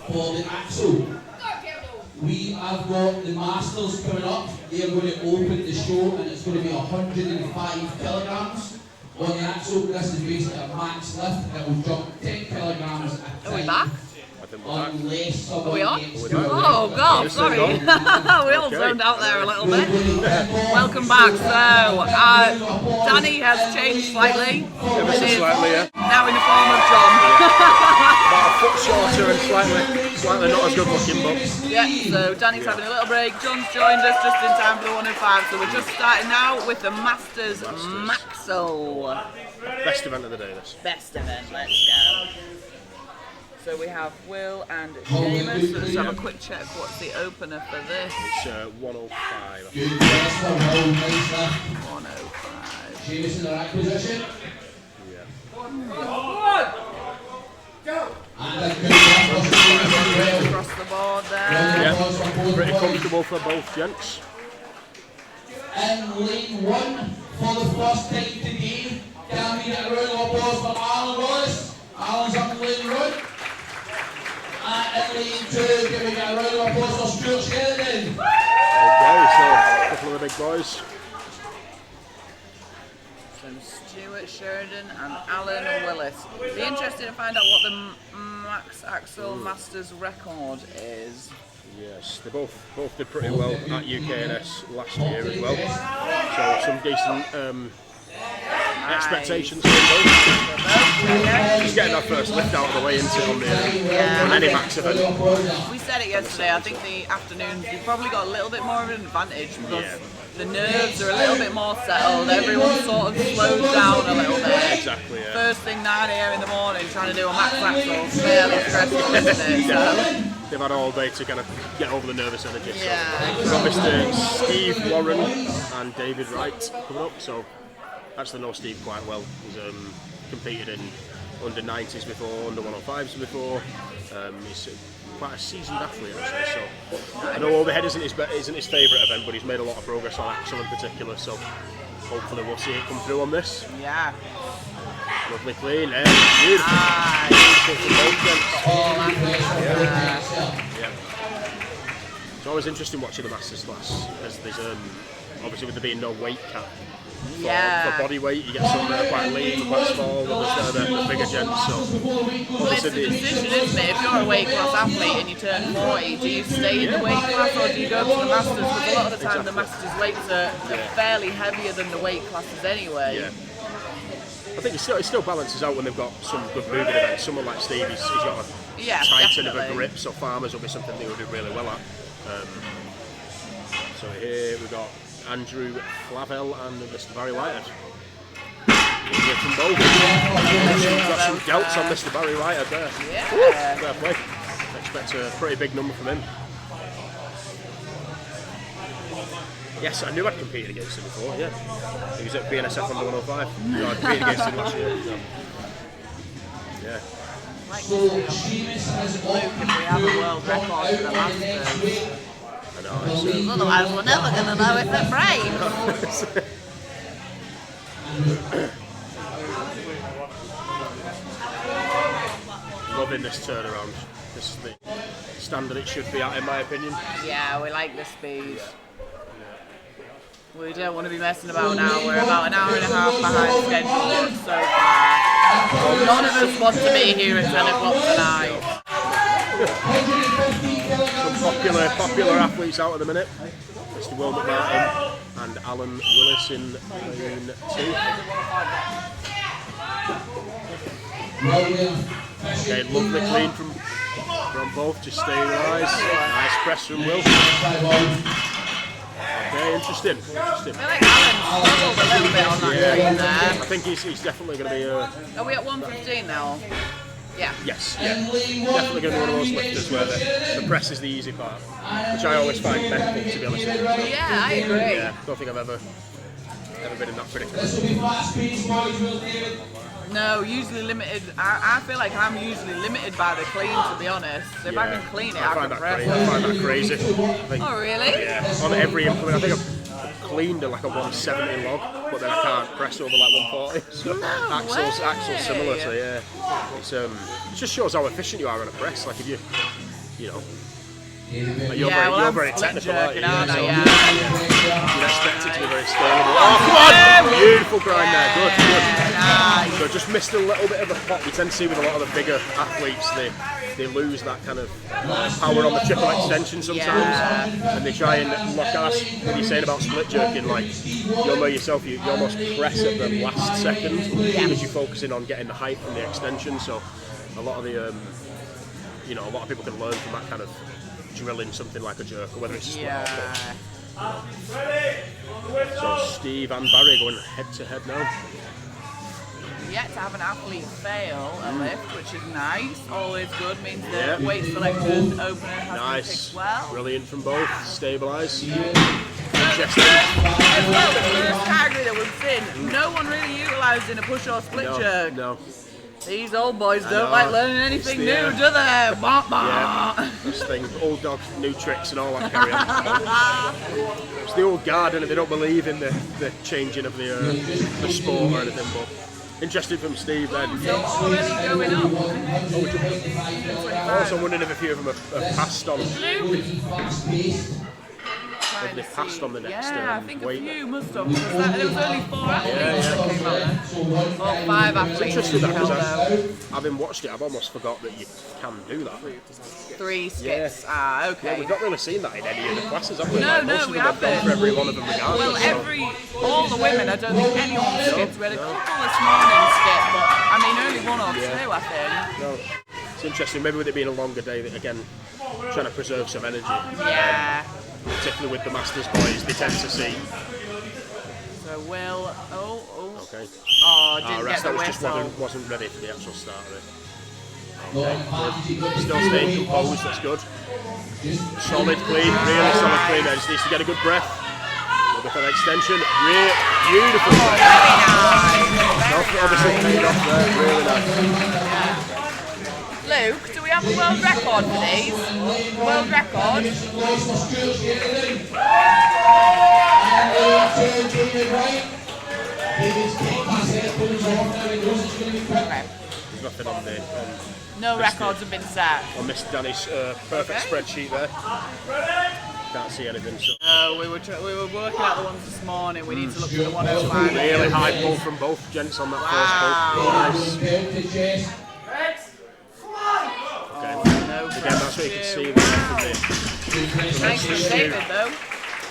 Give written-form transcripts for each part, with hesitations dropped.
for the axle. We have got the Masters coming up. They're going to open the show and it's going to be 105 kilograms on the axle. This is basically a max lift. It will jump 10 kilograms at a time. Are we back? Unless someone Are we on? gets Oh God, sorry. We all zoned out there a little bit. Welcome back. So, Danny has changed slightly. Ever so slightly, yeah. Now in the form of John. About a foot shorter and slightly not as good looking, but... Yeah, so Danny's having a little break. John's joined us just in time for the 105. So we're just starting now with the Masters Maxle. Best event of the day, this. Best event, let's go. So we have Will and Seamus, so let's have a quick check what's the opener for this. It's 105. 105. Seamus in the right position. Yeah. Across the board there. Yeah, pretty comfortable for both gents. In lane 1 for the first time today, can we get a round of applause for Alan Wallace? Alan's up in lane 1. And in lane 2, can we get a round of applause for Stuart Sheridan? Okay, so a couple of the big boys. So Stuart Sheridan and Alan Willis. Be interested to find out what the Max Axel Masters record is. Yes, they both did pretty well at UKNS last year as well. So some decent expectations for both. Just getting that first lift out of the way into on any max event. We said it yesterday, I think the afternoons you've probably got a little bit more of an advantage because the nerves are a little bit more settled, everyone sort of slows down a little bit. Exactly, yeah. First thing 9 AM in the morning trying to do a max axle, fairly stressful, isn't it? So. They've had all day to kind of get over the nervous energy. So Yeah. we've got Mr. Steve Warren and David Wright coming up. So actually know Steve quite well. He's competed in under 90s before, under 105s before. He's quite a seasoned athlete actually. So I know Overhead isn't his favourite event, but he's made a lot of progress on Axel in particular. So hopefully we'll see it come through on this. Yeah. Lovely clean, beautiful. Yeah. It's always interesting watching the Masters class because there's obviously with there being no weight cap for body weight, you get some that are quite lean, quite small, others that are the bigger gents. So well, it's a decision, isn't it? If you're a weight class athlete and you turn 40, do you stay in the weight class or do you go to the Masters? Because a lot of the time the Masters weights are fairly heavier than the weight classes anyway. Yeah. I think it still balances out when they've got some good moving events. Someone like Steve, he's got a tighten of a grip, so farmers will be something they will do really well at. So here we've got Andrew Flavel and Mr. Barry Whitehead. Here from both. Got some delts on Mr. Barry Whitehead there. Yeah. Fair play. Expect a pretty big number from him. Yes, I knew I'd competed against him before, yeah. He was at BNSF on the 105. No, I'd competed against him last year. So. Yeah. Like Luke, if we have a world record for the Masters. I know. Otherwise, we're never going to know if they're brave. Loving this turnaround. This is the standard it should be at, in my opinion. Yeah, we like the speed. We don't want to be messing about now. We're about an hour and a half behind schedule so far. None of us want to be here at 10 o'clock tonight. Some popular athletes out at the minute. Mr. Will McMartin and Alan Willis in lane 2. Okay, lovely clean from both, just staying rise. Nice press from Will. Okay, interesting. I feel like Alan struggled a little bit on that clean there. I think he's definitely going to be Are we at 115 now? Yeah. Yes, yeah. Definitely going to be one of those lifters where the press is the easy part, which I always find mental, to be honest with you. Yeah, I agree. Yeah, don't think I've ever been in that predicament. No, usually limited. I feel like I'm usually limited by the clean, to be honest. If I can clean it, I can press. I find that crazy. Oh, really? Yeah. On every implement, I think I've cleaned at like a 170 log, but then I can't press over like 140. So Axel's similar, so yeah. It just shows how efficient you are on a press. Like if you know. I'm very split technical, aren't jerking, you? aren't I? So Yeah. you'd expect it to be very scalable. Oh, come on! Beautiful grind there, good. Nice. So just missed a little bit of a pop. We tend to see with a lot of the bigger athletes, they lose that kind of power on the triple extension sometimes, and they try and lock us. When you're saying about split jerking, like you'll know yourself, you almost press at the last second because you're focusing on getting the height from the extension. So a lot of the, a lot of people can learn from that kind of drilling something like a jerk, or whether it's a split or push. So Steve and Barry going head to head now. Yet to have an athlete fail a lift, which is nice, always good, means the weight selection opener has been picked well. Brilliant from both, stabilise. As well, the first category that we've seen, no one really utilised in a push or split jerk. No. These old boys don't like learning anything new, do they? Yeah, this thing, old dog, new tricks and all that carry on. It's the old guard, and they don't believe in the changing of the sport or anything, but interesting from Steve then. So already going up. I was also wondering if a few of them have passed on. Have they passed on the next I think weight? a few must have, because there was only 4 athletes that came out there. Or 5 athletes. It's interesting that, because having watched it, I've almost forgot that you can do that. 3 skips, okay. Yeah, we've not really seen that in any of the classes, have we? No, like, no, most we of them have gone haven't. for every one of them regardless. Well, all the women, I don't think anyone skipped. We had a couple this morning skip, but I mean only 1 or 2, I think. No. It's interesting, maybe with it being a longer day, that again, trying to preserve some energy. Yeah. Particularly with the Masters boys, they tend to see. So Will, Okay. Oh, didn't get the that whistle. just wasn't ready for the actual start of it. Okay, good. Still staying composed, that's good. Solid clean, really solid clean there. Just needs to get a good breath. Look at that extension, beautiful breath. Very nice. Obviously paid off there, really nice. Luke, do we have a world record for these? World record? Okay. There's nothing on the... No records have been set. On Miss Danny's perfect spreadsheet there. Can't see anything. So. No, we were working out the ones this morning. We need to look for the 105. Really high pull from both gents on that first pull. Nice. Again, that's what you can see there. Nice from David though.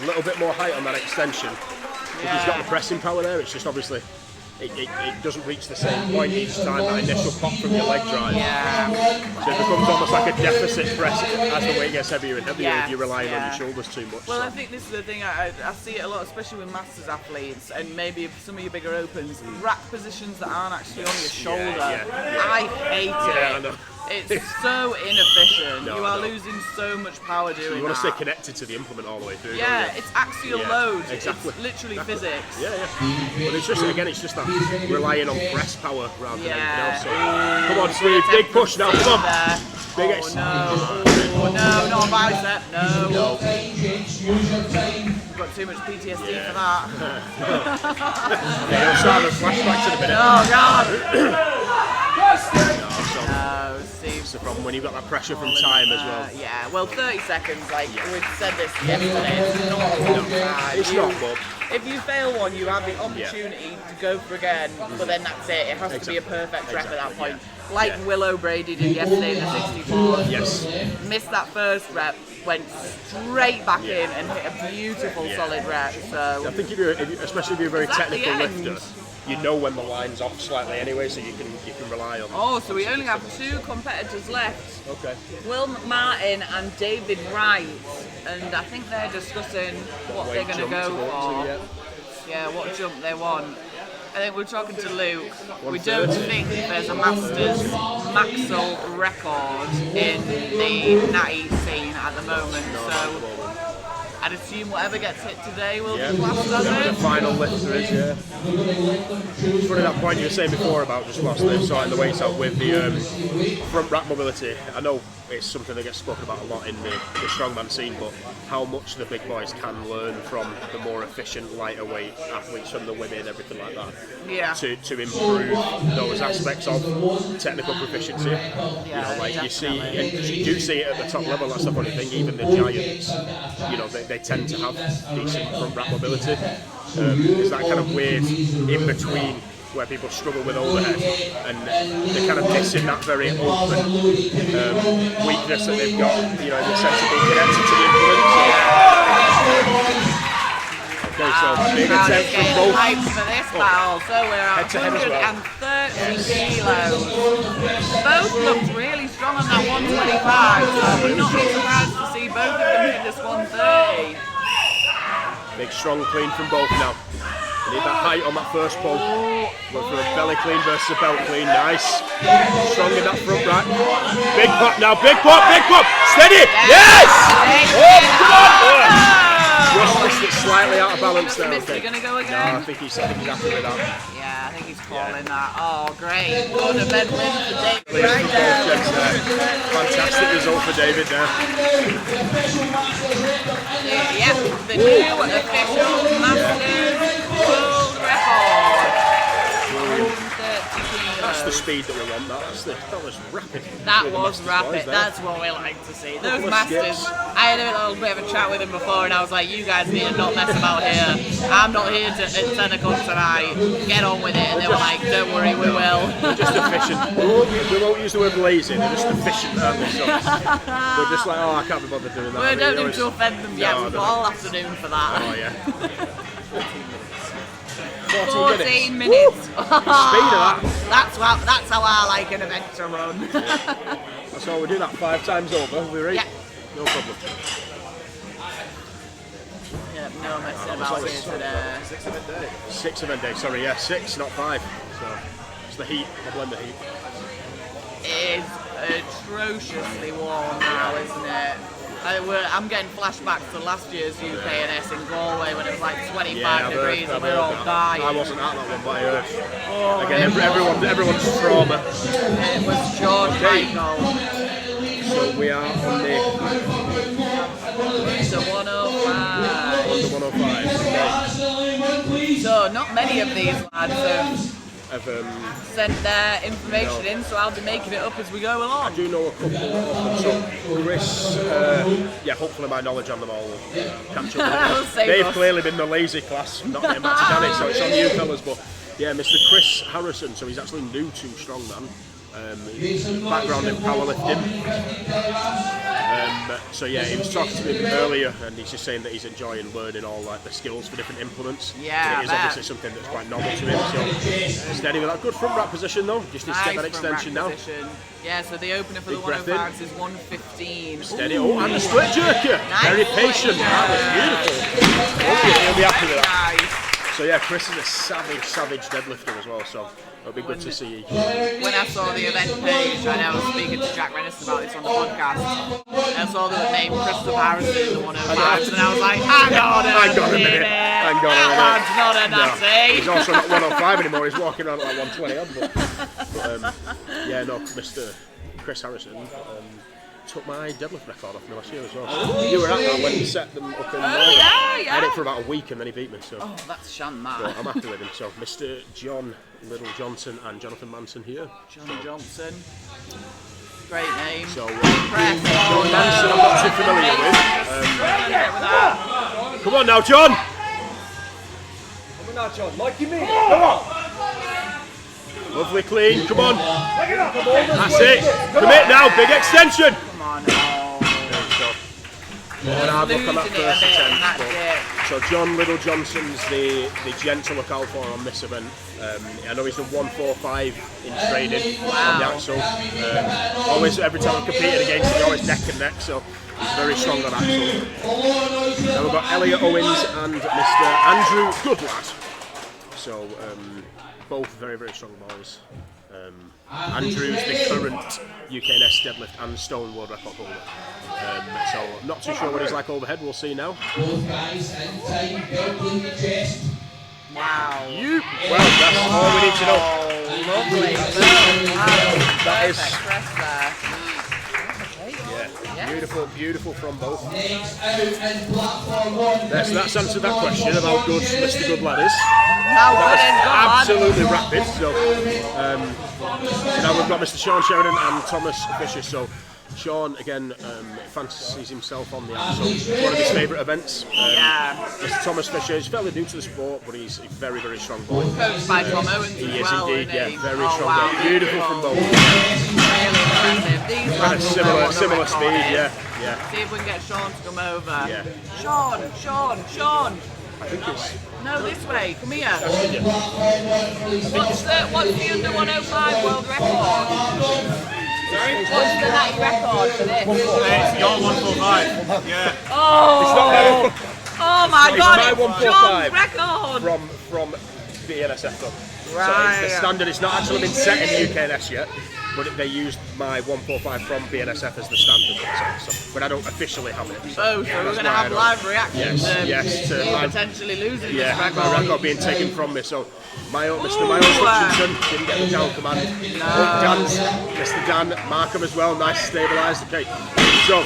A little bit more height on that extension. If he's got the pressing power there, it's just obviously it doesn't reach the same point each time, that initial pop from your leg drive. Yeah. So it becomes almost like a deficit press as the weight gets heavier and heavier if you're relying on your shoulders too much. Well, I think this is the thing, I see it a lot, especially with Masters athletes and maybe some of your bigger opens, rack positions that aren't actually on your shoulder. I hate it. I know. It's so inefficient. You are losing so much power doing that. You want to stay connected to the implement all the way through. Yeah, it's axial load. Exactly. It's literally physics. Yeah. But it's just, again, it's just that relying on press power rather than anything else. So, come on, Steve, big push now, come on. Big No, not a bicep, no. You've got too much PTSD for that. You'll start the flashbacks in a minute. Oh, God. No, Steve. So from when you've got that pressure from time as well. Yeah, well, 30 seconds, like we said this yesterday, it's not a long time. It's not, but if you fail one, you have the opportunity to go for again, but then that's it. It has to be a perfect rep at that point. Like Willow Brady did yesterday in the 64. Yes. Missed that first rep, went straight back in and hit a beautiful solid rep. So I think especially if you're a very technical lifter, you know when the line's off slightly anyway, so you can rely on. Oh, so we only have 2 competitors left. Okay. Will Martin and David Wright, and I think they're discussing what they're going to go for. Yeah, what jump they want. I think we're talking to Luke. We don't think there's a Masters Maxwell record in the natty scene at the moment. So I'd assume whatever gets hit today will Yeah, be classed as the it. final lift there is, yeah. It's funny that point you were saying before about just whilst they're sorting the weights out with the front rack mobility. I know it's something that gets spoken about a lot in the strongman scene, but how much the big boys can learn from the more efficient, lighter weight athletes, from the women, everything like that, Yeah. to improve those aspects of technical proficiency. Yeah, You know, like you see, definitely. and you do see it at the top level. That's the funny thing. Even the giants, you know, they tend to have decent front rack mobility. There's that kind of weird in between where people struggle with overhead, and they're kind of missing that very open weakness that they've got, you know, in the sense of being connected to the implement. Okay, so big attempt from both. Hyped for this battle, so we're at Head to head as well. 130 kilos. Both looked really strong on that 125, so I would not be surprised to see both of them hit this 130. Big strong clean from both now. You need that height on that first pull. Went for a belly clean versus a belt clean. Nice. Strong in that front rack. Big pop now. Big pop. Big pop. Steady. Yes. Oh, come on. Just missed it slightly out of balance there. Is he going to go No, again? I think he's happy with that. Yeah, I think he's calling that. Oh, great. Good event win for David. Clear Right from there. both gents there. Fantastic result for David there. Yep, the new official Masters world record. 130 kilos. That's the speed that we want. That was rapid. That With the was Masters rapid. boys there. That's what we like to see. Those Couple of Masters. skips. I had a little bit of a chat with him before, and I was like, "You guys need to not mess about here. I'm not here at 10 o'clock tonight. Get on with it." And they were like, "Don't worry, we will." They're just efficient. We won't use the word lazy. They're just efficient, aren't they? So we're just like, oh, I can't be bothered doing that. We don't need to offend them yet. No, We've no. got all afternoon for that. Oh yeah. 14 minutes. Speed of that. That's how I like an event to run. That's all we do. That 5 times over. We're in. Yeah. No problem. Yeah, no messing about here today. 6 event day. Sorry, yeah, 6, not 5. So it's the heat. I blame the heat. It is atrociously warm now, isn't it? I'm getting flashbacks to last year's UKNS in Galway when it was like 25 degrees and we were all dying. I wasn't at that one, but I heard. Oh, Again, everyone's trauma. it was George Michael. So we are on the So 105. on the 105. Okay. So not many of these lads have I've, sent their information in, so I'll be making it up as we go along. I do know a couple of them. So Chris, yeah, hopefully my knowledge on them all will catch up. Save They've us. clearly been the lazy class, not getting back to Danny, so it's on you fellas. But yeah, Mr. Chris Harrison, so he's actually new to Strongman. Background in powerlifting. So yeah, he was talking to me earlier, and he's just saying that he's enjoying learning all like the skills for different implements. Yeah, it is I bet. obviously something that's quite novel to him. So steady with that good front rack position though. Just needs to get that extension now. Position. Yeah, so the opener for Big the breath 105s is 115. Steady. Oh, and the split jerker. Nice Very split patient. That was beautiful. He'll be happy with that. Nice. So yeah, Chris is a savage deadlifter as well. So it'll be good to see you. When I saw the event page, and I was speaking to Jack Rennis about this on the podcast, I saw the name Christopher Harrison in the 105s, and I was like, hang on a minute. That lad's not a Nazi. He's also not 105 anymore. He's walking around at like 120 odd. But yeah, no, Mr. Chris Harrison took my deadlift record off me last year as well. So you were at that when he set them up in Norway. I had it for about a week and then he beat me. So Oh, that's Shan but man. I'm happy with him. So Mr. John Little Johnson and Jonathan Manson here. John Johnson. Great name. So Press. John Manson I'm not too familiar with. Come on now, John! Come on now, John. Mikey me. Come on! Lovely clean, come on! That's it! Commit now, big extension! Come on. Oh. Well, I've looked on that Losing it a first bit, and attempt. that's it. So John Little Johnson's the gent to look out for on this event. I know he's done 145 in training on the axle. Always, every time I've competed against him, always neck and neck. So he's very strong on axle. Then we've got Elliot Owens and Mr. Andrew Goodlad. So both very strong boys. Andrew's the current UKNS deadlift and stone world record holder. So I'm not too sure what he's like overhead. We'll see now. Both guys in time, building your chest. Wow. Well, that's all we need to know. Lovely. That is press there. yeah, beautiful from both. Next out in platform 1. That's answered that question of how good Mr. Goodlad is. Absolutely rapid. So now we've got Mr. Sean Sheridan and Thomas Fisher. So Sean again fancies himself on the axle. One of his favourite events. Mr. Thomas Fisher is fairly new to the sport, but he's a very strong boy. Coached by Tom Owens He as is well, indeed, isn't he? yeah, very strong. Wow. Beautiful from both. Really impressive. These And lads will know what the similar record speed, is. yeah. See if we can get Sean to come over. Yeah. Sean. I think it's. No, this way. Come here. What's What's the under 105 world record? What's the Matty record for this? It's your 145. Yeah. Oh my It's God! my It's 145 John's record. from BNSF though. Right. So it's the standard. It's not actually been set in the UKNS yet, but they used my 145 from BNSF as the standard. So, but I don't officially have it. So we're going to have live reactions. Yes, to me my- potentially losing Yeah, this my record. record being taken from me. So Mr. Miles Hutchinson didn't get the down command. Mr. Dan Markham as well, nice stabilised. Okay, so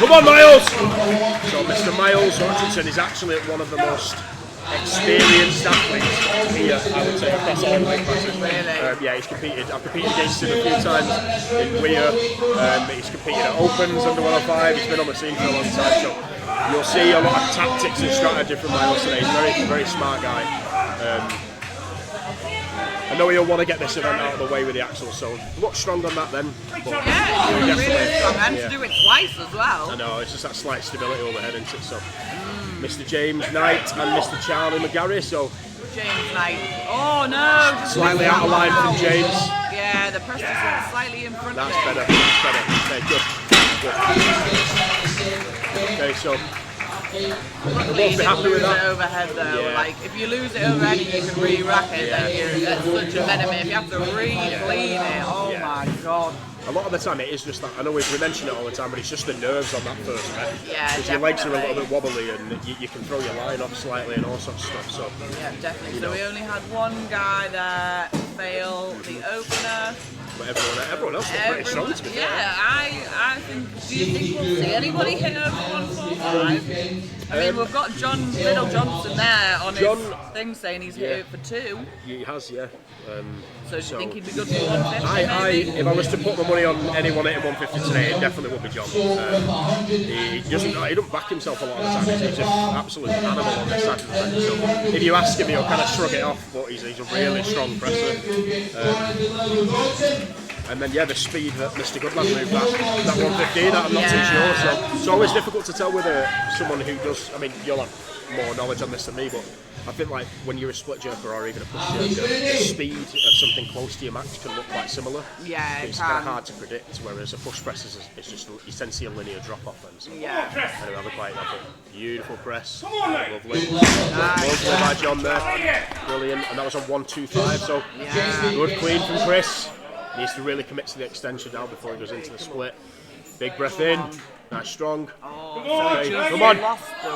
come on Miles! So Mr. Miles Hutchinson is actually one of the most experienced athletes here, I would say, across all weight classes. Really? Yeah, he's competed. I've competed against him a few times in Weir. He's competed at Opens under 105. He's been on the scene for a long time. So you'll see a lot of tactics and strategy from Miles today. He's a very smart guy. I know he'll want to get this event out of the way with the axle, so look strong on that then. But Yeah, you're really strong. And to do it twice as well. I know, it's just that slight stability overhead, isn't it? So, Mr. James Knight and Mr. Charlie McGarry, so James Knight. Oh no! Just slightly out of line from James. Yeah, the press is slightly in front of That's it. better. Okay, good. Okay, so we'll both be happy with that. Overhead though, Yeah. like if you lose it overhead and you can re-rack it, then that's such a benefit. If you have to re-clean it, oh my God. A lot of the time it is just that, I know we mention it all the time, but it's just the nerves on that first rep. Yeah, because your legs are a little definitely. bit wobbly and you can throw your line off slightly and all sorts of stuff. So Yeah, definitely. So we only had one guy that failed the opener. but everyone else was pretty strong to be fair. Yeah, I think. Do you think we'll see anybody hit over 145? I mean, we've got John Little Johnson there on his thing saying he's hit it for 2. He has, yeah. So do you think he'd be good for 150? Maybe? If I was to put my money on anyone hitting 150 today, it definitely would be John. He doesn't back himself a lot of the time. He's an absolute animal on this side of the fence. So if you ask him, he'll kind of shrug it off, but he's a really strong presser. And then, yeah, the speed that Mr. Goodland moved that 150, that I'm not too sure. So it's always difficult to tell with someone who does, I mean, you'll have more knowledge on this than me, but I think like when you're a split jerker or even a push jerker, the speed of something close to your max can look quite similar. Yeah, it It's can. kind of hard to predict, whereas a push press is just, you tend to see a linear drop off then. So Yeah. anyway, beautiful press. Lovely. Lovely by John there. Brilliant. And that was on 125, so good clean from Chris. Needs to really commit to the extension now before he goes into the split. Big breath in. Nice, strong. Okay, come on. Lost the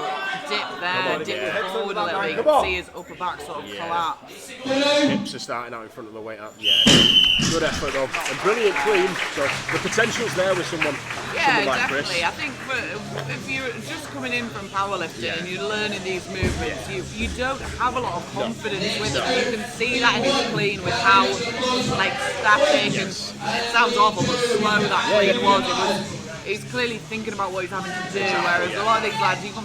dip there, dip forward a little. You can see his upper back sort of collapse. Hips are starting out in front of the weight up. Yeah. Good effort though. And brilliant clean. So the potential's there with someone Yeah, like definitely. Chris. I think if you're just coming in from powerlifting and you're learning these movements, you don't have a lot of confidence with them. You can see that in his clean with how like static and it sounds awful but slow that clean was. He's clearly thinking about what he's having to do, whereas a lot of these lads, you've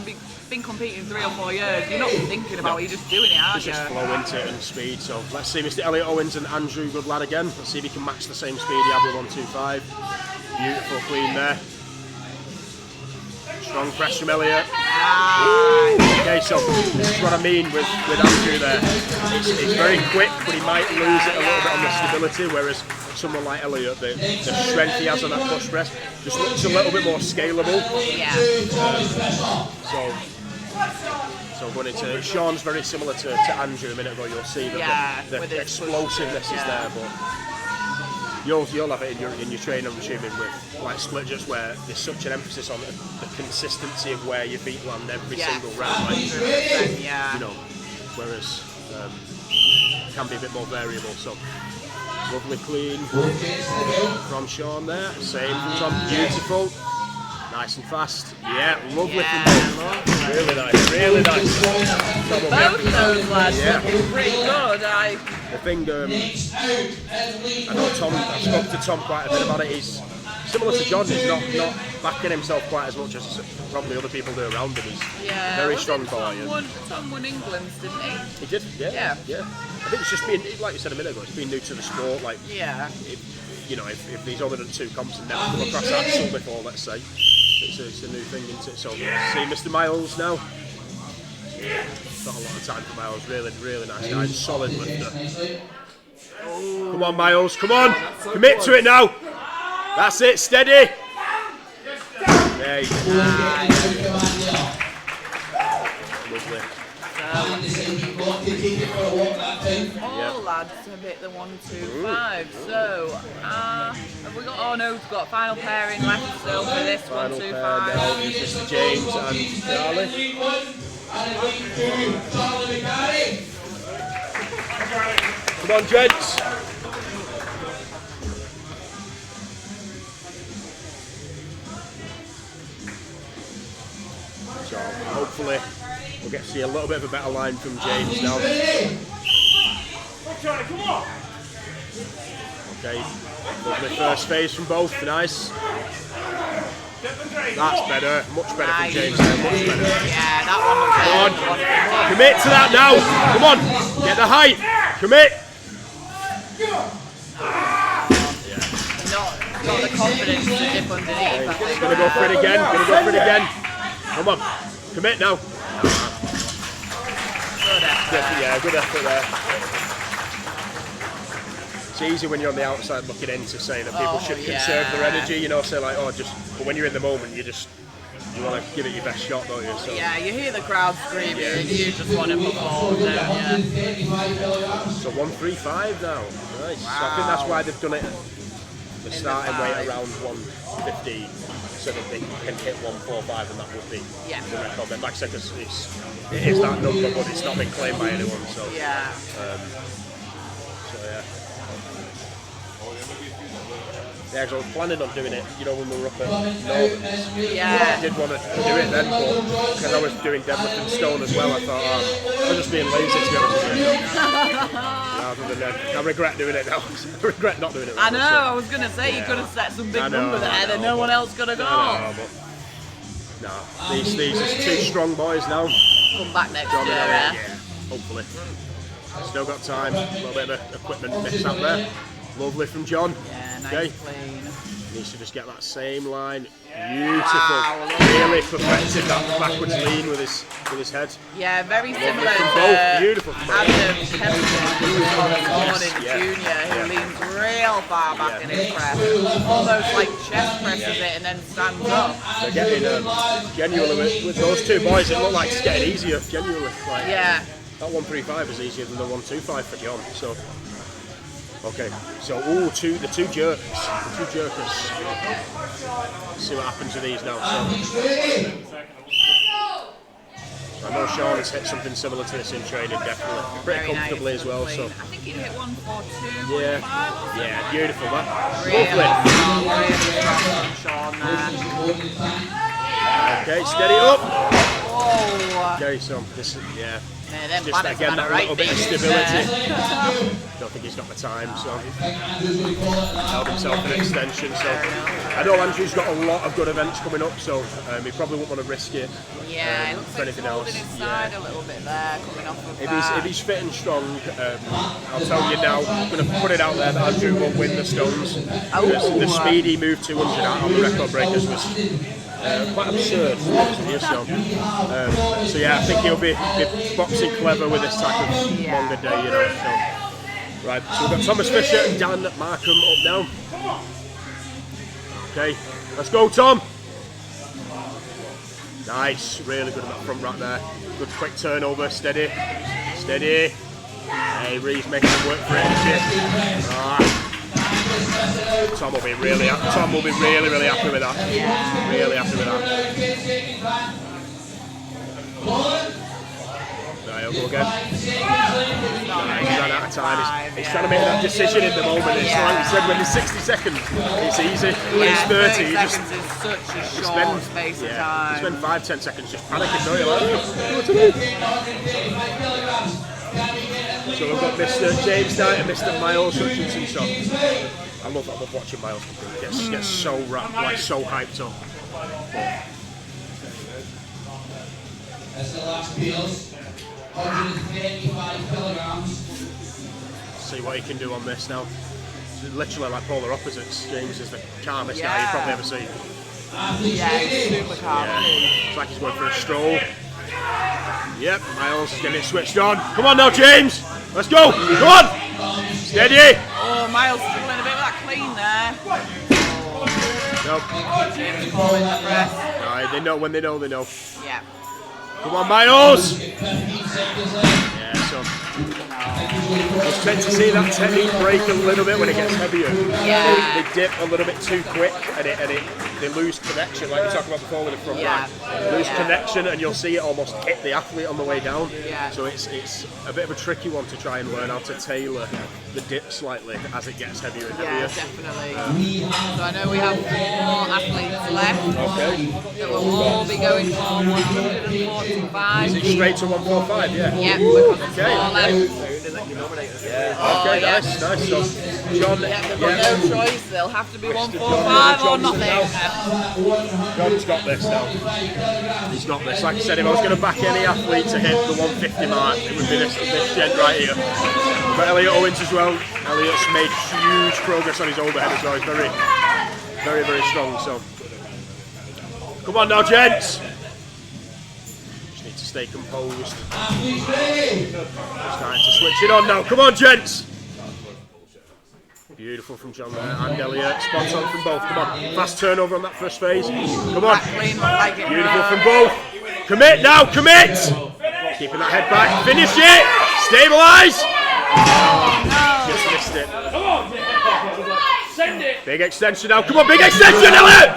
been competing 3 or 4 years, you're not thinking about it, you're just doing it, aren't you? Just flow into it and speed. So let's see Mr. Elliot Owens and Andrew Goodlad again. Let's see if he can match the same speed he had with 125. Beautiful clean there. Strong press from Elliot. Okay, so this is what I mean with Andrew there. He's very quick, but he might lose it a little bit on the stability, whereas someone like Elliot, the strength he has on that push press just looks a little bit more scalable. Yeah. So going into Sean's very similar to Andrew a minute ago. You'll see that the explosiveness is there, but you'll have it in your training, I'm assuming, with like split jumps where there's such an emphasis on the consistency of where your feet land every single round. Like, you know, whereas it can be a bit more variable. So lovely clean from Sean there. Same from Tom. Beautiful. Nice and fast. Yeah, lovely from both. Really nice, really nice. Both of those lads look pretty good. The thing, I know Tom, I've spoken to Tom quite a bit about it. He's similar to John, he's not backing himself quite as much as probably other people do around him. He's very strong boy. Tom won England's, didn't he? He did, yeah. I think it's just being, like you said a minute ago, it's being new to the sport. Like, if he's only done 2 comps and never come across Axel before, let's say, it's a new thing, isn't it? So, see Mr. Miles now. Not a lot of time for Miles, really, really nice guy, solid lifter. Come on, Miles, come on! Commit to it now! That's it, steady! There you go. Lovely. All lads have hit the 1-2-5. So, have we got? Oh no, we've got final pairing left still for this 1-2-5. Now is Mr. James and Charlie. Come on, gents. So hopefully we'll get to see a little bit of a better line from James now. Okay, lovely first phase from both, nice. That's better, much better from James there, much better. Yeah, that one was Come on, commit to that now. Come on, get the height, commit. Not the confidence to dip underneath. I think. Gonna go for it again, Come on, commit now. Good effort. Yeah, good effort there. It's easy when you're on the outside looking in to say that people should conserve their energy, you know, say like, but when you're in the moment, you want to give it your best shot, don't you? So. Yeah, you hear the crowd screaming and you just want to perform, don't you? So 135 now, nice. Wow. So I think that's why they've done it, the starting weight around 150, so that they can hit 145 and that would be the record. Then like I said, because it is that number, but it's not been claimed by anyone, so. Yeah. Yeah, because I was planning on doing it, you know, when we were up at Northern. Yeah. I did want to do it then, but because I was doing deadlift and stone as well, I thought, I was just being lazy to be honest with you. Rather than I regret doing it now. I regret not doing it. I know, I was going to say, you could have set some big number there that no one else could have got. No, these are 2 strong boys now. Come back next year, yeah, hopefully. Still got time, a little bit of equipment mix up there. Lovely from John. Yeah, nice clean. Needs to just get that same line. Beautiful. Wow, really perfected that backwards lean with his head. Yeah, very similar from to both. Beautiful from both. Adam Pemberton, junior, who leans real far back in his press. Almost like chest presses it and then stands up. They're getting genuinely with those 2 boys, it looked like it's getting easier, genuinely. Like, that 135 is easier than the 125 for John. So okay, so the two jerks. Let's see what happens with these now. So I know Sean has hit something similar to this in training, definitely. Pretty very comfortably nice as well. So I think he hit 142. Yeah, beautiful that. Really Lovely. Okay, steady up. Whoa. Okay, so this is Yeah, just again that little bit of stability. Don't think he's got the time, so held himself an extension. So I know Andrew's got a lot of good events coming up, so he probably won't want to risk it. Yeah, it looks for like anything holding else. his side a little bit there, coming off of If he's fit and strong, I'll tell you now, I'm going to put it out there that Andrew will win the stones. The speed he moved 200 out on the record breakers was quite absurd. So yeah, I think he'll be boxing clever with this type of longer day, you know. So, right, so we've got Thomas Fisher and Dan Markham up now. Okay, let's go, Tom. Nice, really good on that front rack there. Good quick turnover, steady, steady. Hey, Rhea's making him work for it. Tom will be really happy with that. Really happy with that. Right, he'll go again. He's run out of time. He's trying to make that decision in the moment. It's like we said, when there's 60 seconds, it's easy. When it's 30, you just seconds is such a short space of time. You spend 5-10 seconds just panicking, don't you? Like, what to do? So we've got Mr. James Knight and Mr. Miles Hutchinson. So I love watching Miles compete. He gets so wrapped, like so hyped up. That's the last Beals. 135 kilograms. See what he can do on this now. It's literally like polar opposites. James is the calmest guy you've probably ever seen. Yeah, he's super calm. It's like he's going for a stroll. Yep, Miles is getting it switched on. Come on now, James! Let's go! Come on! Steady! Oh, Miles struggling a bit with that clean there. Nope. James calling the press. Right, they know when they know, they know. Yeah. Come on, Miles! Yeah, so just tend to see that technique break a little bit when it gets heavier. Yeah. They dip a little bit too quick and they lose connection, like we talked about before with the front rack. They lose connection and you'll see it almost hit the athlete on the way down. Yeah. So it's a bit of a tricky one to try and learn how to tailor the dip slightly as it gets heavier and heavier. Yeah, definitely. So I know we have 4 athletes left that will all be going for 145. Is it straight to 145? Yeah. Yeah, because it's 4 left. Okay, nice. So, John, They've got no choice, they'll have to be 145 or nothing. John's got this now. He's got this. Like I said, if I was going to back any athlete to hit the 150 mark, it would be this gent right here. But Elliot Owens as well. Elliot's made huge progress on his overhead as well. He's very strong. So, come on now, gents. Just need to stay composed. It's time to switch it on now. Come on, gents. Beautiful from John there and Elliot. Spot on from both. Come on. Fast turnover on that first phase. Come on. Beautiful from both. Commit now. Commit. Keeping that head back. Finish it. Stabilise. Just missed it. Big extension now. Come on. Big extension, Elliot.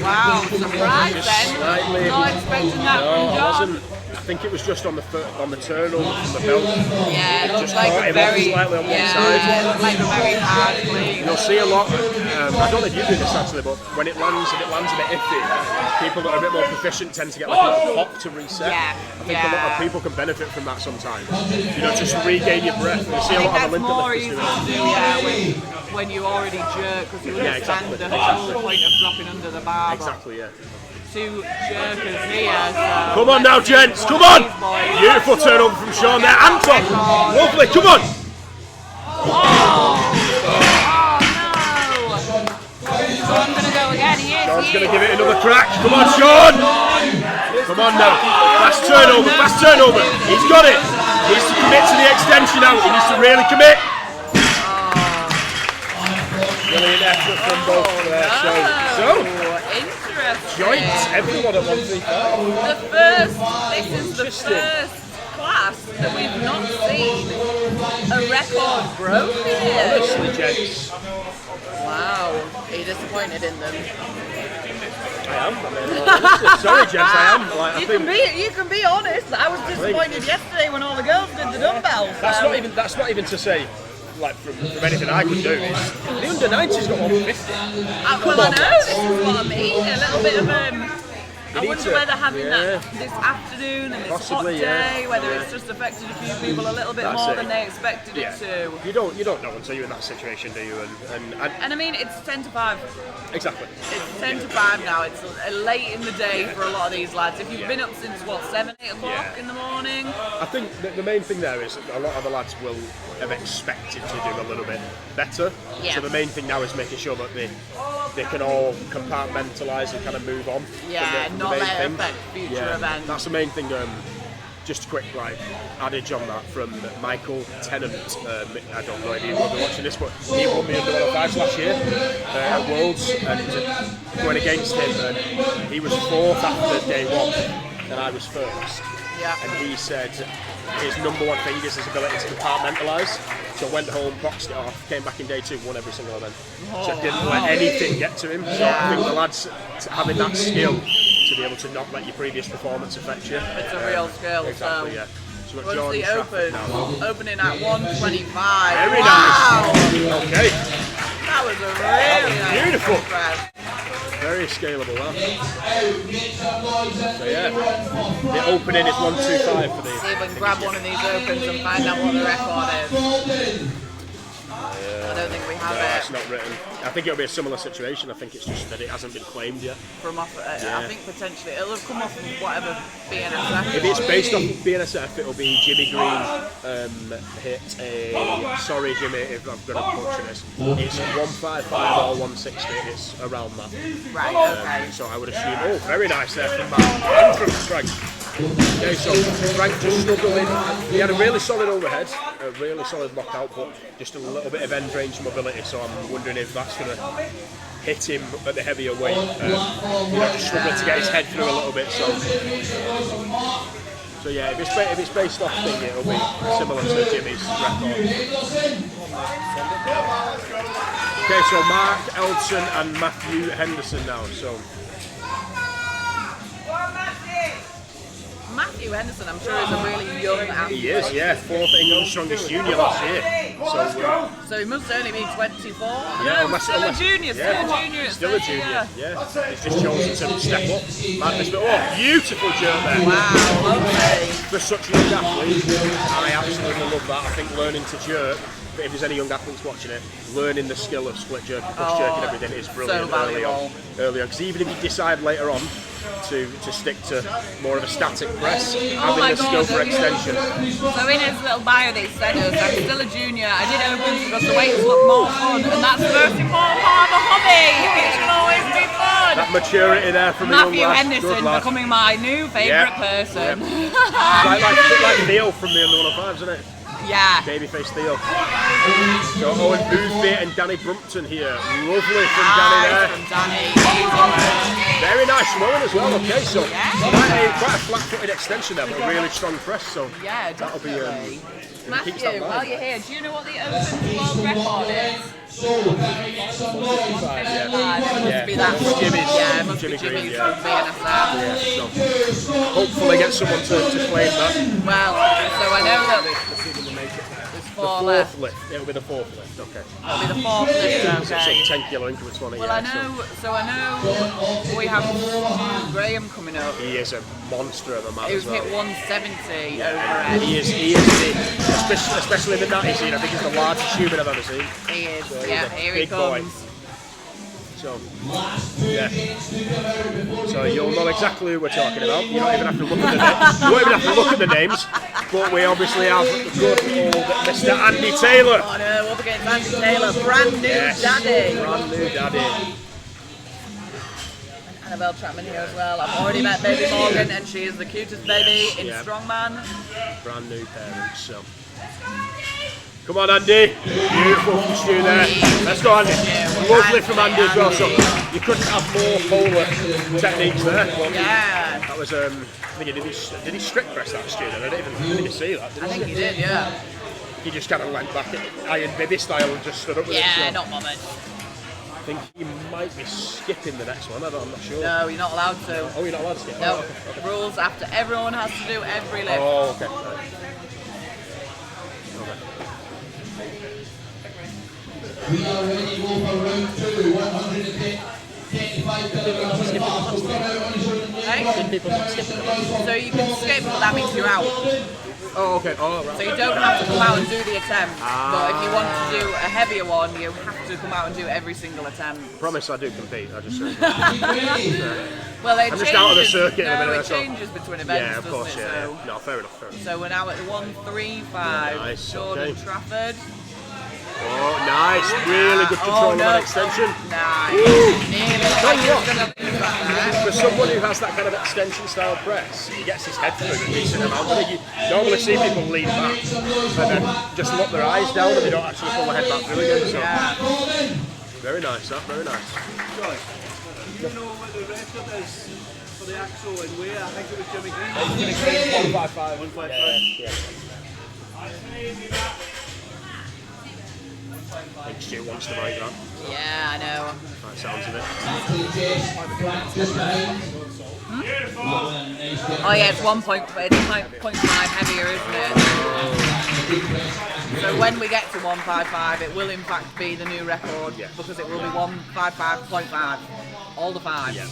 Wow, surprise then. Not expecting that from John. I think it was just on the turnover from the belt. Yeah, it Just looks like caught a him ever very, slightly on one side. it looks like a very hard clean. You'll see a lot. I don't know if you do this actually, but when it lands, if it lands a bit iffy, people that are a bit more proficient tend to get like a pop to reset. Yeah, I think a lot of people can benefit from that sometimes. You know, just regain your breath. You see a lot of That's more Olympic easy lifters to do do, that. when you already jerk, because you understand the exactly. whole point of dropping under the bar. Exactly, yeah. 2 jerkers here. So Come on now, gents. Come on. Beautiful turnover from Sean there. Anton. Lovely. Come on. Oh no! Sean's going to go again. Sean's going to give it another crack. Come on, Sean. Come on now. Fast turnover. Fast turnover. He's got it. He needs to commit to the extension now. He needs to really commit. Brilliant effort from both there. So. Joint everyone at 135. This is the first class that we've not seen a record broken in. Honestly, gents. Wow, are you disappointed in them? I am. Sorry, gents, I am. Like, You can be honest. I was disappointed yesterday when all the girls did the dumbbells. That's not even to say. Like from anything I could do, the under 90's got 150. Well, I know, this is what I mean, a little bit of I wonder whether having that this afternoon and this hot day, whether it's just affected a few people a little bit more than they expected it to. You don't know until you're in that situation, do you? And I mean, it's 10 to 5. Exactly. It's 10 to 5 now. It's late in the day for a lot of these lads. If you've been up since, 7, 8 o'clock in the morning? I think the main thing there is a lot of the lads will have expected to do a little bit better. Yeah. So the main thing now is making sure that they can all compartmentalise and kind of move on. Yeah, not let it affect future events. That's the main thing. just a quick adage on that from Michael Tennant. I don't know if you will be watching this, but he won me under 105s last year at Worlds, and going against him, and he was 4th after day 1, and I was 1st. Yeah. And he said his number 1 thing is his ability to compartmentalise. So went home, boxed it off, came back in day 2, won every single event. So didn't let anything get to him. So I think the lads having that skill to be able to not let your previous performance affect you. It's a real skill. Exactly, so. yeah. So we've got What's Jordan the Trafford open? now. Opening at 125. Very wow. nice. Okay. That was a really nice beautiful. press. Very scalable, that. So yeah, the opening is 125 for these. See if we can grab one of these opens and find out what the record is. I don't think we have No, it. it's not written. I think it'll be a similar situation. I think it's just that it hasn't been claimed yet. From off, I think potentially it'll have come off from whatever BNSF. If it's based off BNSF, it'll be Jimmy Green hit a. Sorry, Jimmy, if I'm going to butcher this. It's 155 or 160. It's around that. Right. Okay. So I would assume. Oh, very nice there from Matt and from Frank. Okay, so Frank just struggling. He had a really solid overhead, a really solid lockout, but just a little bit of end range mobility. So I'm wondering if that's going to hit him at the heavier weight. Just struggling to get his head through a little bit. So yeah, if it's based off thing, it'll be similar to Jimmy's record. Okay, so Mark Elton and McHugh Henderson now. So. McHugh Henderson, I'm sure, is a really young athlete. He is, yeah, 4th England strongest junior last year. So he must only be 24. Yeah, no, still a junior, Still a junior, yeah. He's just chosen to step up. Madness, but oh, beautiful jerk there. Wow, lovely. For such a young athlete, I absolutely love that. I think learning to jerk, but if there's any young athletes watching it, learning the skill of split jerk, push jerk and everything is brilliant so early on. Because even if you decide later on to stick to more of a static press, having the skill for extension. So in his little bio that he said, I'm still a junior, I did opens because the weights look more fun, and that's the most important part of the hobby. It should always be fun. That maturity there from a young McHugh lad. Henderson becoming my new favourite person. like Theo from the under 105s, isn't it? Yeah. Babyface Theo. So Owen Boothby and Danny Brumpton here. Lovely from Danny there. From Danny. Very nice from Owen as well. Okay, so quite a flat-footed extension there, but a really strong press. So yeah, that'll be. McHugh, while you're here, do you know what the Open World record is? Yeah. Must be that from Jimmy's. Yeah, it must be Jimmy's from BNSF. Yeah, so hopefully get someone to claim that. Well, so I know that there's 4 left. Lift. It'll be the 4th lift, okay. It'll be the 4th lift, okay. So 10 kilo increments on it. Well, I know we have Stu Graham coming up. He is a monster of a man. He was as well. hit 170 overhead. He is especially in the 90s scene, I think he's the largest human I've ever seen. He is, So yeah, here he comes. Boy. So, yeah. So you'll know exactly who we're talking about. You don't even have to look at the names. You won't even have to look at the names. But we obviously have good old Mr. Andy Taylor. Oh no, we're up against Andy Taylor, brand new daddy. Brand new daddy. Annabelle Chapman here as well. I've already met baby Morgan and she is the cutest baby in Strongman. Brand new parents, so. Come on, Andy. Beautiful from Stu there. Let's go, Andy. Lovely from Andy as well. So you couldn't have more polar techniques there. Well, yeah. That was, I think did he strict press that, Stu? I didn't even see that. I think he did, yeah. He just kind of leant back at Iron Bibby style and just stood up with it. Yeah, So not bothered. I think he might be skipping the next one. I'm not sure. No, you're not allowed to. Oh, you're not allowed to skip? No. Oh, okay. Rules after everyone has to do every lift. Oh, okay. We are ready to go for round 2, 135 kilograms of mass. We'll come out on his own. So you can skip, but that means you're out. Oh, okay. Oh, right. So you don't have to come out and do the attempt. But if you want to do a heavier one, you have to come out and do every single attempt. Promise I do compete. I just Well, I'm just out of the circuit in a minute. It changes between events, yeah, of course, doesn't it? yeah. So, No, fair enough. so we're now at 135. Nice, Jordan okay. Trafford. Oh, nice. Really good control of that extension. Nice. Woo. Nearly like he was going to lose that there. For someone who has that kind of extension style press, he gets his head through a decent amount. I think you normally see people lean back and then just lock their eyes down and they don't actually pull their head back through again. So very nice, that, very nice. You know what the record is for the axle and where? I think it was Jimmy Green. 155. 155. Yeah. I think Stu wants to make that. Yeah, I know. That sounds of it. Oh yeah, it's 1.5 heavier, isn't it? So when we get to 155, it will in fact be the new record because it will be 155.5. All the five. Yeah.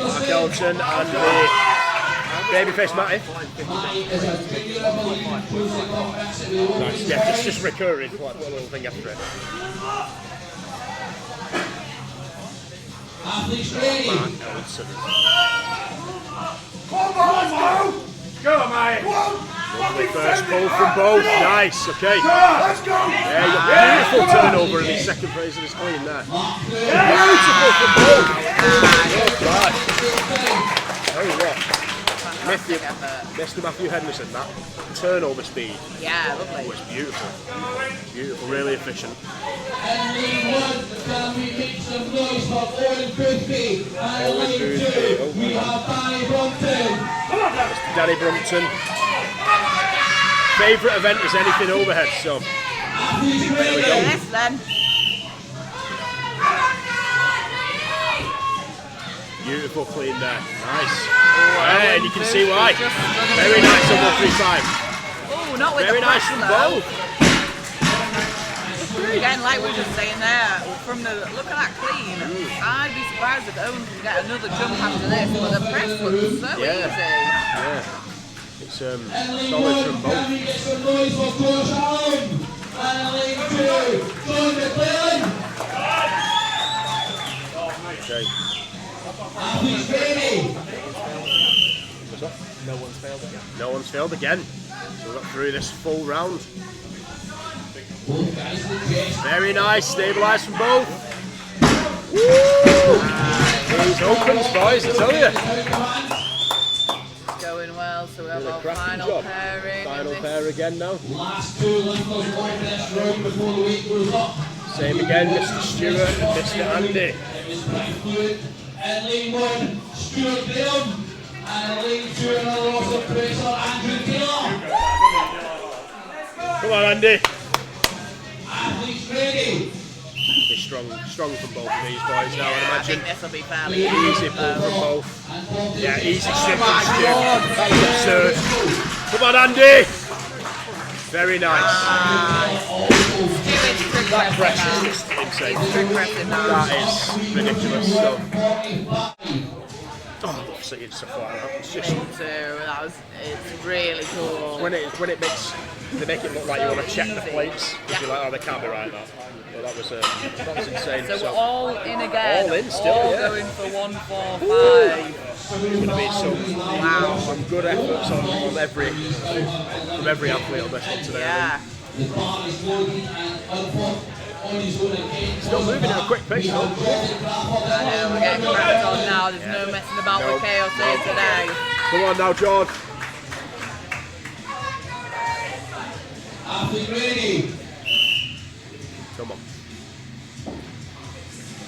Mark Elton and the babyface Matty. Nice. Yeah, just recurring, like one little thing after it. Mark Elton. Come on, Mo! Go, mate! Lovely first pull from both. Nice, okay. Let's go! Yeah, you got beautiful turnover in his second phase of his clean there. Beautiful from both. Oh, what? Mr. Matthew Henderson, that turnover speed was beautiful. Beautiful, really efficient. Mr. Danny Brumpton. Favourite event is anything overhead, so there we go. Yes, then. Beautiful clean there, nice. Yeah, and you can see why. Very nice on 135. Oh, not with Very the nice press, from though. both. Again, like we were just saying there, from the look at that clean. I'd be surprised if Owen can get another jump after this, but the press looks so easy. Yeah, it's solid from both. Okay. No one's failed again. So we got through this full round. Very nice, stabilised from both. Woo! These opens, boys, I tell you. It's going well, so we have our final job. pairing. Final pair again now. Last two lifters over this round before the weight goes up. Same again, Mr. Stewart and Mr. Andy. It was Frank Fluid in lane one, Stuart Graham, and lane two, another awesome tracer, Andrew Taylor. Come on, Andy. Athletes ready. Be strong from both of these boys now, I'd I imagine. think this will be fairly Easy pull from both. Yeah, easy strip from Stu. That was absurd. Come on, Andy. Very nice. That press is just insane. That is ridiculous. So. Oh, I love seeing stuff like that. It's just it's really cool. when it makes they make it look like you want to check the plates. You're like, oh, they can't be right that. But that was insane. So we're all in again. All in still, all yeah. going for 145. It's going to be some good efforts on every athlete on this one today. Yeah. Still moving at a quick pace though. I know, we're getting cracked on now. There's no messing about with Kaos here today. Come on now, John. Athlete ready. Come on.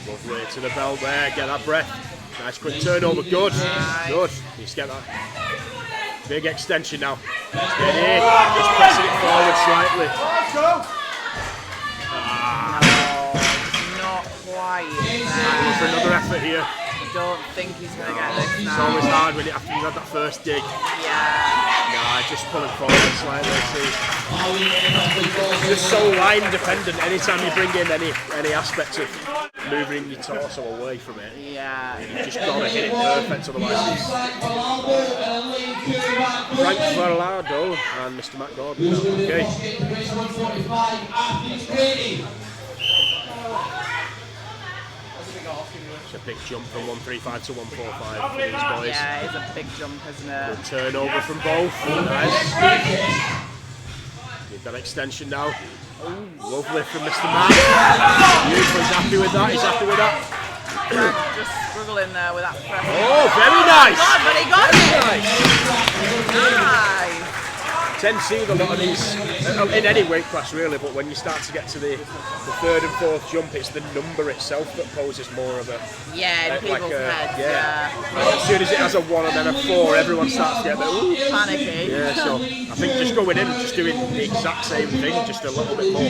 Lovely to the belt there. Get that breath. Nice quick turnover. Good. Good. You just get that. Big extension now. Steady. Just pressing it forward slightly. Not quite. Time for another effort here. I don't think he's going to get this It's now. always hard when after you've had that first dig. Yeah. Nah, just pull it forward slightly. See. It's just so line dependent. Anytime you bring in any aspect of moving your torso away from it, Yeah. you just gotta hit it perfect. Otherwise, Frank Varlado and Mr. Matt Gordon. Okay. It's a big jump from 135 to 145 for these boys. Yeah, it's a big jump, isn't it? Good turnover from both. Nice. Need that extension now. Lovely from Mr. Matty. Beautiful, he's happy with that, he's happy with that. Just struggling there with that press. Oh, very nice! God, but he got it! Nice. Nice! Tend to see with a lot of these, in any weight class really, but when you start to get to the third and fourth jump, it's the number itself that poses more of a... Yeah, in people's heads, yeah. As soon as it has a 1 and then a 4, everyone starts to get a bit, ooh. Panicky. Yeah, so I think just going in and just doing the exact same thing, just a little bit more.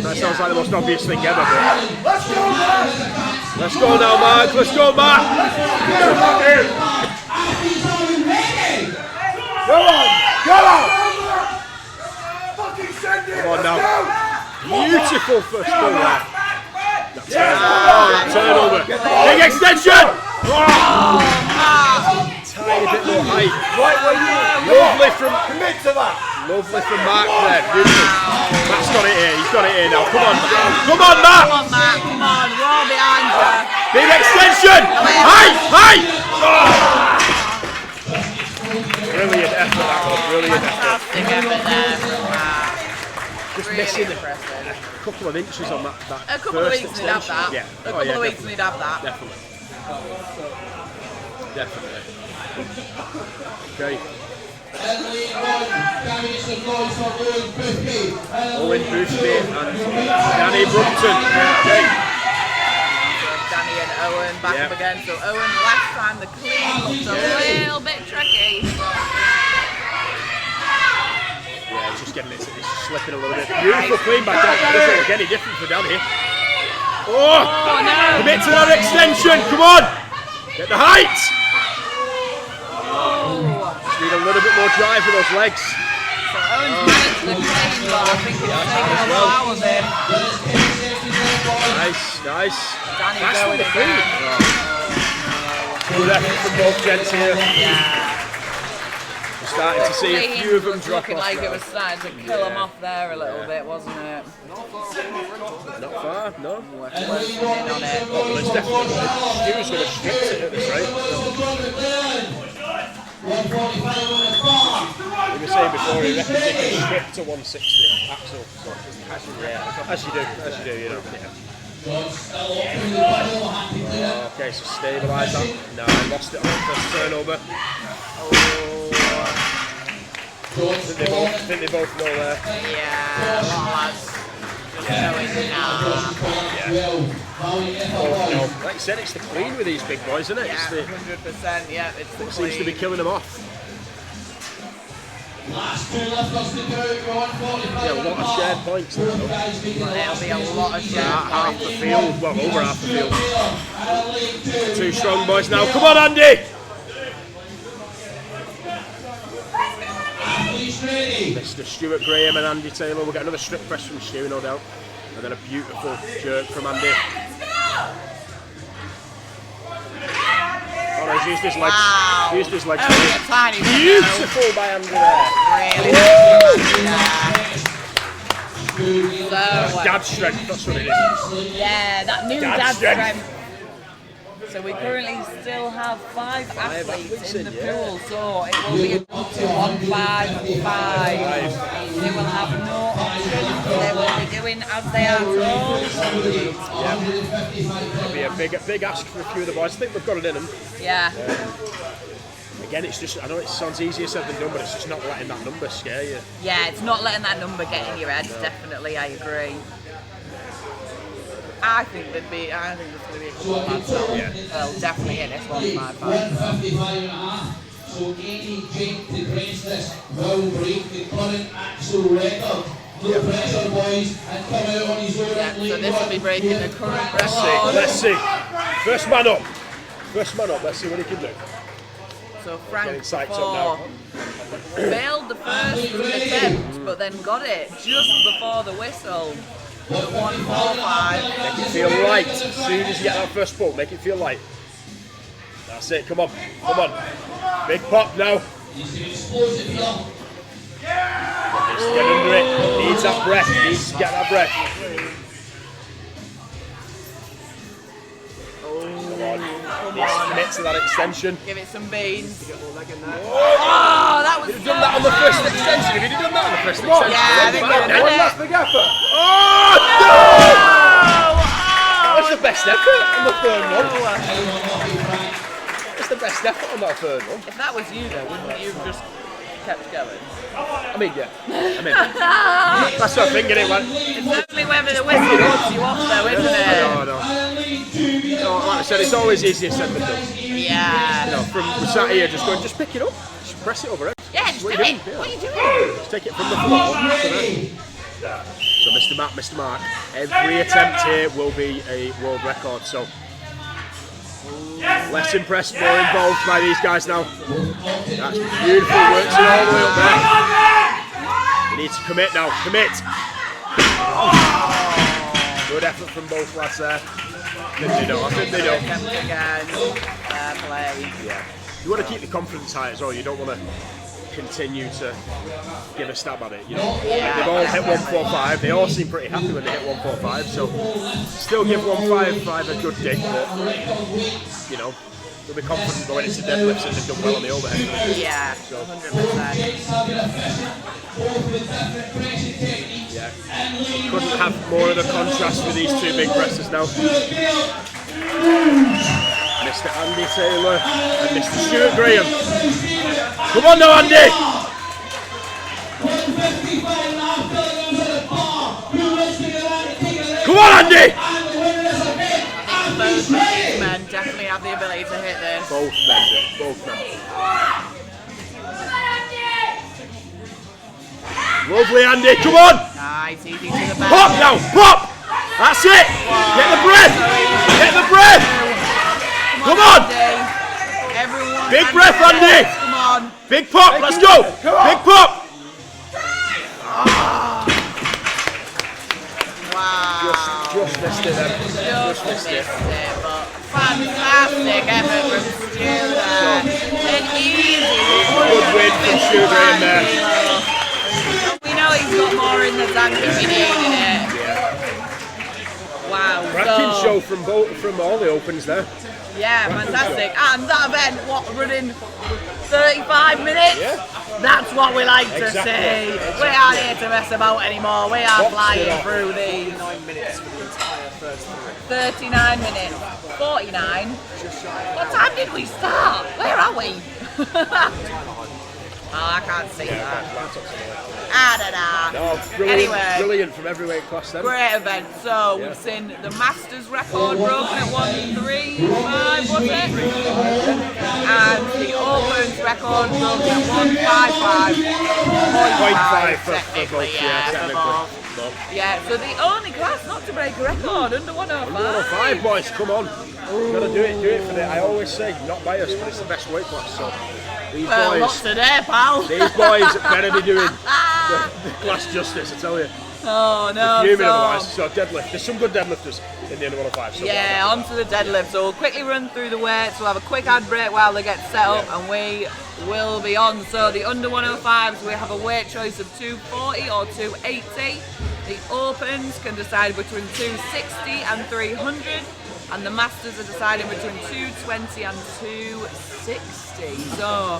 That sounds like the most obvious thing ever, but... Let's go, Mark! Let's go now, Mark, let's go, Mark! Go on! Go on! Fucking send it! Come on now. Go! Beautiful first pull there. Turnover. Big extension! Tiny bit more height. Right where you are. Lovely from... Commit to that! Lovely from Mark there. Beautiful. Matt's got it here. He's got it here now. Come on, Matt. Come on, Matt! Come on, Matt, come on, we're all behind you. Big extension! Height! Height! Brilliant effort, that was. Brilliant effort. Fantastic effort there from Matt. Just Really missing impressive. a couple of inches on that A couple of first weeks we'd have extension. that. Yeah. A couple of weeks we'd have that. Definitely. Definitely. Okay. Owen Boothby and Danny Brumpton. Okay. Danny and Owen back up again. So Owen, last time the clean looked a little bit tricky. Yeah, it's just getting it's slipping a little bit. Beautiful clean back down. It doesn't look any different for Danny. Oh no! Commit to that extension. Come on. Get the height. Just need a little bit more drive with those legs. So Owen's managed the clean, but I think it's taking a while with him. Nice, nice. Danny Fast on going the clean. again. Good effort from both gents here. Yeah. We're starting to see a few of them was drop looking off. like it now. was starting to kill him off there a little bit, wasn't it? Not far, no. We're closing in on it. Oh, well, it's definitely Stu's going to strip it at this rate. He was saying before he reckons he can strip to 160 axle. So, yeah, as you do, you know. Yeah. Okay, so stabilise that. No, I lost it on the first turnover. I think they both know there. Yeah, a lot of lads just going now. No, like I said, it's the clean with these big boys, isn't it? Yeah, It's the, 100%, yeah, it's the what seems to be clean. killing them off. Yeah, a lot of shared points now, though. There'll be a lot of shit. Half the field, well, over half the field. Two strong boys now. Come on, Andy! Mr. Stuart Graham and Andy Taylor. We'll get another strip press from Stu, no doubt. And then a beautiful jerk from Andy. Oh no, he's used his legs. Wow. Used his legs. Only a tiny bit, Beautiful by Andy there. really nice. So, Dad strength, that's what it is. yeah, that new Dad dad strength. strength. So we currently still have five athletes in the pool, so it will be up to 1-5-5. They will have no options. They will be doing as they are told. It'll be a big ask for a few of the boys. I think we've got it in them. Yeah. Again, it's just, I know it sounds easier said than done, but it's just not letting that number scare you. Yeah, it's not letting that number get in your head, definitely, I agree. I think there's going to be a couple of lads that will definitely hit this 1-5-5. 155.5. So any jump to press this will break the current axle record. No pressure, boys, and come out on his own. Yeah, so this will be breaking the current record. Let's see. First man up. Let's see what he can do. So Frank Getting psyched up failed the first attempt, but then got it just before the whistle. 1-4-5. Make it feel light. As soon as you get that first pull, make it feel light. That's it. Come on. Big pop now. Needs to get under it. Needs that breath. Needs to get that breath. Needs to commit to that extension. Give it some beans. Oh, that was If you'd done that on the first extension, if you'd done that on the first extension, yeah, I think then we've done it. Big effort. That was the best effort on the third one. That's the best effort on that third one. If that was you though, wouldn't you have just kept going? I mean, yeah. That's what I'm thinking, it went. It's only whether the whistle wants you off though, isn't it? No, like I said, it's always easier said than done. Yeah. You know, from sat here just going, just pick it up, just press it over it. Yeah, just do it. What are you doing? Just take it from the floor. So Mr. Mark, every attempt here will be a world record. So less impressed, more involved by these guys now. That's beautiful, works it all the way up there. You need to commit now, commit. Good effort from both lads there. I think they do. Yeah. You want to keep the confidence high as well. You don't want to continue to give a stab at it. You know, they've all hit 145. They all seem pretty happy when they hit 145. So still give 155 a good dig, but you know, they'll be confident going into deadlifts and they've done well on the overhead. Yeah, so, 100%. Yeah, couldn't have more of the contrast with these two big presses now. Mr. Andy Taylor and Mr. Stuart Graham. Come on now, Andy! Come on, Andy! Both these men definitely have the ability to hit this. Both men do, both men. Lovely, Andy, come on! Nice, easy to the back. Pop now, pop! That's it! Get the breath! Get the breath! Come on! Everyone, big breath, Andy! Come on! Big pop, let's go! Big pop! Wow! Just missed it then. Just missed it, but fantastic effort from Stu there. An easy good win from Stu Graham there. We know he's got more in the tank if he needed it. Wow. Cracking show from all the opens there. Yeah, fantastic. And that event, what, running 35 minutes? Yeah. That's what we like to Exactly. see. We aren't here to mess about anymore. We are flying through these. 9 minutes for the entire first three. 39 minutes. 49. What time did we start? Where are we? Oh, I can't see that. I don't know. No, brilliant, Anyway. brilliant from every weight class then. Great event. So we've seen the Masters record broken at 135, was it? And the Opens record broken at 155. 0.5 for technically, both, yeah, for technically. both. Yeah, so the only class not to break a record under 105. 105, boys, come on. You gotta do it for the. I always say, not biased, but it's the best weight class. So these Well, not boys, today, pal. these boys better be doing the class justice, I tell you. Oh no, Fuming so, otherwise. So deadlift. There's some good deadlifters in the under 105. So yeah, on to the deadlift. So we'll quickly run through the weights. We'll have a quick ad break while they get set up, and we will be on. So the under 105s, we have a weight choice of 240 or 280. The Opens can decide between 260 and 300, and the Masters are deciding between 220 and 260. So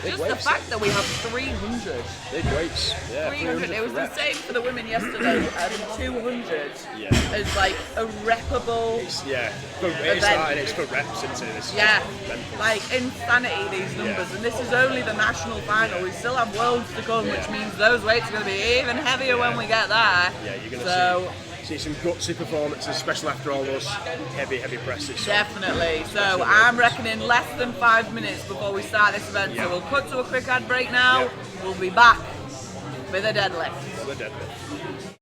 just the fact that we have 300. big weights. Yeah, 300. It was for the reps. same for the women yesterday, and 200 Yeah. is like a repable. Yeah, it's for reps into this. Yeah, like insanity, these numbers, and this is only the national final. We still have worlds to come, which means those weights are going to be even heavier when we get there. Yeah, you're going to So see some gutsy performances, especially after all those heavy presses. So. definitely. So I'm reckoning less than 5 minutes before we start this event. Yeah. So we'll cut to a quick ad break now. Yeah. We'll be back with a deadlift. The deadlift.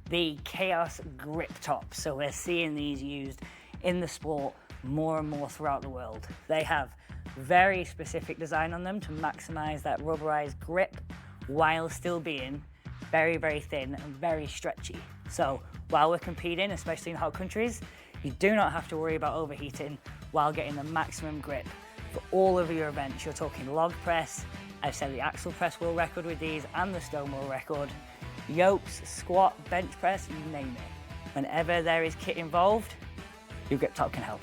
The Kaos grip top. So we're seeing these used in the sport more and more throughout the world. They have very specific design on them to maximize that rubberized grip while still being very, very thin and very stretchy. So while we're competing, especially in hot countries, you do not have to worry about overheating while getting the maximum grip. For all of your events, you're talking log press, I've set the axle press world record with these and the stone world record, yokes, squat, bench press, you name it. Whenever there is kit involved, your grip top can help.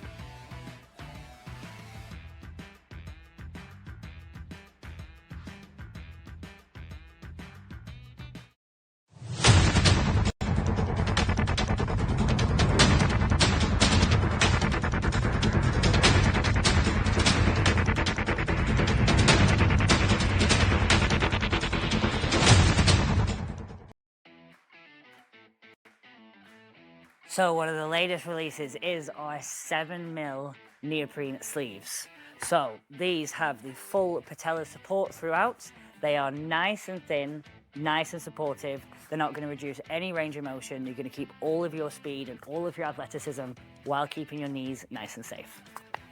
So one of the latest releases is our 7mm neoprene sleeves. So these have the full patella support throughout. They are nice and thin, nice and supportive. They're not going to reduce any range of motion. You're going to keep all of your speed and all of your athleticism while keeping your knees nice and safe.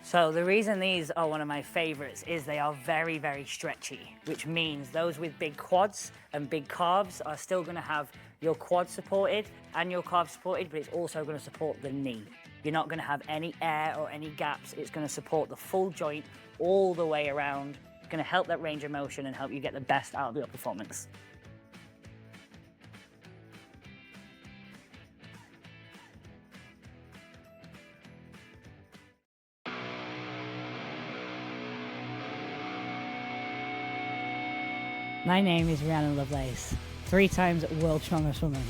So the reason these are one of my favorites is they are very, very stretchy, which means those with big quads and big calves are still going to have your quad supported and your calf supported, but it's also going to support the knee. You're not going to have any air or any gaps. It's going to support the full joint all the way around. It's going to help that range of motion and help you get the best out of your performance. My name is Rhianon Lovelace, 3 times world's strongest woman.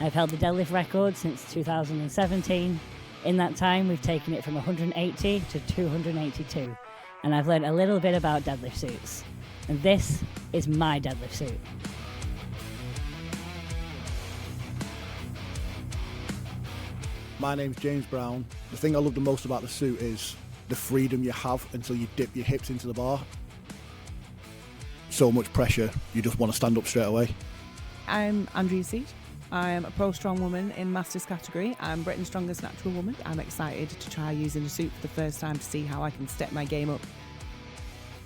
I've held the deadlift record since 2017. In that time, we've taken it from 180 to 282, and I've learned a little bit about deadlift suits. And this is my deadlift suit. My name's James Brown. The thing I love the most about the suit is the freedom you have until you dip your hips into the bar. So much pressure, you just want to stand up straight away. I'm Andrea Seat. I'm a pro strong woman in Masters category. I'm Britain's strongest natural woman. I'm excited to try using the suit for the first time to see how I can step my game up.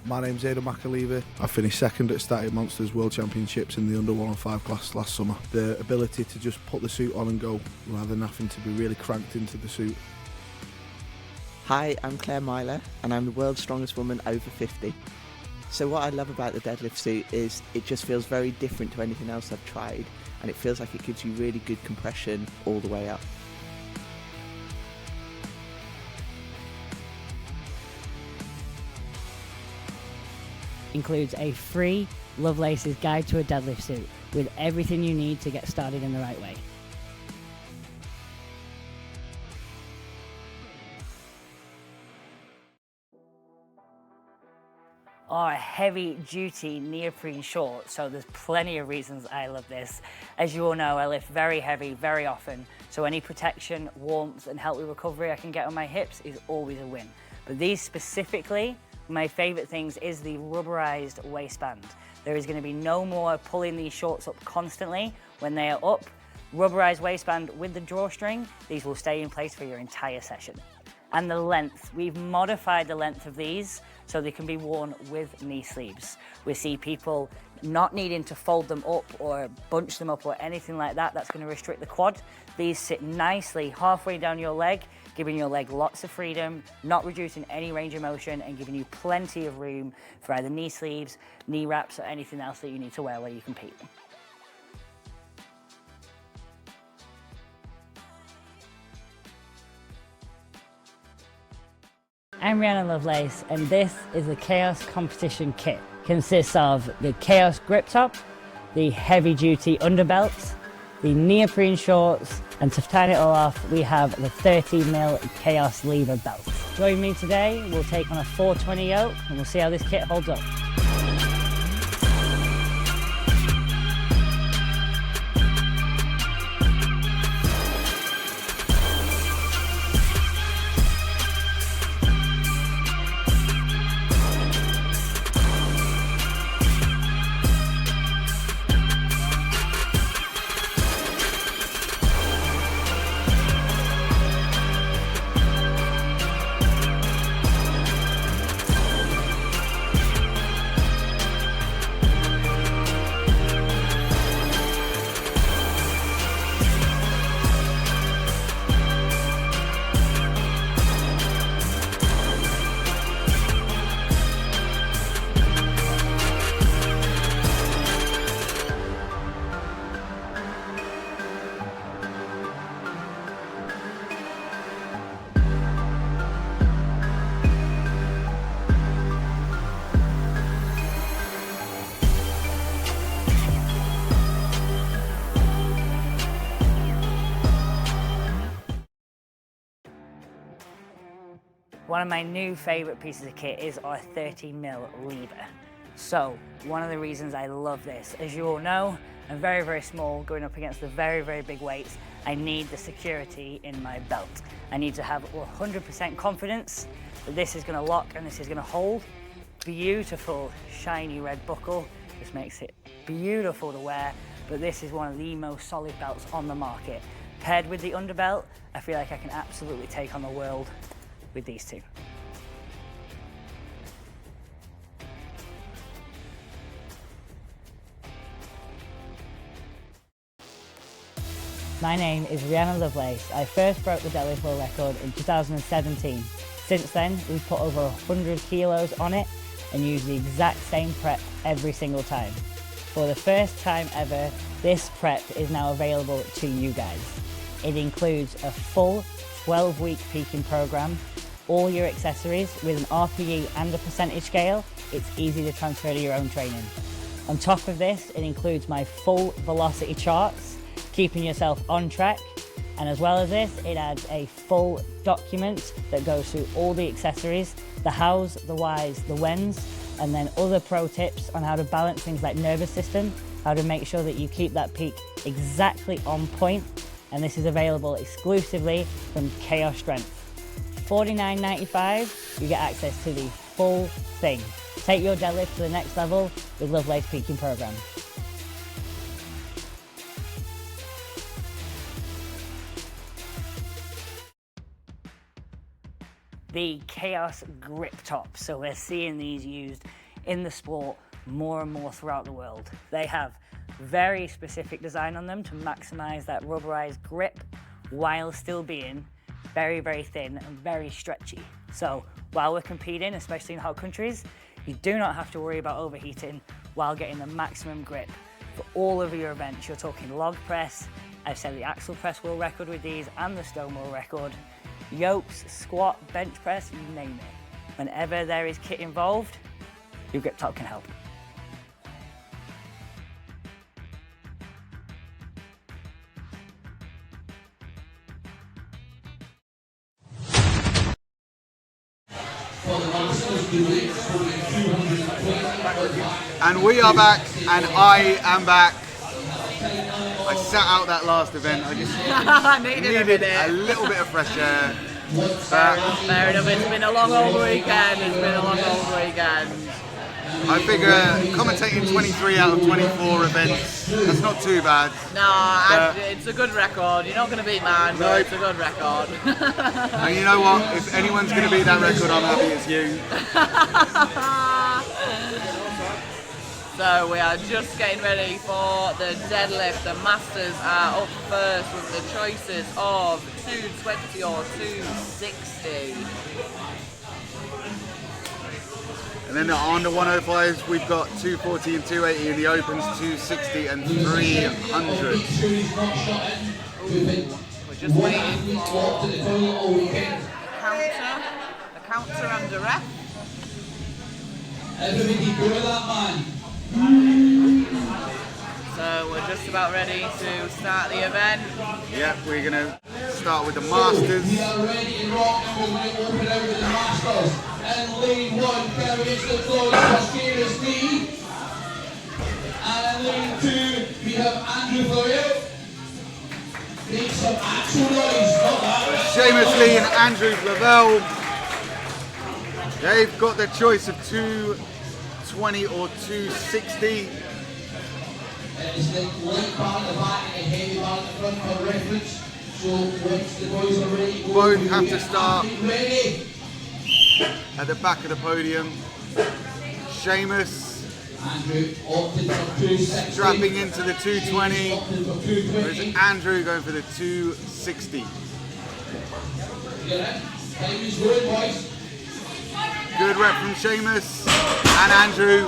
My name's Aidan McAleaver. I finished second at Static Monsters World Championships in the under 105 class last summer. The ability to just put the suit on and go rather than having to be really cranked into the suit. Hi, I'm Claire Myler and I'm the world's strongest woman over 50. So what I love about the deadlift suit is it just feels very different to anything else I've tried, and it feels like it gives you really good compression all the way up. Includes a free Lovelace's Guide to a Deadlift Suit with everything you need to get started in the right way. Are heavy duty neoprene shorts, so there's plenty of reasons I love this. As you all know, I lift very heavy very often, so any protection, warmth and help with recovery I can get on my hips is always a win. But these specifically, my favorite things is the rubberized waistband. There is going to be no more pulling these shorts up constantly when they are up. Rubberized waistband with the drawstring, these will stay in place for your entire session. And the length, we've modified the length of these so they can be worn with knee sleeves. We see people not needing to fold them up or bunch them up or anything like that. That's going to restrict the quad. These sit nicely halfway down your leg, giving your leg lots of freedom, not reducing any range of motion and giving you plenty of room for either knee sleeves, knee wraps or anything else that you need to wear while you compete. I'm Rhianon Lovelace, and this is the Kaos Competition Kit. Consists of the Kaos grip top, the heavy duty underbelt, the neoprene shorts, and to tie it all off, we have the 30mm Kaos lever belt. Join me today, we'll take on a 420 yoke, and we'll see how this kit holds up. One of my new favourite pieces of kit is our 30mm lever. So, one of the reasons I love this, as you all know, I'm very, very small, going up against the very, very big weights. I need the security in my belt. I need to have 100% confidence that this is going to lock and this is going to hold. Beautiful shiny red buckle. This makes it beautiful to wear, but this is one of the most solid belts on the market. Paired with the underbelt, I feel like I can absolutely take on the world with these two. My name is Rhianon Lovelace. I first broke the deadlift world record in 2017. Since then, we've put over 100 kilos on it and used the exact same prep every single time. For the first time ever, this prep is now available to you guys. It includes a full 12-week peaking program, all your accessories with an RPE and a percentage scale. It's easy to transfer to your own training. On top of this, it includes my full velocity charts, keeping yourself on track. And as well as this, it adds a full document that goes through all the accessories, the hows, the whys, the whens, and then other pro tips on how to balance things like nervous system, how to make sure that you keep that peak exactly on point. And this is available exclusively from Kaos Strength. $49.95, you get access to the full thing. Take your deadlift to the next level with Lovelace Peaking Program. The Kaos grip top. So we're seeing these used in the sport more and more throughout the world. They have very specific design on them to maximize that rubberized grip while still being very, very thin and very stretchy. So while we're competing, especially in hot countries, you do not have to worry about overheating while getting the maximum grip for all of your events. You're talking log press, I've set the axle press world record with these and the stone world record. Yokes, squat, bench press, you name it. Whenever there is kit involved, your grip top can help. And we are back, and I am back. I sat out that last event. I just needed a little bit of fresh air. Fair enough. It's been a long old weekend. I figure commentating 23 out of 24 events, that's not too bad. No, it's a good record. You're not going to beat mine, but it's a good record. And you know what? If anyone's going to beat that record, I'm happy it's you. So we are just getting ready for the deadlift. The masters are up first with the choices of 220 or 260. And then the under 105s, we've got 240 and 280 in the opens, 260 and 300. We're just waiting for the counter and the ref. Everybody go with that man. So we're just about ready to start the event. Yeah, we're going to start with the masters. We are ready to rock and we're going to open out with the masters. In lane 1, carry into the floor, Costello's knee. And in lane 2, we have Andrew for you. Make some actual noise, not that. Seamus Lee and Andrew Lavelle. They've got the choice of 220 or 260. It's the light bar at the back and the heavy bar at the front for reference. So once the boys are ready, go. Both have to start ready. At the back of the podium. Seamus strapping into the 220. Whereas Andrew going for the 260. Good rep from Seamus, and Andrew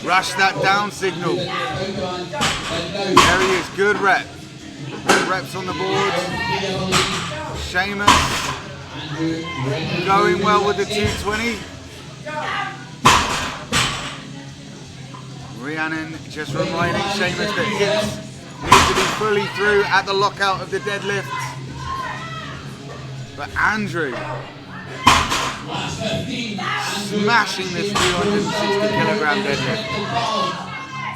rushed that down signal. There he is, good rep. Good reps on the board. Seamus going well with the 220. Rhianon just reminding Seamus that hips need to be fully through at the lockout of the deadlift. But Andrew smashing this 260 kilogram deadlift.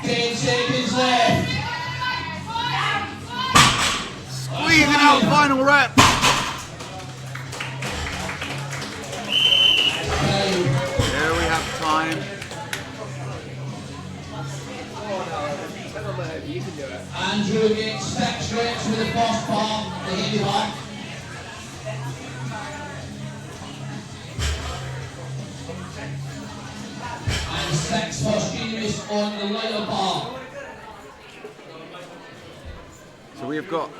10 seconds left. Squeezing out final rep. There we have time. Andrew against step straight with the first part, the heavy bar. And 6 for streamers on the lighter bar. So we've got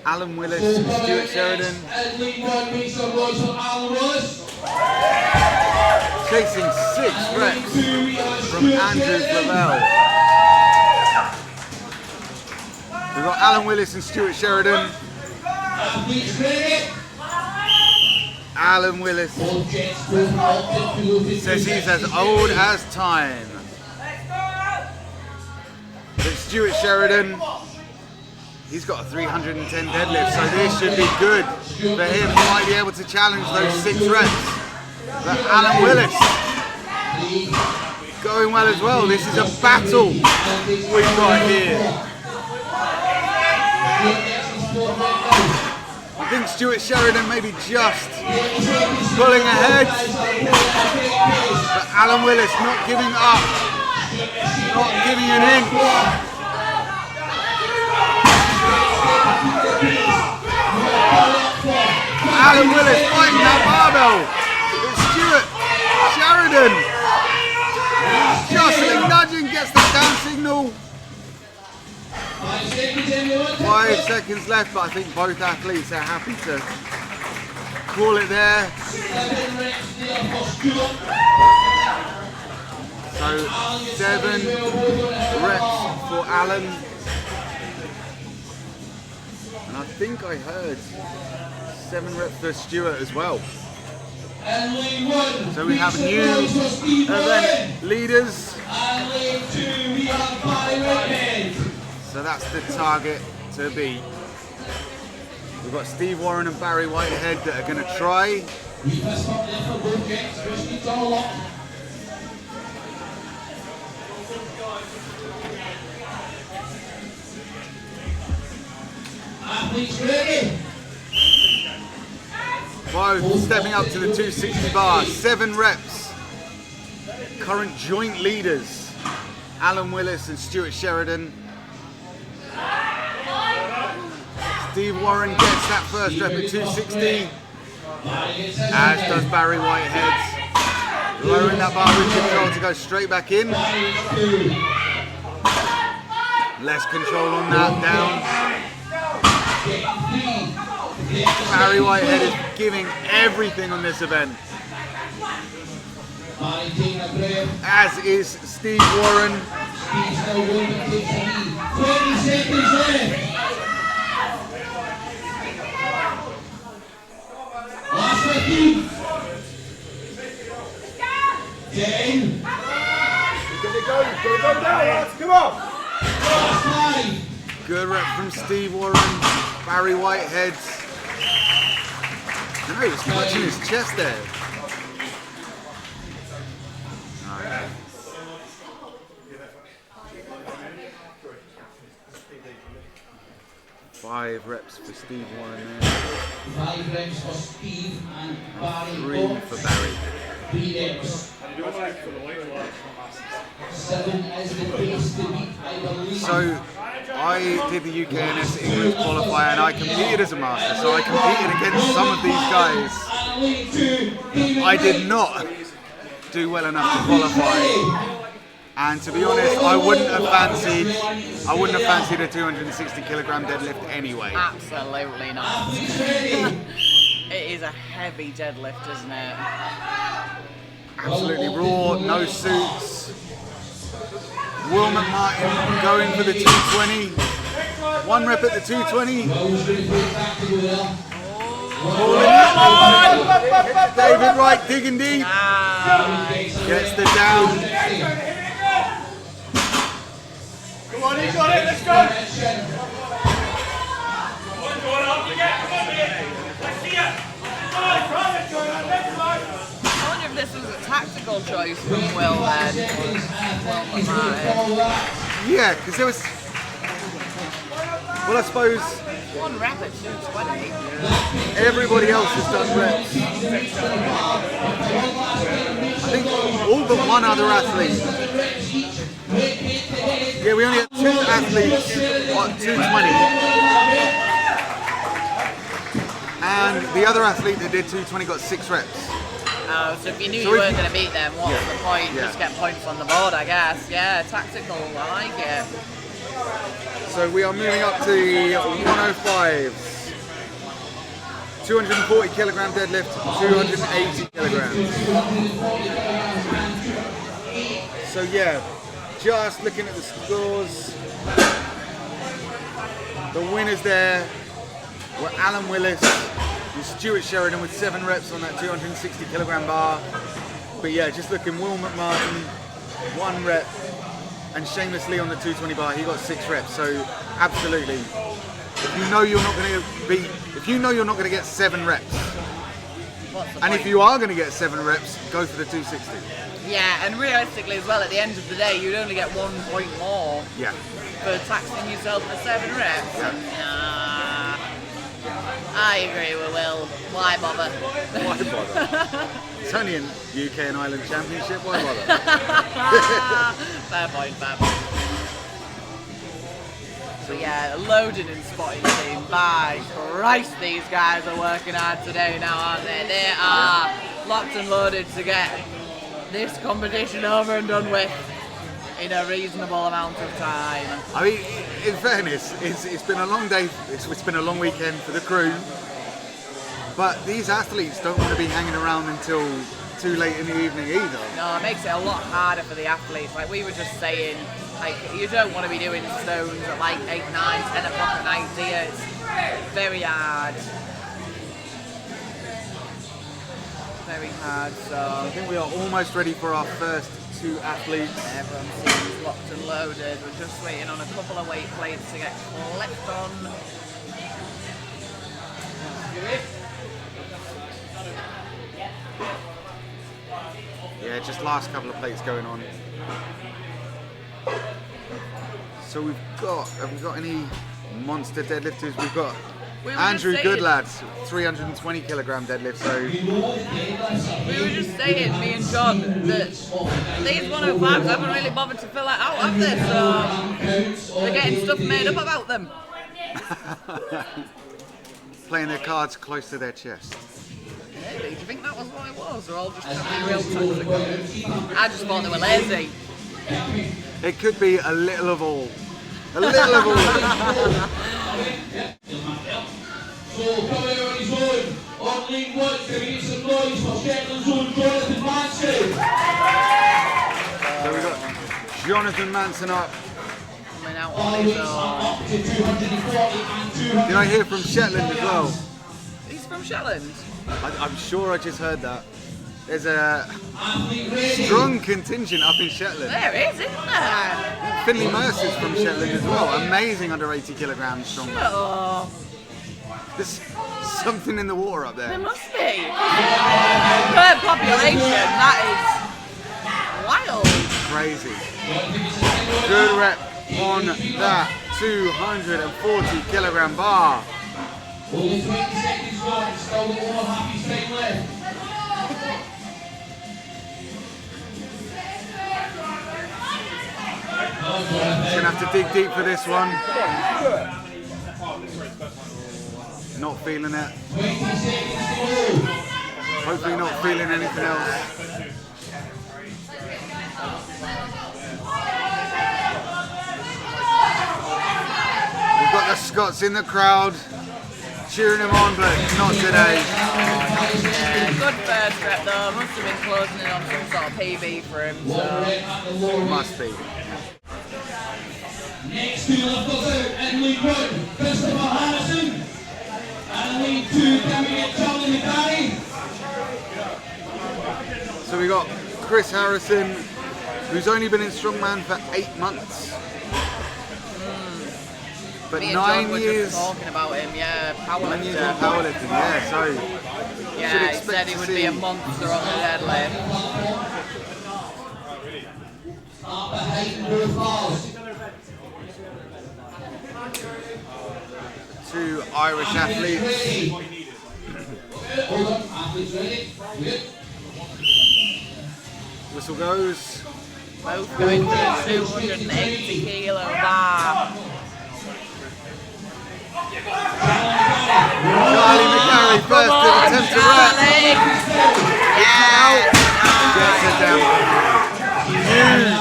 Alan Willis and Stuart Sheridan chasing 6 reps from Andrew Dumbell. We've got Alan Willis and Stuart Sheridan. Alan Willis says he's as old as time. But Stuart Sheridan, he's got a 310 deadlift, so this should be good for him. He might be able to challenge those 6 reps. But Alan Willis going well as well. This is a battle we've got here. I think Stuart Sheridan maybe just pulling ahead, but Alan Willis not giving up, not giving an inch. Alan Willis fighting that barbell. It's Stuart Sheridan. Jostling, nudging, gets the down signal. 5 seconds left, but I think both athletes are happy to call it there. So 7 reps for Alan. And I think I heard 7 reps for Stuart as well. So we have new event leaders. So that's the target to beat. We've got Steve Warren and Barry Whitehead that are going to try. Athletes ready. Both stepping up to the 260 bar. 7 reps. Current joint leaders, Alan Willis and Stuart Sheridan. Steve Warren gets that first rep at 260, as does Barry Whitehead. Lowering that bar with control to go straight back in. Less control on that, down. Barry Whitehead is giving everything on this event, as is Steve Warren. 20 seconds left. Last 15. 10. Go down, lads. Come on. Last 5. Good rep from Steve Warren. Barry Whitehead. No, he was clutching his chest there. 5 reps for Steve Warren there. 5 reps for Steve and Barry. 3 for Barry. 3 reps. 7 is the base to beat, I believe. So I did the UKNS England qualifier and I competed as a master. So I competed against some of these guys. I did not do well enough to qualify. And to be honest, I wouldn't have fancied a 260 kilogram deadlift anyway. Absolutely not. It is a heavy deadlift, isn't it? Absolutely raw, no suits. Will McMartin going for the 220. 1 rep at the 220. David Wright digging deep. Gets the down. Come on, you got it, let's go! Come I wonder if this was a tactical choice from Will then. Yeah, because there was... Well, I suppose 1 rep at 220. Everybody else has done reps. I think all but one other athlete. Yeah, we only had 2 athletes at 220. And the other athlete that did 220 got 6 reps. Oh, so if you knew you weren't going to beat them, what's the point? Just get points on the board, I guess. Yeah, tactical, I like it. So we are moving up to 105s. 240 kilogram deadlift, 280 kilograms. So yeah, just looking at the scores. The winners there were Alan Willis and Stuart Sheridan with 7 reps on that 260 kilogram bar. But yeah, just looking, Will McMartin, 1 rep, and Seamus Lee on the 220 bar, he got 6 reps. So absolutely, if you know you're not going to get 7 reps, and if you are going to get 7 reps, go for the 260. Yeah, and realistically as well, at the end of the day, you'd only get 1 point more for taxing yourself for 7 reps. I agree with Will. Why bother? Why bother? It's only an UK and Ireland Championship, why bother? Fair point, fair point. So yeah, loading and spotting team. By Christ, these guys are working hard today now, aren't they? They are locked and loaded to get this competition over and done with in a reasonable amount of time. I mean, in fairness, it's been a long day, it's been a long weekend for the crew, but these athletes don't want to be hanging around until too late in the evening either. No, it makes it a lot harder for the athletes. Like we were just saying, like you don't want to be doing stones at like 8, 9, 10 o'clock at night, do you? It's very hard. Very hard, so... I think we are almost ready for our first 2 athletes. Everyone seems locked and loaded. We're just waiting on a couple of weight plates to get clipped on. Yeah, just last couple of plates going on. So have we got any monster deadlifters? We've got Andrew Goodlads, 320 kilogram deadlift. So we were just saying, me and John, that these 105s haven't really bothered to fill that out, have they? So they're getting stuff made up about them. Playing their cards close to their chest. Maybe. Do you think that was what it was? They're all just trying to be real tactical. I just thought they were lazy. It could be a little of all. A little of all. So coming on his own, on league 1, can we get some noise for Shetland's own Jonathan Manson? So we've got Jonathan Manson up. Coming out on his own. Did I hear from Shetland as well? He's from Shetland? I'm sure I just heard that. There's a strong contingent up in Shetland. There is, isn't there? Finley Mercer's from Shetland as well. Amazing under 80 kilograms strong. Oh. There's something in the water up there. There must be. Per population, that is wild. Crazy. Good rep on that 240 kilogram bar. Only 20 seconds gone, still got over half his time left. Just gonna have to dig deep for this one. Not feeling it. Hopefully not feeling anything else. We've got the Scots in the crowd cheering him on, but not today. Yeah, good first rep though. Must have been closing in on some sort of PB for him. So. Must be. Next 2 lifters out in league 1, Christopher Harrison. And league 2, can we get Charlie McCarry? So we got Chris Harrison, who's only been in Strongman for 8 months. But Me and 9 John were years. just talking about him, yeah, 9 years in powerlifting, yeah. So yeah, he said he would be a monster on the deadlift. two Irish athletes. Whistle goes. Both going for the 280 kilo bar. Charlie McHugh first to attempt to rep. Yeah. Gets it down. Huge.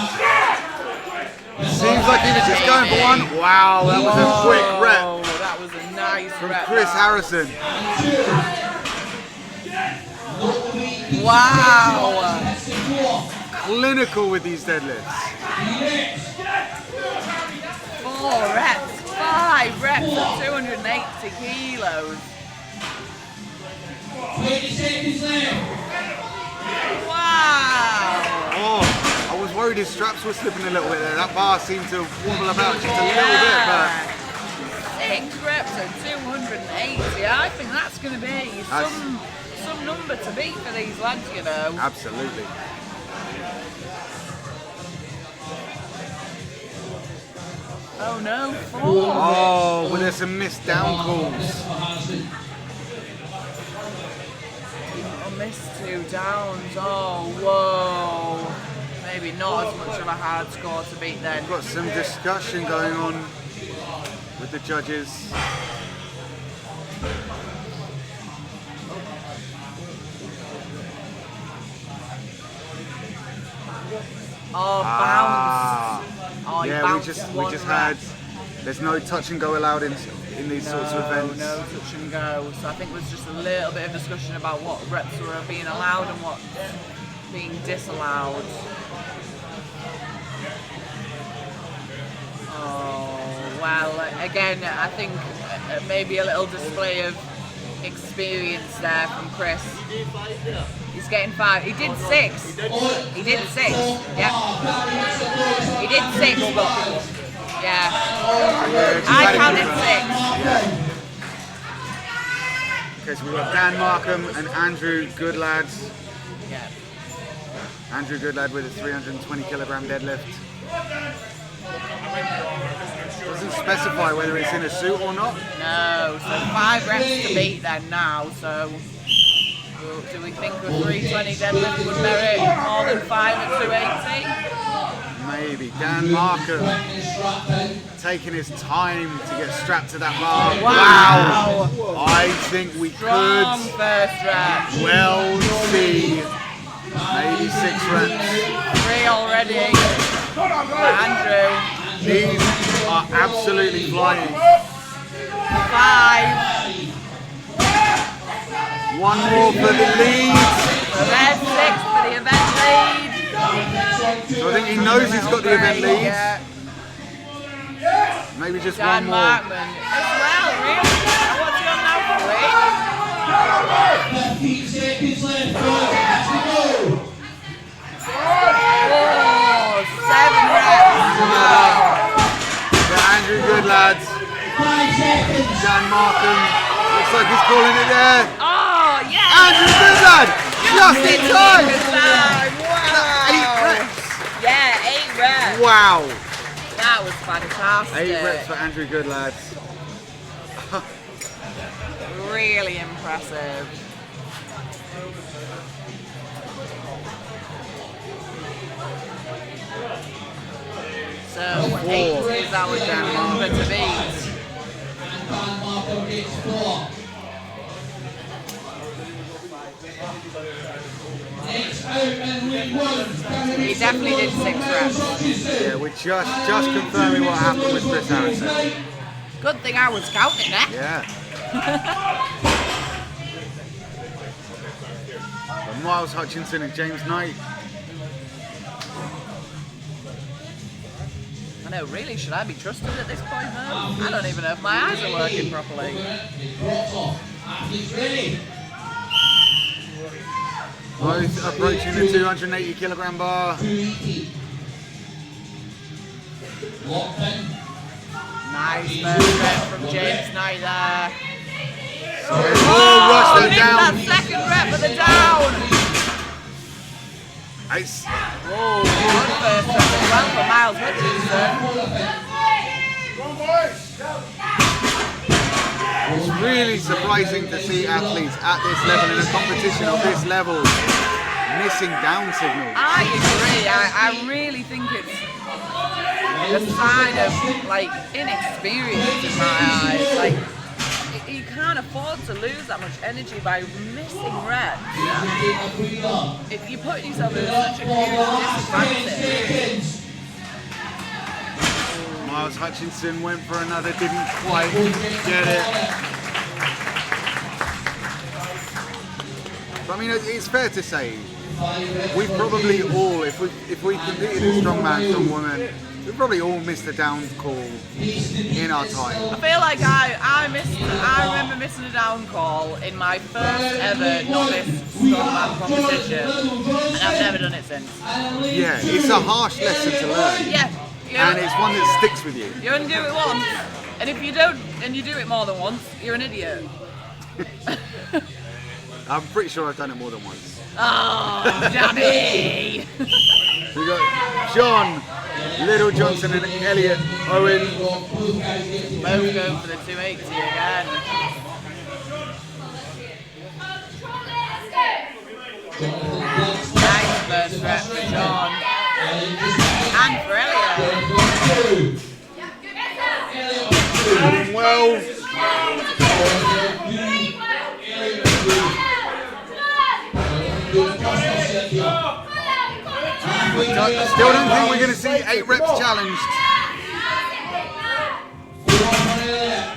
Seems like he was just going for one. Wow, that was a quick rep. That was a nice from rep. Chris Harrison. Wow. Clinical with these deadlifts. 4 reps, 5 reps at 280 kilos. Wow! Oh, I was worried his straps were slipping a little bit there. That bar seemed to wobble about just a little bit, but 6 reps at 280. I think that's going to be some number to beat for these lads, you know. Absolutely. Oh no, 4. Oh, well, there's some missed down calls. Oh, missed 2 downs. Oh, whoa. Maybe not as much of a hard score to beat then. We've got some discussion going on with the judges. Oh, bounce. Oh, yeah, we just had. There's no touch and go allowed in these sorts of events. No touch and go. So I think there's just a little bit of discussion about what reps were being allowed and what being disallowed. Oh, well, again, I think maybe a little display of experience there from Chris. He's getting 5. He did 6. He did 6. Yeah. He did 6, but yeah. I counted 6. Okay, so we've got Dan Markham and Andrew Goodlad. Yeah. Andrew Goodlad with a 320 kilogram deadlift. Doesn't specify whether it's in a suit or not. No, so 5 reps to beat then now, so do we think a 320 deadlift would merit more than 5 at 280? Maybe. Dan Markham taking his time to get strapped to that bar. Wow! I think we Strong could first rep. well see maybe 6 reps. 3 already for Andrew. These are absolutely flying. 5. 1 more for the lead. Red 6 for the event lead. So I think he knows he's got the event lead. Yeah. Maybe just Dan 1 more. Markman as well, really? What's he on now for 15 seconds left. Oh, 7 reps. For Andrew Goodlad. 5 seconds. Dan Markham. Looks like he's calling it there. Oh, yeah. Andrew Goodlad. Just in time. Wow. 8 reps. Yeah, 8 reps. Wow. That was fantastic. 8 reps for Andrew Goodlad. Really impressive. So 8 is our number to beat. He definitely did 6 reps. Yeah, we're just confirming what happened with Chris Harrison. Good thing I was counting that. Yeah. And Miles Hutchinson and James Knight. I know, really, should I be trusted at this point though? I don't even know if my eyes are working properly. Both approaching the 280 kilogram bar. Nice first rep from James Knight there. Oh, rush that down. That second rep of the down. Nice. Oh, good first rep as well for Miles Hutchinson. really surprising to see athletes at this level in a competition of this level missing down signals. I agree. I really think it's a sign of like inexperience in my eyes. Like you can't afford to lose that much energy by missing reps. If you're putting yourself in such a huge disadvantage. Miles Hutchinson went for another, didn't quite get it. But I mean, it's fair to say, we've probably all, if we competed in strongman, strongwoman, we've probably all missed a down call in our time. I feel like I remember missing a down call in my first ever novice strongman competition, and I've never done it since. Yeah, it's a harsh lesson to learn. Yeah. And it's one that sticks with you. You only do it once, and if you don't, and you do it more than once, you're an idiot. I'm pretty sure I've done it more than once. Oh, Johnny! We got John, Little Johnson and Elliot Owen. Both going for the 280 again. Nice first rep for John. And for Elliot. Well. Still don't think we're going to see 8 reps challenged.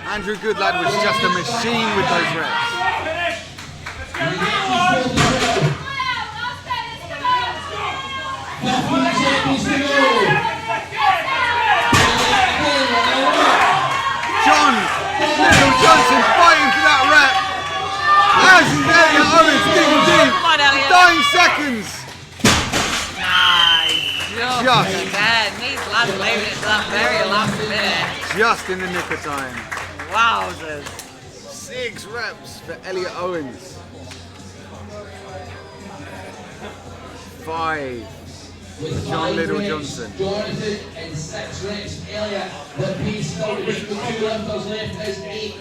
Andrew Goodlad was just a machine with those reps. John Little Johnson fighting for that rep. As is Elliot Owens digging deep. 9 seconds. Nice. Just again. These lads leaving it to that very last minute. Just in the nick of time. Wowzers. 6 reps for Elliot Owens. 5 for John Little Johnson. Jonathan and 6 reps. Elliot, the pace still with 2 lifters left is 8.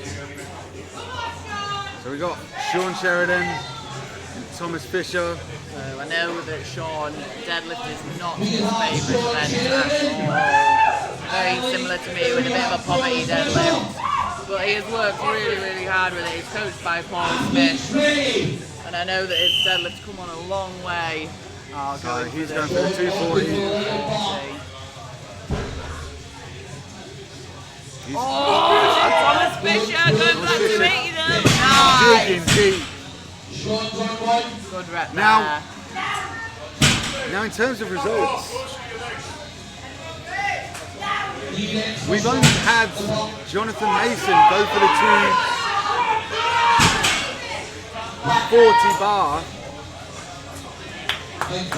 So we got Sean Sheridan and Thomas Fisher. So I know that Sean, deadlift is not his favourite event at all. Very similar to me with a bit of a poverty deadlift. But he has worked really, really hard with it. He's coached by Paul Smith. And I know that his deadlift's come on a long way. So he's going for the 240. Thomas Fisher going for that 280 there. Digging deep. Good rep now in terms of results, we've only had Jonathan Mason go for the 240 bar. He's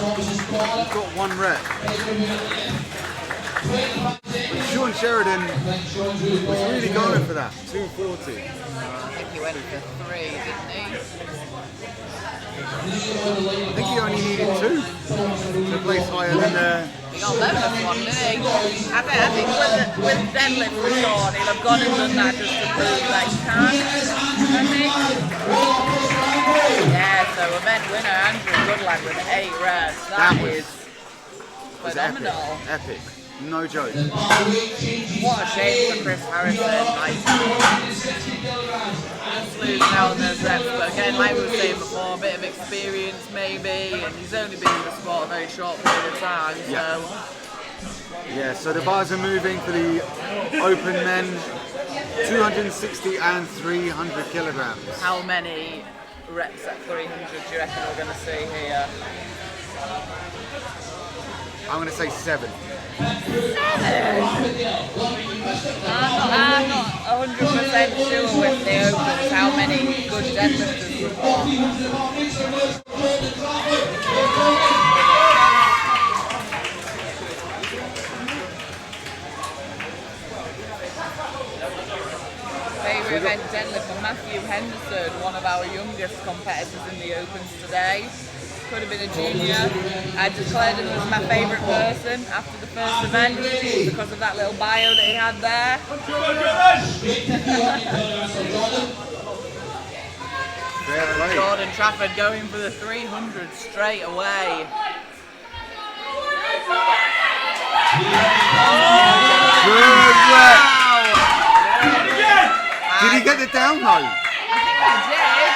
got 1 rep. Sean Sheridan was really going for that 240. I think he went for 3, didn't he? I think he only needed 2 to place higher than he got Lovelace 1, didn't he? I think with deadlift for Sean, he'll have gone and done that just to prove that he can. I think. Yeah, so event winner Andrew Goodlad with 8 reps. That is phenomenal. Epic. No joke. What a shame for Chris Harrison. Like, just losing out on those reps. But again, like we were saying before, a bit of experience maybe, and he's only been in the sport a very short period of time. So. Yeah, so the bars are moving for the open men, 260 and 300 kilograms. How many reps at 300 do you reckon we're going to see here? I'm going to say 7. 7? I'm not 100% sure with the opens how many good deadlifters we've got. Favourite event deadlift for McHugh Henderson, one of our youngest competitors in the opens today. Could have been a junior. I declared him as my favourite person after the first event because of that little bio that he had there. Fair play. Jordan Trafford going for the 300 straight away. Good work. Wow. Did he get it down though? I think he did.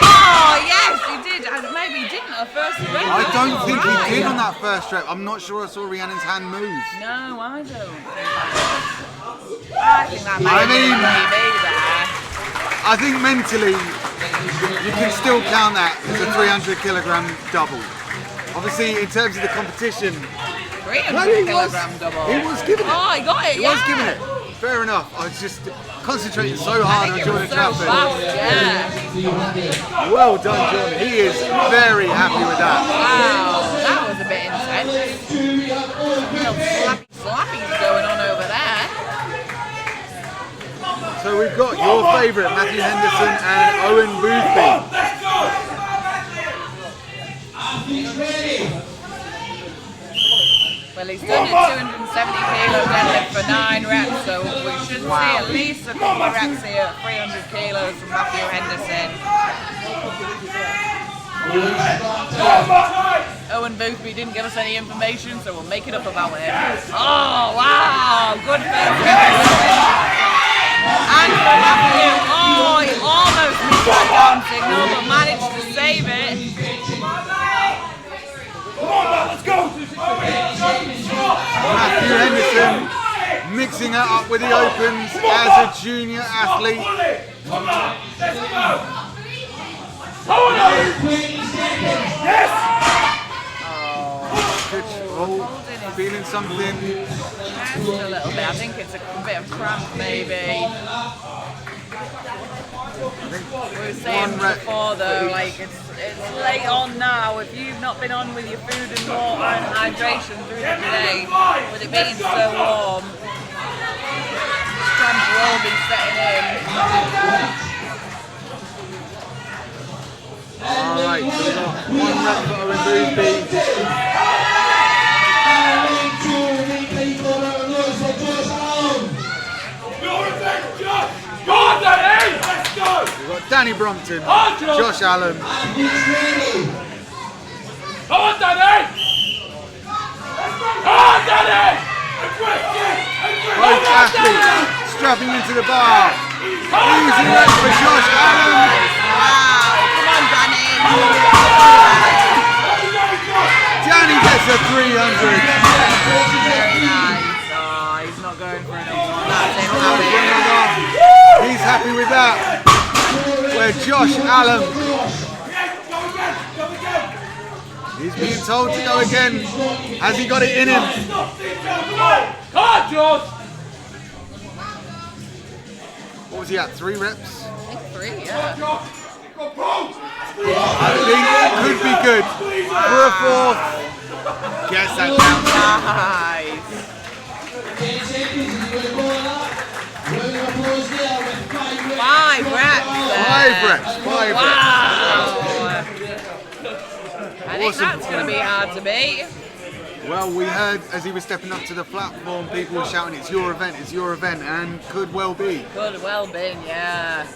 Oh yes, he did. And maybe he didn't at first rep. I don't think Right. he did on that first rep. I'm not sure I saw Rhiannon's hand move. No, I don't think I think that might be there. I think mentally, you can still count that as a 300 kilogram double. Obviously, in terms of the competition, 300 kilogram double. he was giving it. Oh, he got it, He yeah. was giving it. Fair enough. I was just concentrating so hard on Jordan So Trafford. fast, yeah. Well done, Jordan. He is very happy with that. Wow, that was a bit intense. Little slappy's going on over there. So we've got your favourite, Matthew Henderson and Owen Boothby. Well, he's done a 270 kilo deadlift for 9 reps, so we should see at least a couple of reps here at 300 kilos from Matthew Henderson. Owen Boothby didn't give us any information, so we'll make it up about him. Oh, wow! Good first rep. And for Matthew, oh, he almost missed that down signal, but managed to save it. Matthew Henderson mixing it up with the opens as a junior athlete. Good. Oh, feeling something. Just a little bit. I think it's a bit of cramp, maybe. We were saying before though, like it's late on now. If you've not been on with your food and water and hydration through the day, with it being so warm, cramp will be setting in. Alright, so we've got 1 rep for Owen Boothby. We've got Danny Brompton, Josh Allen. Come on, Danny! Come on, Danny! Both athletes strapping into the bar. Easy rep for Josh Allen. Wow, come on, Danny! Danny gets a 300. Very nice. Oh, he's not going for another one. That's him happy. He's happy with that. Where Josh Allen, he's being told to go again. Has he got it in him? Come on, George! What was he at? 3 reps? I think 3, yeah. I think it could be good for a 4th. Guess that counts. Nice. 5 reps. 5 reps. Wow. I think Awesome. that's going to be hard to beat. Well, we heard as he was stepping up to the platform, people were shouting, it's your event, and could well be. Could well been, yeah.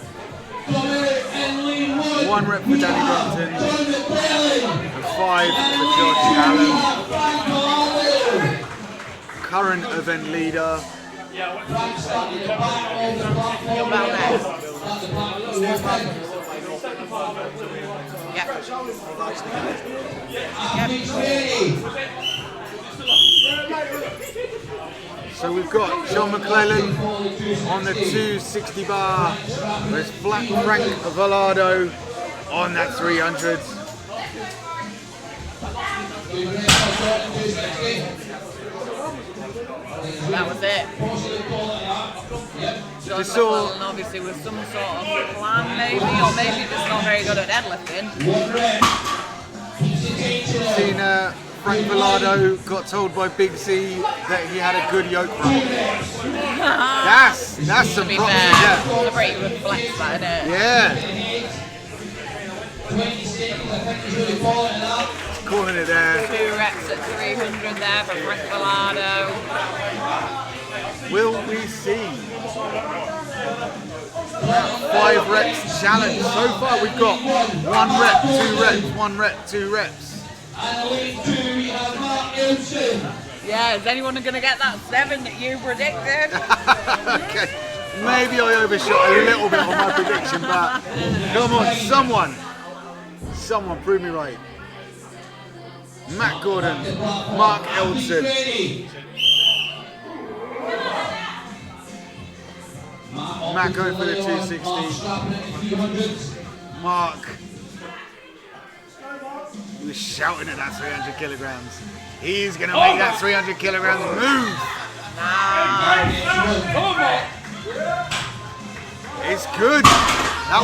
1 rep for Danny Brompton, and 5 for Josh Allen. Current event leader. You're about there. Yep. So we've got Sean McClellan on the 260 bar. There's Frank Velado on that 300. That was it. Sean McClellan obviously with some sort of plan maybe, or maybe just not very good at deadlifting. Seen Frank Velado got told by Big C that he had a good yoke run. That's some To be props fair, to get. it's a pretty good flex that, isn't it? Yeah. Calling it there. 2 reps at 300 there for Frank Velado. Will we see? 5 reps challenge. So far we've got 1 rep, 2 reps, 1 rep, 2 reps. And Elite 2, we have Mark. Yeah, is anyone going to get that 7 that you predicted? Okay, maybe I overshot a little bit on my prediction, but come on, someone prove me right. Matt Gordon, Mark Eldson. Matt going for the 260. Mark. He was shouting at that 300 kilograms. He's going to make that 300 kilograms move. It's good. That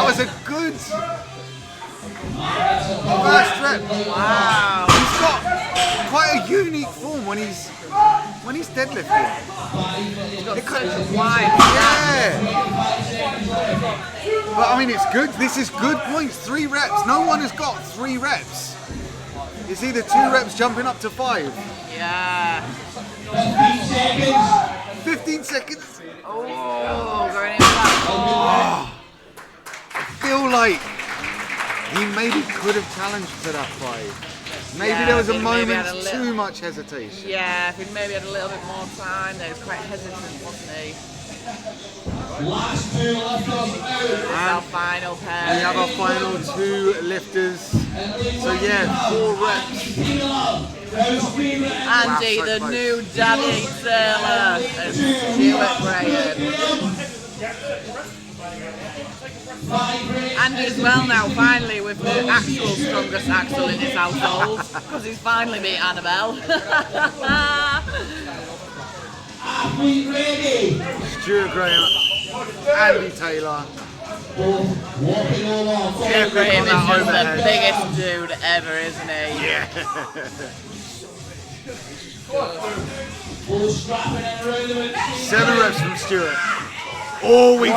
was a good first rep. Wow. He's got quite a unique form when he's deadlifting. He's got such a wide. Yeah. But I mean, it's good. This is good points. 3 reps. No one has got 3 reps. It's either 2 reps jumping up to 5. Yeah. 15 seconds. Oh, going in for that. Oh. I feel like he maybe could have challenged to that 5. Maybe there was a moment too much hesitation. Yeah, I think maybe had a little bit more time. He was quite hesitant, wasn't he? Last 2 lifters out. Our final pair. We have our final 2 lifters. So yeah, 4 reps. Andy, Wow, so the close. new Daddy Taylor, and Stuart Graham. Andy as well now, finally, with the actual strongest axle in his household, because he's finally beat Annabelle. Stuart Graham, Andy Taylor. Stuart Graham is just the biggest dude ever, isn't he? Yeah. 7 reps from Stuart. Oh, we could.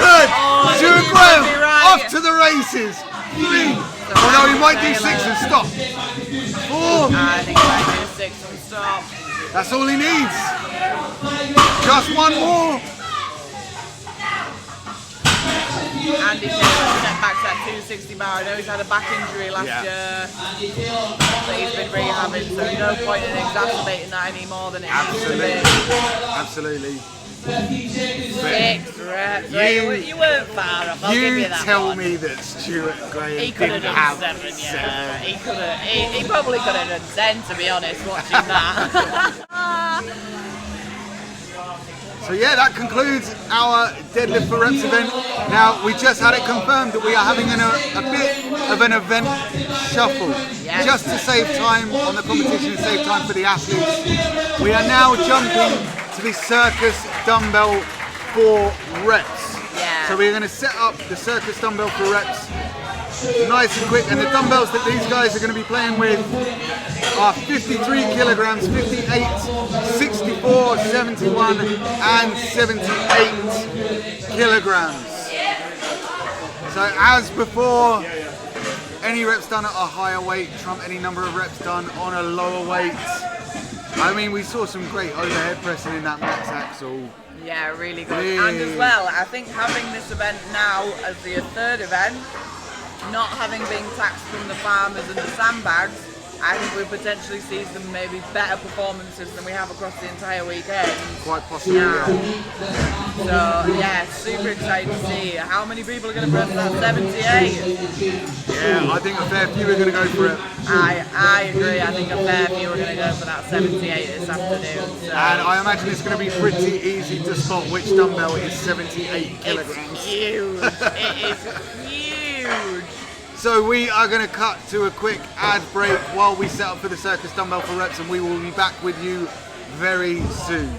Oh, Stuart Graham, off to the races. 3. Although he might do 6 and stop. 4. I think he might do 6 and stop. That's all he needs. Just 1 more. Andy Taylor stepped back to that 260 bar. I know he's had a back injury last year, but he's been rehabbing, so no point in exacerbating that any more than it needs to be. Absolutely. 6 reps. You weren't far off. I'll give you that. You tell me that Stuart Graham He could have didn't done have 7, yeah. He probably could have done 10, to be honest, watching that. So yeah, that concludes our Deadlift for Reps event. Now, we just had it confirmed that we are having a bit of an event shuffle. Yes. Just to save time on the competition and save time for the athletes. We are now jumping to the Circus Dumbbell for Reps. Yeah. So we're going to set up the Circus Dumbbell for Reps nice and quick, and the dumbbells that these guys are going to be playing with are 53 kilograms, 58, 64, 71 and 78 kilograms. So as before, any reps done at a higher weight trump any number of reps done on a lower weight. I mean, we saw some great overhead pressing in that max axle. Yeah, really good. And as well, I think having this event now as the 3rd event, not having been taxed from the farmers and the sandbags, I think we'll potentially see some maybe better performances than we have across the entire weekend. Quite possibly, yeah. So, yeah, super excited to see how many people are going to press that 78. Yeah, I think a fair few are going to go for it. I agree, I think a fair few are going to go for that 78 this afternoon. So. And I imagine it's going to be pretty easy to spot which dumbbell is 78 kilograms. It's huge. It is huge. So we are going to cut to a quick ad break while we set up for the Circus Dumbbell for Reps, and we will be back with you very soon.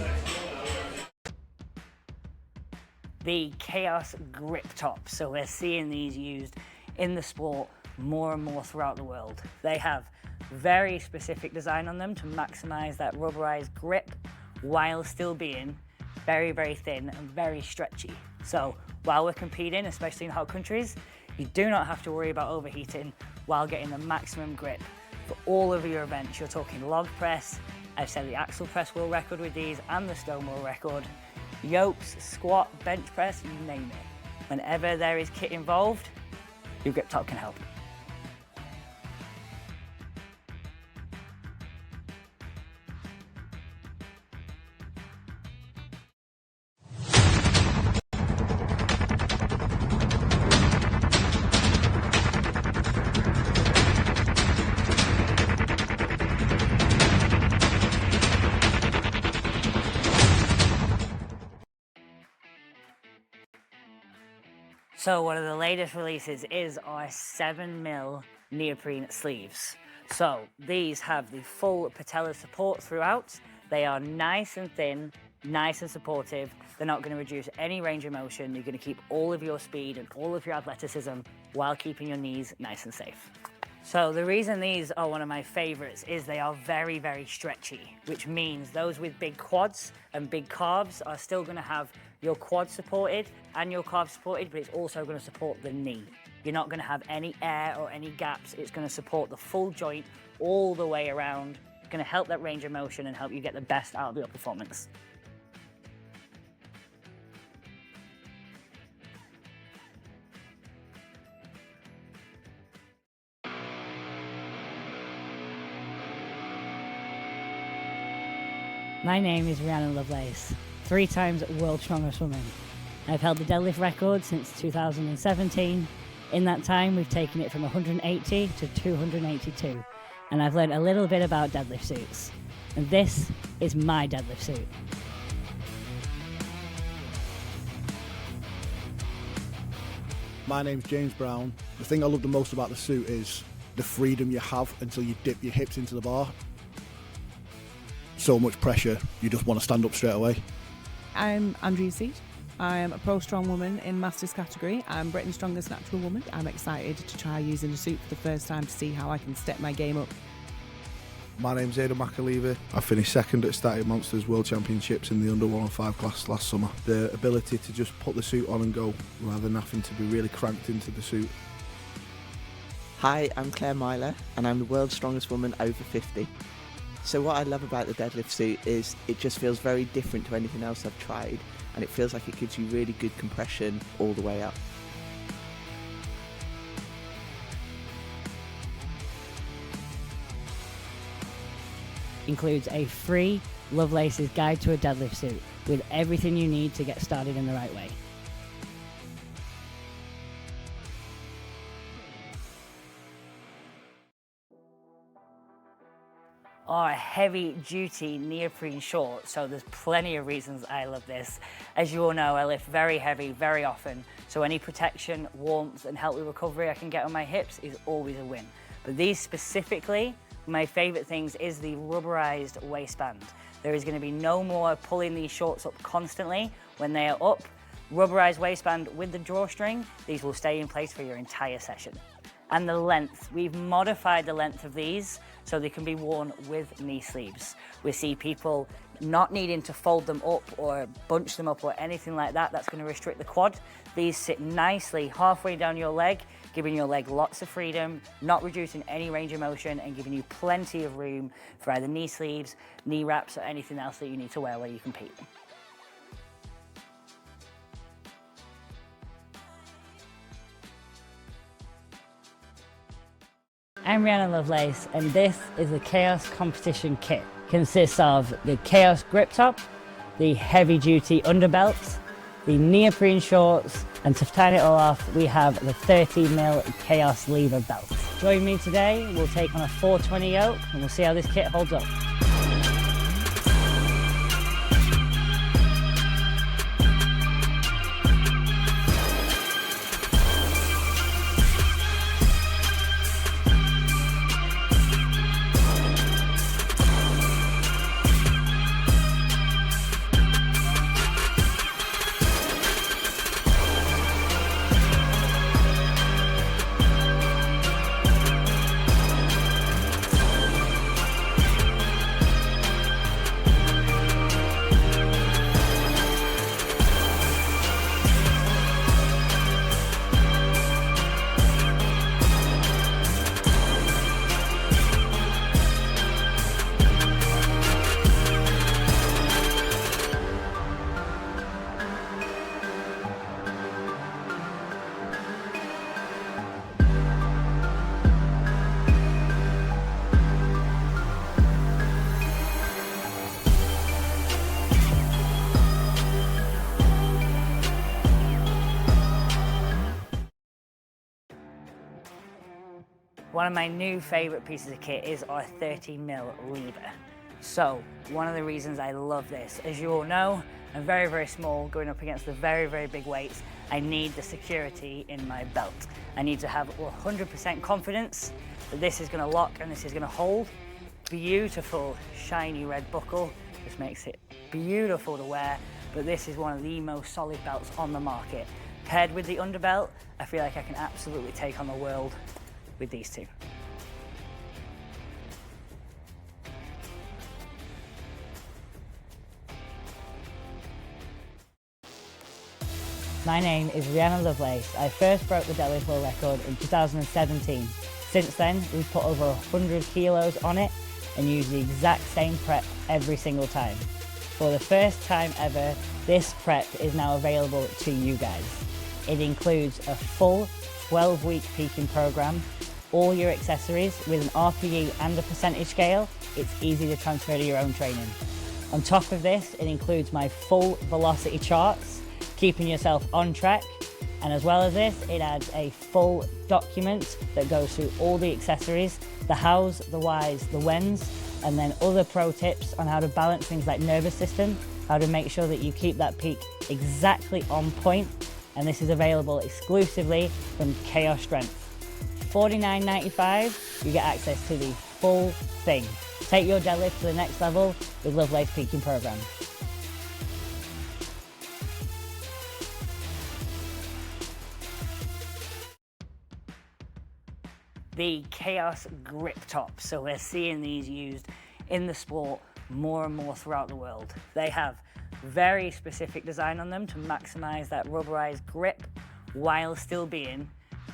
The Kaos grip top. So we're seeing these used in the sport more and more throughout the world. They have very specific design on them to maximize that rubberized grip while still being very, very thin and very stretchy. So while we're competing, especially in hot countries, you do not have to worry about overheating while getting the maximum grip for all of your events. You're talking log press, I've set the axle press world record with these and the stone world record. yokes, squat, bench press, you name it. Whenever there is kit involved, your grip top can help. So one of the latest releases is our 7mm neoprene sleeves. So these have the full patella support throughout. They are nice and thin, nice and supportive. They're not going to reduce any range of motion. You're going to keep all of your speed and all of your athleticism while keeping your knees nice and safe. So the reason these are one of my favorites is they are very, very stretchy, which means those with big quads and big calves are still going to have your quad supported and your calves supported, but it's also going to support the knee. You're not going to have any air or any gaps. It's going to support the full joint all the way around. It's going to help that range of motion and help you get the best out of your performance. My name is Rhianon Lovelace, 3 times World's Strongest Woman. I've held the deadlift record since 2017. In that time, we've taken it from 180 to 282, and I've learned a little bit about deadlift suits. And this is my deadlift suit. My name's James Brown. The thing I love the most about the suit is the freedom you have until you dip your hips into the bar. So much pressure, you just want to stand up straight away. I'm Andrea Seed. I'm a pro strong woman in Masters category. I'm Britain's strongest natural woman. I'm excited to try using a suit for the first time to see how I can step my game up. My name's McHugh. I finished second at Static Monsters World Championships in the under 105 class last summer. The ability to just put the suit on and go rather than having to be really cranked into the suit. Hi, I'm Claire Myler and I'm the world's strongest woman over 50. So what I love about the deadlift suit is it just feels very different to anything else I've tried, and it feels like it gives you really good compression all the way up. Includes a free Lovelace's Guide to a Deadlift Suit with everything you need to get started in the right way. Are heavy duty neoprene shorts, so there's plenty of reasons I love this. As you all know, I lift very heavy very often, so any protection, warmth and help with recovery I can get on my hips is always a win. But these specifically, my favorite things is the rubberized waistband. There is going to be no more pulling these shorts up constantly when they are up. Rubberized waistband with the drawstring, these will stay in place for your entire session. And the length, we've modified the length of these so they can be worn with knee sleeves. We see people not needing to fold them up or bunch them up or anything like that. That's going to restrict the quad. These sit nicely halfway down your leg, giving your leg lots of freedom, not reducing any range of motion and giving you plenty of room for either knee sleeves, knee wraps or anything else that you need to wear while you compete. I'm Rhianon Lovelace, and this is the Kaos Competition Kit. It consists of the Kaos grip top, the heavy duty underbelts, the neoprene shorts, and to tie it all off, we have the 30mm Kaos lever belt. Join me today, we'll take on a 420 yoke, and we'll see how this kit holds up. One of my new favourite pieces of kit is our 30mm lever. So, one of the reasons I love this, as you all know, I'm very, very small, going up against the very, very big weights. I need the security in my belt. I need to have 100% confidence that this is gonna lock and this is gonna hold. Beautiful, shiny red buckle. This makes it beautiful to wear, but this is one of the most solid belts on the market. Paired with the underbelt, I feel like I can absolutely take on the world with these two. My name is Rhianon Lovelace. I first broke the deadlift world record in 2017. Since then, we've put over 100 kilos on it and used the exact same prep every single time. For the first time ever, this prep is now available to you guys. It includes a full 12-week peaking program, all your accessories with an RPE and a percentage scale. It's easy to transfer to your own training. On top of this, it includes my full velocity charts, keeping yourself on track. And as well as this, it adds a full document that goes through all the accessories, the hows, the whys, the whens, and then other pro tips on how to balance things like nervous system, how to make sure that you keep that peak exactly on point. And this is available exclusively from Kaos Strength. $49.95, you get access to the full thing. Take your deadlift to the next level with Lovelace Peaking Program. The Kaos grip top. So we're seeing these used in the sport more and more throughout the world. They have very specific design on them to maximize that rubberized grip while still being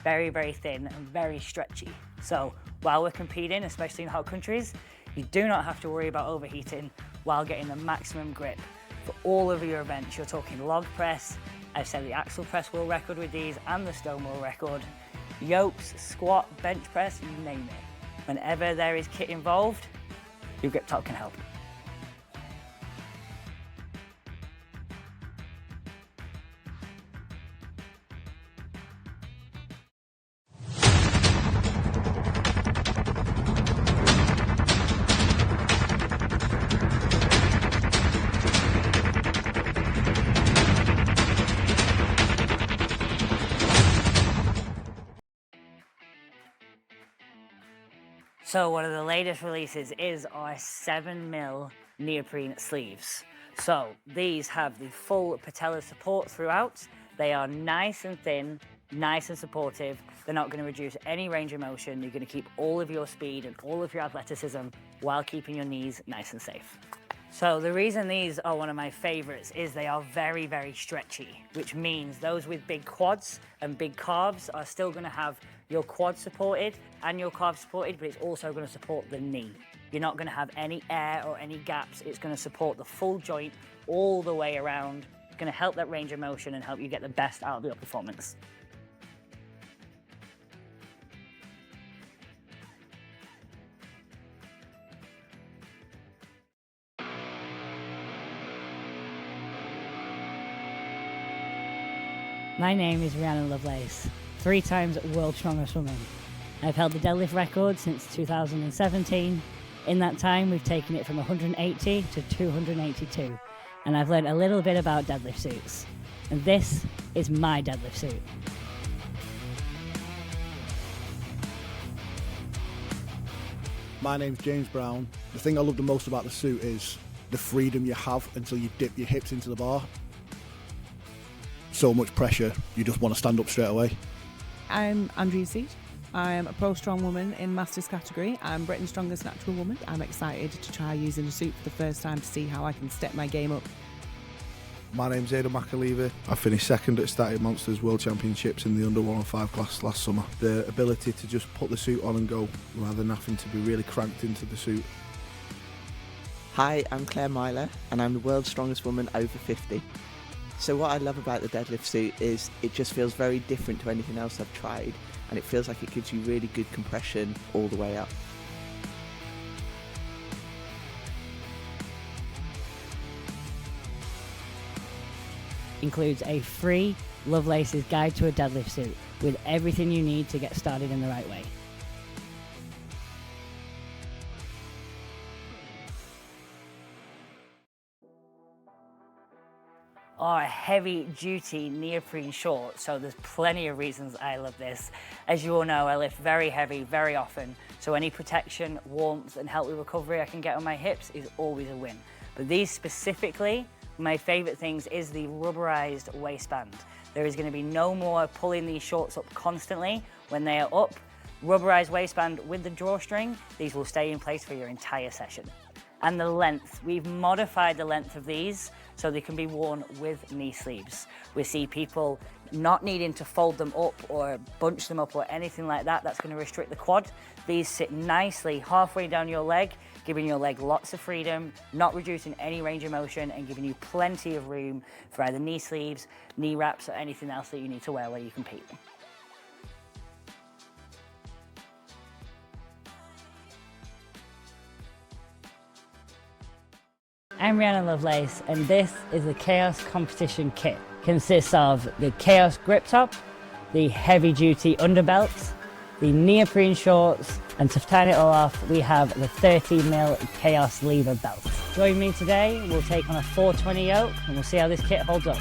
very, very thin and very stretchy. So while we're competing, especially in hot countries, you do not have to worry about overheating while getting the maximum grip for all of your events. You're talking log press, I've set the axle press world record with these and the stone world record. Yokes, squat, bench press, you name it. Whenever there is kit involved, your grip top can help. So one of the latest releases is our 7mm neoprene sleeves. So these have the full patella support throughout. They are nice and thin, nice and supportive. They're not going to reduce any range of motion. You're going to keep all of your speed and all of your athleticism while keeping your knees nice and safe. So the reason these are one of my favorites is they are very, very stretchy, which means those with big quads and big calves are still going to have your quad supported and your calf supported, but it's also going to support the knee. You're not going to have any air or any gaps. It's going to support the full joint all the way around. It's going to help that range of motion and help you get the best out of your performance. My name is Rhianon Lovelace, 3 times World's Strongest Woman. I've held the deadlift record since 2017. In that time, we've taken it from 180 to 282, and I've learned a little bit about deadlift suits. And this is my deadlift suit. My name's James Brown. The thing I love the most about the suit is the freedom you have until you dip your hips into the bar. So much pressure, you just want to stand up straight away. I'm Andrea Seed. I'm a pro strong woman in Masters category. I'm Britain's strongest natural woman. I'm excited to try using a suit for the first time to see how I can step my game up. My name's McHugh. I finished second at Static Monsters World Championships in the under 105 class last summer. The ability to just put the suit on and go rather than having to be really cranked into the suit. Hi, I'm Claire Myler and I'm the world's strongest woman over 50. So what I love about the deadlift suit is it just feels very different to anything else I've tried, and it feels like it gives you really good compression all the way up. Includes a free Lovelace's Guide to a Deadlift Suit with everything you need to get started in the right way. are heavy duty neoprene shorts, so there's plenty of reasons I love this. As you all know, I lift very heavy very often, so any protection, warmth and healthy recovery I can get on my hips is always a win. But these specifically, my favorite things is the rubberized waistband. There is going to be no more pulling these shorts up constantly when they are up. Rubberized waistband with the drawstring, these will stay in place for your entire session. And the length, we've modified the length of these so they can be worn with knee sleeves. We see people not needing to fold them up or bunch them up or anything like that. That's going to restrict the quad. These sit nicely halfway down your leg, giving your leg lots of freedom, not reducing any range of motion and giving you plenty of room for either knee sleeves, knee wraps or anything else that you need to wear while you compete. I'm Rhianon Lovelace, and this is the Kaos competition kit. Consists of the Kaos grip top, the heavy duty underbelt, the neoprene shorts, and to tie it all off, we have the 30mm Kaos lever belt. Join me today, we'll take on a 420 yoke, and we'll see how this kit holds up.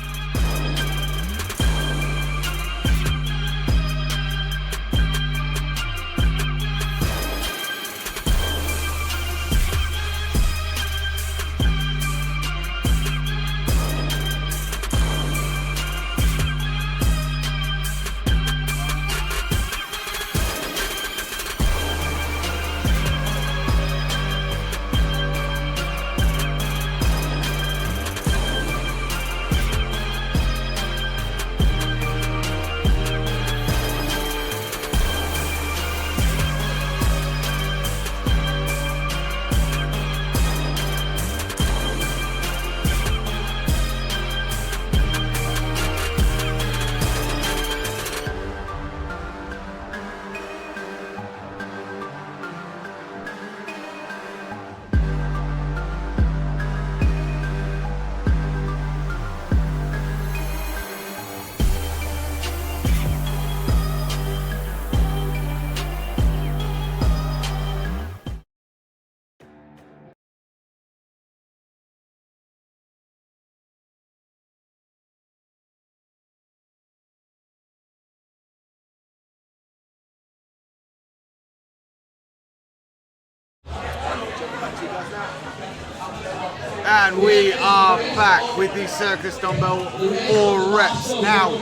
And we are back with the Circus Dumbbell or reps. Now,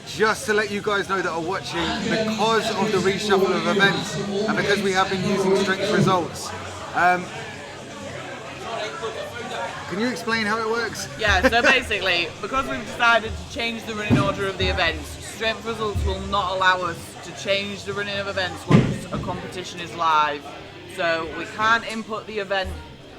just to let you guys know that are watching, because of the reshuffle of events and because we have been using strength results, can you explain how it works? Yeah, so basically, because we've decided to change the running order of the events, strength results will not allow us to change the running of events once a competition is live. So we can't input the event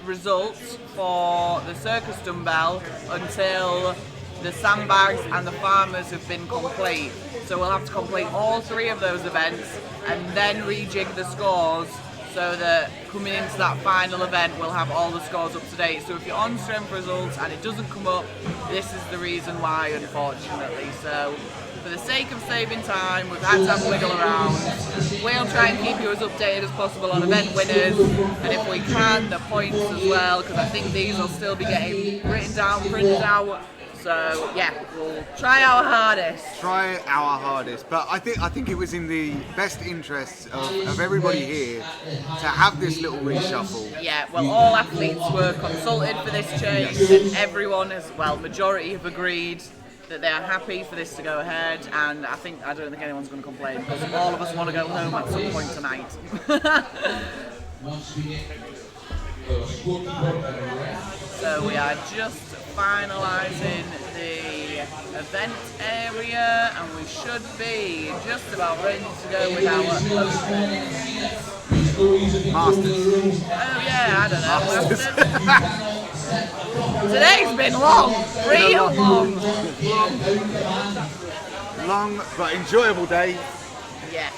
results for the circus dumbbell until the sandbags and the farmers have been complete. So we'll have to complete all 3 of those events and then rejig the scores so that coming into that final event we'll have all the scores up to date. So if you're on strength results and it doesn't come up, this is the reason why, unfortunately. So for the sake of saving time, we've had to have a wiggle around. We'll try and keep you as updated as possible on event winners, and if we can, the points as well, because I think these will still be getting written down, printed out. So yeah, we'll try our hardest. Try our hardest, but I think it was in the best interests of everybody here to have this little reshuffle. Yeah, well, all athletes were consulted for this change, and everyone has, well, majority have agreed that they are happy for this to go ahead, and I don't think anyone's going to complain because all of us want to go home at some point tonight. So we are just finalising the event area, and we should be just about ready to go with our Masters. Oh yeah, I don't know. Masters. Today's been long, real long. Long but enjoyable day. Yes.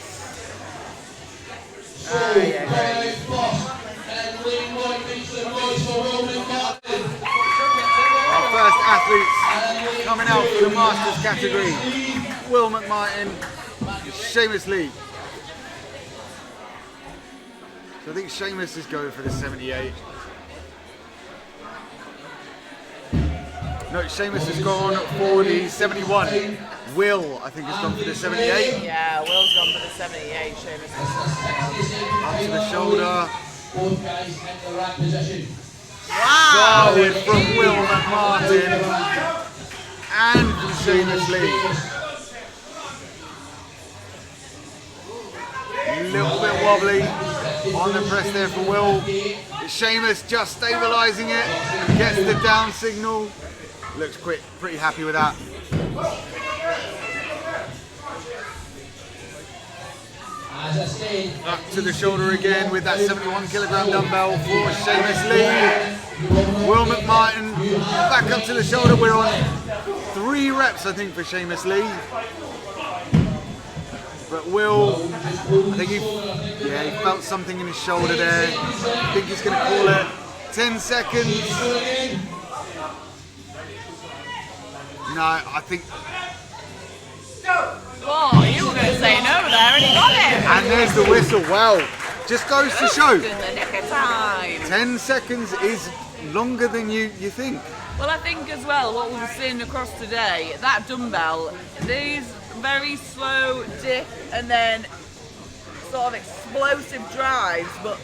Our first athletes coming out for the Masters category. Will McMartin, Seamus Lee. So I think Seamus is going for the 78. No, Seamus has gone for the 71. Will, I think, has gone for the 78. Yeah, Will's gone for the 78. Seamus Up to the shoulder. Both guys in the right position. Wow! Solid from Will McMartin and from Seamus Lee. A little bit wobbly on the press there for Will. Seamus just stabilising it, gets the down signal. Looks pretty happy with that. Up to the shoulder again with that 71 kilogram dumbbell for Seamus Lee. Will McMartin back up to the shoulder. We're on 3 reps, I think, for Seamus Lee. But Will, I think he felt something in his shoulder there. I think he's going to call it 10 seconds. No, I think... Oh, you were going to say no there and he got it! And there's the whistle. Wow. Just goes to show. In the nick of time. 10 seconds is longer than you think. Well, I think as well, what we've seen across today, that dumbbell, these very slow dip and then sort of explosive drives, but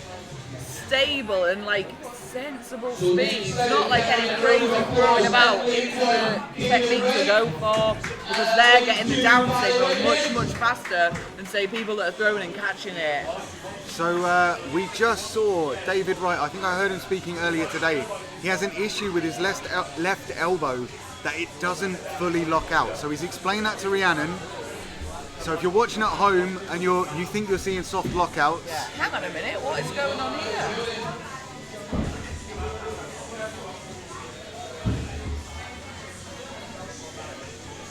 stable and like sensible speed, not like any crazy throwing about. It's the technique to go for, because they're getting the down signal much faster than say people that are throwing and catching it. So we just saw David Wright, I think I heard him speaking earlier today. He has an issue with his left elbow that it doesn't fully lock out. So he's explained that to Rhianon. So if you're watching at home and you think you're seeing soft lockouts... Yeah. Hang on a minute, what is going on here?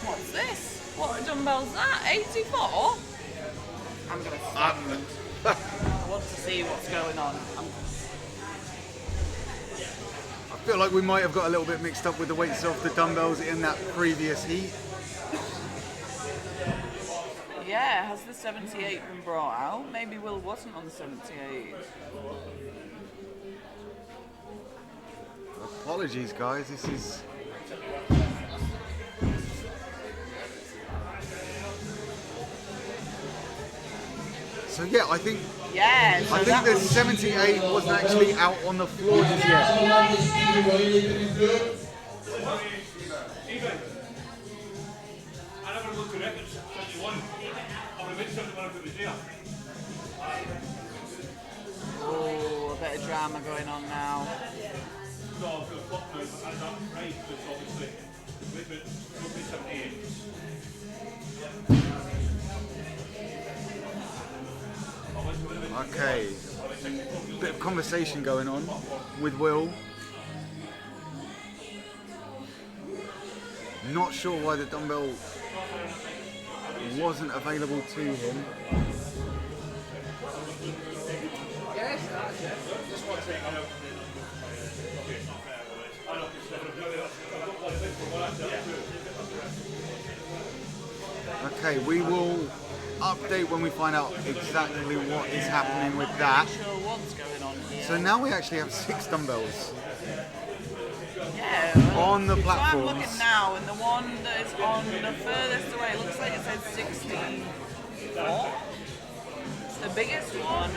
What's this? What dumbbell's that? 84? I'm going to stand. I want to see what's going on. I feel like we might have got a little bit mixed up with the weights of the dumbbells in that previous heat. Yeah, has the 78 been brought out? Maybe Will wasn't on the 78. Apologies, guys. This is... So yeah, I think... Yeah, so I think the 78 wasn't actually out on the floor just yet. Oh, a bit of drama going on now. Okay, bit of conversation going on with Will. Not sure why the dumbbell wasn't available to him. Okay, we will update when we find out exactly what is happening with that. So now we actually have 6 dumbbells. Yeah, on the so platforms. I'm looking now, and the one that is on the furthest away looks like it says 64. It's the biggest one.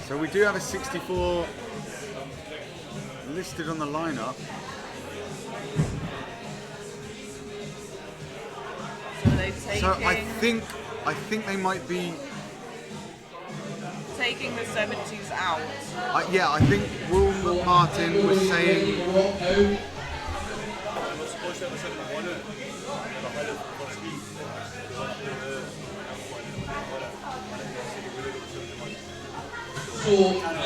So we do have a 64 listed on the lineup. So they've taken... So I think they might be taking the 70s out. Yeah, I think Will Martin was saying. So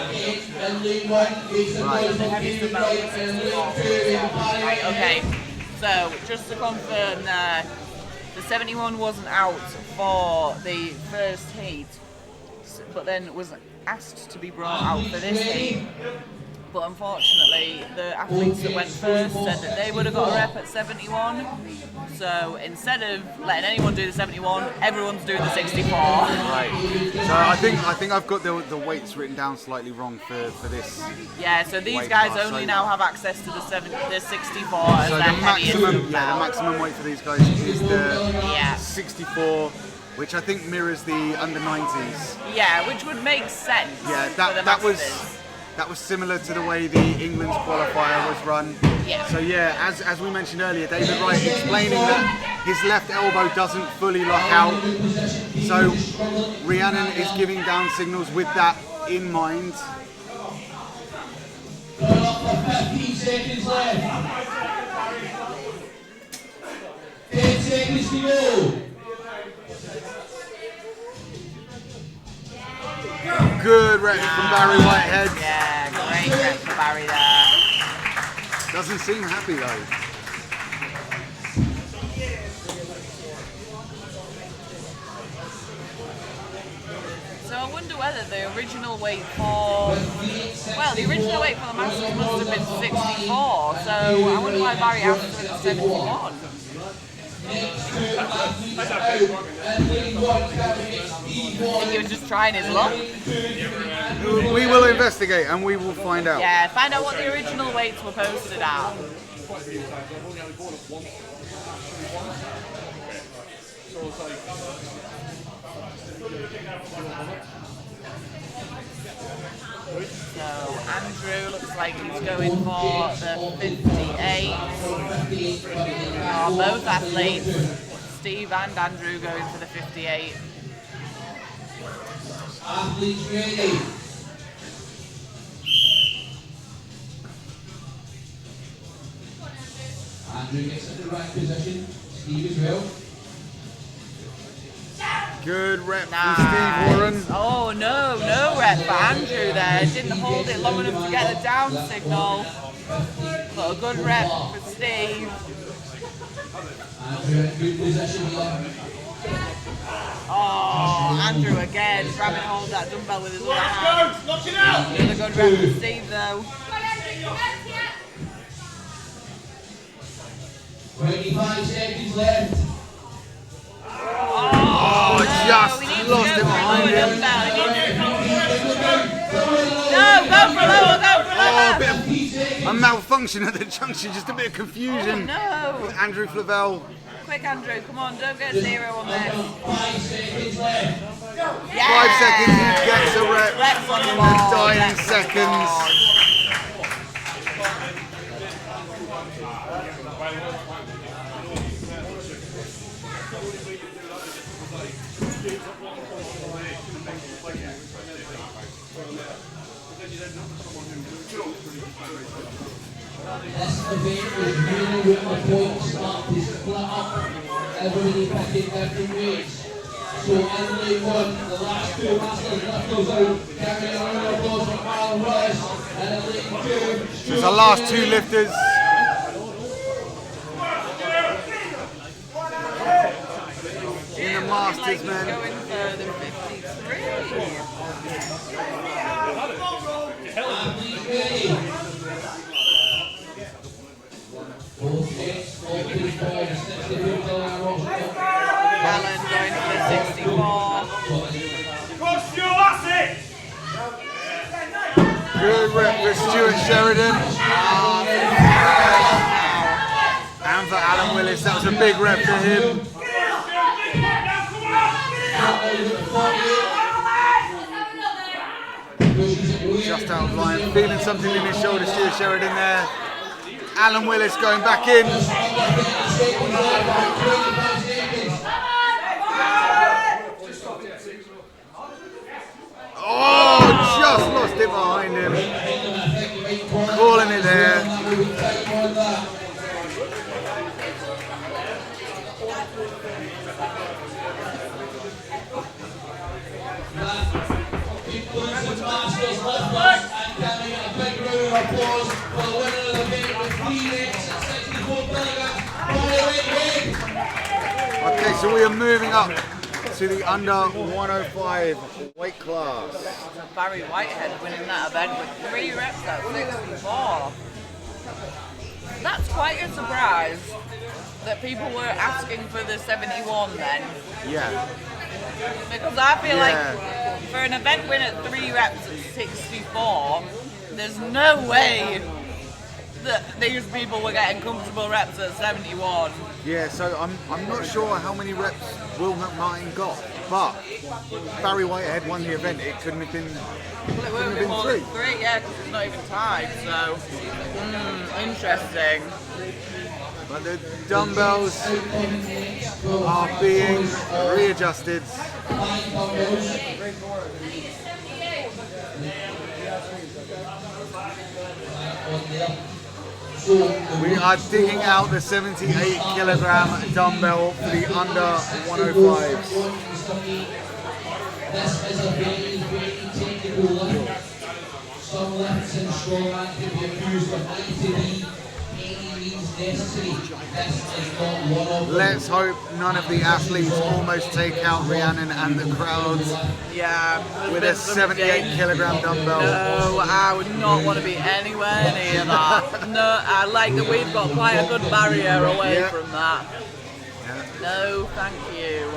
again, Medley 1 is the Right, okay. So just to confirm there, the 71 wasn't out for the first heat, but then was asked to be brought out for this heat. but unfortunately the athletes that went first said that they would have got a rep at 71. So instead of letting anyone do the 71, everyone's doing the 64. Right. So I think I've got the weights written down slightly wrong for this. Yeah, so these weight guys class. only So- now have access to the 64 as So their heaviest the now. maximum weight for these guys is the Yeah. 64, which I think mirrors the under 90s. Yeah, which would make sense. Yeah, for the that was similar to the way the England's qualifier was run. Yeah. So yeah, as we mentioned earlier, David Wright explaining that his left elbow doesn't fully lock out. So Rhianon is giving down signals with that in mind. 15 seconds left. 10 seconds to go. Good rep from Barry Whitehead. Yeah, great rep for Barry there. Doesn't seem happy though. So I wonder whether the original weight for, the original weight for the Masters must have been 64, so I wonder why Barry asked for the 71. I think he was just trying his luck. We will investigate and we will find out. Yeah, find out what the original weights were posted at. So Andrew looks like he's going for the 58. Both athletes, Steve and Andrew, going for the 58. Athletes ready. Andrew gets in the right position. Steve as well. Good rep Nice. from Steve Warren. Oh no rep for Andrew there. Didn't hold it long enough to get the down signal. But a good rep for Steve. Andrew in good position here. Oh, Andrew again, grabbing hold of that dumbbell with his other hand. Lock it out! Another good rep for Steve though. 25 seconds left. Oh, just we need to lost go it for a behind lower him. dumbbell. No, go for lower, go for Oh, lower. a bit of a malfunction at the junction, just a bit of confusion. No. With Andrew Flavelle. Quick, Andrew, come on, don't get zero on this. 5 seconds left. Yeah. 5 seconds, he gets a rep. Reps on the In board, the dying reps on the seconds. board. This event is really where the points start to split up. Everybody picking different weights. So in lane one, the last two masters lifters out. Carrying a round of applause for Lovelace. And in lane two, There's the last two lifters. In the Masters, man. Going for the 53. athletes ready. Both sets, all three points, 62 kilogram Alan going for the 64. Costello, that's it! Good rep for Stuart Sheridan. And for Alan Willis, that was a big rep for him. Just out of line, feeling something in his shoulder, Stuart Sheridan there. Alan Willis going back in. Oh, just lost it behind him. Calling it there. Okay, so we are moving up to the under 105 weight class. Barry Whitehead winning that event with 3 reps at 64. That's quite a surprise that people were asking for the 71 then. Yeah. Because I feel like for an event win at 3 reps at 64, there's no way that these people were getting comfortable reps at 71. Yeah, so I'm not sure how many reps Will McMartin got, but Barry Whitehead won the event. It couldn't have been. Well, it would have been more than 3, yeah, because it's not even tied. So, interesting. But the dumbbells are being readjusted. We are digging out the 78 kilogram dumbbell for the under 105s. This is a very, very technical lift. Some lifts in strongman can be abused of ITV. Any means necessary. This is not one of them. Let's hope none of the athletes almost take out Rhianon and the crowds. Yeah. With a 78 kilogram dumbbell. No, I would not want to be anywhere near that. No, I like that we've got quite a good barrier away from that. No, thank you.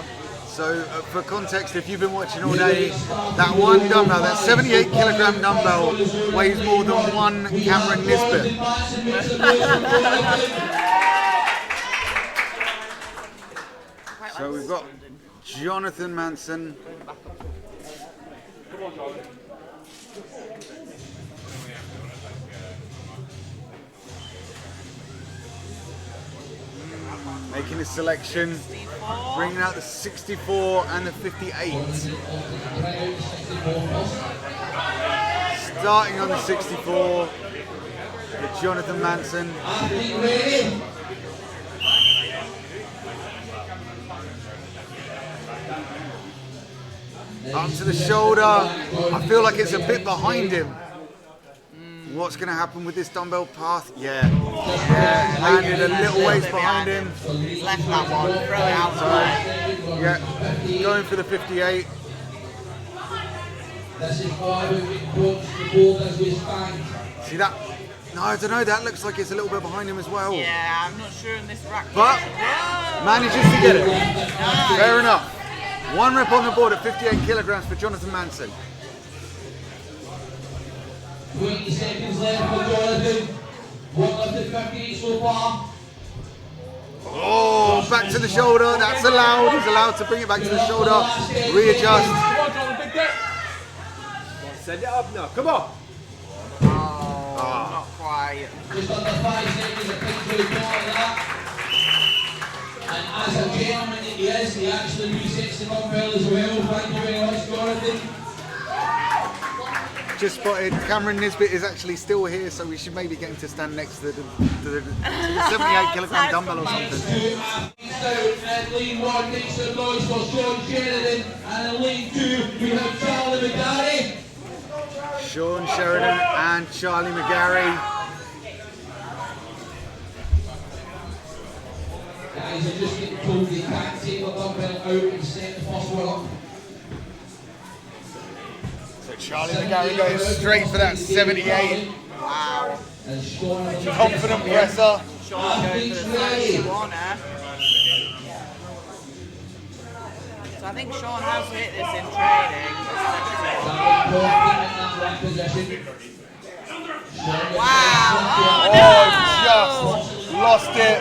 So, for context, if you've been watching all day, that one dumbbell, that 78 kilogram dumbbell, weighs more than one Cameron Nisbet. So we've got Jonathan Manson. Making his selection, bringing out the 64 and the 58. Starting on the 64 with Jonathan Manson. Up to the shoulder. I feel like it's a bit behind him. What's going to happen with this dumbbell path? Yeah, landed a little ways behind him. He's left that one, throw it out there. Yeah, going for the 58. See that? No, I don't know, that looks like it's a little bit behind him as well. Yeah, I'm not sure in this rack. But manages to get it. Nice. Fair enough. 1 rep on the board at 58 kilograms for Jonathan Manson. 20 seconds left for Jonathan. 1 left at 58 so far. Oh, back to the shoulder. That's allowed. He's allowed to bring it back to the shoulder. Readjust. Send it up now. Come on. Not quite. Just under 5 seconds, I think, to the part of that. And as a gentleman that he is, he actually resets the dumbbell as well. Thank you very much, Jonathan. Just spotted Cameron Nisbet is actually still here, so we should maybe get him to stand next to the 78 kilogram dumbbell or something. At lane 1, make some noise for Sean Sheridan. And in lane 2, we have Charlie McGarry. Sean Sheridan and Charlie McGarry. Guys are just getting told they can't take the dumbbell out and set the first one up. Charlie McGarry goes straight for that 78. Wow. Confident presser. Sean going for the 31, So I think Sean has hit this in training. Wow. Oh, just lost it.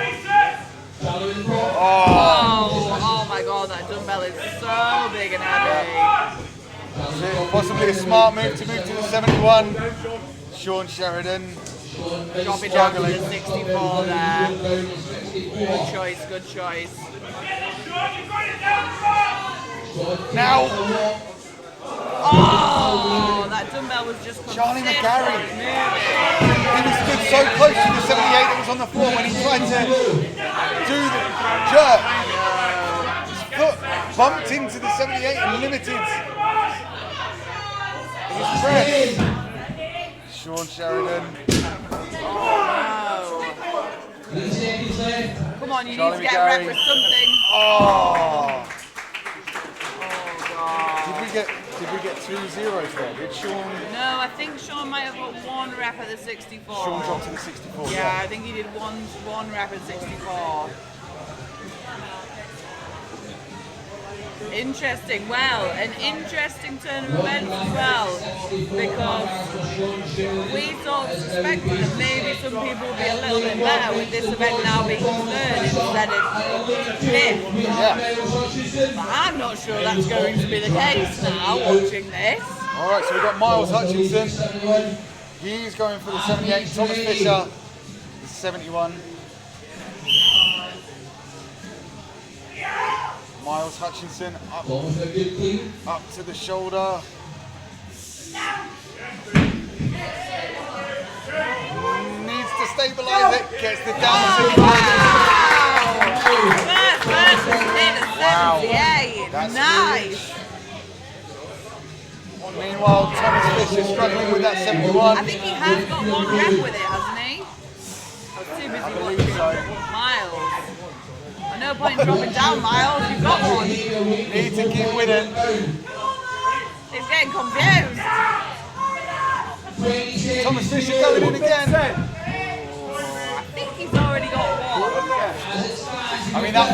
Oh my god, that dumbbell is so big and heavy. Possibly a smart move to move to the 71. Sean Sheridan. Dropping down to the 64 there. Good choice, good choice. Now. Oh, that dumbbell was just Charlie McGarry. moving. He was stood so close to the 78 that was on the floor when he tried to do the jerk. His foot bumped into the 78 and limited his press. Sean Sheridan. Oh, no. Come on, you Charlie need to get McGarry. a rep with something. Oh. get 2 zeros there? Did Sean? No, I think Sean might have got 1 rep at the 64. Sean dropped to the 64. Yeah, I think he did one rep at 64. Interesting. Well, an interesting turn of events as well, because we sort of suspected that maybe some people would be a little bit better with this event now being third instead of fifth. Yeah. But I'm not sure that's going to be the case now, watching this. All right, so we've got Miles Hutchinson. He's going for the 78. Thomas Fisher, the 71. Miles Hutchinson up to the shoulder. Needs to stabilise it. Gets the down. First person hit a 78. That's nice. huge. Meanwhile, Thomas Fisher struggling with that 71. I think he has got 1 rep with it, hasn't he? I was too busy watching Miles. No point in dropping down, Miles. You've got 1. Need to keep with it. He's getting confused. Thomas Fisher going in again. I think he's already got 1. I mean, that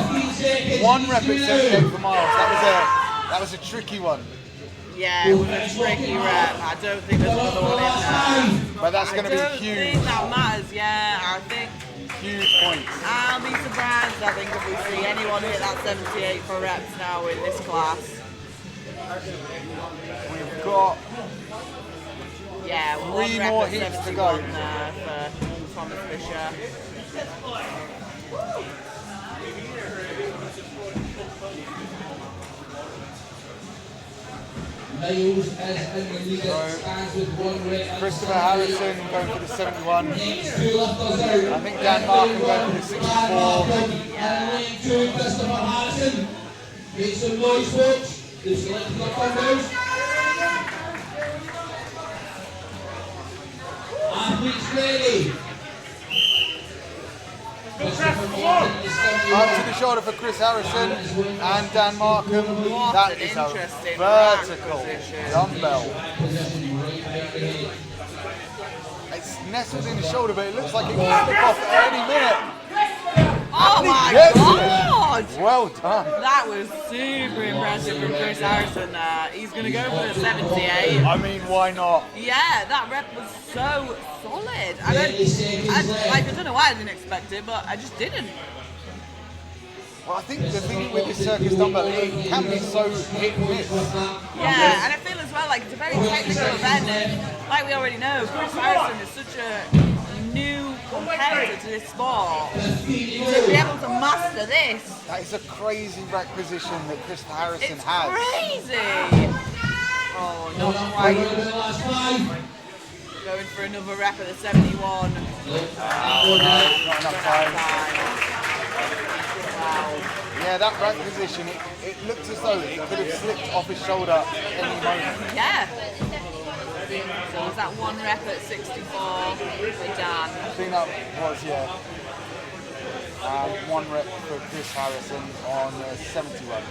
1 rep at 78 for Miles. That was a tricky one. Yeah, it was a tricky rep. I don't think there's another one in there. But that's going to be huge. I don't think that matters. Yeah, I think. Huge points. I'll be surprised, I think, if we see anyone hit that 78 for reps now in this class. We've got 3 more heats to go. There for Thomas Fisher. Christopher Harrison going for the 71. I think Dan Markham going for the 64. Christopher Harrison. Make some noise, folks. They've selected the combos. Athletes ready. Up to the shoulder for Chris Harrison and Dan Markham. That is a vertical dumbbell. It's nestled in the shoulder, but it looks like it can slip off at any minute. Oh my God! Well done. That was super impressive from Chris Harrison there. He's going to go for the 78. I mean, why not? Yeah, that rep was so solid. I don't know why I didn't expect it, but I just didn't. Well, I think the thing with the circus dumbbell, it can be so hit and miss. Yeah, and I feel as well like it's a very technical event, and like we already know, Chris Harrison is such a new competitor to this sport. To be able to master this. That is a crazy rack position that Chris Harrison has. Crazy! Oh, not quite. Going for another rep at the 71. Not enough time. Wow. Yeah, that rack position, it looked as though it could have slipped off his shoulder any moment. Yeah. So was that 1 rep at 64 for Dan? I think that was, yeah. 1 rep for Chris Harrison on 71.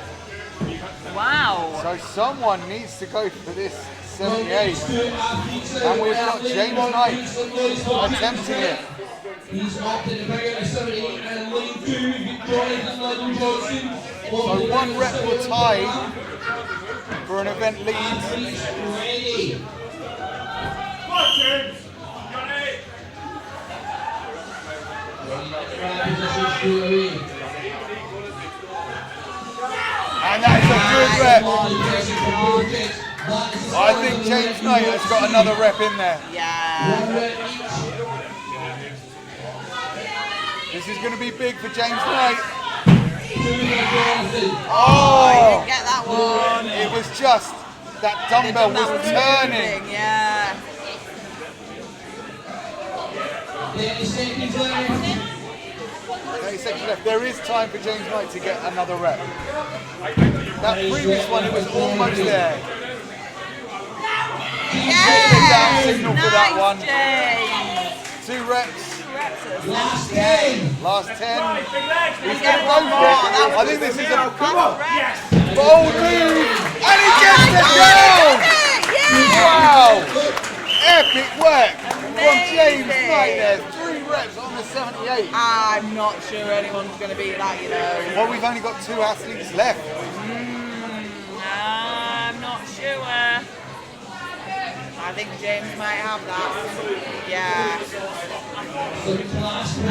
Wow. So someone needs to go for this 78. And we've got James Knight attempting it. He's opted to bring out a 78 and lane 2, Jonathan London Johnson. So 1 rep will tie for an event lead. Ready. And that's a good rep. I think James Knight has got another rep in there. Yeah. This is going to be big for James Knight. Oh, you didn't get that one. It was just that dumbbell was turning. Yeah. 30 seconds left. 30 seconds left. There is time for James Knight to get another rep. That previous one, it was almost there. Yeah. Signal for that one. James. 2 reps. Last 10. Last 10. He's Get going to go one for more. it. I think this is a Yes. bold move. And And he gets it down! Wow! Epic work from James Knight there. 3 reps on the 78. I'm not sure anyone's going to beat that, you know. Well, we've only got 2 athletes left. I'm not sure. I think James might have that. Yeah.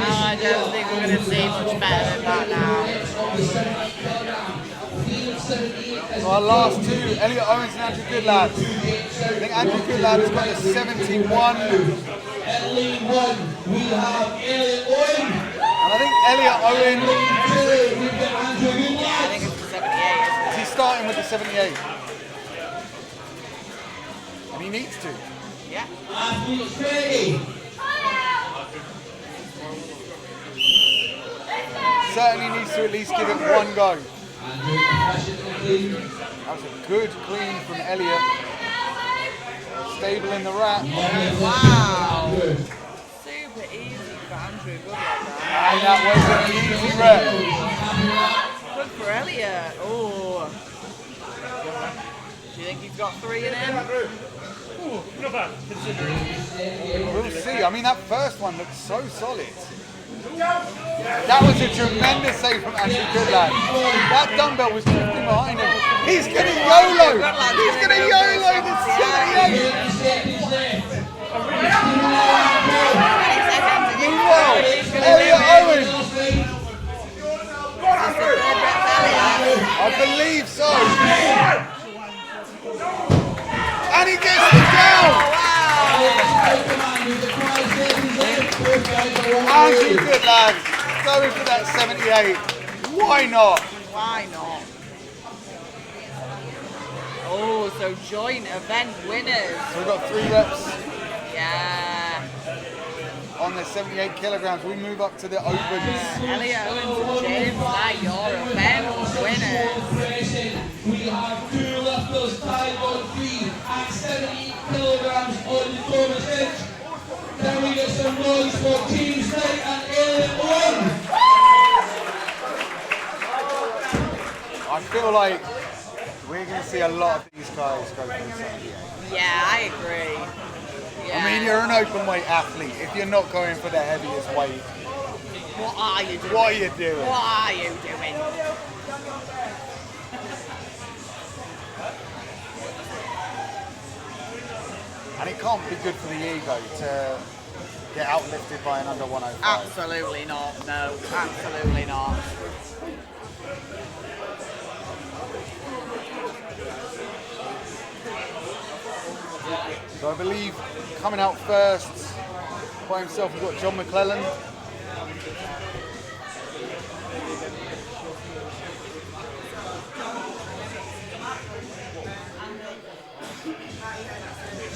I don't think we're going to see much better than that now. So our last 2, Elliot Owens and Andrew Goodlad. I think Andrew Goodlad has got the 71. At lead 1, we have Elliot Owen. And I think Elliot Owen, I think it's the 78. he's starting with the 78. And he needs to. Yeah. Athletes ready. Certainly needs to at least give it 1 go. That was a good clean from Elliot. Stable in the wrap. Wow. Super easy for Andrew. Good like that. And that was an easy rep. Good for Elliot. Oh. Do you think he's got 3 in him? Not bad, considering. We'll see. I mean, that first one looked so solid. That was a tremendous save from Andrew Goodlad. That dumbbell was drifting behind him. He's going to YOLO! He's going to YOLO the 78! Wow! Elliot Owens! I believe so. And he gets it down! Andrew Goodlad going for that 78. Why not? Why not? Oh, so joint event winners. So we've got 3 reps Yeah. on the 78 kilograms. We move up to the opens. Elliot Owens and James Knight, your event winners. We have 2 lifters tied on 3 at 78 kilograms on the bonus bench. Can we get some noise for James Knight and Elliot Owen? I feel like we're going to see a lot of these guys go for the 78. Yeah, I agree. Yeah. I mean, you're an open weight athlete. If you're not going for the heaviest weight, What are you doing? what are you doing? What are you doing? And it can't be good for the ego to get outlifted by an under 105. Absolutely not. No, absolutely not. So I believe coming out first by himself, we've got John McClellan.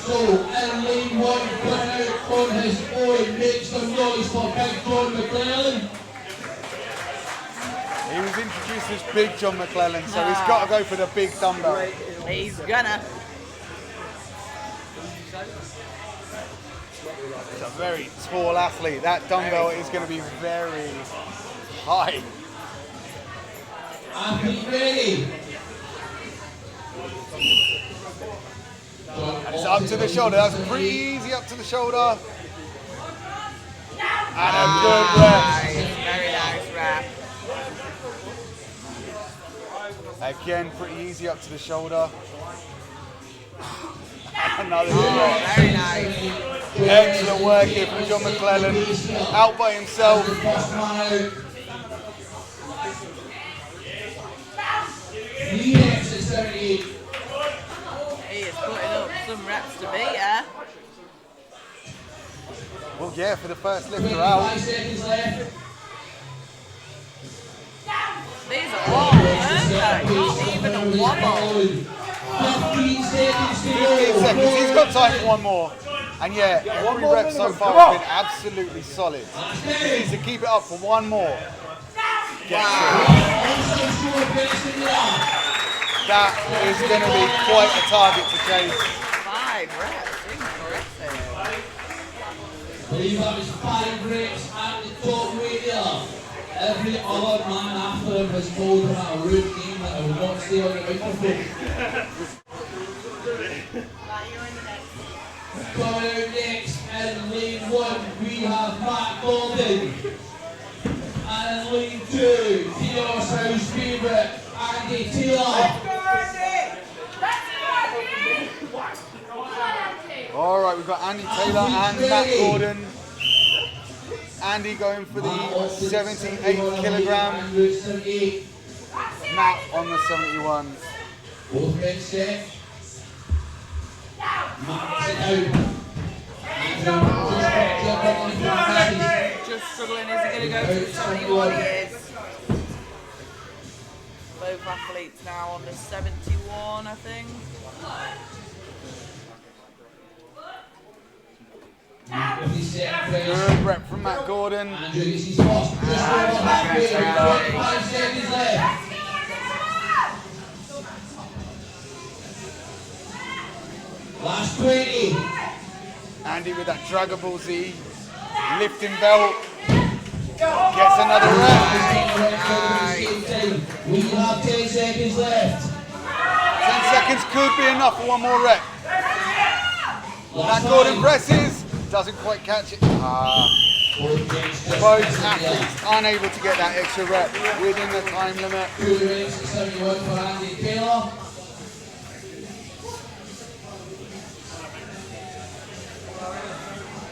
So, in lane 1, putting out on his own, make some noise for Big John McClellan. He was introduced as Big John McClellan, so he's got to go for the big dumbbell. He's gonna. He's a very tall athlete. That dumbbell is going to be very high. Athlete ready. And it's up to the shoulder. That's pretty easy up to the shoulder. And a good rep. Very nice rep. Again, pretty easy up to the shoulder. And another good rep. Very nice. Excellent work here from John McClellan. Out by himself. He hits at 78. He is putting up some reps to beat her. Well, yeah, for the first lifter out. 5 seconds left. These are all perfect. Not even a wobble. 15 seconds to 15 go. seconds. He's got time for 1 more. And yeah, every rep so far has been absolutely solid. He needs to keep it up for 1 more. Get through. That is going to be quite a target to chase. 5 reps. Impressive. I believe that was 5 reps at the top weight there. Every other man after him has told him a rude name that I will not say on the microphone. Coming out next in lane 1, we have Matt Golden. And in lane 2, Kaos House favourite, Andy Taylor. Alright, we've got Andy Taylor and Matt Gordon. Andy going for the 78 kilogram. Matt on the 71. Both men set. Matt it out. Just struggling. Is he going to go to the 71? He is. Both athletes now on the 71, I think. Good rep from Matt Gordon. Last 20. Andy with that draggable Z. Lifting belt. Gets another rep. We have 10 seconds left. 10 seconds could be enough for one more rep. Matt Gordon presses. Doesn't quite catch it. Both athletes unable to get that extra rep within the time limit. 2 minutes and 71 for Andy Taylor.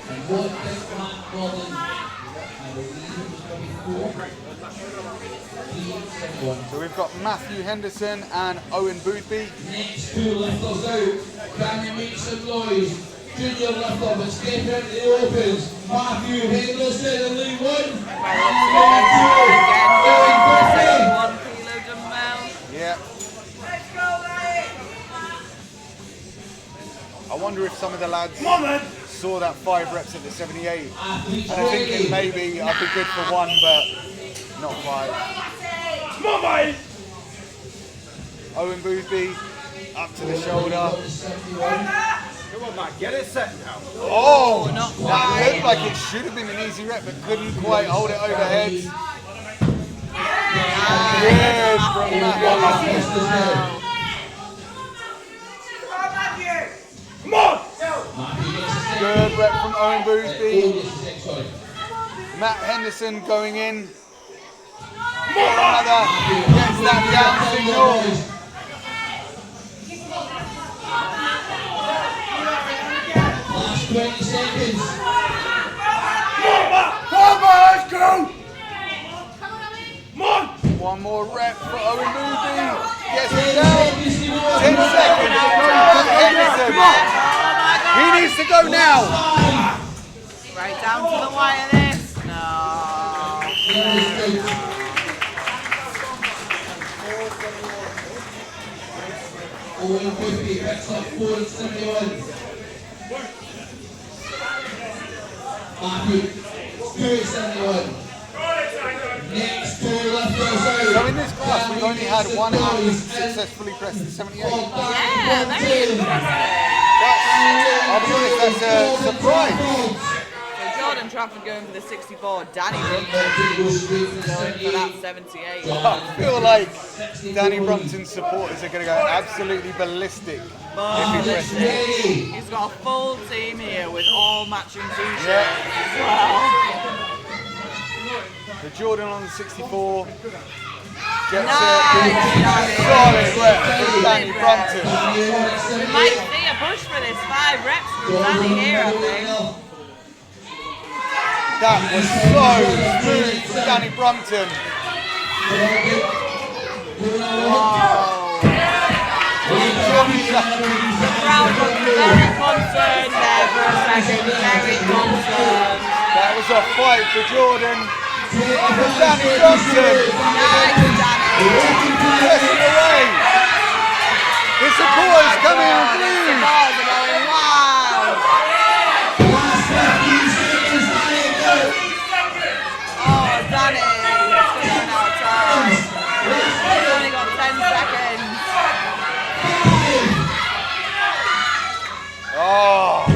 And what did Matt Gordon? I believe it was probably 4. 371. So we've got Matthew Henderson and Owen Boothby. Next 2 lifters out. Can you make some noise? Junior lifter, but step into the opens. Matthew Henderson in lead 1. Yeah. I wonder if some of the lads saw that 5 reps at the 78 and are thinking maybe I'd be good for 1, but not 5. Come on, mate! Owen Boothby up to the shoulder. Come on, Matt, get it set now. Oh, that looked like it should have been an easy rep, but couldn't quite hold it overhead. Good from Matt. Come on! Good rep from Owen Boothby. Matt Henderson going in. Another gets that down signal. Last 20 seconds. Come on, let's go! Come on! One more rep for Owen Boothby. Gets it down. 10 seconds. Henderson. He needs to go now. Right down to the wire this. No. Owen Boothby picks up 471. Matthew, 271. Next 2 lifters out. So in this class, we've only had one athlete successfully press the 78. Yeah, very interesting. I'll be honest, that's a surprise. So Jordan Trafford going for the 64, Danny Rumpton going for that 78. I feel like Danny Rumpton's supporters are going to go absolutely ballistic if he presses it. He's got a full team here with all matching t-shirts as well. The Jordan on the 64 gets Nice, a solid rep from Danny Rumpton. We might see a push for this 5 reps from Danny here, I think. That was so smooth from Danny Rumpton. Wow. The crowd was very concerned there for a second, very concerned. That was a fight for Jordan. For Danny Rumpton. Nice, Danny. Pressing away. His supporters coming in blue. Supporters are going wild. Oh, Danny. It's going to run out of time. He's only got 10 seconds. Oh.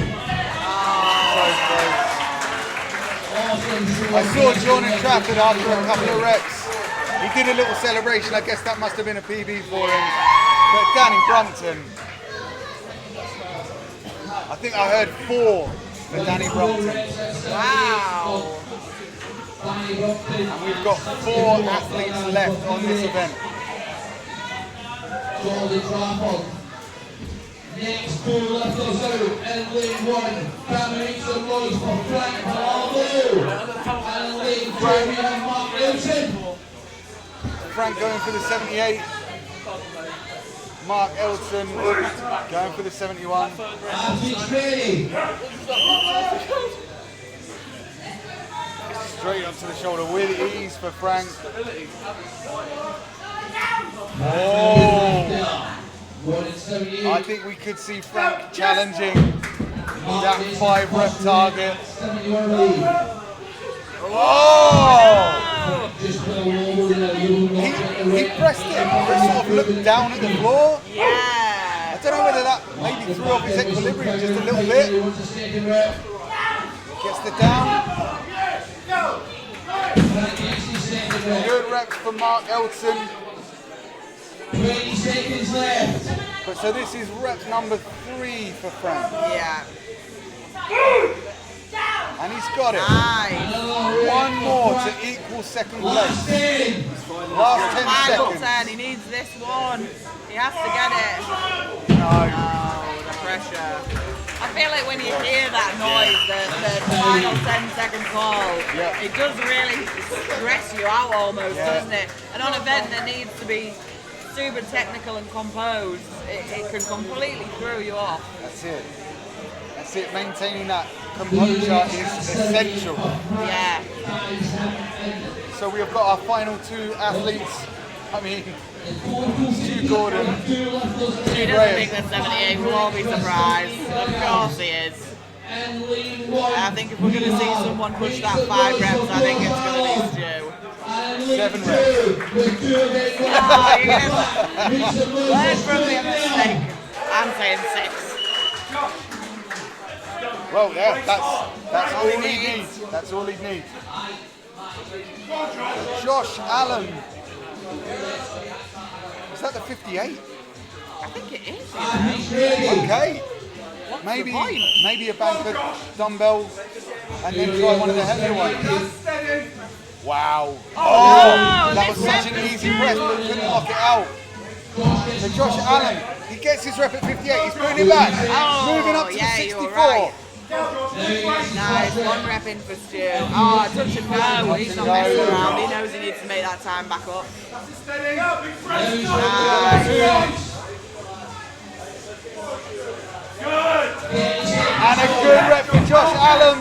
So close. I saw John in Trafford after a couple of reps. He did a little celebration. I guess that must have been a PB for him. But Danny Brumpton, I think I heard 4 for Danny Brumpton. Wow. And we've got 4 athletes left on this event. Next 2 lifters out in lane 1. Coming some noise for Frank Malone. And lane 2 we have Mark Elson. Frank going for the 78. Mark Elson going for the 71. Athletes ready. Straight up to the shoulder with ease for Frank. Oh! I think we could see Frank challenging that 5 rep target. Oh! He pressed it, but sort of looked down at the floor. Yeah. I don't know whether that maybe threw off his equilibrium just a little bit. Gets the down. Good reps for Mark Elson. 20 seconds left. But so this is rep number 3 for Frank. Yeah. And he's got it. Nice. 1 more to equal second place. Last 10 Final seconds. 10. He needs this one. He has to get it. No. Oh, the pressure. I feel like when you hear that noise, the final 10-second call, it does really stress you out almost, doesn't it? And on an event that needs to be super technical and composed, it can completely throw you off. That's it. That's it. Maintaining that composure is essential. Yeah. So we have got our final 2 athletes. I mean, Stu Gordon, Stu doesn't think that 78 will all be surprised. Of course he is. I think if we're going to see someone push that 5 reps, I think it's going to be Stu. 7 reps. Oh, you're going to learn from the mistake. I'm saying 6. Well, yeah, that's all he needs. That's all he needs. Josh Allen. Is that the 58? I think it is. Okay. Maybe a bank of dumbbell and then try one of the heavier ones. Wow. Oh, that was such an easy press, but couldn't knock it out. So Josh Allen, he gets his rep at 58. He's putting it back. Moving up to the 64. Right. Nice, 1 rep in for Stu. Oh, touch and go. He's not messing around. He knows he needs to make that time back up. Nice. And a good rep for Josh Allen.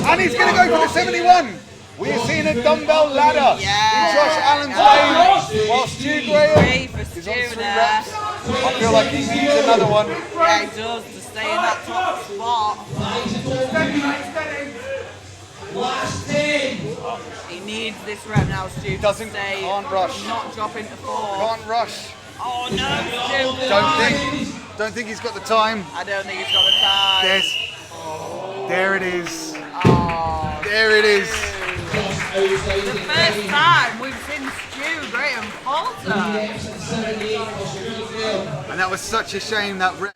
And he's going to go for the 71. We are seeing a dumbbell ladder in Josh Allen's lane, while Stu Graham is on 3 reps. I feel like he needs another one. Yeah, he does, to stay in that top spot. He needs this rep now, Stu. Can't rush. Not dropping to 4. Can't rush. Oh no, Stu. Don't think he's got the time. I don't think he's got the time. There it is. Oh, there it is. The first time we've seen Stu Graham falter. And that was such a shame, that rep.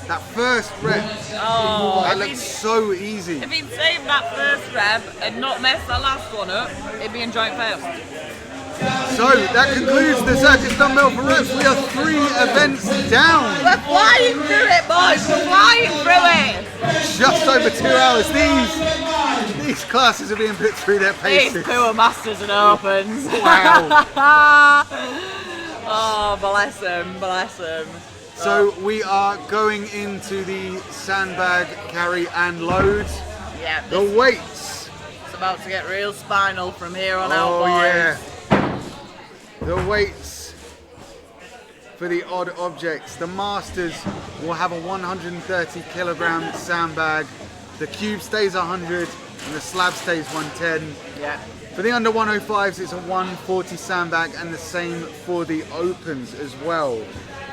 That first rep. Oh, that looked so easy. If he'd saved that first rep and not messed that last one up, it'd be in joint first. So that concludes the Circus Dumbbell for Reps. We are 3 events down. We're flying through it, boys. We're flying through it. Just over 2 hours. These classes are being put through their paces. These poor Masters and Opens. Wow. Oh, bless them, bless them. So we are going into the sandbag carry and load. Yeah. The weights. It's about to get real spinal from here on out, boys. Oh yeah. The weights for the odd objects. The Masters will have a 130 kilogram sandbag. The cube stays 100 and the slab stays 110. Yeah. For the under 105s, it's a 140 sandbag, and the same for the opens as well.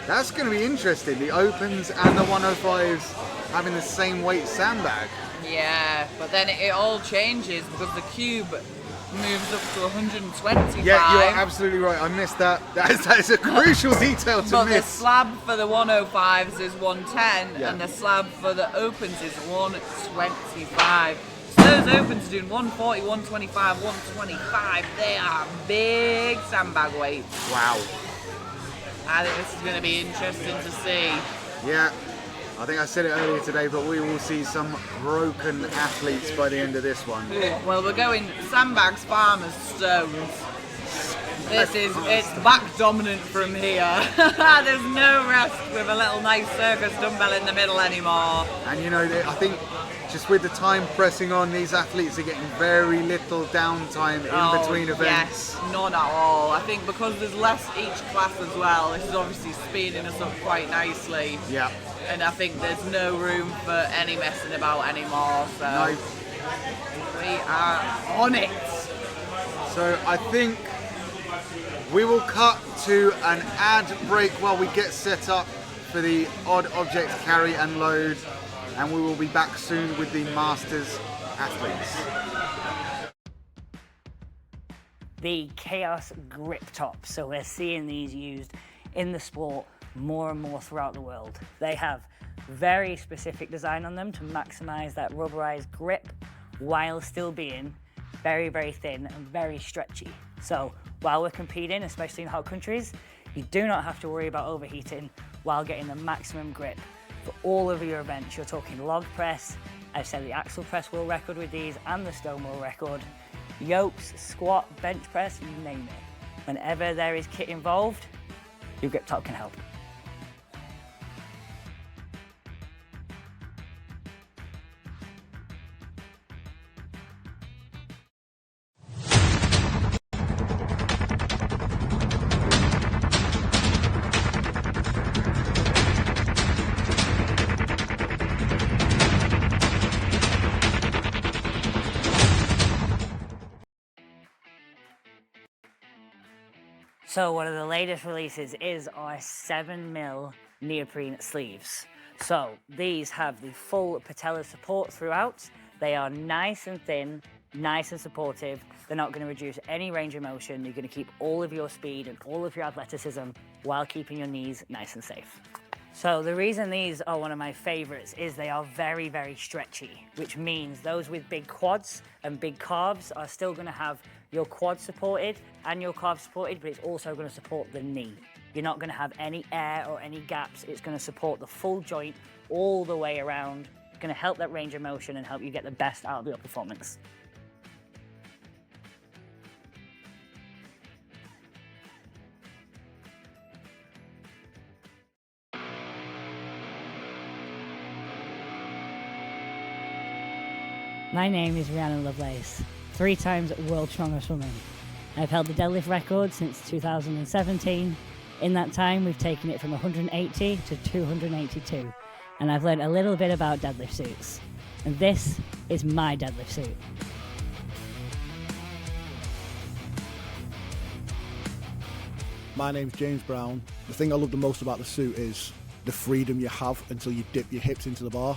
That's going to be interesting. The opens and the 105s having the same weight sandbag. Yeah, but then it all changes because the cube moves up to 125. Yeah, you're absolutely right. I missed that. That is a crucial detail to but miss. the slab for the 105s is 110, Yeah. and the slab for the opens is 125. So those opens are doing 140, 125, 125. They are big sandbag weights. Wow. I think this is going to be interesting to see. Yeah, I think I said it earlier today, but we will see some broken athletes by the end of this one. Well, we're going sandbags, farmers, stones. It's back dominant from here. There's no rest with a little nice circus dumbbell in the middle anymore. And you know, I think just with the time pressing on, these athletes are getting very little downtime in between events. Yes, none at all. I think because there's less each class as well, this is obviously speeding us up quite nicely. Yeah. And I think there's no room for any messing about anymore, so No. we are on it. So I think we will cut to an ad break while we get set up for the odd object carry and load, and we will be back soon with the Masters athletes. The Kaos grip top. So we're seeing these used in the sport more and more throughout the world. They have very specific design on them to maximize that rubberized grip while still being very, very thin and very stretchy. So while we're competing, especially in hot countries, you do not have to worry about overheating while getting the maximum grip. For all of your events, you're talking log press, I've set the axle press world record with these and the stone world record, yokes, squat, bench press, you name it. Whenever there is kit involved, your grip top can help. So one of the latest releases is our 7mm neoprene sleeves. So these have the full patella support throughout. They are nice and thin, nice and supportive. They're not going to reduce any range of motion. You're going to keep all of your speed and all of your athleticism while keeping your knees nice and safe. So the reason these are one of my favorites is they are very, very stretchy, which means those with big quads and big calves are still going to have your quad supported and your calves supported, but it's also going to support the knee. You're not going to have any air or any gaps. It's going to support the full joint all the way around. It's going to help that range of motion and help you get the best out of your performance. My name is Rhianon Lovelace, 3 times World Strongest Woman. I've held the deadlift record since 2017. In that time, we've taken it from 180 to 282, and I've learned a little bit about deadlift suits. And this is my deadlift suit. My name's James Brown. The thing I love the most about the suit is the freedom you have until you dip your hips into the bar.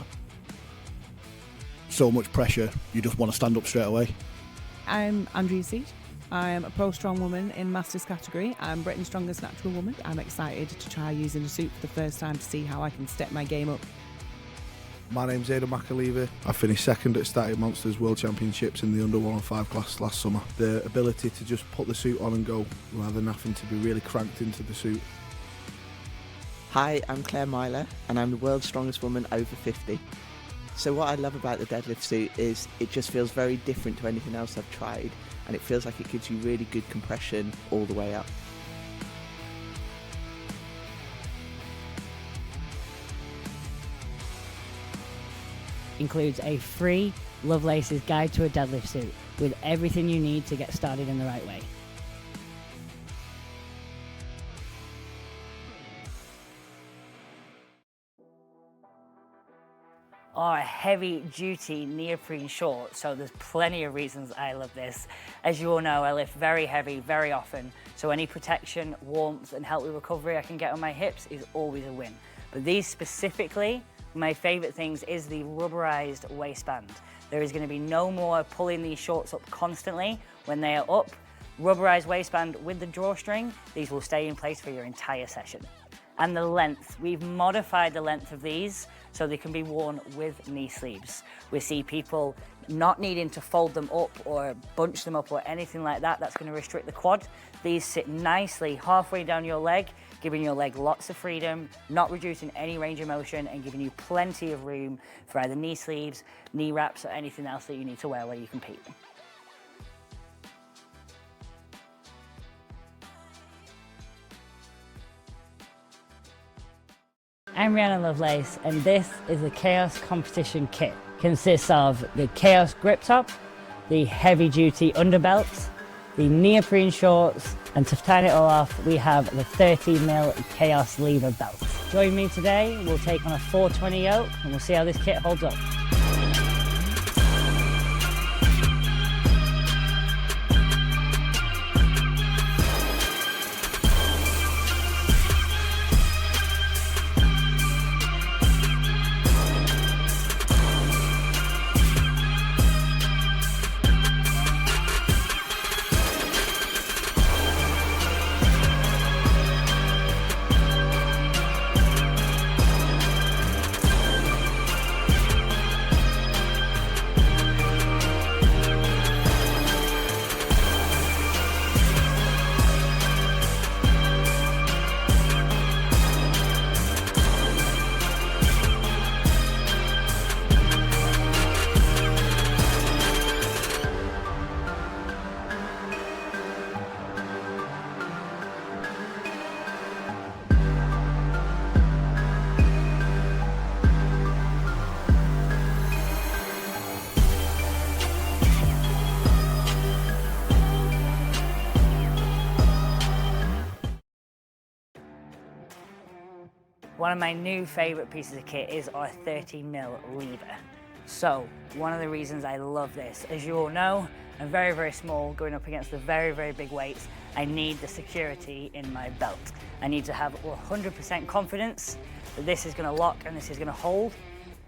So much pressure, you just want to stand up straight away. I'm Andrea Seed. I'm a pro strong woman in Masters category. I'm Britain's strongest natural woman. I'm excited to try using a suit for the first time to see how I can step my game up. My name's McHugh. I finished second at Static Monsters World Championships in the under 105 class last summer. The ability to just put the suit on and go rather than having to be really cranked into the suit. Hi, I'm Claire Myler and I'm the world's strongest woman over 50. So what I love about the deadlift suit is it just feels very different to anything else I've tried, and it feels like it gives you really good compression all the way up. Includes a free Lovelace's Guide to a Deadlift Suit with everything you need to get started in the right way. Are heavy duty neoprene shorts, so there's plenty of reasons I love this. As you all know, I lift very heavy very often, so any protection, warmth and help with recovery I can get on my hips is always a win. But these specifically my favourite things is the rubberized waistband. There is going to be no more pulling these shorts up constantly when they are up. Rubberized waistband with the drawstring, these will stay in place for your entire session. And the length, we've modified the length of these so they can be worn with knee sleeves. We see people not needing to fold them up or bunch them up or anything like that. That's going to restrict the quad. These sit nicely halfway down your leg, giving your leg lots of freedom, not reducing any range of motion and giving you plenty of room for either knee sleeves, knee wraps or anything else that you need to wear while you compete. I'm Rhianon Lovelace, and this is the Kaos competition kit. Consists of the Kaos grip top, the heavy duty underbelt, the neoprene shorts, and to tie it all off, we have the 30mm Kaos lever belt. Join me today, we'll take on a 420 yoke, and we'll see how this kit holds up. One of my new favourite pieces of kit is our 30mm lever. So, one of the reasons I love this, as you all know, I'm very, very small, going up against the very, very big weights. I need the security in my belt. I need to have 100% confidence that this is going to lock and this is going to hold.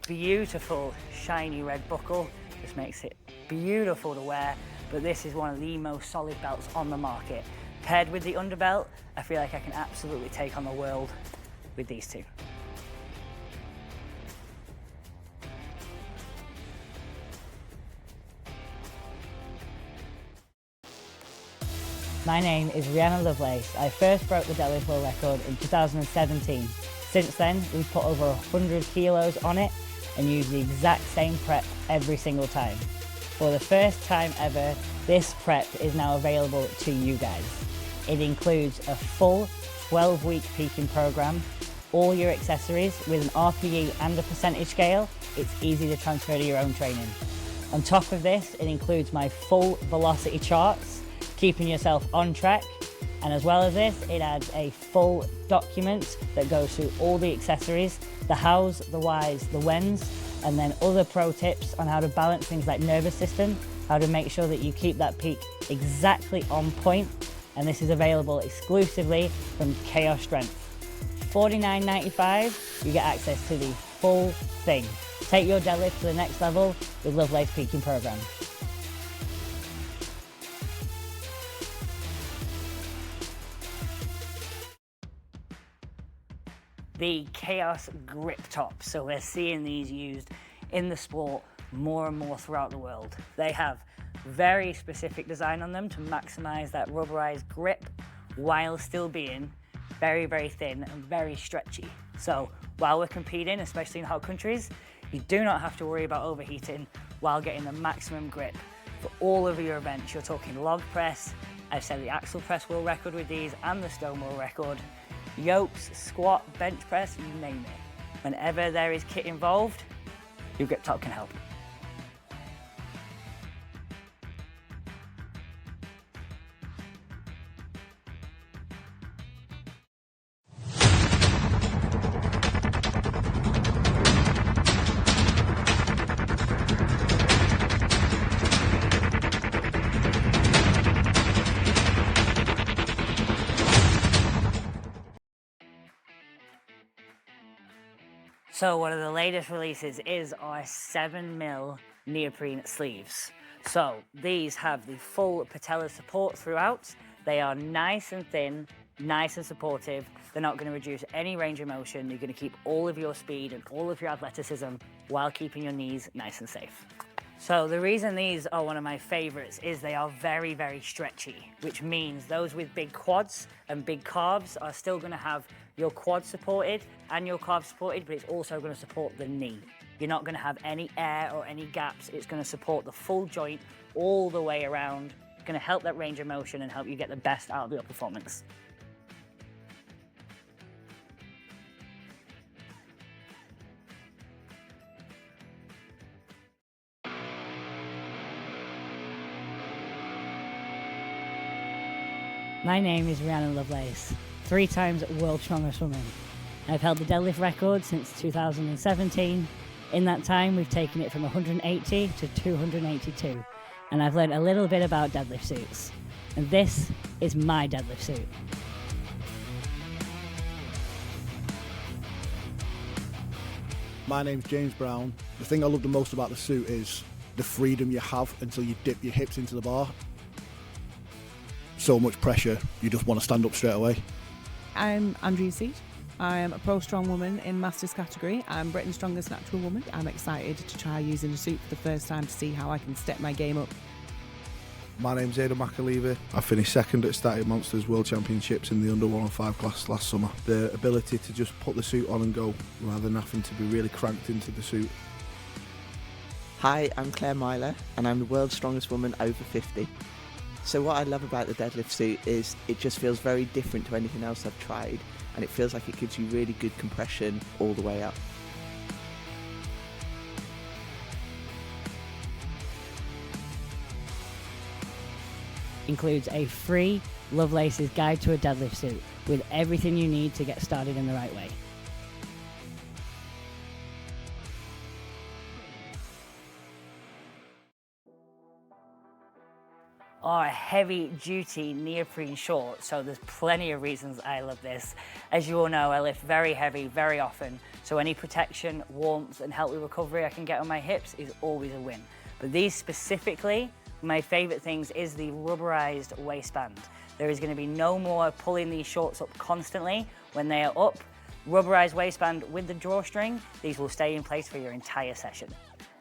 Beautiful, shiny red buckle. Just makes it beautiful to wear, but this is one of the most solid belts on the market. Paired with the underbelt, I feel like I can absolutely take on the world with these two. My name is Rhianon Lovelace. I first broke the deadlift world record in 2017. Since then, we've put over 100 kilos on it and used the exact same prep every single time. For the first time ever, this prep is now available to you guys. It includes a full 12-week peaking program, all your accessories with an RPE and a percentage scale. It's easy to transfer to your own training. On top of this, it includes my full velocity charts, keeping yourself on track. And as well as this, it adds a full document that goes through all the accessories, the hows, the whys, the whens, and then other pro tips on how to balance things like nervous system, how to make sure that you keep that peak exactly on point. And this is available exclusively from Kaos Strength. $49.95, you get access to the full thing. Take your deadlift to the next level with Lovelace Peaking Program. The Kaos grip top. So we're seeing these used in the sport more and more throughout the world. They have very specific design on them to maximize that rubberized grip while still being very, very thin and very stretchy. So while we're competing, especially in hot countries, you do not have to worry about overheating while getting the maximum grip for all of your events. You're talking log press, I've set the axle press world record with these and the stone world record, yokes, squat, bench press, you name it. Whenever there is kit involved, your grip top can help. So one of the latest releases is our 7mm neoprene sleeves. So these have the full patella support throughout. They are nice and thin, nice and supportive. They're not going to reduce any range of motion. You're going to keep all of your speed and all of your athleticism while keeping your knees nice and safe. So the reason these are one of my favorites is they are very, very stretchy, which means those with big quads and big calves are still going to have your quad supported and your calves supported, but it's also going to support the knee. You're not going to have any air or any gaps. It's going to support the full joint all the way around. It's going to help that range of motion and help you get the best out of your performance. My name is Rhianon Lovelace, 3 times world's strongest woman. I've held the deadlift record since 2017. In that time, we've taken it from 180 to 282, and I've learned a little bit about deadlift suits. And this is my deadlift suit. My name's James Brown. The thing I love the most about the suit is the freedom you have until you dip your hips into the bar. So much pressure, you just want to stand up straight away. I'm Andrea Seat. I am a pro strong woman in Masters category. I'm Britain's strongest natural woman. I'm excited to try using the suit for the first time to see how I can step my game up. My name's McHugh. I finished second at Static Monsters World Championships in the under 105 class last summer. The ability to just put the suit on and go rather than having to be really cranked into the suit. Hi, I'm Claire Myler, and I'm the world's strongest woman over 50. So what I love about the deadlift suit is it just feels very different to anything else I've tried, and it feels like it gives you really good compression all the way up. Includes a free Lovelace's Guide to a Deadlift Suit with everything you need to get started in the right way. Are heavy duty neoprene shorts, so there's plenty of reasons I love this. As you all know, I lift very heavy very often, so any protection, warmth and help with recovery I can get on my hips is always a win. But these specifically, my favorite things is the rubberized waistband. There is going to be no more pulling these shorts up constantly when they are up. Rubberized waistband with the drawstring, these will stay in place for your entire session.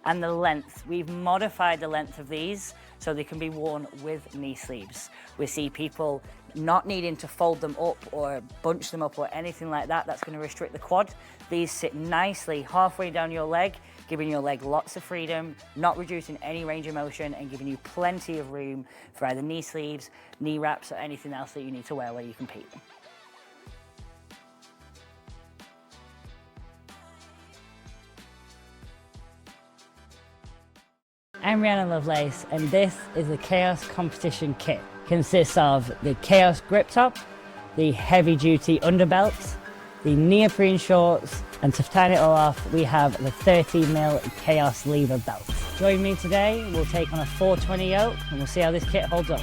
And the length, we've modified the length of these so they can be worn with knee sleeves. We see people not needing to fold them up or bunch them up or anything like that. That's going to restrict the quad. These sit nicely halfway down your leg, giving your leg lots of freedom, not reducing any range of motion and giving you plenty of room for either knee sleeves, knee wraps or anything else that you need to wear where you compete. I'm Rhianon Lovelace, and this is the Kaos competition kit. Consists of the Kaos grip top, the heavy duty underbelt, the neoprene shorts, and to tie it all off, we have the 30mm Kaos lever belt. Join me today, we'll take on a 420 yoke, and we'll see how this kit holds up.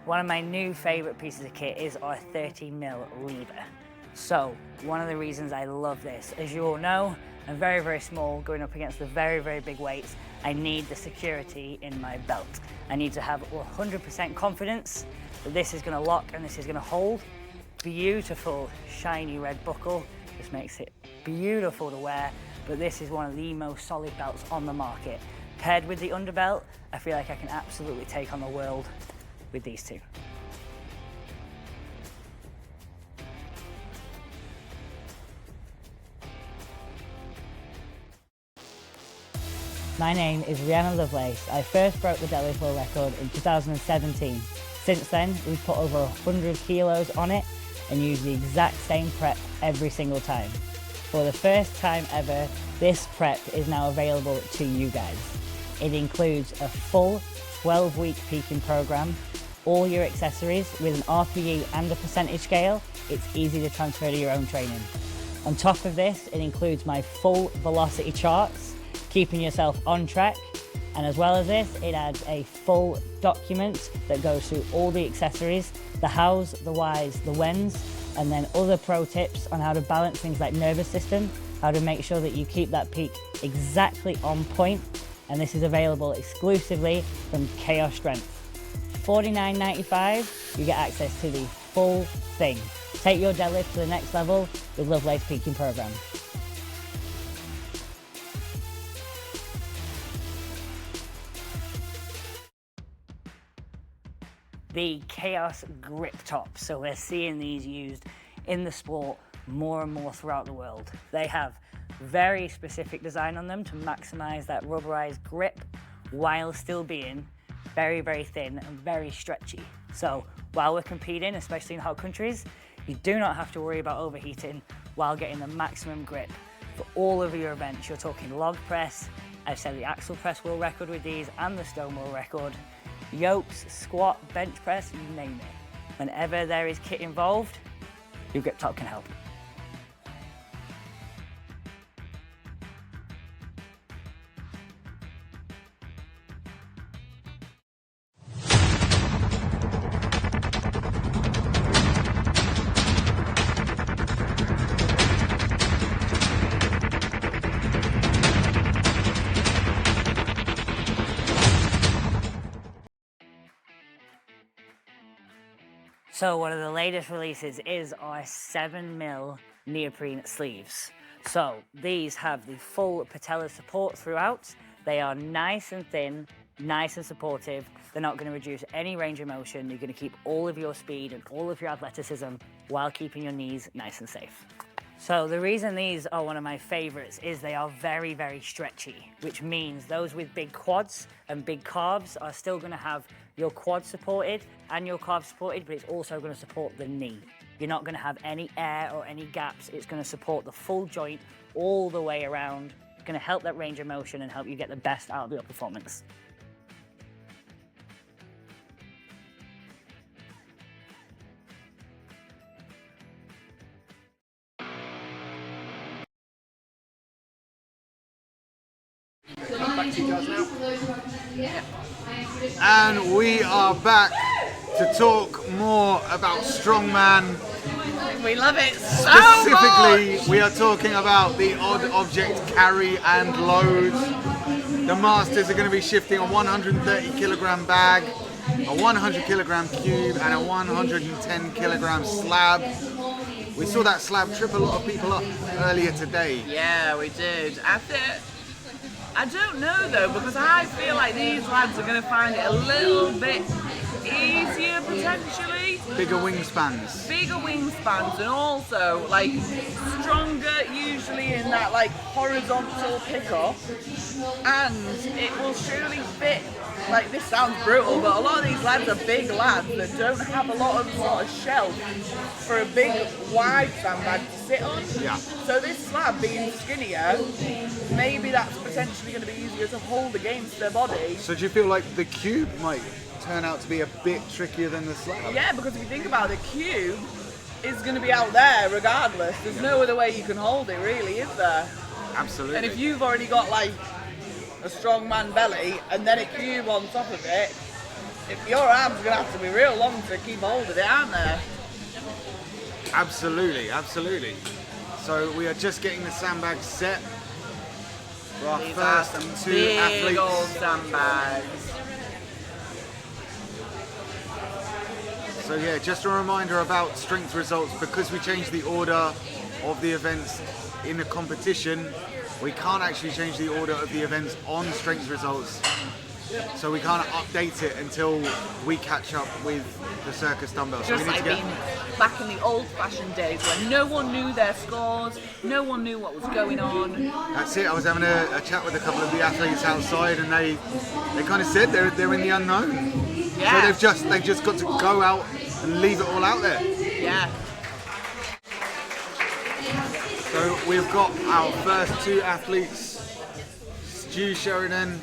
One of my new favourite pieces of kit is our 30mm lever. So, one of the reasons I love this, as you all know, I'm very, very small, going up against the very, very big weights. I need the security in my belt. I need to have 100% confidence that this is gonna lock and this is gonna hold. Beautiful, shiny red buckle. This makes it beautiful to wear, but this is one of the most solid belts on the market. Paired with the underbelt, I feel like I can absolutely take on the world with these two. My name is Rhianon Lovelace. I first broke the deadlift world record in 2017. Since then, we've put over 100 kilos on it and used the exact same prep every single time. For the first time ever, this prep is now available to you guys. It includes a full 12-week peaking program, all your accessories with an RPE and a percentage scale. It's easy to transfer to your own training. On top of this, it includes my full velocity charts, keeping yourself on track. And as well as this, it adds a full document that goes through all the accessories, the hows, the whys, the whens, and then other pro tips on how to balance things like nervous system, how to make sure that you keep that peak exactly on point. And this is available exclusively from Kaos Strength. $49.95, you get access to the full thing. Take your deadlift to the next level with Lovelace Peaking Program. The Kaos grip top. So we're seeing these used in the sport more and more throughout the world. They have very specific design on them to maximize that rubberized grip while still being very, very thin and very stretchy. So while we're competing, especially in hot countries, you do not have to worry about overheating while getting the maximum grip for all of your events. You're talking log press, I've set the axle press world record with these and the stone world record. Yokes, squat, bench press, you name it. Whenever there is kit involved, your grip top can help. So one of the latest releases is our 7mm neoprene sleeves. So these have the full patella support throughout. They are nice and thin, nice and supportive. They're not going to reduce any range of motion. You're going to keep all of your speed and all of your athleticism while keeping your knees nice and safe. So the reason these are one of my favorites is they are very, very stretchy, which means those with big quads and big calves are still going to have your quad supported and your calf supported, but it's also going to support the knee. You're not going to have any air or any gaps. It's going to support the full joint all the way around. It's going to help that range of motion and help you get the best out of your performance. And we are back to talk more about strongman. We love it so Specifically, much. we are talking about the odd object carry and load. The masters are going to be shifting a 130 kilogram bag, a 100 kilogram cube, and a 110 kilogram slab. We saw that slab trip a lot of people up earlier today. Yeah, we did. I don't know though, because I feel like these lads are going to find it a little bit easier potentially. Bigger wingspans. Bigger wingspans, and also like stronger usually in that like horizontal pickup, and it will surely fit. Like, this sounds brutal, but a lot of these lads are big lads that don't have a lot of sort of shelf for a big wide sandbag to sit on. Yeah. So this slab being skinnier, maybe that's potentially going to be easier to hold against their body. So do you feel like the cube might turn out to be a bit trickier than the slab? Yeah, because if you think about it, the cube is going to be out there regardless. There's no other way you can hold it, really, is there? Absolutely. And if you've already got like a strongman belly and then a cube on top of it, if your arms are going to have to be real long to keep hold of it, aren't they? Absolutely, absolutely. So we are just getting the sandbags set for our These are first some two big athletes. old sandbags. So yeah, just a reminder about strength results. Because we changed the order of the events in the competition, we can't actually change the order of the events on strength results. So we can't update it until we catch up with the circus dumbbell. So Just we need like to being back in the old-fashioned days when no one knew their scores, no one knew what was going on. That's it. I was having a chat with a couple of the athletes outside, and they kind of said they're in the unknown. Yeah. So they've just got to go out and leave it all out there. Yeah. So we've got our first two athletes, Stu Sheridan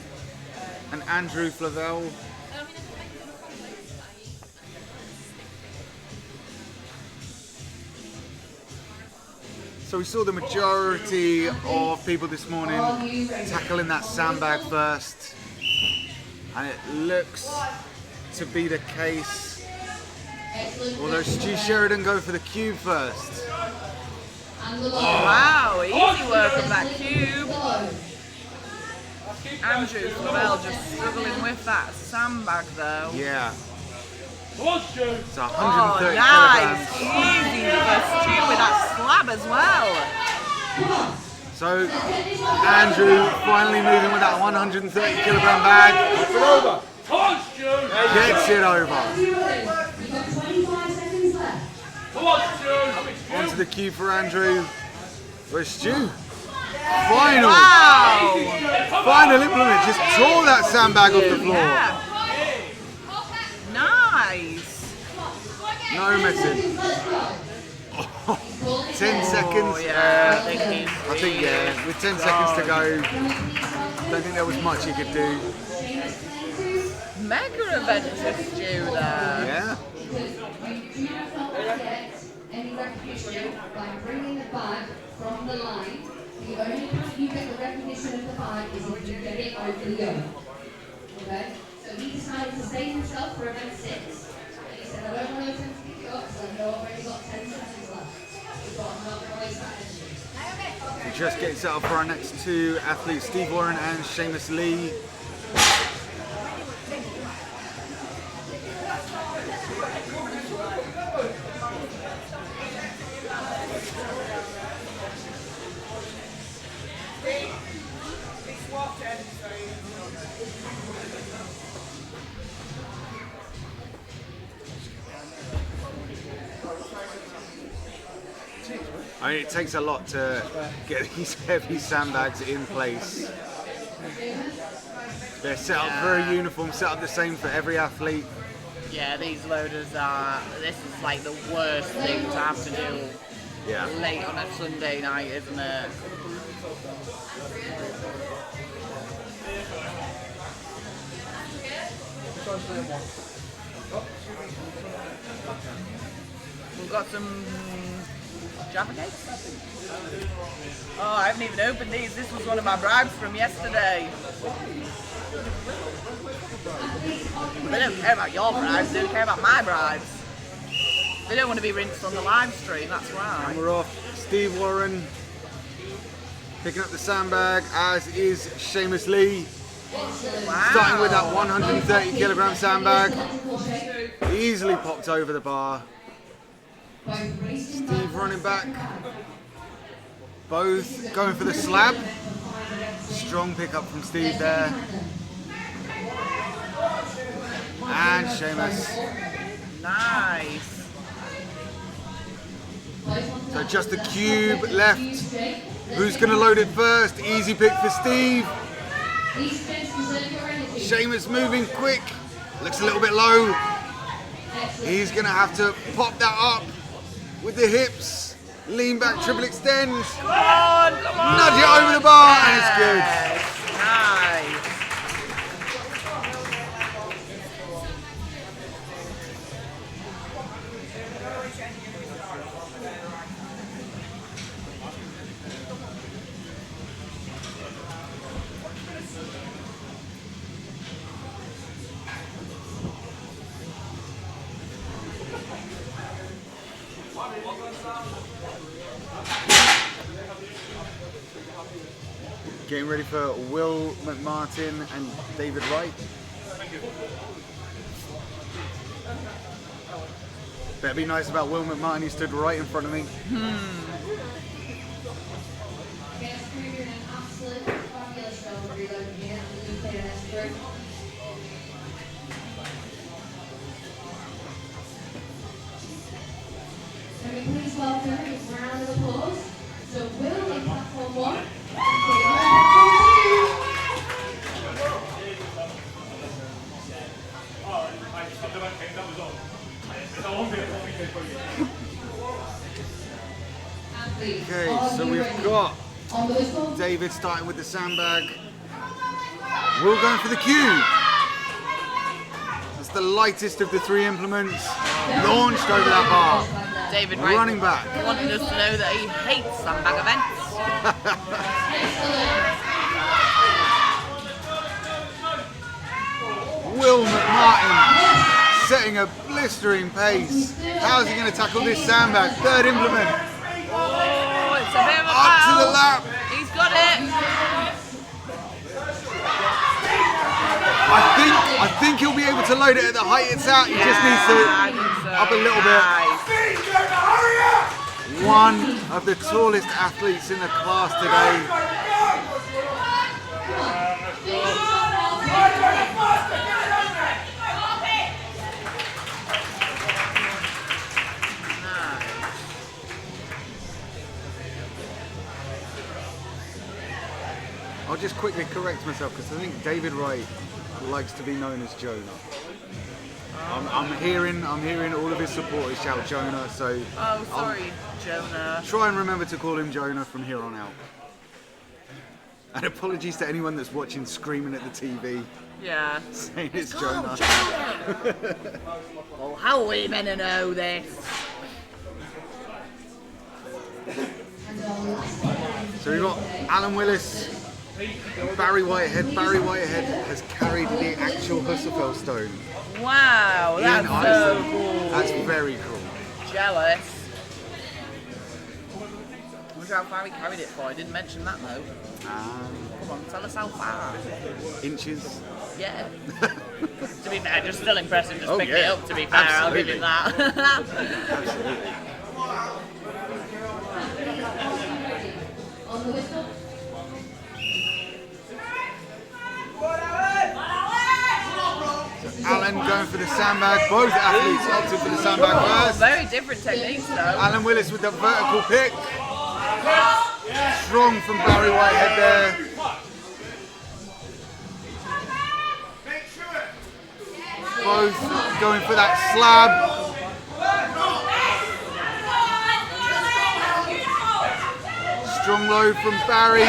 and Andrew Flavelle. So we saw the majority of people this morning tackling that sandbag first, and it looks to be the case. Although Stu Sheridan go for the cube first. Wow, easy work on that cube. Andrew Flavelle just struggling with that sandbag though. Yeah. Oh, It's 130 nice! kilograms. Easy for Stu with that slab as well. So Andrew finally moving with that 130 kilogram bag. Gets it over. Onto the cue for Andrew. Where's Stu? Final implement. Just tore that sandbag off the floor. Yeah. Nice. No messing. 10 seconds. Yeah, I think yeah. With 10 seconds to go, don't think there was much he could do. Mega event for Stu there. Yeah. Any recognition by bringing the bag from the line. The only time you get the recognition of the bag is if you get it over the yoke. Okay? So he decided to save himself for event 6. And he said, I don't want to pick it up, so I know I've already got 10 seconds left. But I'm not going to waste that energy. We're just getting set up for our next two athletes, Steve Warren and Seamus Lee. I mean, it takes a lot to get these heavy sandbags in place. They're set up very uniform, set up the same for every athlete. Yeah, these loaders are, this is like the worst thing to have to do late on a Sunday night, isn't it? We've got some Jaffa cakes. Oh, I haven't even opened these. This was one of my bribes from yesterday. They don't care about your bribes, they don't care about my bribes. They don't want to be rinsed on the live stream, that's why. And we're off. Steve Warren picking up the sandbag, as is Seamus Lee. Wow. Starting with that 130 kilogram sandbag. Easily popped over the bar. Steve running back. Both going for the slab. Strong pickup from Steve there. And Seamus. Nice. So just the cube left. Who's going to load it first? Easy pick for Steve. Seamus moving quick. Looks a little bit low. He's going to have to pop that up with the hips. Lean back, triple extend. Come on, come on. Nudge it over the bar and it's good. Nice. Getting ready for Will McMartin and David Wright. Better be nice about Will McMartin, he stood right in front of me. Can we please welcome a round of applause. So Will in platform 1. Okay, so we've got David starting with the sandbag. Will going for the cube. That's the lightest of the 3 implements. Launched over that bar. David Wright running back. Wanting us to know that he hates sandbag events. Will McMartin setting a blistering pace. How's he going to tackle this sandbag? 3rd implement. Oh, it's a bit of a Up to the foul. lap. He's got it. I think he'll be able to load it at the height it's at. He just needs to up a little bit. One of the tallest athletes in the class today. I'll just quickly correct myself because I think David Wright likes to be known as Jonah. I'm hearing all of his supporters shout Jonah, so Oh, sorry, Jonah. try and remember to call him Jonah from here on out. And apologies to anyone that's watching screaming at the TV. Yeah. Saying it's Jonah. Well, how are we meant to know this? So we've got Alan Willis, Barry Whitehead. Barry Whitehead has carried the actual Husserfeld stone. Wow, that's so cool. That's very cool. Jealous. I wonder how far he carried it for. I didn't mention that though. Come on, tell us how far. Inches. Yeah. To be fair, just still impressive. Just picked it yeah. up. To be fair, I'll give him that. Absolutely. On the whistle. Alan going for the sandbag. Both athletes opted for the sandbag first. Very different techniques though. Alan Willis with the vertical pick. Strong from Barry Whitehead there. Both going for that slab. Strong load from Barry,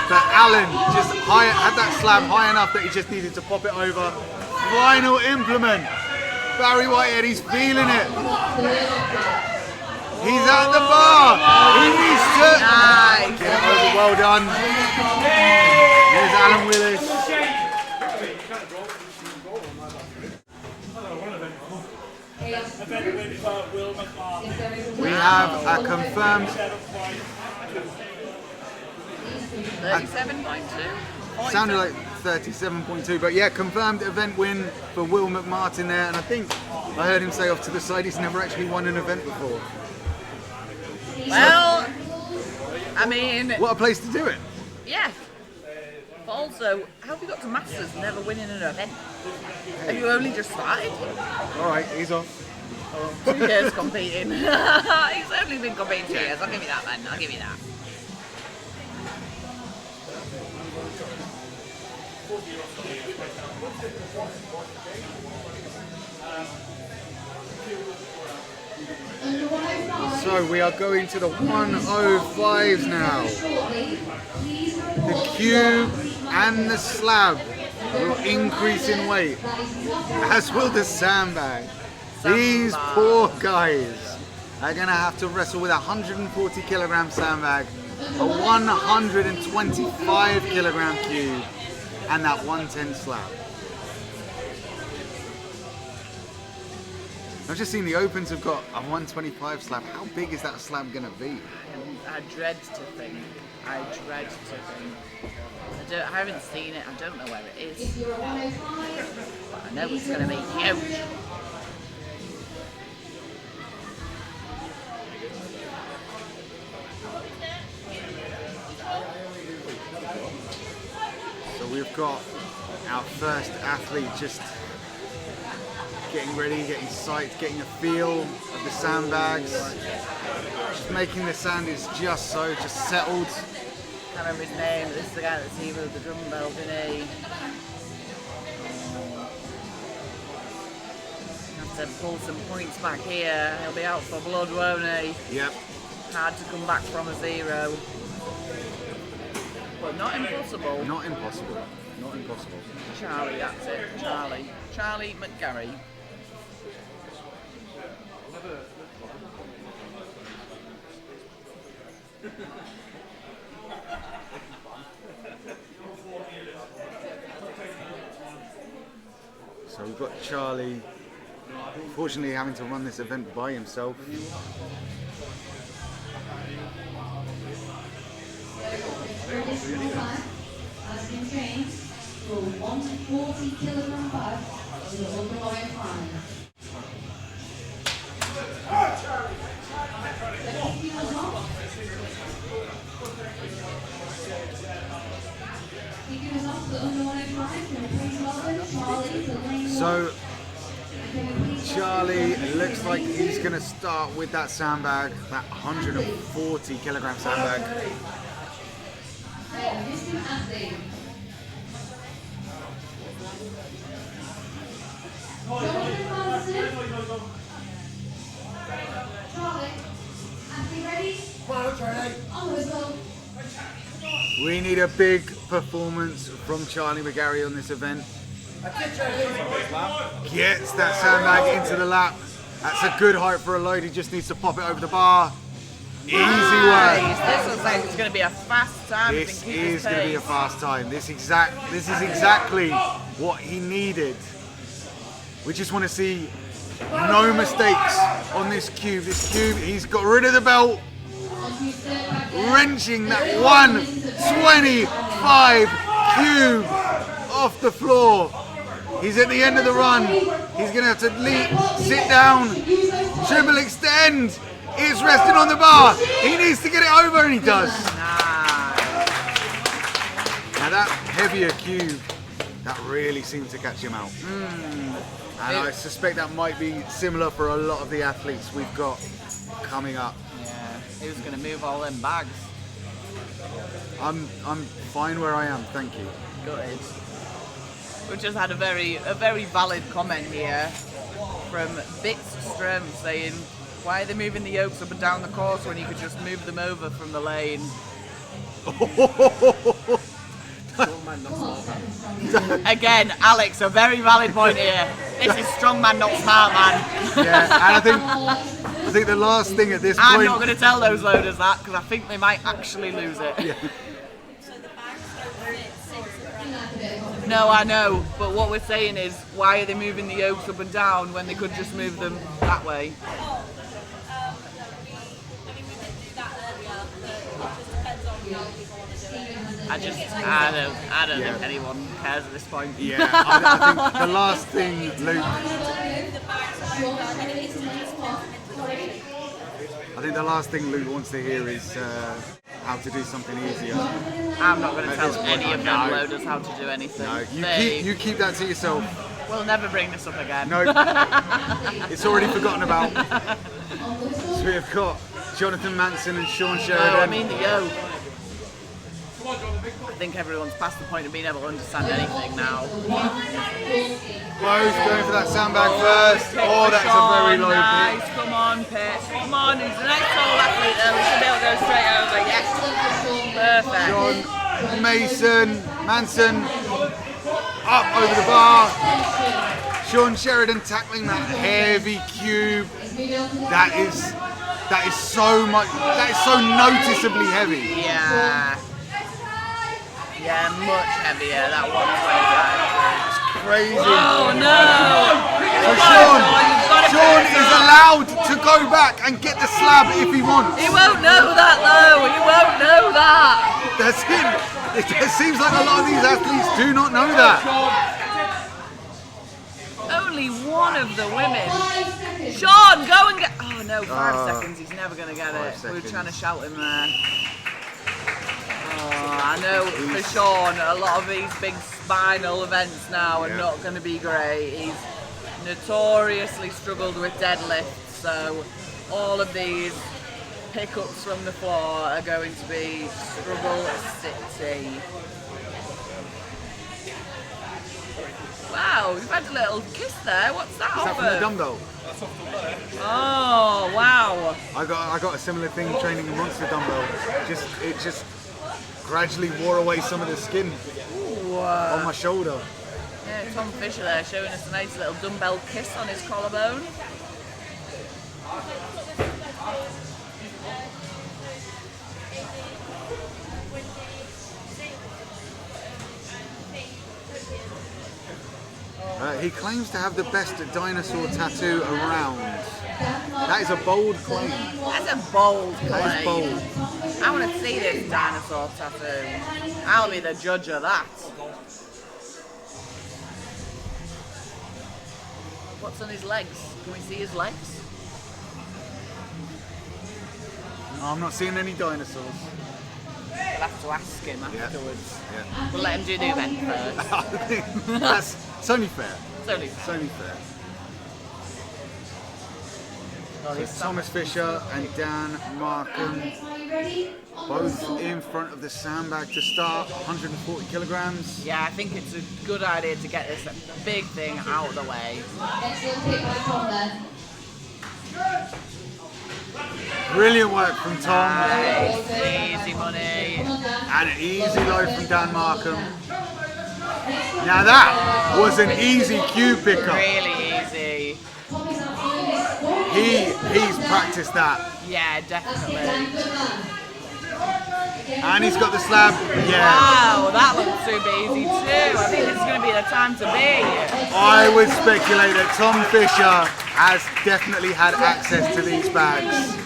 but Alan just had that slab high enough that he just needed to pop it over. Final implement. Barry Whitehead, he's feeling it. He's at the bar. He needs to get it over. Well done. There's Alan Willis. We have a confirmed 37.2. Sounded like 37.2, but yeah, confirmed event win for Will McMartin there, and I think I heard him say off to the side he's never actually won an event before. Well, I mean, what a place to do it. Yeah. But also, how have you got to Masters never winning an event? Have you only just started? Alright, he's off. 2 years competing. He's only been competing 2 years. I'll give you that, man. I'll give you that. So we are going to the 105s now. The cube and the slab will increase in weight, as will the sandbag. These poor guys are going to have to wrestle with a 140 kilogram sandbag, a 125 kilogram cube, and that 110 slab. I've just seen the Opens have got a 125 slab. How big is that slab going to be? I dread to think. I dread to think. haven't seen it. I don't know where it is. If you're a 105, But I know it's going to be huge. So we've got our first athlete just getting ready, getting psyched, getting a feel of the sandbags. Just making the sand is just settled. I can't remember his name, but this is the guy that's here with the dumbbell, didn't he? Have to pull some points back here. He'll be out for blood, won't he? Yep. Hard to come back from a 0. But not impossible. Not impossible. Not impossible. Charlie, that's it. Charlie McGarry. So we've got Charlie, unfortunately having to run this event by himself. has been changed to a 140kg bag to the under 105. So Charlie looks like he's going to start with that sandbag, that 140kg sandbag. We need a big performance from Charlie McGarry on this event. Gets that sandbag into the lap. That's a good height for a load. He just needs to pop it over the bar. Easy work. This looks like it's going to be a fast time. This is going to be a fast time. This is exactly what he needed. We just want to see no mistakes on this cube. This cube, he's got rid of the belt. Wrenching that 125 cube off the floor. He's at the end of the run. He's going to have to sit down, triple extend. It's resting on the bar. He needs to get it over, and he does. Now that heavier cube, that really seemed to catch him out. And I suspect that might be similar for a lot of the athletes we've got coming up. Yeah, who's going to move all them bags? I'm fine where I am, thank you. Good. We just had a very valid comment here from Bits Strum saying, why are they moving the yokes up and down the course when you could just move them over from the lane? Again, Alex, a very valid point here. This is strongman, not smart man. Yeah, and I think the last thing at this point... I'm not going to tell those loaders that, because I think they might actually lose it. Yeah. No, I know, but what we're saying is, why are they moving the yokes up and down when they could just move them that way? I don't think anyone cares at this point. Yeah, I think the last thing Luke wants to hear is how to do something easier. I'm not going to tell any of them loaders how to do anything. No, you keep that to yourself. We'll never bring this up again. No, it's already forgotten about. So we've got Jonathan Manson and Sean Sheridan. No, I mean the yoke. I think everyone's past the point of being able to understand anything now. Rose going for that sandbag first. Oh, that's a very low nice. pitch. Come on, Pitt. Come on, who's the next tall athlete there? We should be able to go straight over. Yes. Perfect. Manson up over the bar. Sean Sheridan tackling that heavy cube. That is so noticeably heavy. Yeah. Yeah, much heavier, that 125. It's crazy. Oh no! So Sean is allowed to go back and get the slab if he wants. He won't know that though, he won't know that. That's it. It seems like a lot of these athletes do not know that. Only one of the women. Sean, go and get. Oh no, 5 seconds. He's never going to get it. We were trying to shout him there. Oh, I know for Sean, a lot of these big spinal events now are not going to be great. He's notoriously struggled with deadlifts, so all of these pickups from the floor are going to be struggle city. Wow, we've had a little kiss there. What's that? Is that from the dumbbell? Oh wow! I got a similar thing training a monster dumbbell. It just gradually wore away some of the skin on my shoulder. Yeah, Tom Fisher there showing us a nice little dumbbell kiss on his collarbone. He claims to have the best dinosaur tattoo around. That is a bold claim. That's a bold claim. That is bold. I want to see this dinosaur tattoo. I'll be the judge of that. What's on his legs? Can we see his legs? No, I'm not seeing any dinosaurs. We'll have to ask him afterwards. Yeah. We'll let him do the event first. It's only fair. It's only fair. Oh, So Thomas Fisher and Dan Markham both in front of the sandbag to start, 140 kilograms. Yeah, I think it's a good idea to get this big thing out of the way. Brilliant work from Tom. Nice, easy money. And an easy load from Dan Markham. Now that was an easy cue pickup. Really easy. He's practiced that. Yeah, definitely. And he's got the slab. Yeah. Wow, that looks super easy too. I think this is going to be the time to be. I would speculate that Tom Fisher has definitely had access to these bags.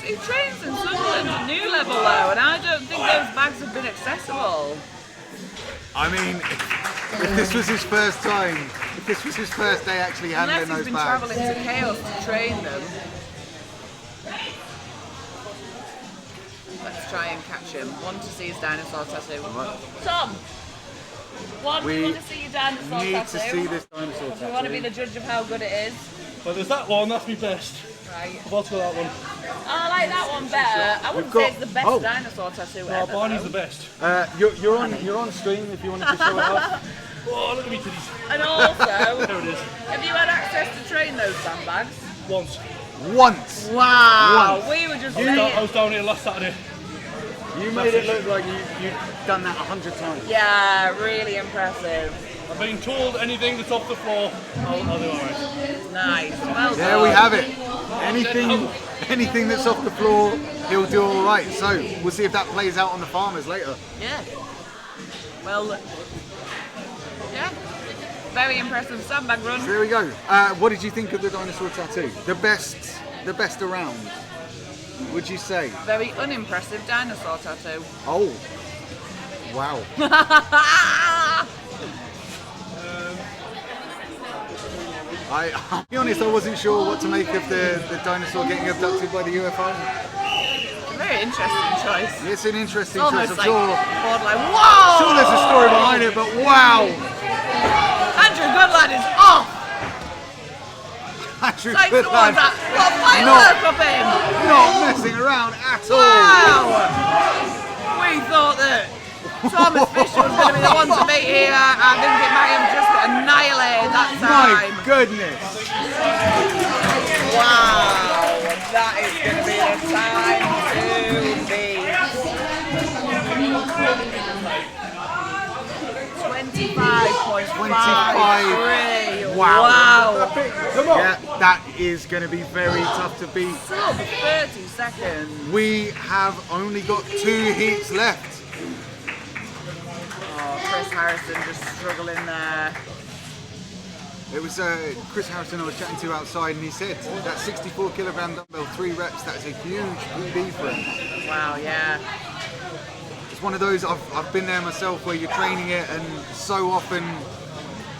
He trains in Sunderland at New Level though, and I don't think those bags have been accessible. I mean, if this was his first time, if this was his first day actually handling Unless he's those been bags. travelling to Kaos to train them. Let's try and catch him. Want to see his dinosaur tattoo. Tom! We want to see your dinosaur tattoo. Need to see this dinosaur tattoo. We want to be the judge of how good it is. Well, there's that one, that's my best. Right. I've also got that one. I like that one better. I wouldn't say it's the best dinosaur tattoo ever. Barney's the best. You're on stream if you wanted to show it off. Oh, look at me titties. And also, there it is. Have you had access to train those sandbags? Once. Wow. Once. We were just I was down here last Saturday. You made it look like you'd done that 100 times. Yeah, really impressive. I've been told anything that's off the floor, I'll do alright. Nice. Well There done. we have it. Anything that's off the floor, he'll do all right. So we'll see if that plays out on the farmers later. Yeah. Well, yeah. Very impressive sandbag run. So there we go. What did you think of the dinosaur tattoo? The best around, would you say? Very unimpressive dinosaur tattoo. Oh. Wow. I'll be honest, I wasn't sure what to make of the dinosaur getting abducted by the UFO. It's a very interesting choice. It's an interesting It's choice, almost I'm sure. borderline. Whoa! Sure there's a story behind it, but wow! Andrew Goodlad is off! Andrew Thanks Goodlad. towards that. What fight work of him! Not messing around at all! Wow! We thought that Thomas Fisher was going to be the one to beat here. I think it might have just annihilated that time. My goodness! Wow! That is going to be the time to beat. 25.53. Wow! Yeah, that is going to be very tough to beat. Sub 30 seconds. We have only got 2 heats left. Oh, Chris Harrison just struggling there. It was Chris Harrison I was chatting to outside, and he said that 64 kilogram dumbbell, 3 reps, that is a huge PB for him. Wow, yeah. it's one of those, I've been there myself where you're training it and so often,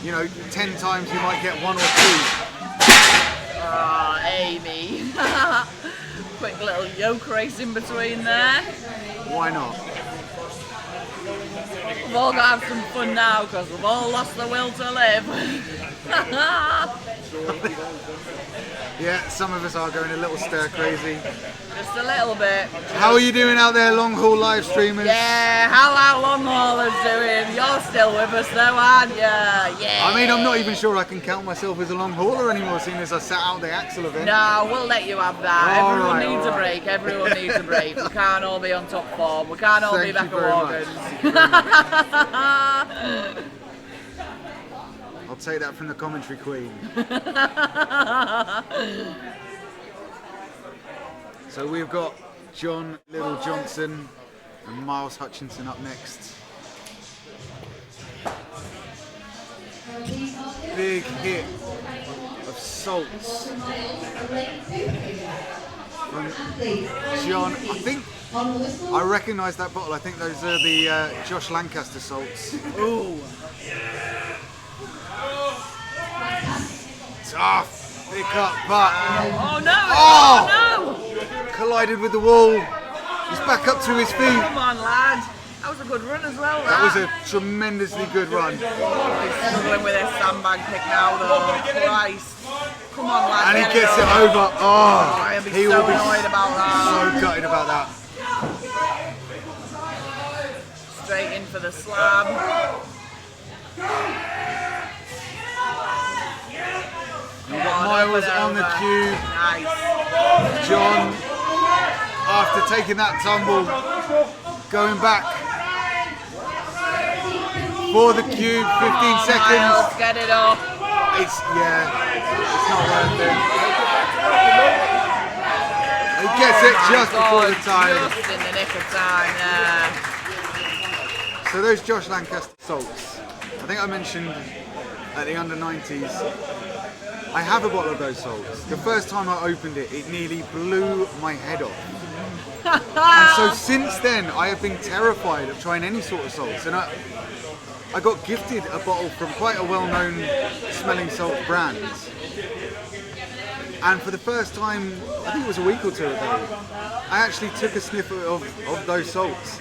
you know, 10 times you might get 1 or 2. Ah, Amy. Quick little yoke race in between there. Why not? We've all got to have some fun now because we've all lost the will to live. Yeah, some of us are going a little stir crazy. Just a little bit. How are you doing out there, long haul live streamers? Yeah, how our long haulers doing? You're still with us though, aren't you? Yeah. I mean, I'm not even sure I can count myself as a long hauler anymore, seeing as I sat out the Axel event. No, we'll let you have that. All Everyone right, needs all a break. Everyone needs a break. We can't all be on top form. We can't all be Thank you Becca very Worgan. I'll take that from the commentary queen. So we've got John Little Johnson and Miles Hutchinson up next. Big hit of salts from John. I recognise that bottle. I think those are the Josh Lancaster salts. Ooh. Tough. Pick up, but Oh no! Oh no! Collided with the wall. He's back up to his feet. Come on, lad. That was a good run as well. That was a tremendously good run. He's struggling with his sandbag pick now, though. Christ. Come on, lad. And he gets it over. Oh, He'll be he so will be annoyed about that. so gutted about that. Straight in for the slab. We've got Miles on the cube. Nice. John, after taking that tumble, going back for the cube, 15 seconds. Miles, get it up. It's not worth it. He gets it just before the time. Just in the nick of time, yeah. So those Josh Lancaster salts, I think I mentioned at the under 90s, I have a bottle of those salts. The first time I opened it, it nearly blew my head off. And so since then, I have been terrified of trying any sort of salts. And I got gifted a bottle from quite a well-known smelling salt brand. And for the first time, I think it was a week or two ago, I actually took a sniff of those salts.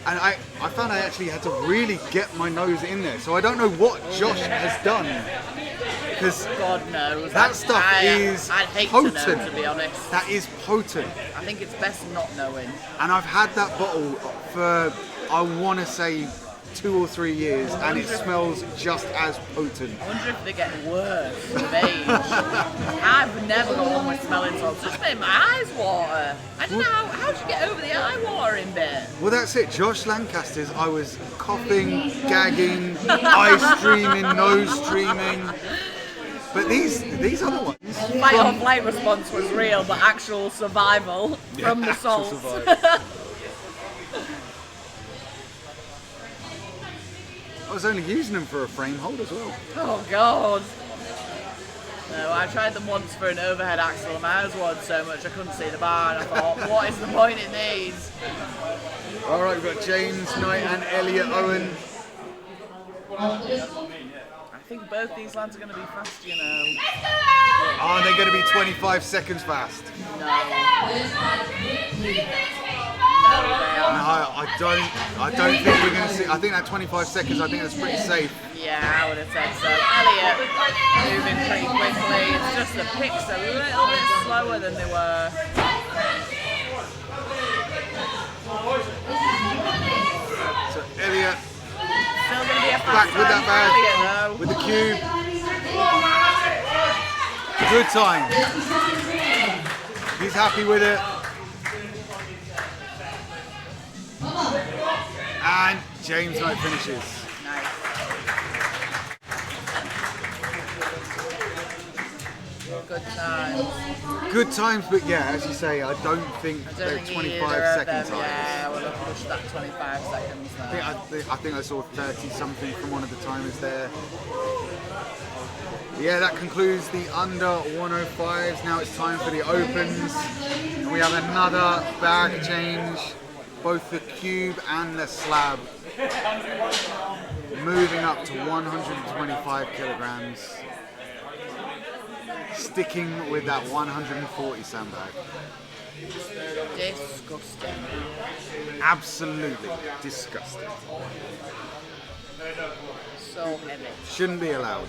And I found I actually had to really get my nose in there. So I don't know what Josh has done. Because God knows. that stuff is I'd hate potent. to know, to be honest. That is potent. I think it's best not knowing. And I've had that bottle for, I want to say, 2 or 3 years, and it smells just as potent. I wonder if they get worse with age. I've never got on with smelling salts. It's made my eyes water. I don't know, how'd you get over the eye watering bit? Well, that's it. Josh Lancaster's, I was coughing, gagging, eye streaming, nose streaming. But these other ones... Fight or flight response was real, but actual survival from the salts. I was only using them for a frame hold as well. Oh God. No, I tried them once for an overhead axle and my eyes watered so much I couldn't see the bar and I thought, what is the point in these? Alright, we've got James Knight and Elliot Owen. I think both these lads are going to be fast, you know. Are they going to be 25 seconds fast? No. No, I don't think we're going to see. I think that 25 seconds, I think that's pretty safe. Yeah, I would have said so. Elliot moving pretty quickly. It's just the picks a little bit slower than they were. So Elliot Still going to be a fast back with that bag, Elliot, though. with the cube. Good time. He's happy with it. And James Knight finishes. Nice. Good times. Good times, but yeah, as you say, I don't think they're 25-second times. Yeah, we'll have pushed that 25 seconds now. I think I saw 30 something from one of the timers there. Yeah, that concludes the under 105s. Now it's time for the opens. And we have another bag change. both the cube and the slab, moving up to 125 kilograms, sticking with that 140 sandbag. Disgusting. Absolutely disgusting. So heavy. Shouldn't be allowed.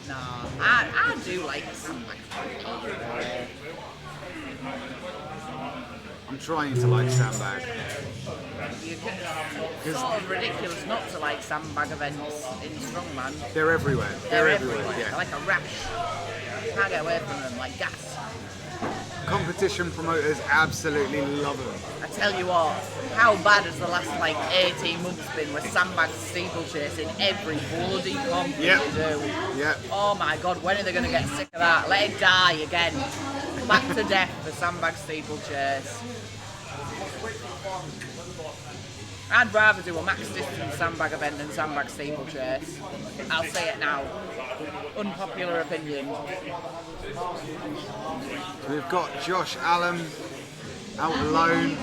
No, I do like the sandbag. I'm trying to like sandbag. It's sort of ridiculous not to like sandbag events in Strongman. They're everywhere. They're everywhere. Yeah. They're like a rash. Can't get away from them, like gas. Competition promoters absolutely love them. I tell you what, how bad has the last like 18 months been with sandbag steeplechase in every bloody comp they do? Yep. Oh my god, when are they going to get sick of that? Let it die again. Back to death for sandbag steeplechase. I'd rather do a max distance sandbag event than sandbag steeplechase. I'll say it now. Unpopular opinion. So we've got Josh Allen out alone,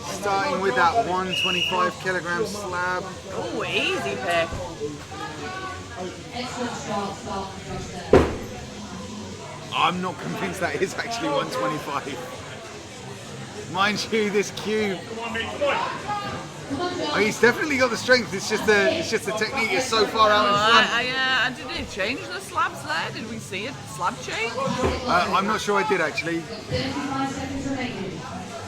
starting with that 125 kilogram slab. Oh, easy pick. I'm not convinced that is actually 125. Mind you, this cube. Oh, he's definitely got the strength. It's just the technique is so far out in front. Did they change the slabs there? Did we see a slab change? I'm not sure I did actually.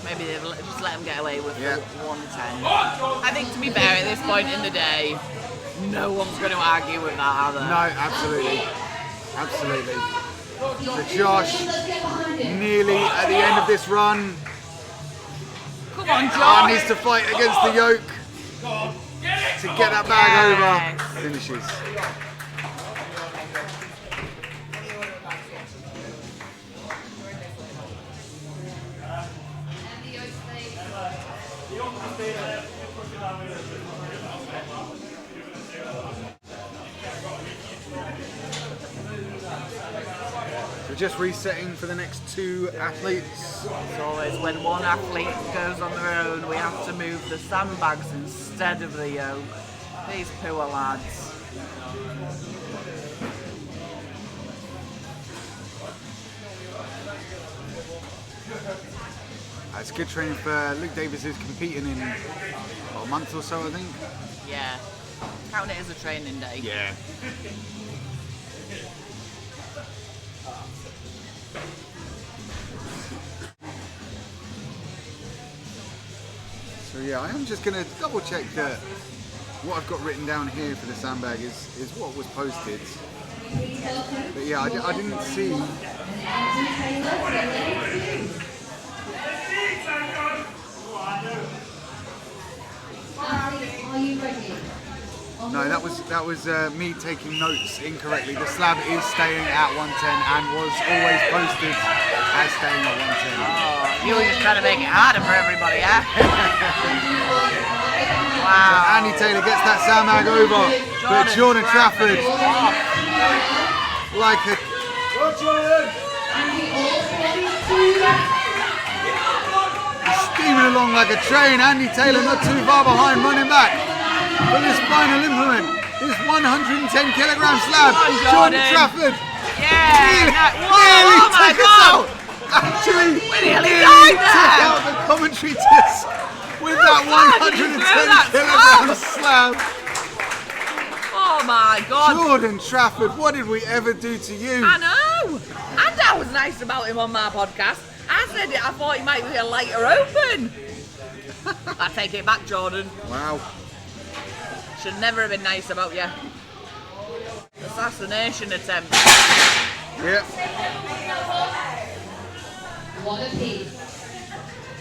Maybe they've just let him get away with 110. I think to be fair, at this point in the day, no one's going to argue with that, are they? No, absolutely. Absolutely. So Josh, nearly at the end of this run. Come on, Josh. Needs to fight against the yoke to get that bag over. Finishes. We're just resetting for the next two athletes. It's always when one athlete goes on their own, we have to move the sandbags instead of the yoke. These poor lads. It's good training for Luke Davis, who's competing in a month or so, I think. Yeah. Count it as a training day. Yeah. So yeah, I am just going to double check that what I've got written down here for the sandbag is what was posted. But yeah, I didn't see. Are you ready? No, that was me taking notes incorrectly. The slab is staying at 110 and was always posted as staying at 110. Oh, you were just trying to make it harder for everybody, yeah? Wow. So Andy Taylor gets that sandbag over, but Jordan Trafford, like a... steaming along like a train. Andy Taylor not too far behind, running back for this final implement. This 110 kilogram slab. Jordan Trafford. Yeah. Nearly took us out. Actually, nearly took out the commentary disc with that 110 kilogram slab. Oh my God. Jordan Trafford, what did we ever do to you? I know. And I was nice about him on my podcast. I said it, I thought he might be a lighter open. I take it back, Jordan. Wow. Should never have been nice about you. Assassination attempt. Yep. What a piece.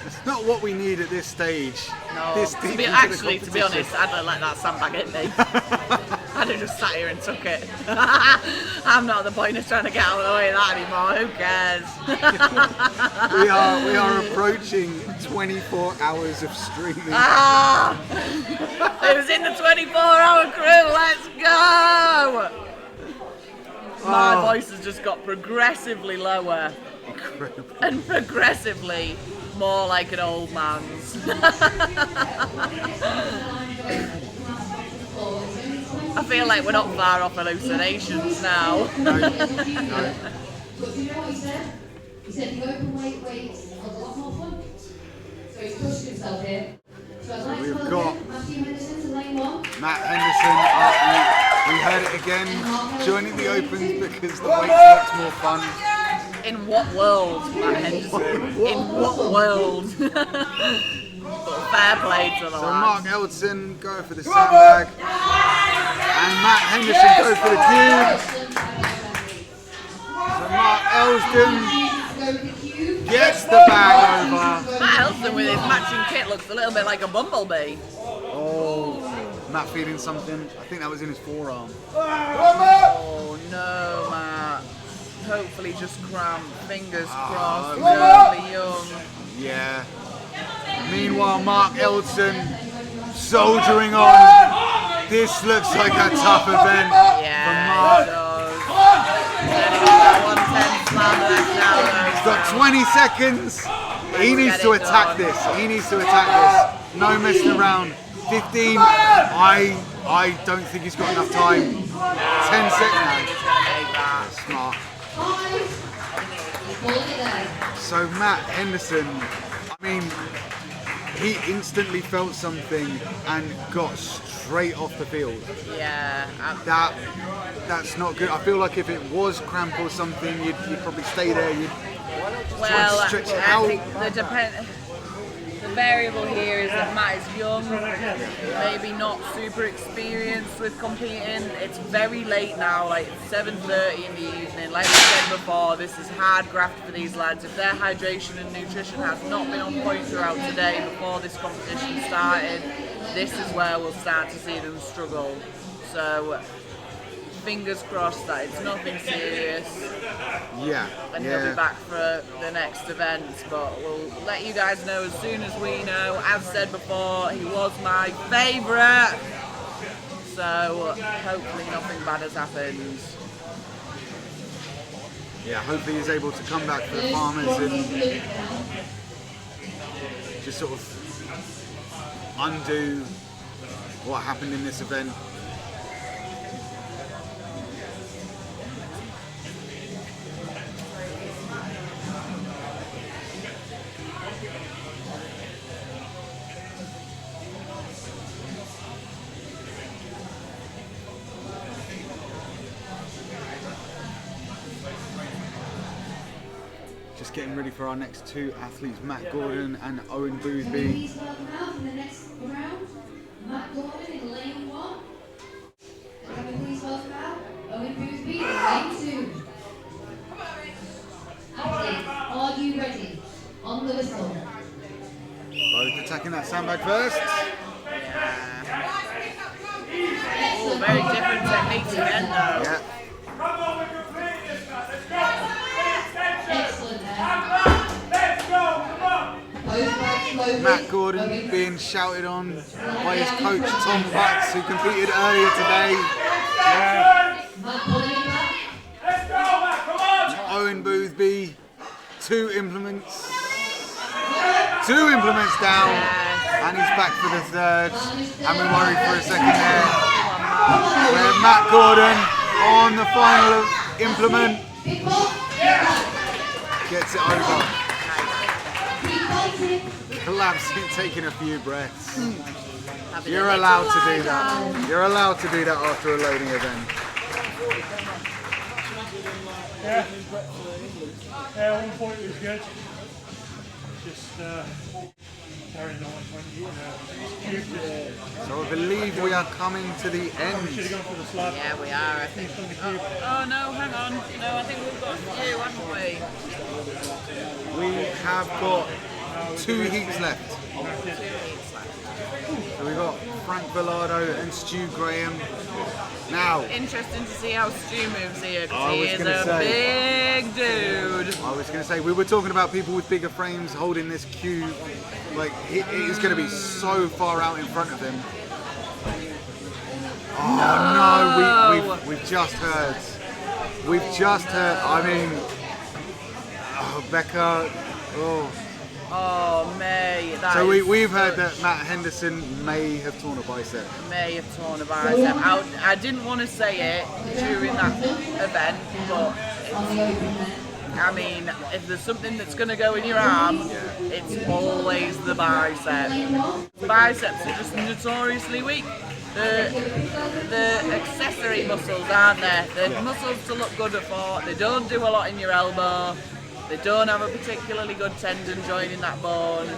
It's not what we need at this stage. No, This to deep be into the honest, competition. I'd have let that sandbag hit me. I'd have just sat here and took it. I'm not at the point of trying to get out of the way of that anymore. Who cares? we are approaching 24 hours of streaming. Ah! It was in the 24-hour crew. Let's go! My voice has just got progressively lower. And progressively more like an old man's. I feel like we're not far off hallucinations now. No. But do you know what he said? He said the open weight weights are a lot more fun. So he's pushed himself here. So I'd like We've to got welcome Matthew Henderson to lane 1. Matt Henderson, we heard it again, joining the opens because the weights looked more fun. In what world, Matt Henderson? In what world? Fair play to the So lads. Mark Eldson go for the sandbag, and Matt Henderson go for the cube. So Mark Eldson gets the bag over. Matt Eldson with his matching kit looks a little bit like a bumblebee. Oh, Matt feeling something. I think that was in his forearm. Oh no, Matt. Hopefully just cramp. Fingers crossed. Early young. Yeah. Meanwhile, Mark Eldson soldiering on. This looks like a tough event for Mark. He's got 20 seconds. He needs to attack this. He needs to attack this. No messing around. 15. I don't think he's got enough time. 10 seconds. Smart. So Matt Henderson, I mean, he instantly felt something and got straight off the field. Yeah. That's not good. I feel like if it was cramp or something, you'd probably stay there. You'd try to stretch it out. I think the variable here is that Matt is young, maybe not super experienced with competing. It's very late now, like 7:30 in the evening. Like we said before, this is hard graft for these lads. If their hydration and nutrition has not been on point throughout today before this competition started, this is where we'll start to see them struggle. So fingers crossed that it's nothing serious. Yeah. And he'll be back for the next event, but we'll let you guys know as soon as we know. As said before, he was my favourite, so hopefully nothing bad has happened. Yeah, hopefully he's able to come back for the farmers and just sort of undo what happened in this event. Just getting ready for our next two athletes, Matt Gordon and Owen Boothby. Please welcome out in the next round, Matt Gordon in lane 1. Can we please welcome out Owen Boothby in lane 2. Athletes, are you ready? On the whistle. Both attacking that sandbag first. Oh, very different techniques again though. Yeah. Excellent there. Matt Gordon being shouted on by his coach Tom Butts, who competed earlier today. Owen Boothby, two implements down, and he's back for the third. And we worried for a second there, where Matt Gordon on the final implement gets it over. Collapsing, taking a few breaths. You're allowed to do that. You're allowed to do that after a loading event. Yeah, 1 point was good. Just carrying on 20. So I believe we are coming to the end. Yeah, we are, I think. Oh no, hang on. No, I think we've got a few, haven't we? We have got 2 heats left. So we've got Frank Velardo and Stu Graham. Now, interesting to see how Stu moves here, I because he was is gonna a say- big dude. I was going to say, we were talking about people with bigger frames holding this cube. Like, it is going to be so far out in front of him. Oh no, we've just heard. I mean, Oh, Becca. Oh. Oh, May. So we've heard that Matt Henderson may have torn a bicep. May have torn a bicep. I didn't want to say it during that event, but I mean, if there's something that's going to go in your arm, it's always the bicep. Biceps are just notoriously weak. The accessory muscles, aren't they? They're muscles to look good for. They don't do a lot in your elbow. They don't have a particularly good tendon joining that bone,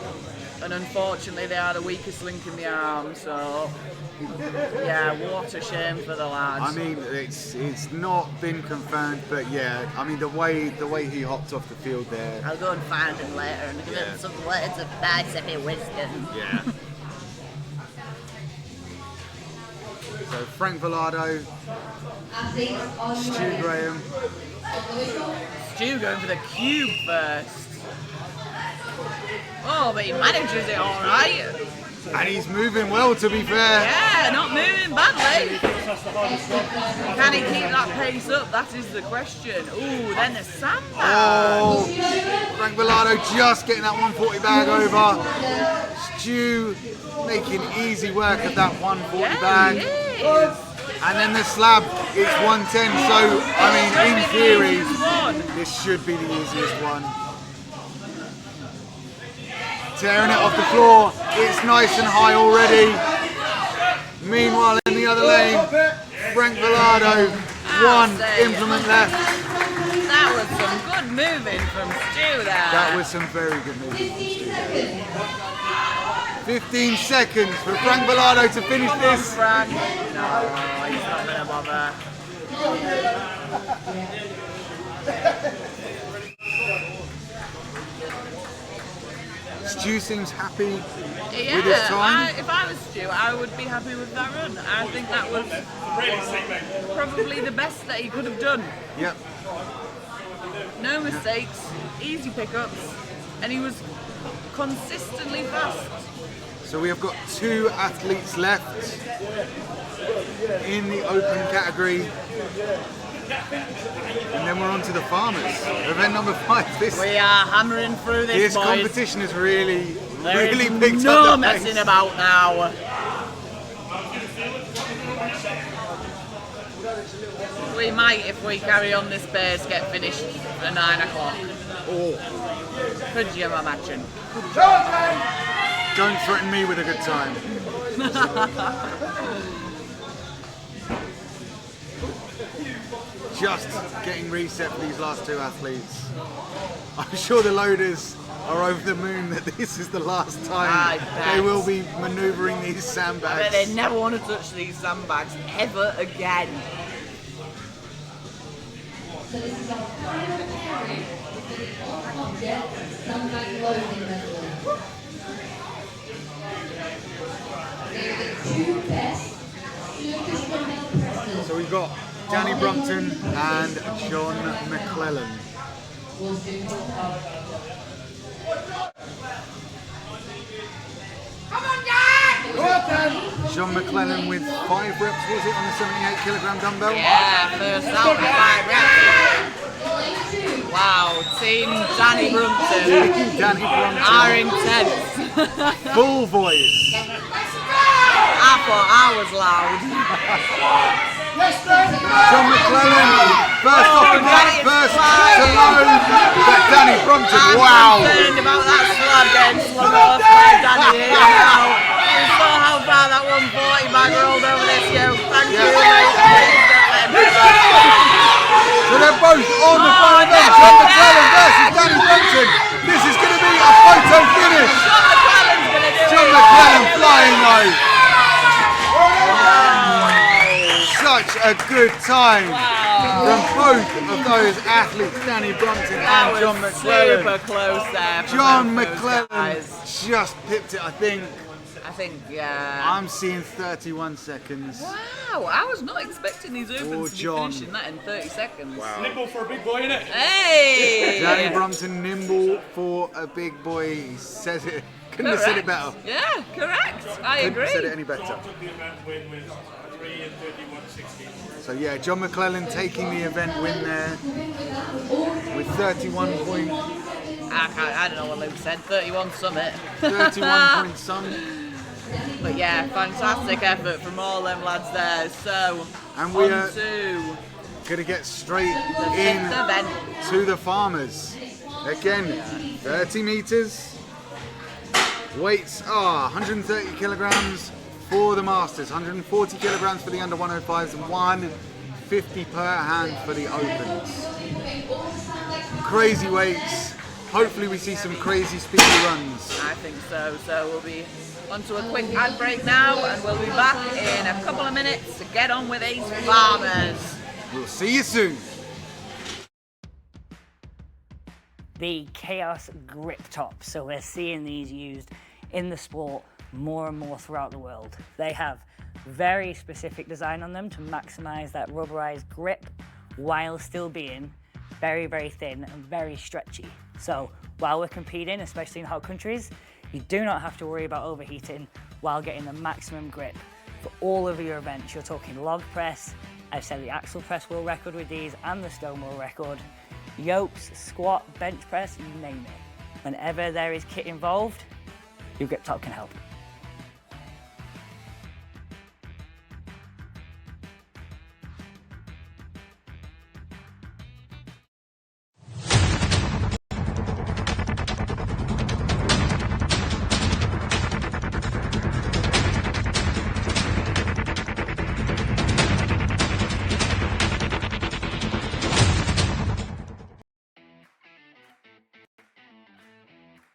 and unfortunately they are the weakest link in the arm, so yeah, what a shame for the lads. I mean, it's not been confirmed, but yeah, I mean the way he hopped off the field there. I'll go and find him later and give him some words of bicep wisdom. Yeah. So Frank Velardo, Stu Graham. Stu going for the cube first. Oh, but he manages it all right. And he's moving well, to be fair. Yeah, not moving badly. Can he keep that pace up? That is the question. Ooh, then the sandbag. Oh, Frank Velardo just getting that 140 bag over. Stu making easy work of that 140 bag. He is. And then the slab, it's 110, so, I mean, in theory, this should be the easiest one. Tearing it off the floor, it's nice and high already. Meanwhile, in the other lane, Frank Velardo, one implement left. That was some good moving from Stu there. That was some very good moving from Stu. 15 seconds for Frank Velardo to finish this. Frank. No, he's not going to bother. Stu seems happy with his time. If I was Stu, I would be happy with that run. I think that was probably the best that he could have done. Yep. No mistakes, easy pickups, and he was consistently fast. So we have got 2 athletes left in the open category. And then we're on to the farmers. Event number 5. We are hammering through this, boys. Competition has really There picked is up no the messing pace. about now. We might, if we carry on this pace, get finished at 9 o'clock. Oh. Could you imagine? Don't threaten me with a good time. Just getting reset for these last 2 athletes. I'm sure the loaders are over the moon that this is the last time they will be manoeuvring these sandbags. I bet they never want to touch these sandbags ever again. So this is our final pairing for the off-object sandbag loading medley. They are the 2 best circus Dumbell Presses. So we've got Danny Brumpton and John McClellan. Come on, Dad! John McClellan with 5 reps, was it, on the 78 kilogram dumbbell? Yeah, first out with 5 reps. Wow, Team Danny Brumpton Danny Brumpton are intense. Full voice. I thought I was loud. John McClellan, first off the block, first to load, but Danny Brumpton, wow! I'm concerned about that slab getting slung off by Danny here now. You saw how far that 140 bag rolled over this, yo. Thank you, So they're both on the final event, John McClellan versus Danny Brumpton. This is going to be a photo finish. John McClellan flying though. Such a good time from both of those athletes, Danny Brumpton and John McClellan. Super close there. John McClellan just pipped it, I think. I think, yeah. I'm seeing 31 seconds. Wow, I was not expecting these opens to be John. finishing that in 30 seconds. Wow. Nimble for a big boy, innit? Hey! Danny Brumpton, nimble for a big boy. He says it. Couldn't have said it better. Yeah, correct. I Couldn't have agree. said it any better. So yeah, John McClellan taking the event win there with 31 point. I don't know what Luke said, 31 summit. 31 point some. But yeah, fantastic effort from all them lads there. So, And we are on to going to get straight the in fifth event. to the farmers. Again, 30 meters. Weights are 130 kilograms for the masters, 140 kilograms for the under 105s, and 150 per hand for the opens. Crazy weights. Hopefully we see some crazy speedy runs. I think so. So we'll be onto a quick ad break now, and we'll be back in a couple of minutes to get on with these farmers. We'll see you soon. The Kaos grip top. So we're seeing these used in the sport more and more throughout the world. They have very specific design on them to maximize that rubberized grip while still being very, very thin and very stretchy. So while we're competing, especially in hot countries, you do not have to worry about overheating while getting the maximum grip. For all of your events, you're talking log press, I've set the axle press world record with these and the stone world record, yokes, squat, bench press, you name it. Whenever there is kit involved, your grip top can help.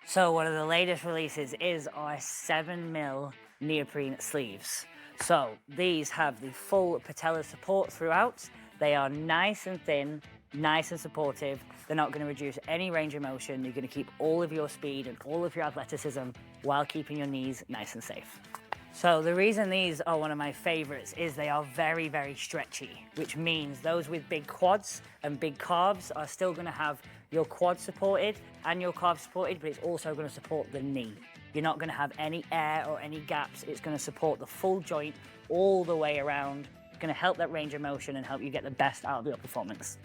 So one of the latest releases is our 7mm neoprene sleeves. So these have the full patella support throughout. They are nice and thin, nice and supportive. They're not going to reduce any range of motion. You're going to keep all of your speed and all of your athleticism while keeping your knees nice and safe. So the reason these are one of my favorites is they are very, very stretchy, which means those with big quads and big calves are still going to have your quad supported and your calf supported, but it's also going to support the knee. You're not going to have any air or any gaps. It's going to support the full joint all the way around. It's going to help that range of motion and help you get the best out of your performance.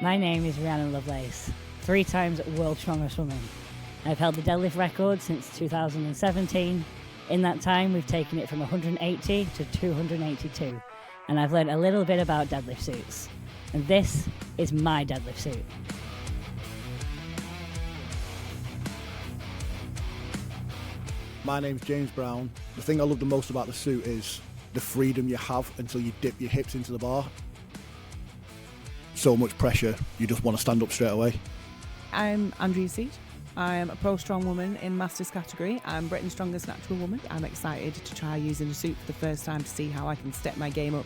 My name is Rhianon Lovelace, 3 times world strongest woman. I've held the deadlift record since 2017. In that time, we've taken it from 180 to 282, and I've learned a little bit about deadlift suits. And this is my deadlift suit. My name's James Brown. The thing I love the most about the suit is the freedom you have until you dip your hips into the bar. So much pressure, you just want to stand up straight away. I'm Andrea Seed. I'm a pro strong woman in Masters category. I'm Britain's strongest natural woman. I'm excited to try using a suit for the first time to see how I can step my game up.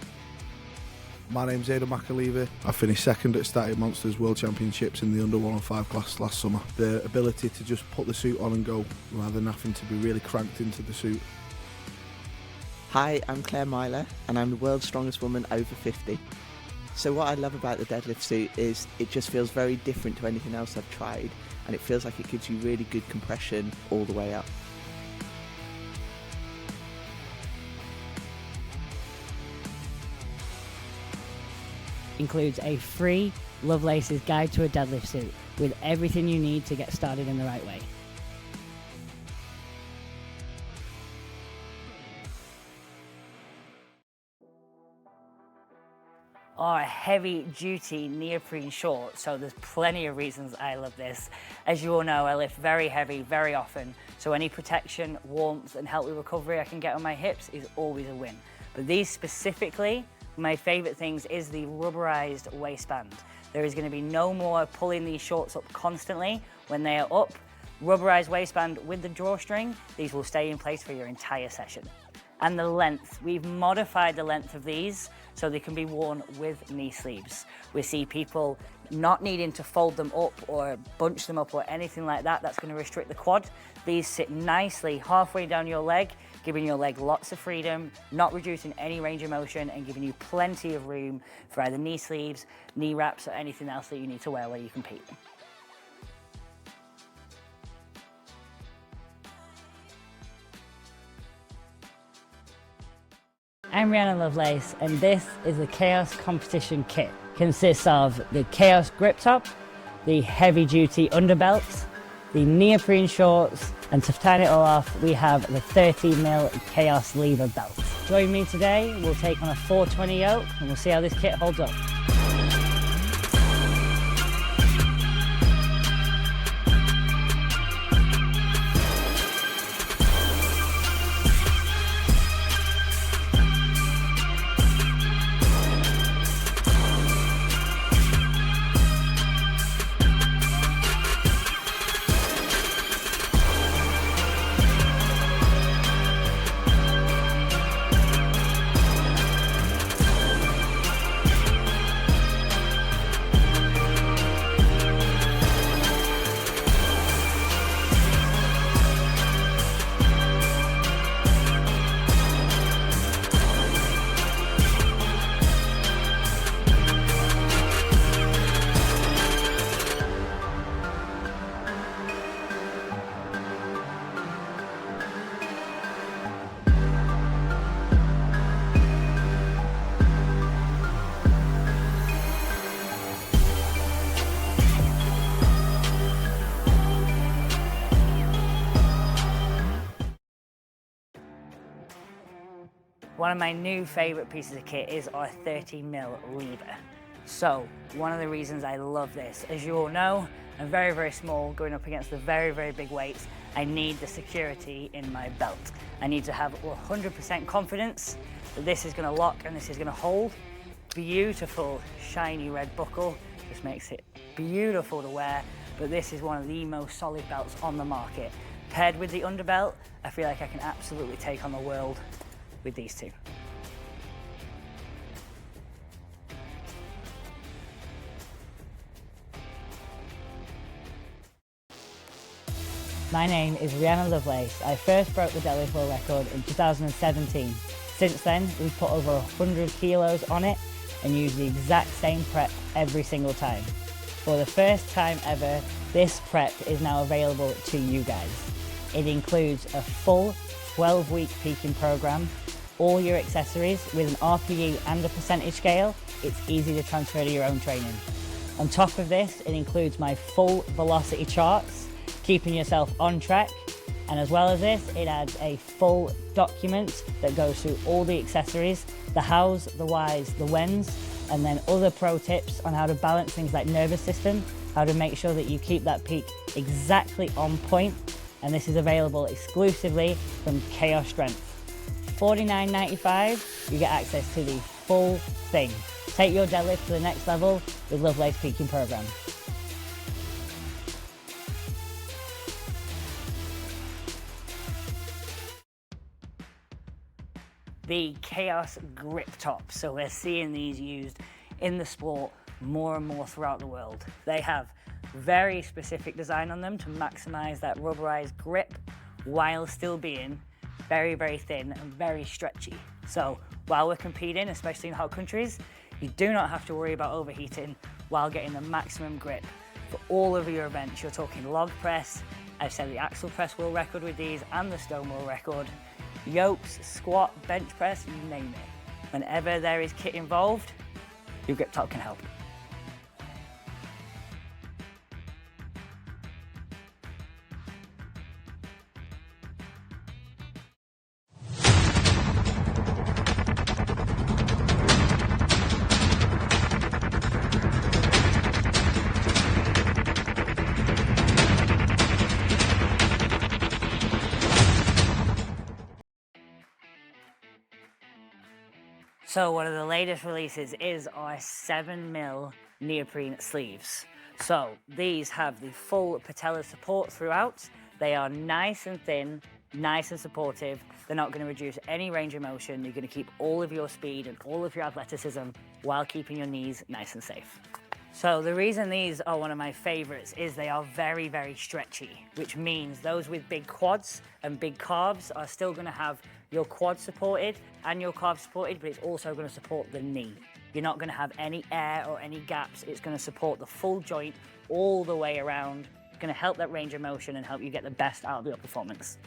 My name's McHugh. I finished second at Static Monsters World Championships in the under 105 class last summer. The ability to just put the suit on and go rather than having to be really cranked into the suit. Hi, I'm Claire Myler and I'm the world's strongest woman over 50. So what I love about the deadlift suit is it just feels very different to anything else I've tried, and it feels like it gives you really good compression all the way up. Includes a free Lovelace's Guide to a Deadlift Suit with everything you need to get started in the right way. Are heavy duty neoprene shorts, so there's plenty of reasons I love this. As you all know, I lift very heavy very often, so any protection, warmth and healthy recovery I can get on my hips is always a win. But these specifically, my favorite things is the rubberized waistband. There is going to be no more pulling these shorts up constantly when they are up. Rubberized waistband with the drawstring, these will stay in place for your entire session. And the length, we've modified the length of these so they can be worn with knee sleeves. We see people not needing to fold them up or bunch them up or anything like that. That's going to restrict the quad. These sit nicely halfway down your leg, giving your leg lots of freedom, not reducing any range of motion, and giving you plenty of room for either knee sleeves, knee wraps, or anything else that you need to wear while you compete. I'm Rhianon Lovelace, and this is the Kaos competition kit. Consists of the Kaos grip top, the heavy duty underbelts, the neoprene shorts, and to tie it all off, we have the 30mm Kaos lever belt. Join me today, we'll take on a 420 yoke, and we'll see how this kit holds up. One of my new favourite pieces of kit is our 30mm lever. So, one of the reasons I love this, as you all know, I'm very, very small, going up against the very, very big weights. I need the security in my belt. I need to have 100% confidence that this is going to lock and this is going to hold. Beautiful, shiny red buckle. This makes it beautiful to wear, but this is one of the most solid belts on the market. Paired with the underbelt, I feel like I can absolutely take on the world with these two. My name is Rhianon Lovelace. I first broke the deadlift world record in 2017. Since then, we've put over 100 kilos on it and used the exact same prep every single time. For the first time ever, this prep is now available to you guys. It includes a full 12-week peaking program, all your accessories with an RPE and a percentage scale. It's easy to transfer to your own training. On top of this, it includes my full velocity charts, keeping yourself on track. And as well as this, it adds a full document that goes through all the accessories, the hows, the whys, the whens, and then other pro tips on how to balance things like nervous system, how to make sure that you keep that peak exactly on point. And this is available exclusively from Kaos Strength. $49.95, you get access to the full thing. Take your deadlift to the next level with Lovelace Peaking Program. The Kaos grip top. So we're seeing these used in the sport more and more throughout the world. They have very specific design on them to maximize that rubberized grip while still being very, very thin and very stretchy. So while we're competing, especially in hot countries, you do not have to worry about overheating while getting the maximum grip for all of your events. You're talking log press, I've set the axle press world record with these and the stone world record, yokes, squat, bench press, you name it. Whenever there is kit involved, your grip top can help. So one of the latest releases is our 7mm neoprene sleeves. So these have the full patella support throughout. They are nice and thin, nice and supportive. They're not going to reduce any range of motion. You're going to keep all of your speed and all of your athleticism while keeping your knees nice and safe. So the reason these are one of my favorites is they are very, very stretchy, which means those with big quads and big calves are still going to have your quad supported and your calf supported, but it's also going to support the knee. You're not going to have any air or any gaps. It's going to support the full joint all the way around. It's going to help that range of motion and help you get the best out of your performance.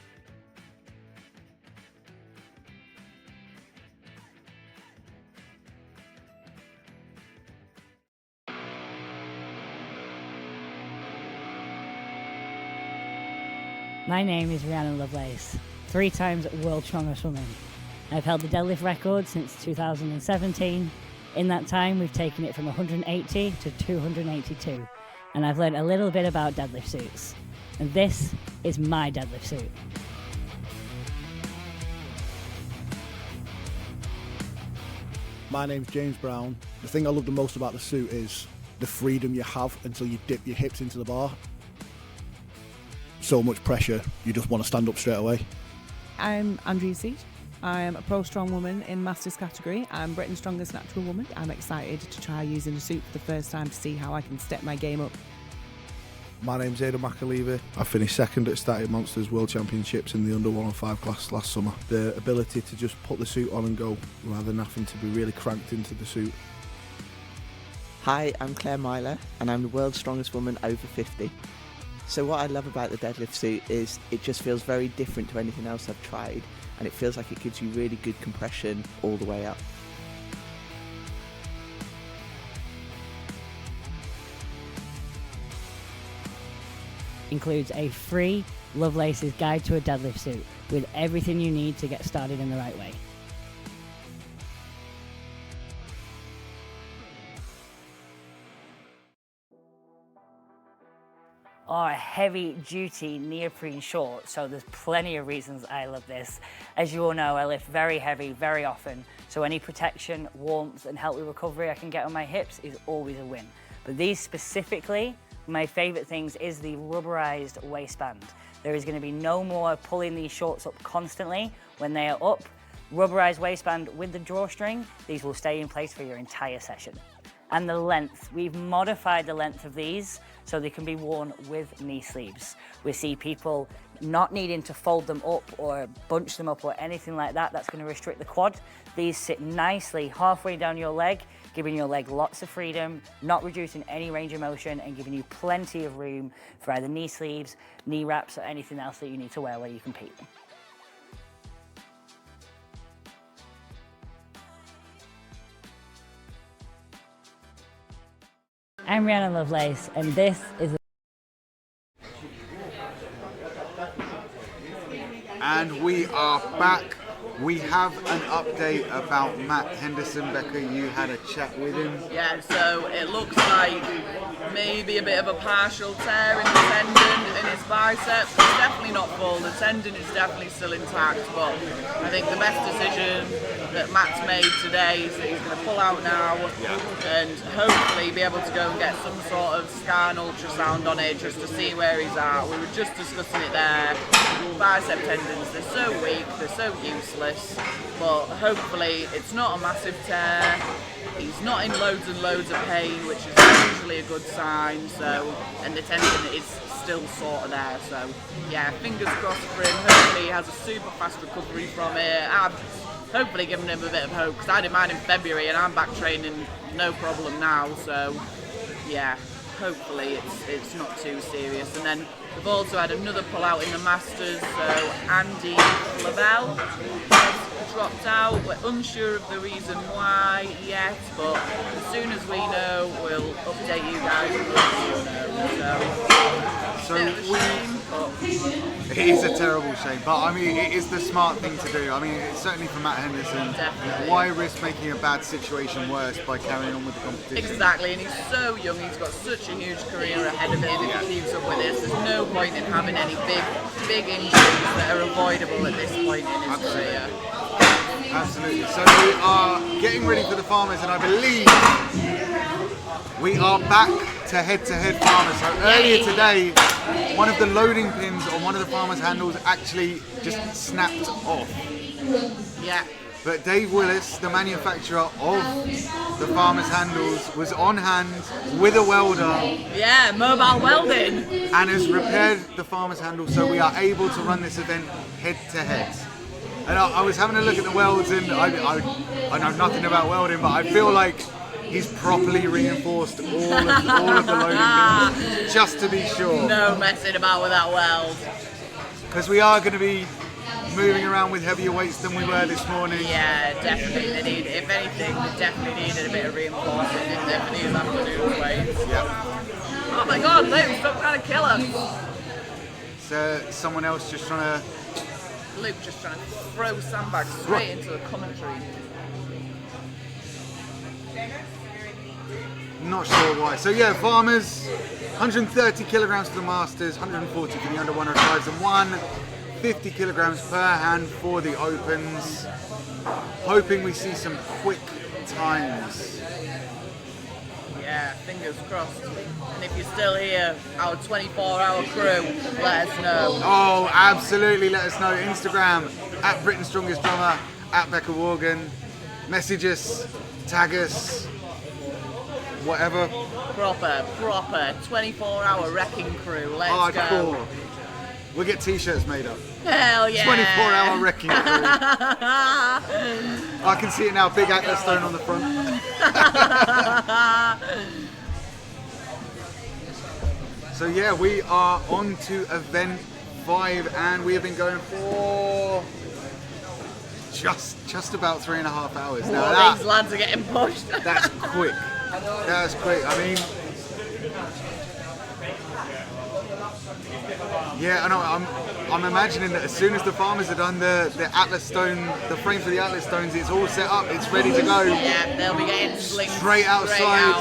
My name is Rhianon Lovelace, 3 times world's strongest woman. I've held the deadlift record since 2017. In that time, we've taken it from 180 to 282, and I've learned a little bit about deadlift suits. And this is my deadlift suit. My name's James Brown. The thing I love the most about the suit is the freedom you have until you dip your hips into the bar. So much pressure, you just want to stand up straight away. I'm Andrea Seat. I'm a pro strong woman in Masters category. I'm Britain's strongest natural woman. I'm excited to try using a suit for the first time to see how I can step my game up. My name's McHugh. I finished second at Static Monsters World Championships in the under 105 class last summer. The ability to just put the suit on and go rather than having to be really cranked into the suit. Hi, I'm Claire Myler and I'm the world's strongest woman over 50. So what I love about the deadlift suit is it just feels very different to anything else I've tried, and it feels like it gives you really good compression all the way up. Includes a free Lovelace's Guide to a Deadlift Suit with everything you need to get started in the right way. Are a heavy duty neoprene short, so there's plenty of reasons I love this. As you all know, I lift very heavy very often, so any protection, warmth and healthy recovery I can get on my hips is always a win. But these specifically, my favorite things is the rubberized waistband. There is going to be no more pulling these shorts up constantly when they are up. Rubberized waistband with the drawstring, these will stay in place for your entire session. And the length, we've modified the length of these so they can be worn with knee sleeves. We see people not needing to fold them up or bunch them up or anything like that. That's going to restrict the quad. These sit nicely halfway down your leg, giving your leg lots of freedom, not reducing any range of motion and giving you plenty of room for either knee sleeves, knee wraps or anything else that you need to wear while you compete. I'm Rhianon Lovelace, and this is And we are back. We have an update about Matt Henderson. Becca, you had a chat with him. Yeah, so it looks like maybe a bit of a partial tear in the tendon in his bicep. It's definitely not full. The tendon is definitely still intact, but I think the best decision that Matt's made today is that he's going to pull out now and hopefully be able to go and get some sort of scan ultrasound on it just to see where he's at. We were just discussing it there. Bicep tendons, they're so weak, they're so useless, but hopefully it's not a massive tear. He's not in loads and loads of pain, which is usually a good sign, so, and the tendon is still sort of there, so yeah, fingers crossed for him. Hopefully he has a super fast recovery from it. I've hopefully given him a bit of hope, because I did mine in February and I'm back training no problem now, so yeah, hopefully it's not too serious. And then we've also had another pull out in the Masters, so Andy Lovell has dropped out. We're unsure of the reason why yet, but as soon as we know, we'll update you guys and let you know. So it is a terrible shame, but I mean, it is the smart thing to do. I mean, certainly for Matt Henderson, definitely. Why risk making a bad situation worse by carrying on with the competition? Exactly, and he's so young, he's got such a huge career ahead of him if he keeps up with this. There's no point in having any big injuries that are avoidable at this point in his career. Absolutely. So we are getting ready for the farmers, and I believe we are back to head-to-head farmers. So earlier today, one of the loading pins on one of the farmers' handles actually just snapped off. Yeah. But Dave Willis, the manufacturer of the Farmer's handles, was on hand with a welder. Yeah, mobile welding. And has repaired the Farmer's handle, so we are able to run this event head to head. And I was having a look at the welds, and I know nothing about welding, but I feel like he's properly reinforced all of the loading bins, just to be sure. No messing about with that weld. Because we are going to be moving around with heavier weights than we were this morning. Yeah, definitely. They need, if anything, they definitely needed a bit of reinforcement in there for these afternoon weights. Yep. Oh my God, Luke, stop trying to kill us. So someone else just trying to... Luke just trying to throw sandbags straight into the commentary. Not sure why. So yeah, Farmers, 130 kilograms for the Masters, 140 for the under 105s, and 150 kilograms per hand for the Opens. Hoping we see some quick times. Yeah, fingers crossed. And if you're still here, our 24-hour crew, let us know. Oh, absolutely, let us know. Instagram, at Britain's Strongest Drummer, at Becca Worgan. Message us, tag us, whatever. Proper 24-hour wrecking crew, let's Hardcore. go. We'll get t-shirts made up. Hell yeah. 24-hour wrecking crew. I can see it now, big Atlas stone on the front. So yeah, we are on to event 5, and we have been going for just about 3.5 hours now. These lads are getting pushed. That's quick. That's quick. I mean, yeah, I know. I'm imagining that as soon as the Farmers are done, the Atlas stone, the frame for the Atlas stones, it's all set up. It's ready to go. Yeah, they'll be getting slinked straight outside.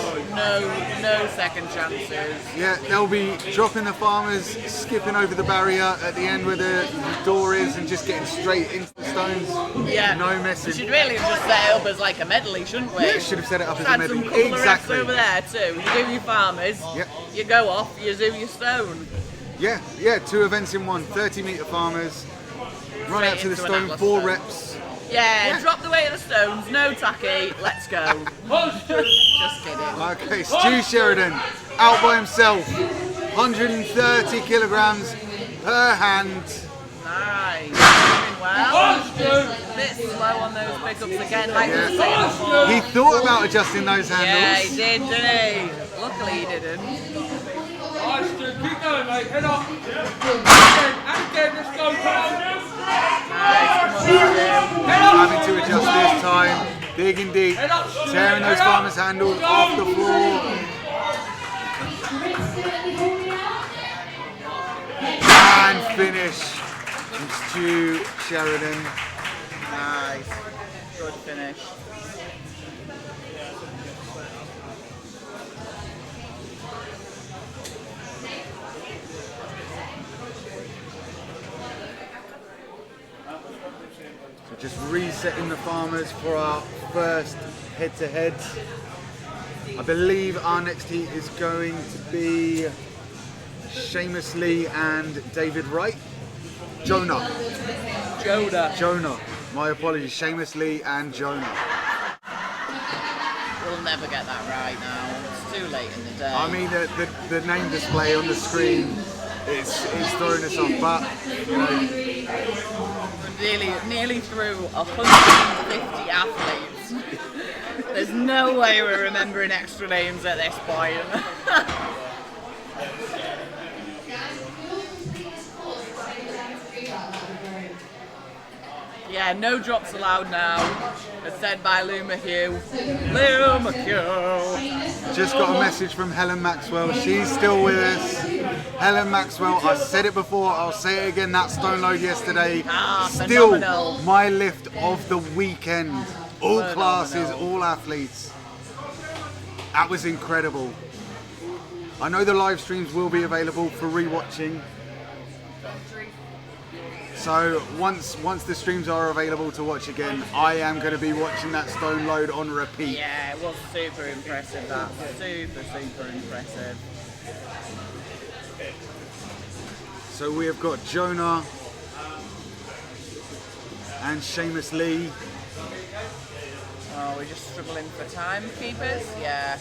No second chances. Yeah, they'll be dropping the Farmers, skipping over the barrier at the end where the door is, and just getting straight into the stones. Yeah. No messing. We should really have just set it up as like a medley, shouldn't we? Yeah, should have set it up as a medley. Some couple Exactly. of reps over there too. You do your Farmers. Yep. You go off. You do your stone. Yeah, 2 events in one. 30-meter Farmers, run out to the stone, 4 reps. Yeah, drop the weight of the stones, no tacky, let's go. Just kidding. Okay, Stu Sheridan, out by himself, 130 kilograms per hand. Nice, doing well. A bit slow on those pickups again, like we were saying before. He thought about adjusting those handles. Yeah, he did, didn't he? Luckily he didn't. Nice, Stu, keep going, mate, head up. And again, let's go, Having to adjust this time, digging deep, tearing those Farmers handles off the floor. And finish from Stu Sheridan. Nice, good finish. Just resetting the Farmers for our first head-to-head. I believe our next heat is going to be Seamus Lee and David Wright. Jonah. My apologies. Seamus Lee and Jonah. We'll never get that right now. It's too late in the day. I mean, the name display on the screen is throwing us off, but you know. Nearly through 150 athletes. There's no way we're remembering extra names at this point. Yeah, no drops allowed now, as said by McHugh. McHugh! Just got a message from Helen Maxwell. She's still with us. Helen Maxwell, I said it before, I'll say it again, that stone load yesterday. Still phenomenal. my lift of the weekend. All classes, all athletes. That was incredible. I know the live streams will be available for rewatching. So once the streams are available to watch again, I am going to be watching that stone load on repeat. Yeah, it was super impressive, that. Super impressive. So we have got Jonah and Seamus Lee we're just struggling for timekeepers. Yeah.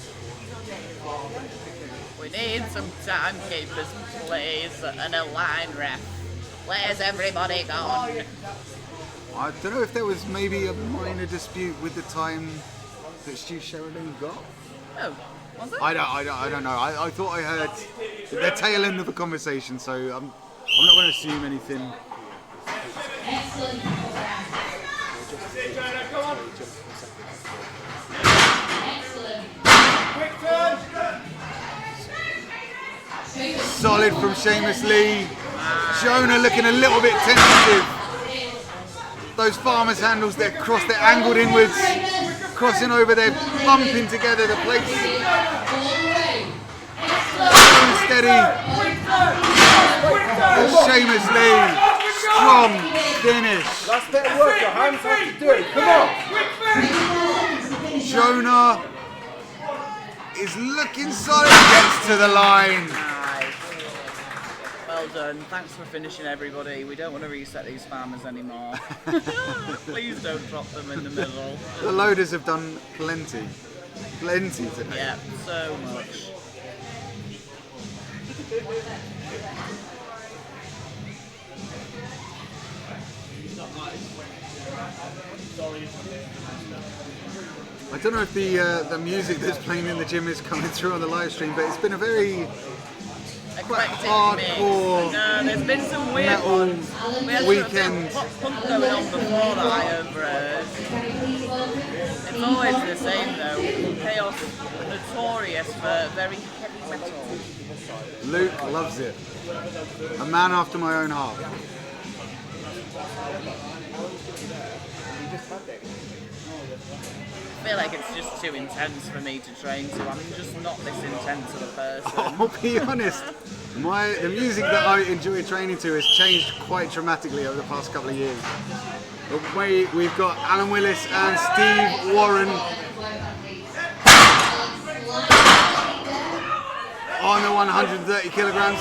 We need some timekeepers, please, and a line ref. Where's everybody gone? I don't know if there was maybe a minor dispute with the time that Stu Sheridan got. Oh, was it? I don't know. I thought I heard the tail end of the conversation, so I'm not going to assume anything. Excellent. Excellent. Solid from Seamus Lee. Jonah looking a little bit tentative. Those farmers' handles, they're crossed, they're angled inwards, crossing over, they're bumping together the plates. Steady. Seamus Lee, strong finish. Last bit of work, your hands have to do it. Come on. Jonah is looking solid, gets to the line. Well done. Thanks for finishing, everybody. We don't want to reset these farmers anymore. Please don't drop them in the middle. The loaders have done plenty today. Yeah, so much. I don't know if the music that's playing in the gym is coming through on the live stream, but it's been a very hardcore. No, there's been some weird metal ones. We had weekend. sort of punk going on before that I overheard. It's always the same though. Kaos notorious for very heavy metal. Luke loves it. A man after my own heart. I feel like it's just too intense for me to train to. I'm just not this intense of a person. I'll be honest, the music that I enjoy training to has changed quite dramatically over the past couple of years. We've got Alan Willis and Steve Warren on the 130 kilograms.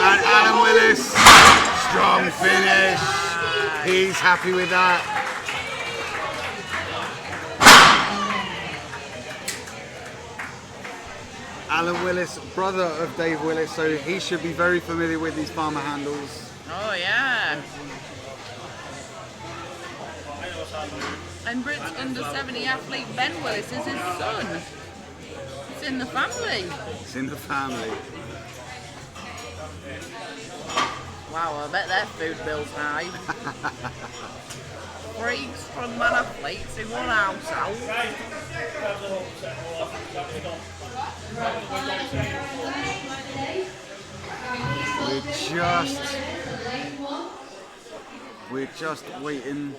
And Alan Willis, strong finish. He's happy with that. Alan Willis, brother of Dave Willis, so he should be very familiar with these farmer handles. Oh yeah. And Brit's under 70 athlete Ben Willis is his son. It's in the family. It's in the family. Wow, I bet their food bill's high. 3 strongman athletes in one household. We're just waiting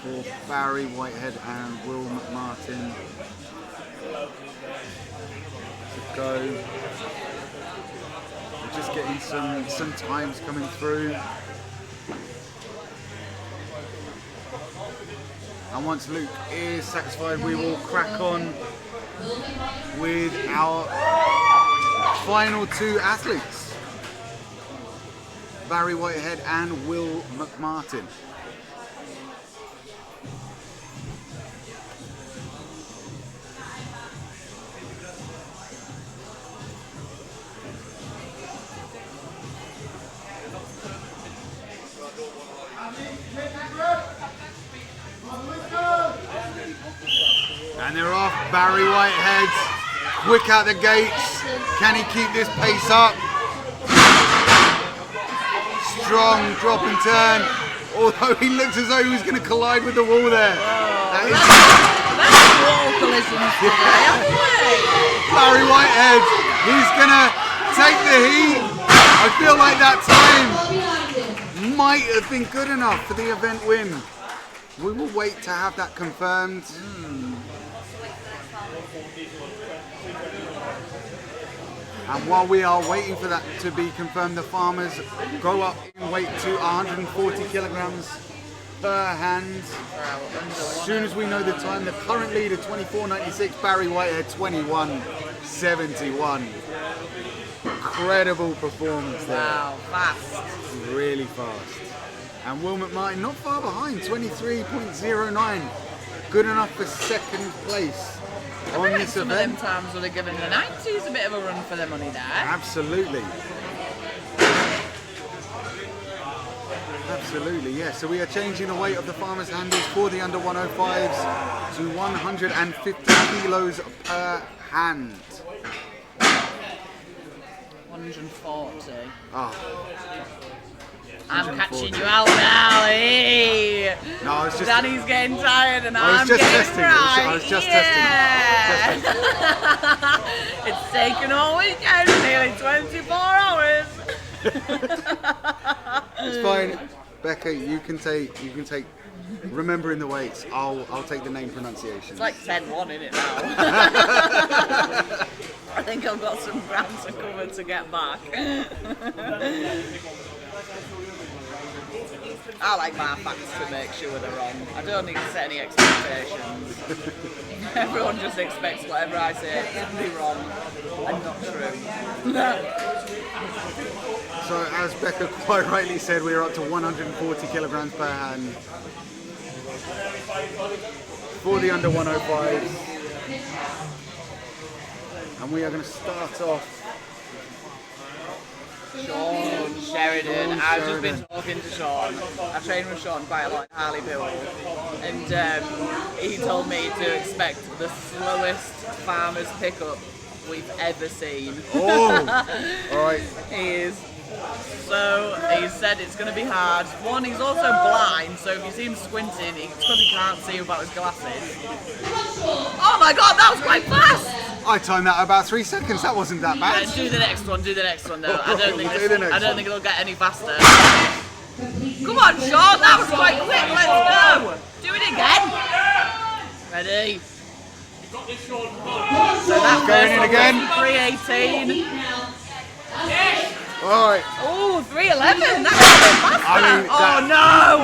for Barry Whitehead and Will McMartin to go. We're just getting some times coming through. And once Luke is satisfied, we will crack on with our final 2 athletes, Barry Whitehead and Will McMartin. And they're off. Barry Whitehead, quick out the gates. Can he keep this pace up? Strong drop and turn. Although he looks as though he was going to collide with the wall there. That's wall collisions today, haven't we? Barry Whitehead, he's going to take the heat. I feel like that time might have been good enough for the event win. We will wait to have that confirmed. And while we are waiting for that to be confirmed, the farmers go up in weight to 140 kilograms. per hand. As soon as we know the time, the current leader 24.96, Barry Whitehead 21.71. Incredible performance there. Wow, fast. Really fast. And Will McMartin not far behind, 23.09. Good enough for second place on this Some event. of them times would have given the 90s a bit of a run for their money there. Absolutely. Absolutely, yeah. So we are changing the weight of the farmers' handles for the under 105s to 150 kilos per hand. 140. Oh. I'm catching you out now, hey! No, I was just... Danny's getting tired and I was I'm just getting testing. right. I was just testing. It's taken all weekend, nearly 24 hours. It's fine, Becca. You can take. Remembering the weights, I'll take the name pronunciation. It's like 10-1 in it now. I think I've got some ground to cover to get back. I like my facts to make sure they're wrong. I don't need to set any expectations. Everyone just expects whatever I say to be wrong and not true. So as Becca quite rightly said, we are up to 140 kilograms per hand for the under 105s. And we are going to start off. Sean Sheridan. I've just been talking to Sean. I've trained with Sean quite a lot in Harleyville, and he told me to expect the slowest farmer's pickup we've ever seen. Oh, all right. He said it's going to be hard. One, he's also blind, so if you see him squinting, it's because he can't see without his glasses. Oh my god, that was quite fast! I timed that about 3 seconds. That wasn't that bad. Do the next one though. I don't think it'll get any faster. Come on, Sean, that was quite quick. Let's go. Do it again. Ready? So that going in again. 318. Alright. Oh, 311. That could be faster. I mean,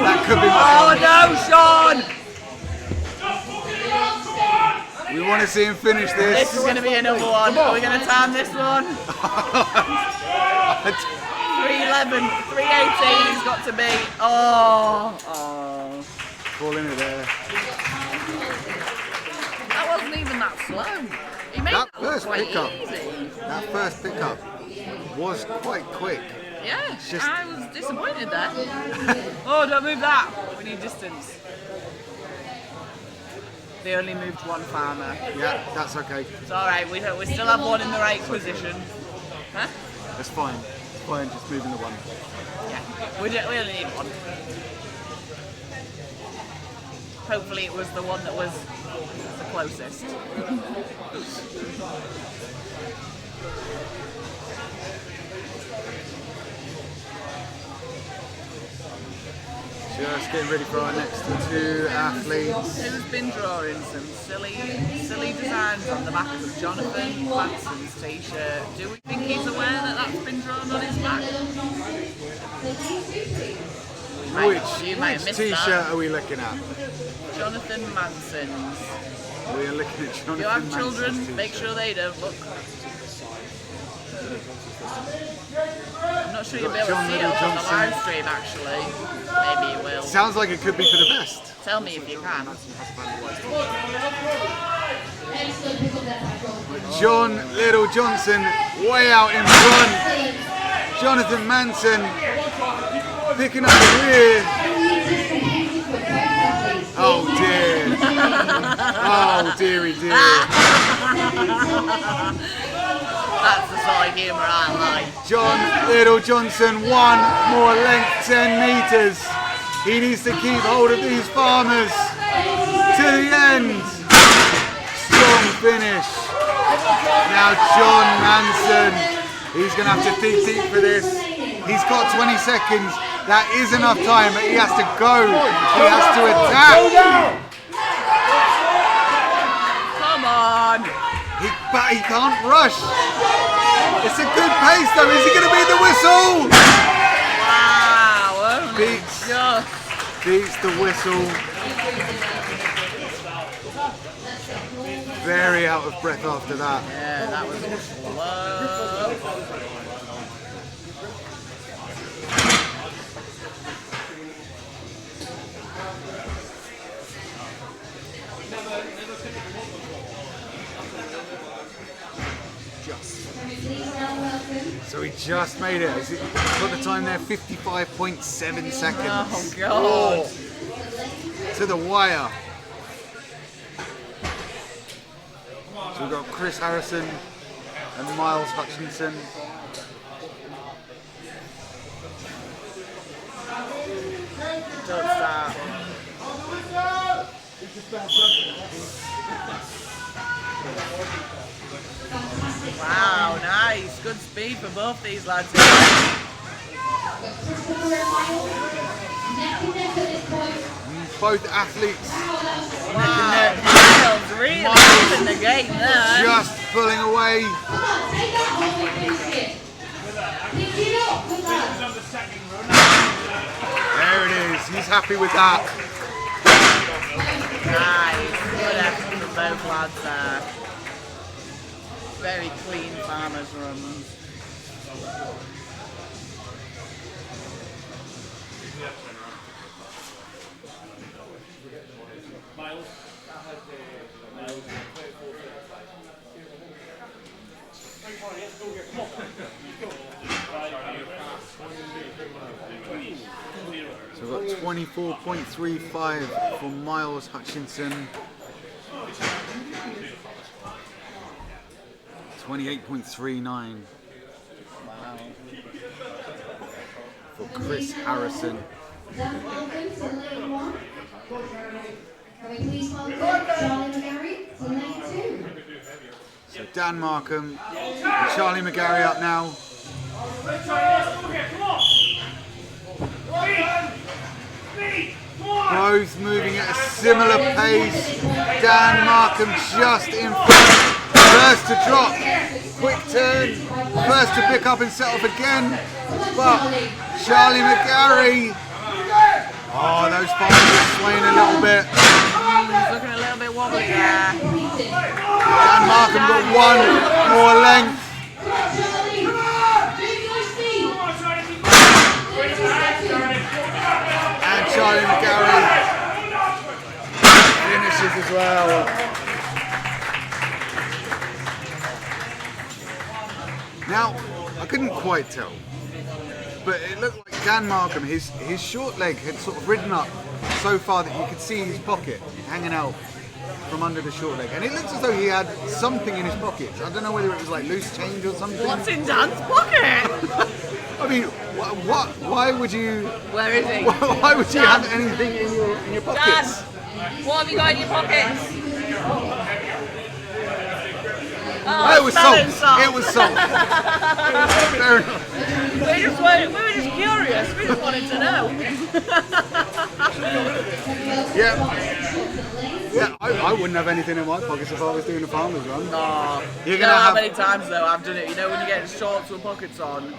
that could be Oh no, Sean. We want to see him finish this. This is going to be another one. Are we going to time this one? 311, 318 he's got to be. Oh. Fall in it there. That wasn't even that slow. He made that first quite pickup. easy. That first pickup was quite quick. Yeah, Just... I was disappointed there. Oh, don't move that. We need distance. They only moved one farmer. Yeah, that's okay. It's alright, we still have one in the right position. Huh? That's fine. It's fine, just moving the one. Yeah, we only need one. Hopefully it was the one that was the closest. Just getting ready for our next two athletes. Who's been drawing some silly designs on the back of Jonathan Manson's t-shirt? Do we think he's aware that that's been drawn on his back? Which t-shirt are we looking at? Jonathan Manson's. We are looking at Jonathan If you have Manson's children, t-shirt. make sure they don't look. I'm not sure you'll be able to see it on the live stream actually. Maybe you will. Sounds like it could be for the best. Tell me if you can. John Little Johnson way out in front. Jonathan Manson picking up the rear. Oh dear. Oh dearie dear. That's the sort of humour I like. John Little Johnson, one more length, 10 metres. He needs to keep hold of these farmers to the end. Strong finish. Now John Manson, he's going to have to dig deep for this. He's got 20 seconds. That is enough time, but he has to go. He has to attack. Come on. But he can't rush. It's a good pace though. Is he going to beat the whistle? Wow. Beats. beats the whistle. Very out of breath after that. Yeah, that was slow. So he just made it. He's got the time there, 55.7 seconds. Oh God! To the wire. So we've got Chris Harrison and Miles Hutchinson. Don't stop. Wow, nice. Good speed for both these lads. Both athletes. Miles really in the game there. Just pulling away. There it is. He's happy with that. Nice. Good effort from both lads there. Very clean farmers runs. So we've got 24.35 for Miles Hutchinson. 28.39 for Chris Harrison. Welcome to lane 1. Can we please welcome Charlie McGarry to lane 2? So Dan Markham and Charlie McGarry up now. Both moving at a similar pace. Dan Markham just in front. First to drop, quick turn, first to pick up and set off again, but Charlie McGarry, oh, those fingers are swaying a little bit. He's looking a little bit wobbly there. Dan Markham got one more length. And Charlie McGarry finishes as well. Now, I couldn't quite tell, but it looked like Dan Markham, his short leg had sort of ridden up so far that you could see his pocket hanging out from under the short leg. And it looks as though he had something in his pockets. I don't know whether it was like loose change or something. What's in Dan's pocket? I mean, why would you... Where is he? Why would you have anything in your pockets? Dan, what have you got in your pockets? Oh, it was salt. It was salt. Fair enough. We were just curious. We just wanted to know. Yeah, I wouldn't have anything in my pockets if I was doing a farmer's run. No. You're You know how many times though I've done it. You know when you get shorts with pockets on,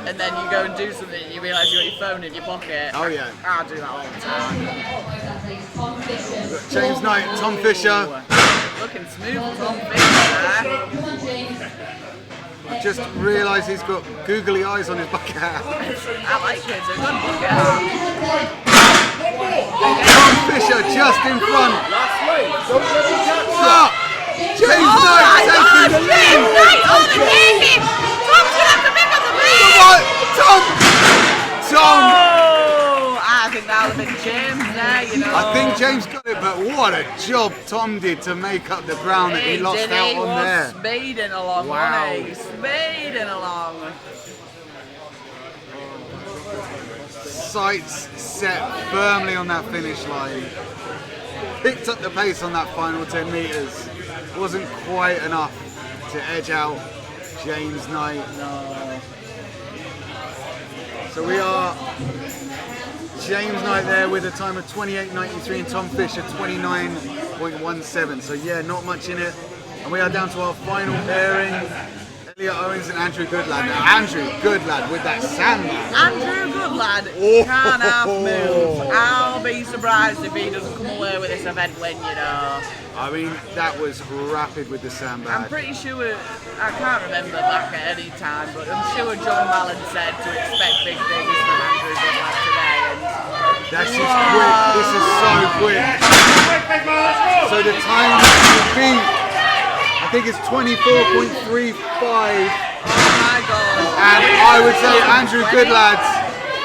and then you go and do something and you realise you got your phone in your pocket. Oh yeah. I do that all the time. James Knight, Tom Fisher. Looking smooth, Tom Fisher there. I just realised he's got googly eyes on his bucket hat. I like it. It's a good bucket hat. Tom Fisher just in front. Stop! James Knight taking the lead. Tom's gonna have to pick up the lead. Tom! Oh, I think that would have been James there, you know. I think James got it, but what a job Tom did to make up the ground that he lost out on there. Speeding along, Wow. wasn't he? Speeding along. Sights set firmly on that finish line. Picked up the pace on that final 10 metres. Wasn't quite enough to edge out James Knight. No. So we are James Knight there with a time of 28.93 and Tom Fisher 29.17. So yeah, not much in it. And we are down to our final pairing. Elliot Owens and Andrew Goodlad. Now, Andrew Goodlad with that sandbag. Andrew Goodlad can't half move. I'll be surprised if he doesn't come away with this event win, you know. I mean, that was rapid with the sandbag. I'm pretty sure, I can't remember back at any time, but I'm sure John Mallon said to expect big things from Andrew Goodlad today. And that's just quick. This is so quick. So the time will be, I think it's 24.35. Oh my God. And I would say Andrew Goodlad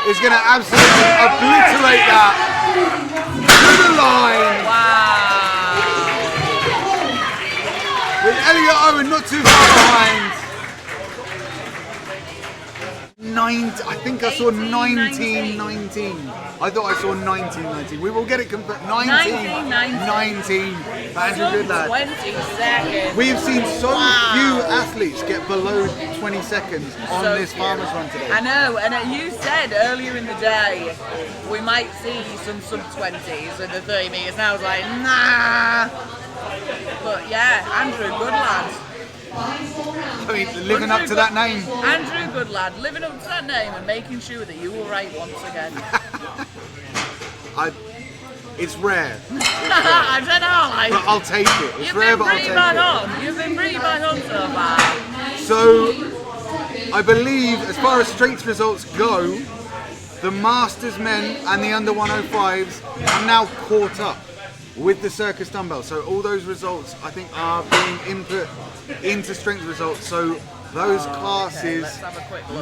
is going to absolutely obliterate that to the line. Wow. With Elliot Owen not too far behind. I think I saw 19-19. I thought I saw 19-19. We will get it confirmed. 19-19 for Andrew Goodlad. 20 seconds. We've seen so few athletes get below 20 seconds on this farmer's run today. I know, and you said earlier in the day we might see some sub-20s with the 30 metres, and I was like, nah. But yeah, Andrew Goodlad. I mean, living up to that name. Andrew Goodlad, living up to that name and making sure that you were right once again. It's rare. I don't know, like. But I'll take it. It's rare, but I'll take it. You've been pretty bang on so far. So, I believe, as far as strength results go, the Masters men and the under 105s are now caught up with the circus dumbbell. So all those results, I think, are being input into strength results. So those classes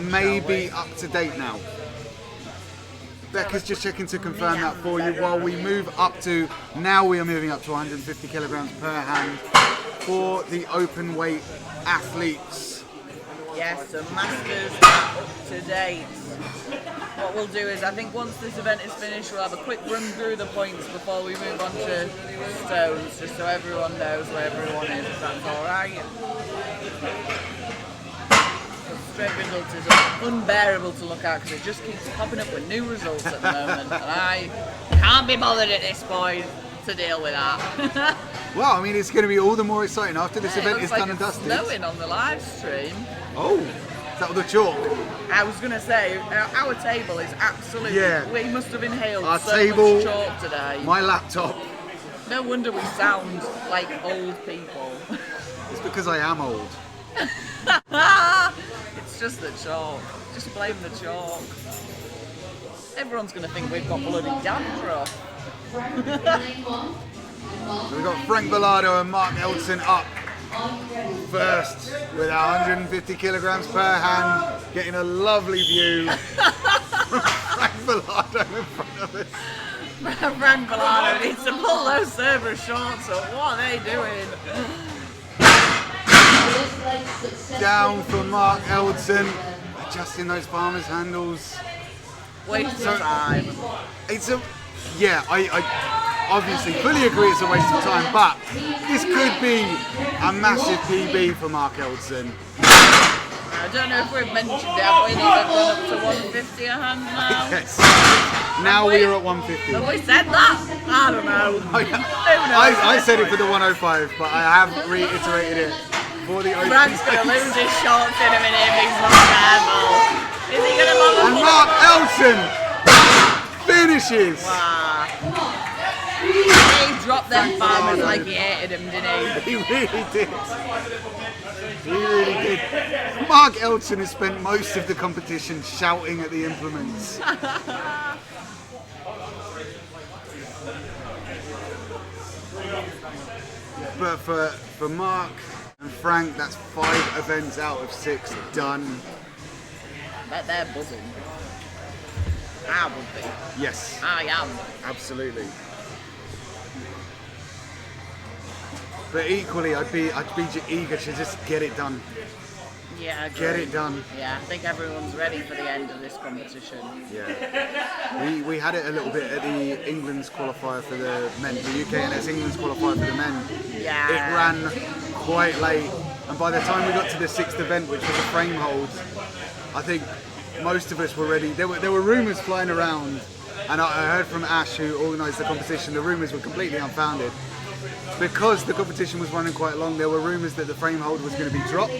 may be up to date now. Becca's just checking to confirm that for you while we move up to, now we are moving up to 150 kilograms per hand for the open weight athletes. Yes, the Masters are up to date. What we'll do is, I think once this event is finished, we'll have a quick run through the points before we move on to stones, just so everyone knows where everyone is, if that's alright. Straight results is unbearable to look at because it just keeps popping up with new results at the moment, and I can't be bothered at this point to deal with that. Well, I mean, it's going to be all the more exciting after this event is done and dusted. It's snowing on the live stream. Oh, is that with the chalk? I was going to say, our table is absolutely, we must have inhaled our so table, much chalk today. My laptop. No wonder we sound like old people. It's because I am old. It's just the chalk. Just blame the chalk. Everyone's going to think we've got bloody dandruff. So we've got Frank Bilardo and Mark Elton up first with our 150 kilograms per hand, getting a lovely view from Frank Bilardo in front of us. Frank Bilardo needs to pull those server shorts up. What are they doing? Down for Mark Elton, adjusting those farmer's handles. Waste of time. It's a, I obviously fully agree it's a waste of time, but this could be a massive PB for Mark Elton. I don't know if we've mentioned it, have we? They've gone up to 150 a hand now. Yes. Now we are at 150. Have we said that? I don't know. I said it for the 105, but I have reiterated it for the open. Frank's going to lose his shorts in a minute if he's not careful. Is he going to bother? And Mark Elton finishes. Wow. He dropped them farmers like he hated them, didn't he? He really did. He really did. Mark Elton has spent most of the competition shouting at the implements. But for Mark and Frank, that's 5 events out of 6 done. Bet they're buzzing. I would be. Yes. I am. Absolutely. But equally, I'd be eager to just get it done. Yeah, I agree. Get it done. Yeah, I think everyone's ready for the end of this competition. Yeah. We had it a little bit at the England's qualifier for the men, the UKNS England's qualifier for the men. Yeah. It ran quite late, and by the time we got to the 6th event, which was a frame hold, I think most of us were ready. There were rumours flying around, and I heard from Ash, who organised the competition, the rumours were completely unfounded. because the competition was running quite long, there were rumours that the frame hold was going to be dropped.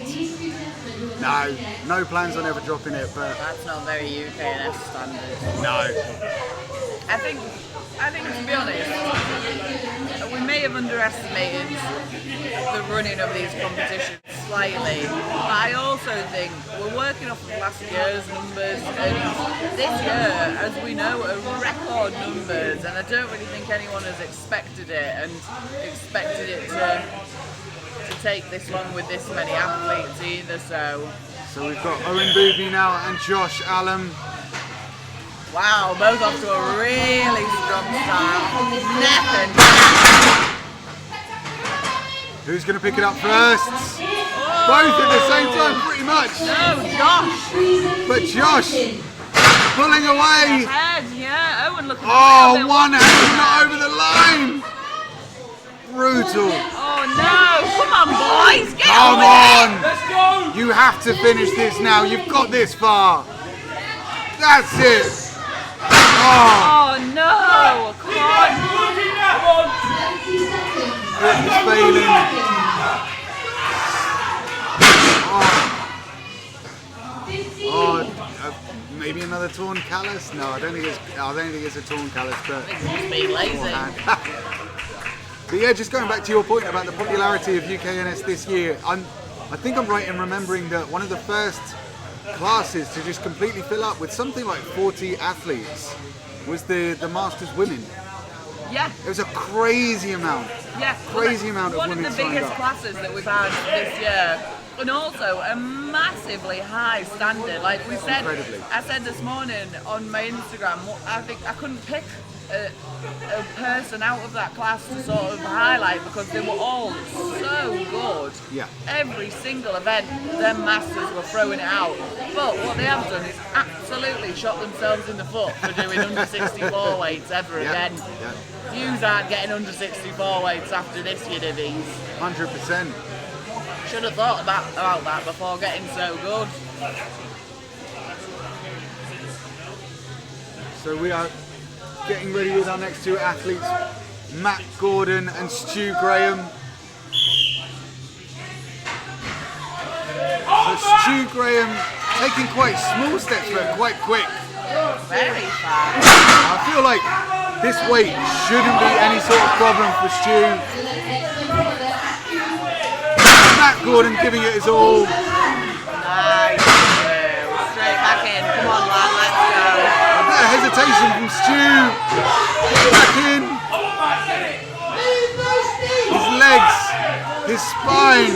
No plans on ever dropping it, but That's not very UKNS standard. no. I think to be honest, we may have underestimated the running of these competitions slightly, but I also think we're working off of last year's numbers, and this year, as we know, are record numbers, and I don't really think anyone has expected it, and expected it to take this long with this many athletes either, So we've got Owen Booby now and Josh Allen. wow, both off to a really strong start. Neck and neck. Who's going to pick it up first? Both at the same time, pretty much. No, Josh. But Josh pulling away. Ahead, yeah. Owen looking Oh, one hand not over the line. Brutal. Oh no! Come on, boys, get Come on with on. it. Let's go. You have to finish this now. You've got this far. That's it. Oh, Oh no! Come on! it was failing. Maybe another torn callus? No, I don't think it's a torn callus, but Just being lazy. But yeah, just going back to your point about the popularity of UKNS this year, I think I'm right in remembering that one of the first classes to just completely fill up with something like 40 athletes was the Masters Women. Yeah. It was a crazy amount. Yeah. Crazy amount of one women of the signed biggest up. classes that we've had this year. And also a massively high standard. Like we said, Incredibly. I said this morning on my Instagram, I think I couldn't pick a person out of that class to sort of highlight because they were all so good. Yeah. Every single event, them masters were throwing it out. But what they have done is absolutely shot themselves in the foot for doing under 64 weights ever again. Yeah. Yous aren't getting under 64 weights after this, you divvies. 100%. Should have thought about that before getting so good. So we are getting ready with our next two athletes, Matt Gordon and Stu Graham. So Stu Graham taking quite small steps but quite quick. Very fast. I feel like this weight shouldn't be any sort of problem for Stu. Matt Gordon giving it his all. Nice. Straight back in. Come on, lad, let's go. A bit of hesitation from Stu. Back in. His legs, his spine,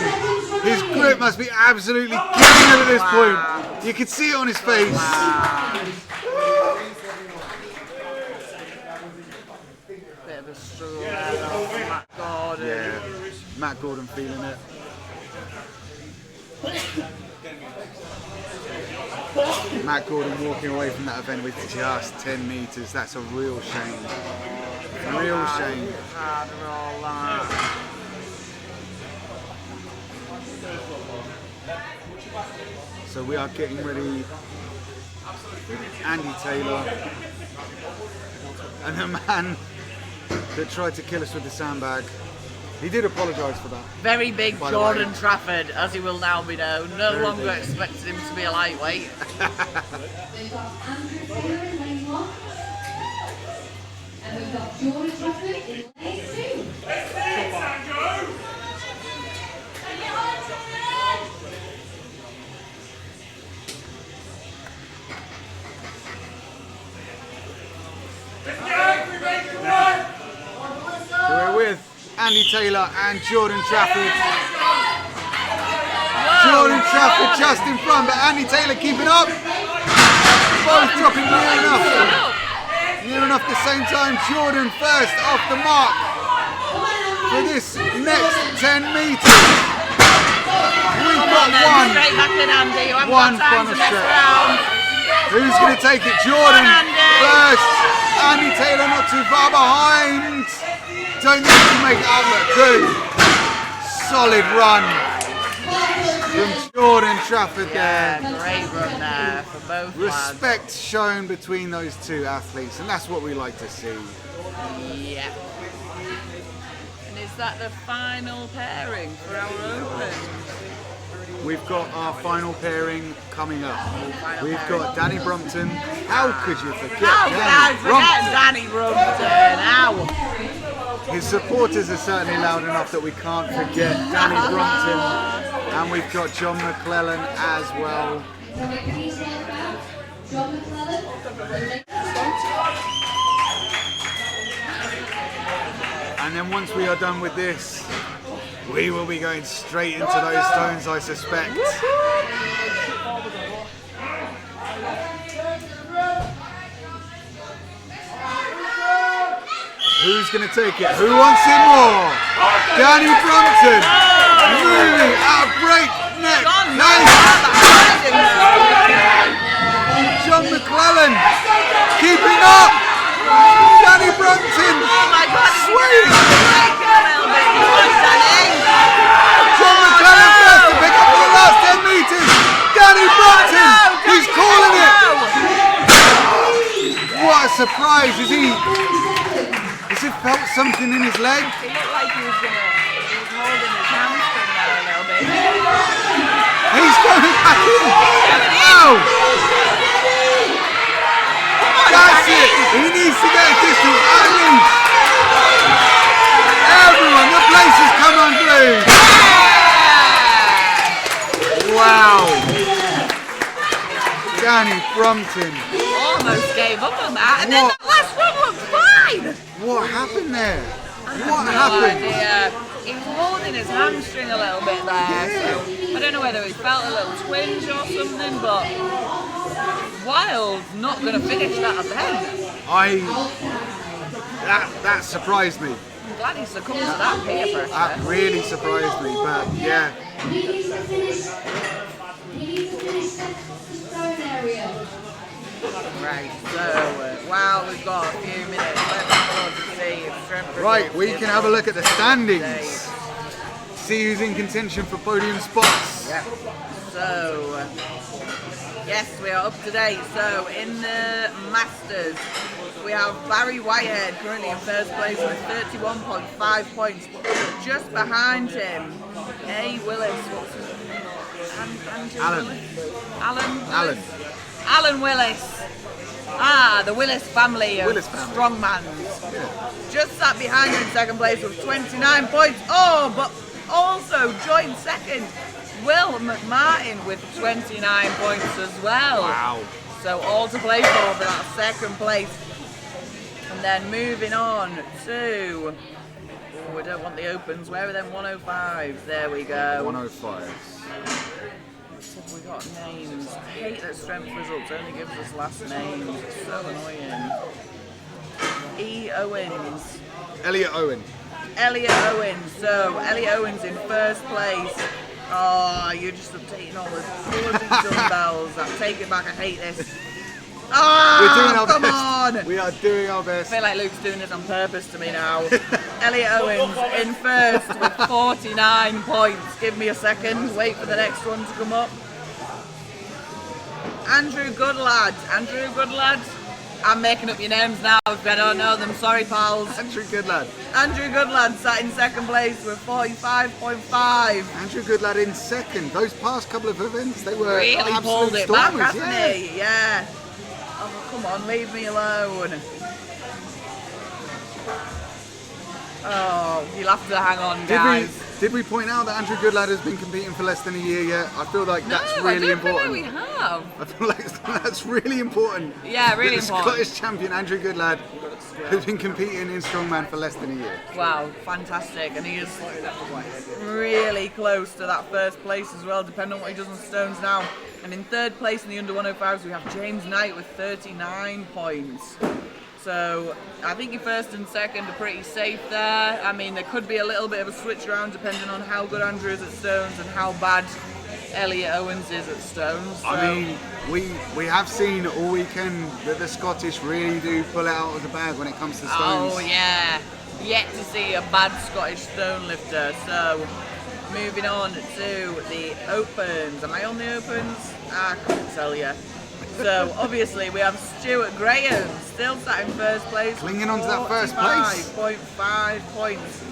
his grip must be absolutely killing him at this point. You can see it on his face. Bit of a struggle there, though. Matt Gordon. Yeah, Matt Gordon feeling it. Matt Gordon walking away from that event with just 10 metres. That's a real shame. Real shame. Hard roll that. So we are getting ready. Andy Taylor. And the man that tried to kill us with the sandbag. He did apologise for that. Very big by the Jordan way. Trafford, as he will now be known. No Very longer big. expected him to be a lightweight. We've got Andrew Taylor in lane 1. And we've got Jordan Trafford in lane 2. So we're with Andy Taylor and Jordan Trafford. Jordan Trafford just in front, but Andy Taylor keeping up. Both dropping near enough. Near enough at the same time. Jordan first off the mark for this next 10 metres. We've got one. Straight back in, Andy. You haven't One got time to final mess step. around. Who's going to take it? Jordan Andy. first. Andy Taylor not too far behind. Don't need to make it up look good. Solid run from Jordan Trafford there. Yeah, great run there for both lads. Respect shown between those two athletes, and that's what we like to see. Yeah. And it's that the final pairing for our Open? We've got our final pairing coming up. We've got Danny Brompton. How could you forget Danny Brompton? How? His supporters are certainly loud enough that we can't forget Danny Brompton. And we've got John McClellan as well. John McClellan. And then once we are done with this, we will be going straight into those stones, I suspect. Who's going to take it? Who wants it more? Danny Brompton moving at a breakneck pace. John McClellan keeping up. Danny Brompton. Oh my God! Sweet. Danny. John McClellan first to pick up for the last 10 metres. Danny Brompton. He's calling it. What a surprise! Has he felt something in his leg? He looked like he was holding his hamstring there a little bit. He's going back in. Wow! That's it. He needs to get a distance at least. Everyone, the place has come unglued. Wow! Danny Brompton. Almost gave up on that, and then that last one looked fine. What happened there? What No happened? idea. He was holding his hamstring a little bit there, so I don't know whether he felt a little twinge or something, but Wild not going to finish that event. That surprised me. I'm glad he succumbed to that peer pressure. That really surprised me, but yeah. He needs to finish second of the stone area. Right, so wow, we've got a few minutes left to see if strength. Right, we can have a look at the standings. See who's in contention for podium spots. Yep. So, yes, we are up to date. So, in the Masters, we have Barry Whitehead currently in first place with 31.5 points. Just behind him, Willis. What's his name? Alan. Alan Willis. The Willis family of strongmans. Yeah. Just sat behind him in second place with 29 points. Oh, but also joined second, Will McMartin with 29 points as well. Wow. So all to play for that second place. And then moving on to, we don't want the Opens, where are them 105s? There we go. 105s. Have we got names? I hate that strength results only gives us last names. It's so annoying. E. Owens. Elliot Owen. So Elliot Owens in first place. Oh, you're just updating all the bloody dumbbells. I take it back. I hate this. We're doing our come best. on! We are doing our best. I feel like Luke's doing this on purpose to me now. Elliot Owens in first with 49 points. Give me a second. Wait for the next one to come up. Andrew Goodlad. I'm making up your names now if I don't know them. Sorry, pals. Andrew Goodlad sat in second place with 45.5. Andrew Goodlad in second. Those past couple of events, they were Really absolute pulled it back, stormers, hasn't he? Yeah. Oh, come on, leave me alone. Oh, you'll have to hang on, guys. Did we point out that Andrew Goodlad has been competing for less than a year yet? I feel like that's really important. No, we have. I feel like that's really important. Yeah, really that the important. Scottish champion Andrew Goodlad has been competing in strongman for less than a year. Wow, fantastic. And he is really close to that first place as well, depending on what he does on stones now. And in third place in the under 105s, we have James Knight with 39 points. So I think your first and second are pretty safe there. I mean, there could be a little bit of a switch around depending on how good Andrew is at stones and how bad Elliot Owens is at stones. So. I mean, we have seen all weekend that the Scottish really do pull it out of the bag when it comes to stones. Oh yeah, yet to see a bad Scottish stone lifter. So moving on to the Opens. Am I on the Opens? I couldn't tell you. So obviously we have Stuart Graham still sat in first place. Clinging on to that first place. 5.5 points.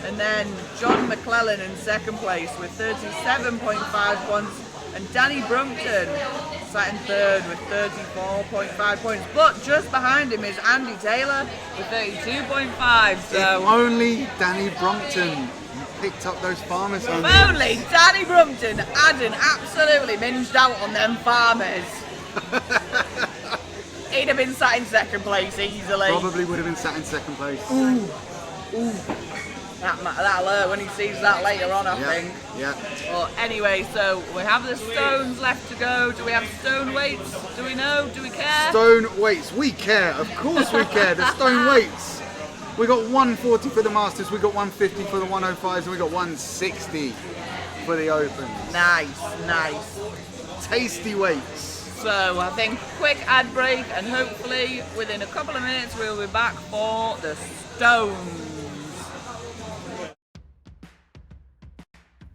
And then John McClellan in second place with 37.5 points. And Danny Brumpton sat in third with 34.5 points. But just behind him is Andy Taylor with 32.5. So if only Danny Brumpton picked up those farmers. If only Danny Brumpton hadn't absolutely minged out on them farmers. He'd have been sat in second place easily. Probably would have been sat in second place. Ooh. That'll hurt when he sees that later on, I think. Yeah. Well, anyway, so we have the stones left to go. Do we have stone weights? Do we know? Do we care? Stone weights. We care. Of course we care. The stone weights. We got 140 for the Masters, we got 150 for the 105s, and we got 160 for the Opens. Nice. Tasty weights. So I think quick ad break, and hopefully within a couple of minutes we'll be back for the stones.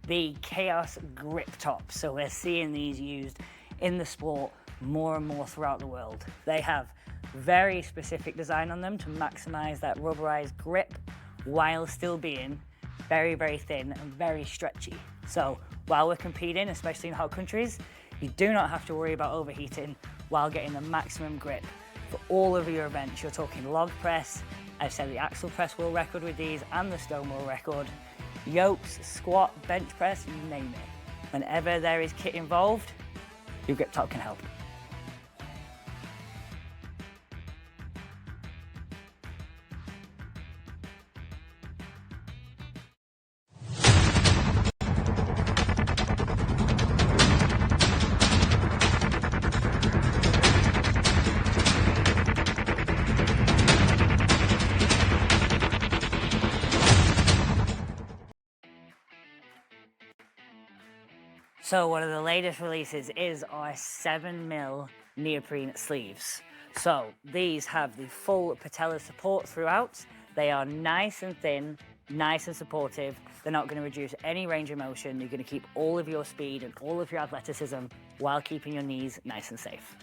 The Kaos grip top. So we're seeing these used in the sport more and more throughout the world. They have very specific design on them to maximize that rubberized grip while still being very, very thin and very stretchy. So while we're competing, especially in hot countries, you do not have to worry about overheating while getting the maximum grip for all of your events. You're talking log press, I've set the axle press world record with these and the stone world record, yokes, squat, bench press, you name it. Whenever there is kit involved, your grip top can help. So one of the latest releases is our 7mm neoprene sleeves. So these have the full patella support throughout. They are nice and thin, nice and supportive. They're not going to reduce any range of motion. You're going to keep all of your speed and all of your athleticism while keeping your knees nice and safe.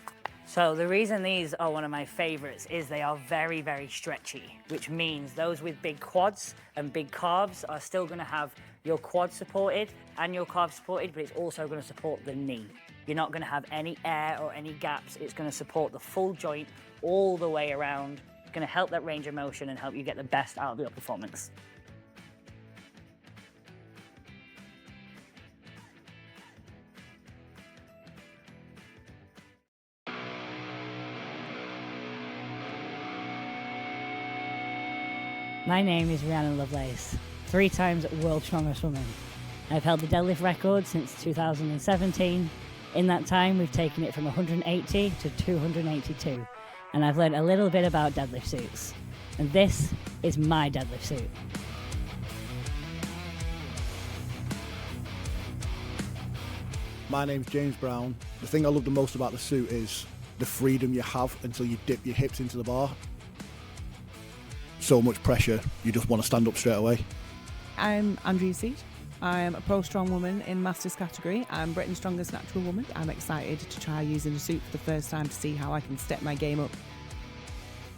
So the reason these are one of my favorites is they are very, very stretchy, which means those with big quads and big calves are still going to have your quad supported and your calf supported, but it's also going to support the knee. You're not going to have any air or any gaps. It's going to support the full joint all the way around. It's going to help that range of motion and help you get the best out of your performance. My name is Rhianon Lovelace, 3 times World's Strongest Woman. I've held the deadlift record since 2017. In that time, we've taken it from 180 to 282, and I've learned a little bit about deadlift suits. And this is my deadlift suit. My name's James Brown. The thing I love the most about the suit is the freedom you have until you dip your hips into the bar. So much pressure, you just want to stand up straight away. I'm Andrea Seat. I'm a pro strong woman in Masters category. I'm Britain's strongest natural woman. I'm excited to try using the suit for the first time to see how I can step my game up.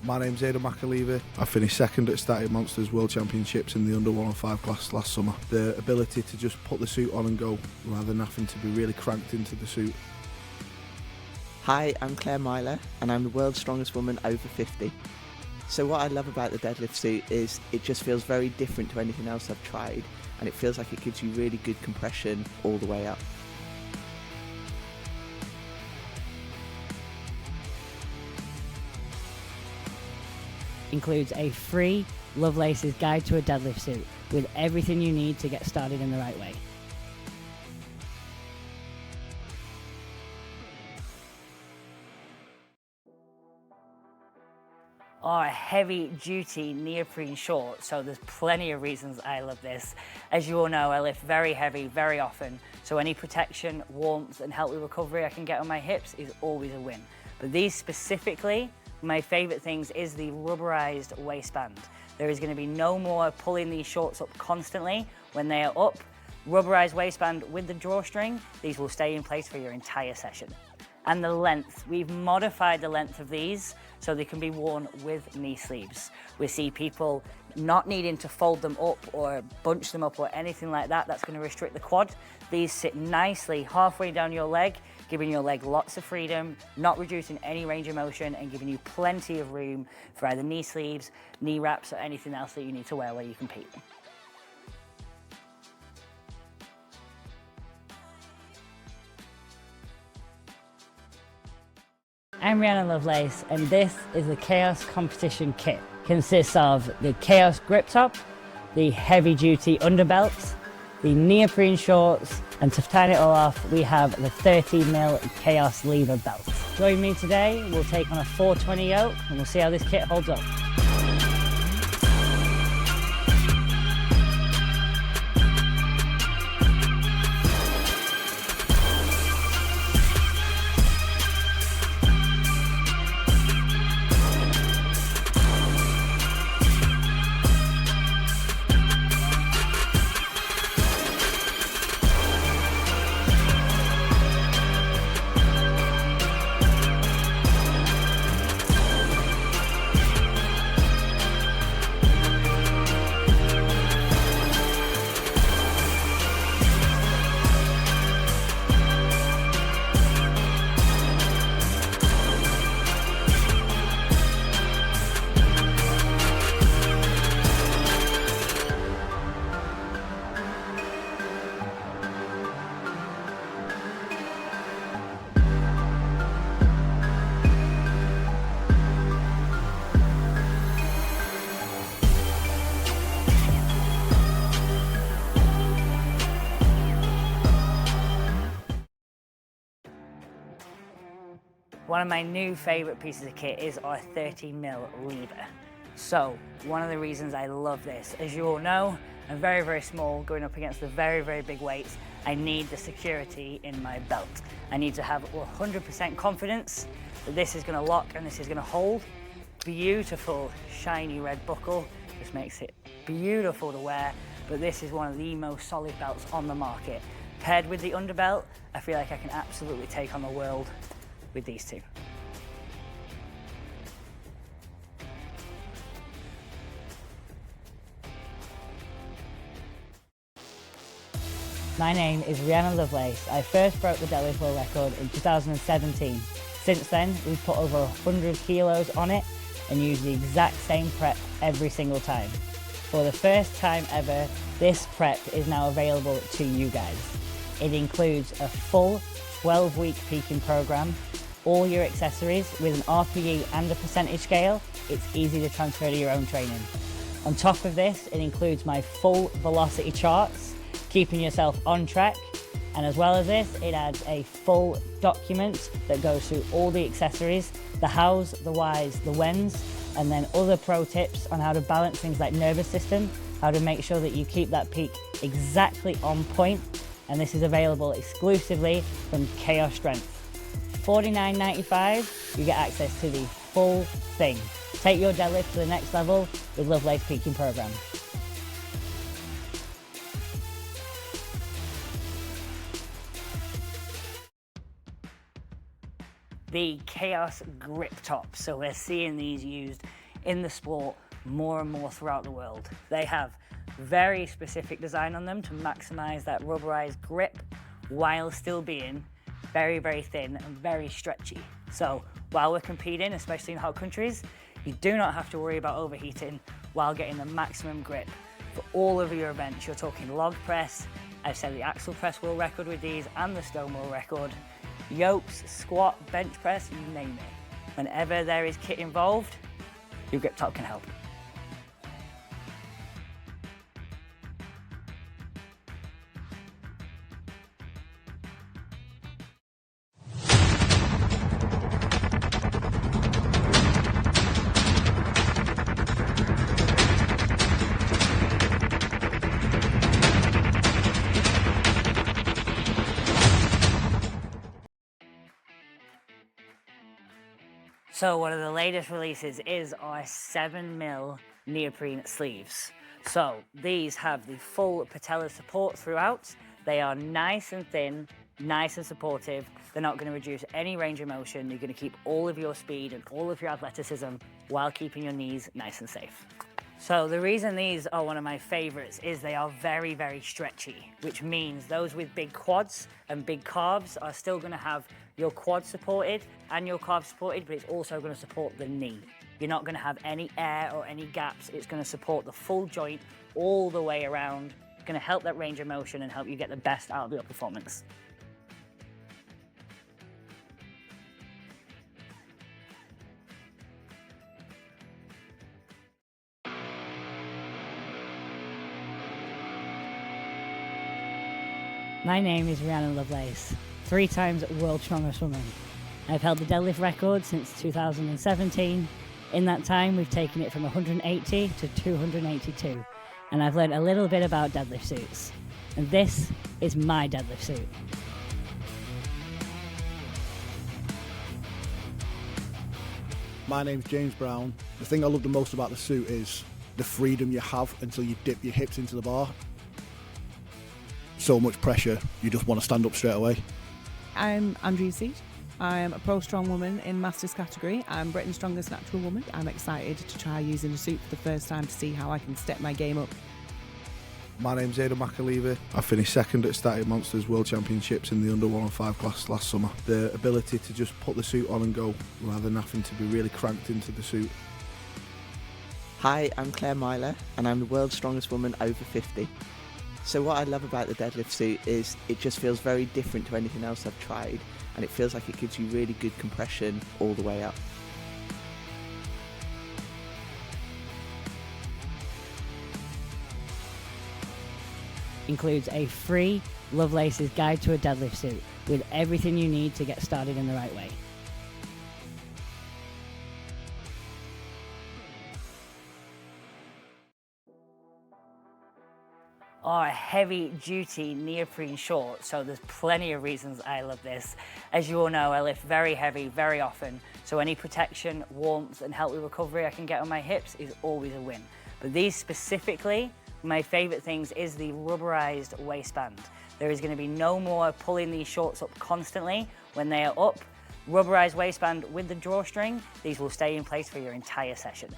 My name's McHugh. I finished second at Static Monsters World Championships in the under 105 class last summer. The ability to just put the suit on and go rather than having to be really cranked into the suit. Hi, I'm Claire Myler and I'm the world's strongest woman over 50. So what I love about the deadlift suit is it just feels very different to anything else I've tried, and it feels like it gives you really good compression all the way up. Includes a free Lovelace's Guide to a Deadlift Suit with everything you need to get started in the right way. Are heavy duty neoprene shorts, so there's plenty of reasons I love this. As you all know, I lift very heavy very often, so any protection, warmth and help with recovery I can get on my hips is always a win. But these specifically, my favorite things is the rubberized waistband. There is going to be no more pulling these shorts up constantly when they are up. Rubberized waistband with the drawstring, these will stay in place for your entire session. and the length. We've modified the length of these so they can be worn with knee sleeves. We see people not needing to fold them up or bunch them up or anything like that. That's going to restrict the quad. These sit nicely halfway down your leg, giving your leg lots of freedom, not reducing any range of motion, and giving you plenty of room for either knee sleeves, knee wraps, or anything else that you need to wear while you compete. I'm Rhianon Lovelace, and this is the Kaos competition kit. Consists of the Kaos grip top, the heavy duty underbelt, the neoprene shorts, and to tie it all off, we have the 30mm Kaos lever belt. Join me today, we'll take on a 420 yoke, and we'll see how this kit holds up. One of my new favourite pieces of kit is our 30mm lever. So, one of the reasons I love this, as you all know, I'm very, very small, going up against the very, very big weights. I need the security in my belt. I need to have 100% confidence that this is going to lock and this is going to hold. Beautiful, shiny red buckle. This makes it beautiful to wear, but this is one of the most solid belts on the market. Paired with the underbelt, I feel like I can absolutely take on the world with these two. My name is Rhianon Lovelace. I first broke the deadlift world record in 2017. Since then, we've put over 100 kilos on it and used the exact same prep every single time. For the first time ever, this prep is now available to you guys. It includes a full 12-week peaking program, all your accessories with an RPE and a percentage scale. It's easy to transfer to your own training. On top of this, it includes my full velocity charts, keeping yourself on track. And as well as this, it adds a full document that goes through all the accessories, the hows, the whys, the whens, and then other pro tips on how to balance things like nervous system, how to make sure that you keep that peak exactly on point. And this is available exclusively from Kaos Strength. $49.95, you get access to the full thing. Take your deadlift to the next level with Lovelace Peaking Program. The Kaos grip top. So we're seeing these used in the sport more and more throughout the world. They have very specific design on them to maximize that rubberized grip while still being very, very thin and very stretchy. So while we're competing, especially in hot countries, you do not have to worry about overheating while getting the maximum grip. For all of your events, you're talking log press, I've set the axle press world record with these and the stone world record, yokes, squat, bench press, you name it. Whenever there is kit involved, your grip top can help. So one of the latest releases is our 7mm neoprene sleeves. So these have the full patella support throughout. They are nice and thin, nice and supportive. They're not going to reduce any range of motion. You're going to keep all of your speed and all of your athleticism while keeping your knees nice and safe. So the reason these are one of my favorites is they are very, very stretchy, which means those with big quads and big calves are still going to have your quad supported and your calves supported, but it's also going to support the knee. You're not going to have any air or any gaps. It's going to support the full joint all the way around. It's going to help that range of motion and help you get the best out of your performance. My name is Rhianon Lovelace, 3 times World's Strongest Woman. I've held the deadlift record since 2017. In that time, we've taken it from 180 to 282, and I've learned a little bit about deadlift suits. And this is my deadlift suit. My name's James Brown. The thing I love the most about the suit is the freedom you have until you dip your hips into the bar. So much pressure, you just want to stand up straight away. I'm Louise. I'm a pro strong woman in Masters category. I'm Britain's strongest natural woman. I'm excited to try using a suit for the first time to see how I can step my game up. My name's McHugh. I finished second at Static Monsters World Championships in the under 105 class last summer. The ability to just put the suit on and go rather than having to be really cranked into the suit. Hi, I'm Claire Myler and I'm the world's strongest woman over 50. So what I love about the deadlift suit is it just feels very different to anything else I've tried, and it feels like it gives you really good compression all the way up. Includes a free Lovelace's Guide to a Deadlift Suit with everything you need to get started in the right way. Are heavy duty neoprene shorts, so there's plenty of reasons I love this. As you all know, I lift very heavy very often, so any protection, warmth and help with recovery I can get on my hips is always a win. But these specifically, my favorite things is the rubberized waistband. There is going to be no more pulling these shorts up constantly when they are up. Rubberized waistband with the drawstring, these will stay in place for your entire session.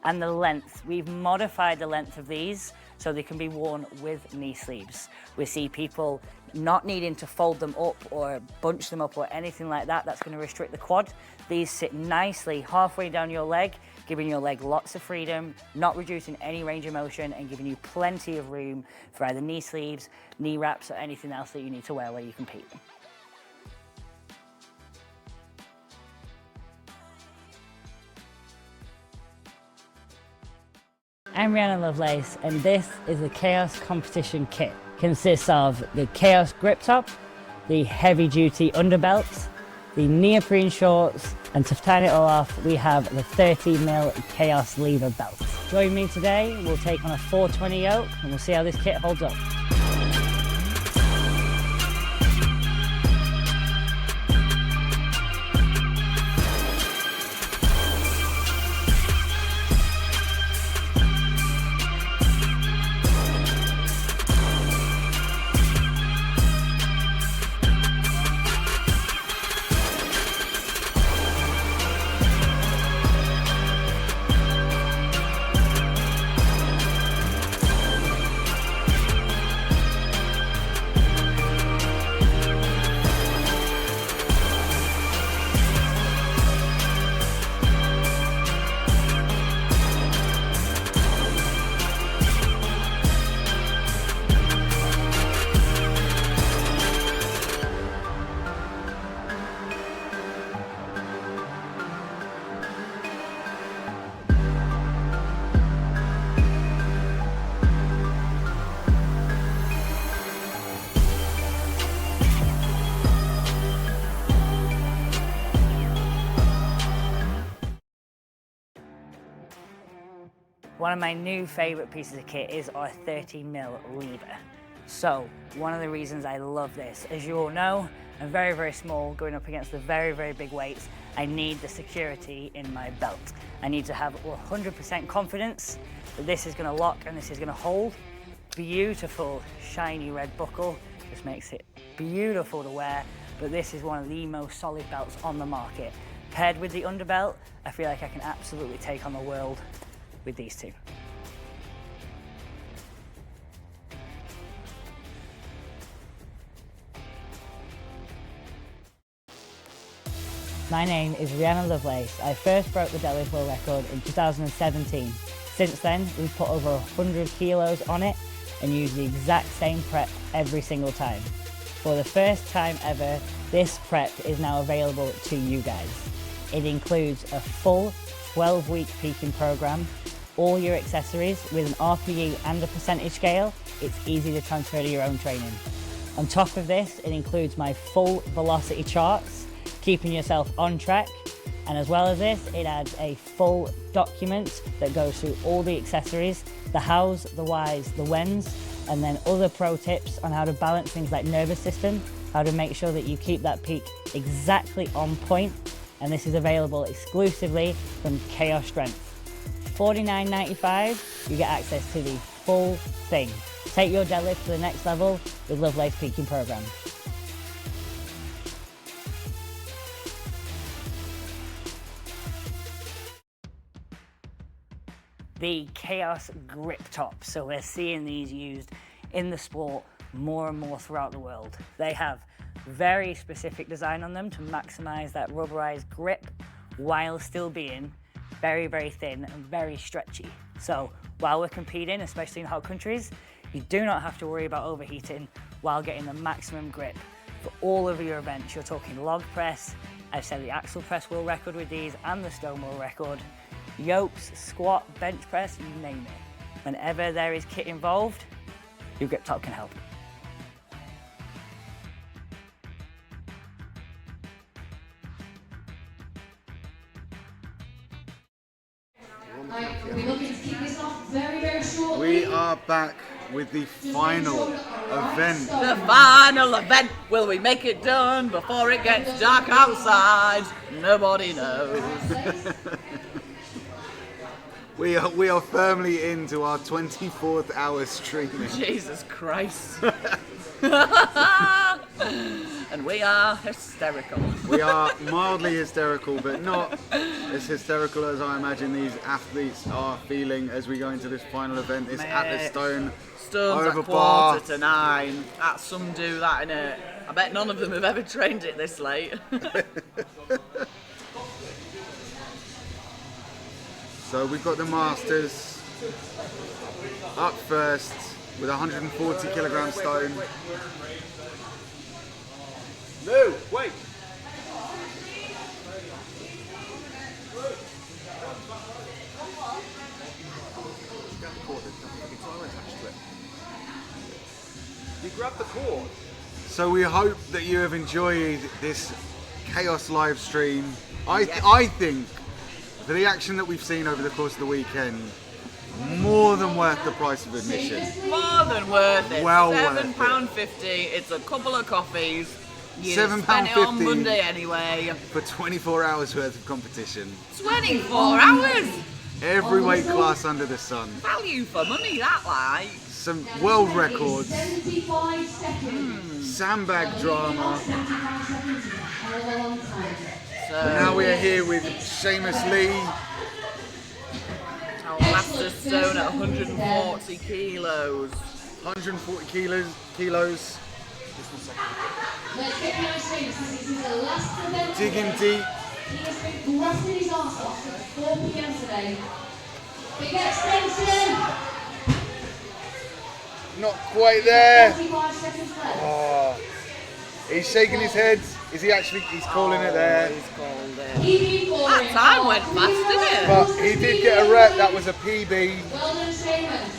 And the length, we've modified the length of these so they can be worn with knee sleeves. We see people not needing to fold them up or bunch them up or anything like that. That's going to restrict the quad. These sit nicely halfway down your leg, giving your leg lots of freedom, not reducing any range of motion and giving you plenty of room for either knee sleeves, knee wraps or anything else that you need to wear where you compete. I'm Rhianon Lovelace and this is the Kaos Competition Kit. Consists of the Kaos grip top, the heavy duty underbelt, the neoprene shorts, and to tie it all off we have the 30mm Kaos lever belt. Join me today, we'll take on a 420 yoke and we'll see how this kit holds up. One of my new favourite pieces of kit is our 30mm lever. So, one of the reasons I love this, as you all know, I'm very, very small, going up against the very, very big weights. I need the security in my belt. I need to have 100% confidence that this is going to lock and this is going to hold. Beautiful, shiny red buckle just makes it beautiful to wear, but this is one of the most solid belts on the market. Paired with the underbelt, I feel like I can absolutely take on the world with these two. My name is Rhianon Lovelace. I first broke the deadlift world record in 2017. Since then, we've put over 100 kilos on it and used the exact same prep every single time. For the first time ever, this prep is now available to you guys. It includes a full 12-week peaking program, all your accessories with an RPE and a percentage scale. It's easy to transfer to your own training. On top of this, it includes my full velocity charts, keeping yourself on track. And as well as this, it adds a full document that goes through all the accessories, the hows, the whys, the whens, and then other pro tips on how to balance things like nervous system, how to make sure that you keep that peak exactly on point. And this is available exclusively from Kaos Strength. $49.95, you get access to the full thing. Take your deadlift to the next level with Lovelace Peaking Program. The Kaos grip top. So we're seeing these used in the sport more and more throughout the world. They have very specific design on them to maximize that rubberized grip while still being very, very thin and very stretchy. So while we're competing, especially in hot countries, you do not have to worry about overheating while getting the maximum grip for all of your events. You're talking log press, I've set the axle press world record with these and the stone world record. Yokes, squat, bench press, you name it. Whenever there is kit involved, your grip top can help. We're looking to keep this off very, very shortly. We are back with the final event. The final event. Will we make it done before it gets dark outside? Nobody knows. We are firmly into our 24th hour streaming. Jesus Christ. And we are hysterical. We are mildly hysterical, but not as hysterical as I imagine these athletes are feeling as we go into this final event. It's at the Stone. Stone's over at bar. 8:45. That's some do that in it. I bet none of them have ever trained it this late. So we've got the Masters up first with 140 kilogram stone. No, wait. You grab the cord. So we hope that you have enjoyed this Kaos live stream. I think for the action that we've seen over the course of the weekend, more than worth the price of admission. More than worth it. Well worth it. £7.50. It's a couple of coffees. You spend it on £7.50 Monday anyway. for 24 hours worth of competition. 24 hours. Every weight class under the sun. Value for money, that like. Some world records. 75 seconds. Sandbag drama. So And now we are here with Seamus Lee. Our master stone at 140 kilos. 140 kilos. Let's get behind Seamus. This is the last event. Digging deep. He has been grafting his arse off at 4 p.m. today. Big extension. Not quite there. 45 seconds left. Oh. He's shaking his head. Is he actually? He's calling it there. He's called it. That time went fast, didn't it? But he did get a rep. That was a PB. Well done, Seamus.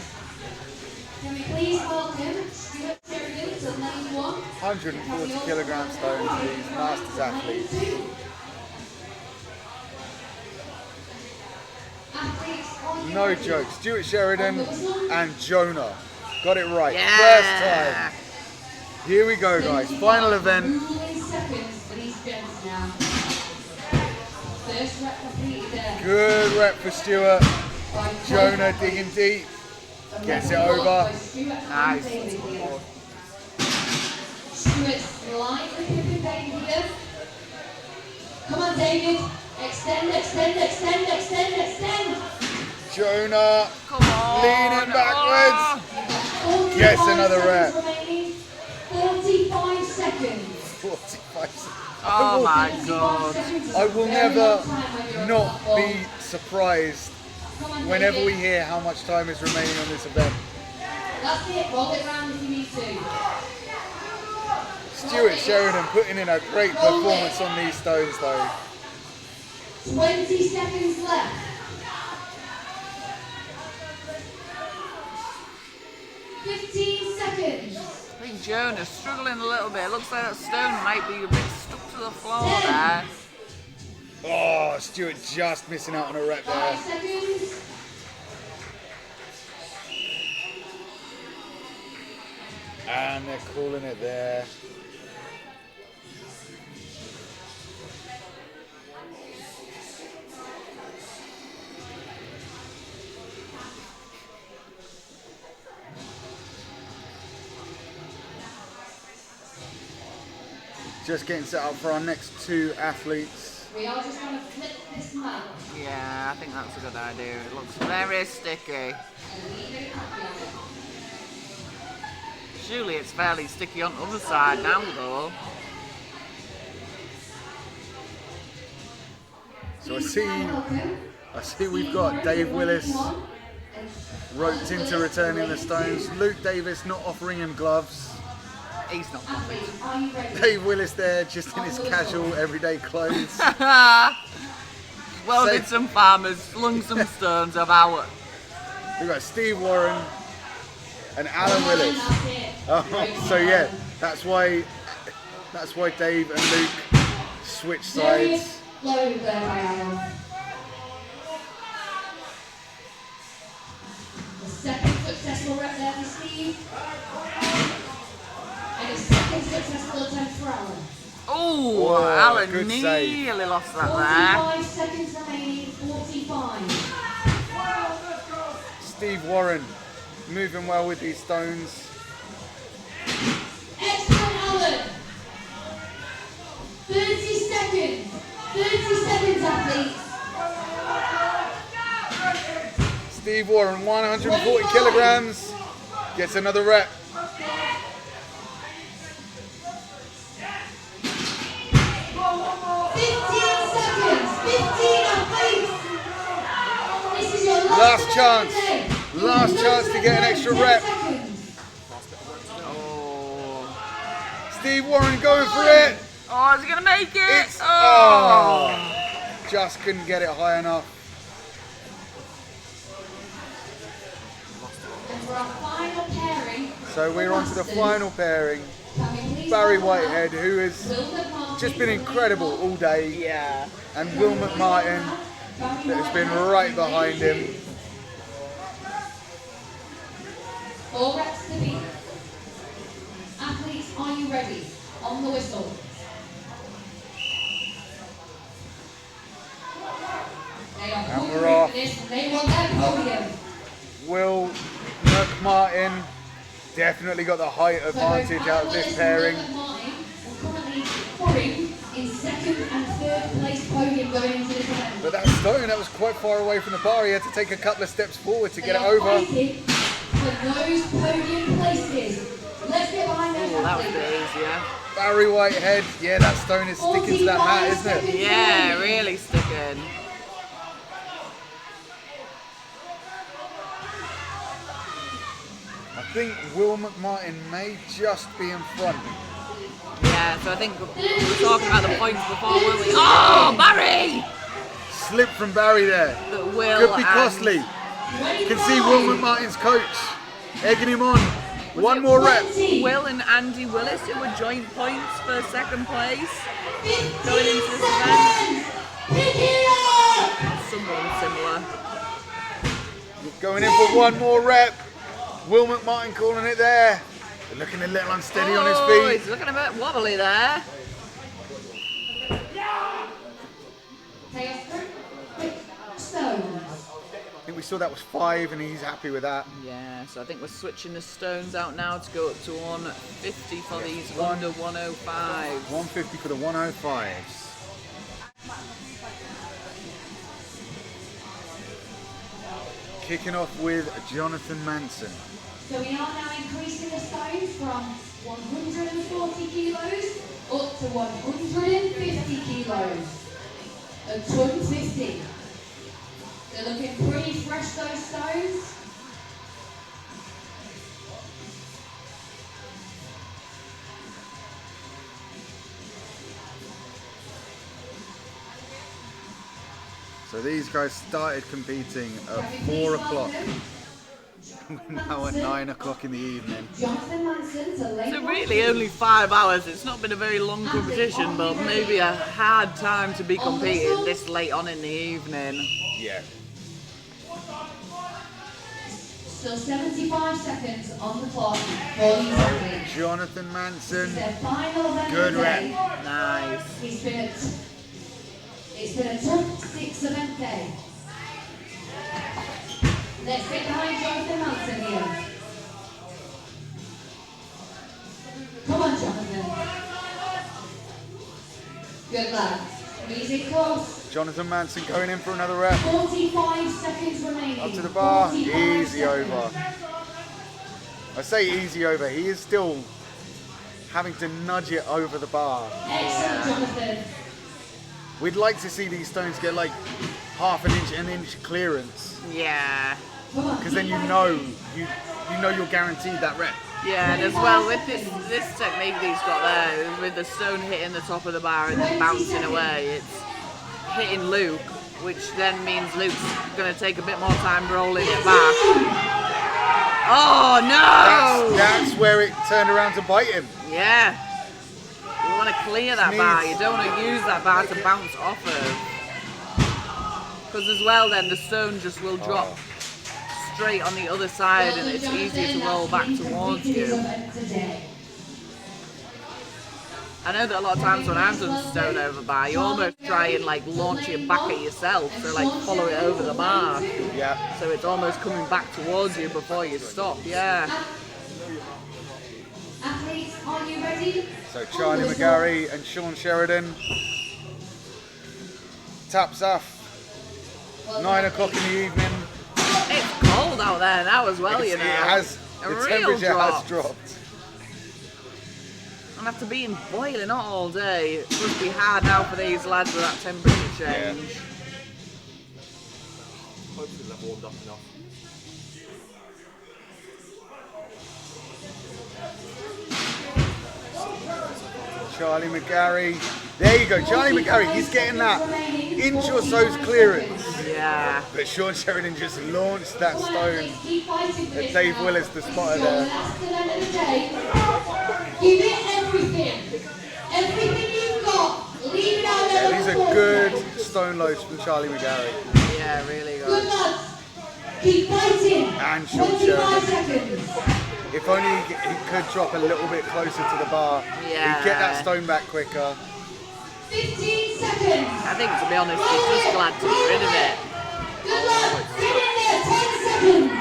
Can we please welcome Stuart Sheridan to lane 1? 140 kilogram stones. These masters athletes. No joke. Stuart Sheridan and Jonah. Got it right. Yeah. First time. Here we go, guys. Final event. Good rep for Stuart. Jonah digging deep. Gets it over. Nice. Stuart slightly pipping David here. Come on, David. Extend, extend, extend, extend, extend. Jonah, Come on. leaning backwards. Yes, another rep. 45 seconds. 45 seconds. Oh my god. I will never not be surprised whenever we hear how much time is remaining on this event. That's it. Roll it round if you need to. Stuart Sheridan putting in a great performance on these stones though. 20 seconds left. 15 seconds. I think Jonah's struggling a little bit. Looks like that stone might be a bit stuck to the floor there. Oh, Stuart just missing out on a rep 5 there. seconds. And they're calling it there. Just getting set up for our next two athletes. We are just going to flip this mat. Yeah, I think that's a good idea. It looks very sticky. And leave it happy on it. Surely it's fairly sticky on the other side now though. So I see we've got Dave Willis roped into returning the stones. Luke Davis not offering him gloves. He's not bothered. Are you ready? Dave Willis there just in his casual everyday clothes. Welded some farmers, slung some stones about. We've got Steve Warren and Alan Willis. Oh, so yeah, that's why Dave and Luke switch sides. Low there by Alan. The second successful rep there for Steve. And a second successful attempt for Alan. Oh, Alan nearly lost that 45 seconds remaining, 45. Steve Warren moving well with these stones. Excellent, Alan. 30 seconds. 30 seconds, athletes. Steve Warren, 140 kilograms, gets another rep. 15 seconds. 15 athletes. This is your Last chance to get an extra rep. Steve Warren going for it. Oh, is he going to make it? Just couldn't get it high enough. And for our final pairing. So we're on to the final pairing. Barry Whitehead, who has just been incredible all day. Yeah. And Will McMartin, that has been right behind him. 4 reps to beat. Athletes, are you ready? On the whistle. They are And we're hungry off. for this. They want their podium. Will McMartin definitely got the height advantage out of this pairing. Currently scoring in second and third place podium going into this event. But that stone, that was quite far away from the bar. He had to take a couple of steps forward to get it over. Fighting for those podium places. Let's get behind those That was a athletes. bit easier. Barry Whitehead, yeah, that stone is sticking to that mat, isn't it? Yeah, really sticking. I think Will McMartin may just be in front. Yeah, so I think we were talking about the points before, weren't we? Oh, Barry! Slip from Barry there. But Will Could be and- costly. You can see Will McMartin's coach egging him on. One more rep. Will and Andy Willis, who were joint points for second place going into this event. Someone similar. Going in for one more rep. Will McMartin calling it there. They're looking a little unsteady on his feet. He's looking a bit wobbly there. Kaos Stone. I think we saw that was 5 and he's happy with that. Yeah, so I think we're switching the stones out now to go up to 150 for these under 105. 150 for the 105s. Kicking off with Jonathan Manson. So we are now increasing the stones from 140 kilos up to 150 kilos. A ton 50. They're looking pretty fresh, those stones. So these guys started competing at 4 o'clock. Now at 9 o'clock in the evening. So really only 5 hours. It's not been a very long competition, but maybe a hard time to be competing this late on in the evening. Yeah. Still 75 seconds on the clock for these athletes. Jonathan Manson, Their final event good today. rep. Nice. It's been a tough 6 event day. Let's get behind Jonathan Manson here. Come on, Jonathan. Good lad. Easy close. Jonathan Manson going in for another rep. 45 seconds remaining. Up to the bar, 45 easy seconds. over. I say easy over, he is still having to nudge it over the bar. Excellent, Jonathan. We'd like to see these stones get like half an inch clearance. Yeah. Because then you know you're guaranteed that rep. Yeah, and as well with this technique that he's got there, with the stone hitting the top of the bar and then bouncing away, it's hitting Luke, which then means Luke's going to take a bit more time rolling it back. Oh no! That's where it turned around to bite him. Yeah. You want to clear that bar, you don't want to use that bar to bounce off of. Because as well then the stone just will drop straight on the other side and it's easier to roll back towards you. I know that a lot of times when I've done stone over bar, you almost try and like launch it back at yourself, so like follow it over the bar. Yeah. So it's almost coming back towards you before you stop, yeah. Athletes, are you ready? So Charlie McGarry and Sean Sheridan. Taps off. 9 o'clock in the evening. It's cold out there now as well, you know. The temperature has dropped. And after being boiling hot all day, it must be hard now for these lads with that temperature change. Hopefully they've warmed up enough. Charlie McGarry. There you go, Charlie McGarry. He's getting that inch or so's clearance. Yeah. But Sean Sheridan just launched that stone at Dave Willis, the spotter there. Give it everything. Everything you've got. Leave it out there. Yeah, these are good stone loads from Charlie McGarry. Yeah, really good. Good lads. Keep fighting. And Sean 25 Sheridan. seconds. If only he could drop a little bit closer to the bar, Yeah. he'd get that stone back quicker. 15 seconds. I think, to be honest, he's just glad to get rid of it. Good luck. Get in there. 10 seconds.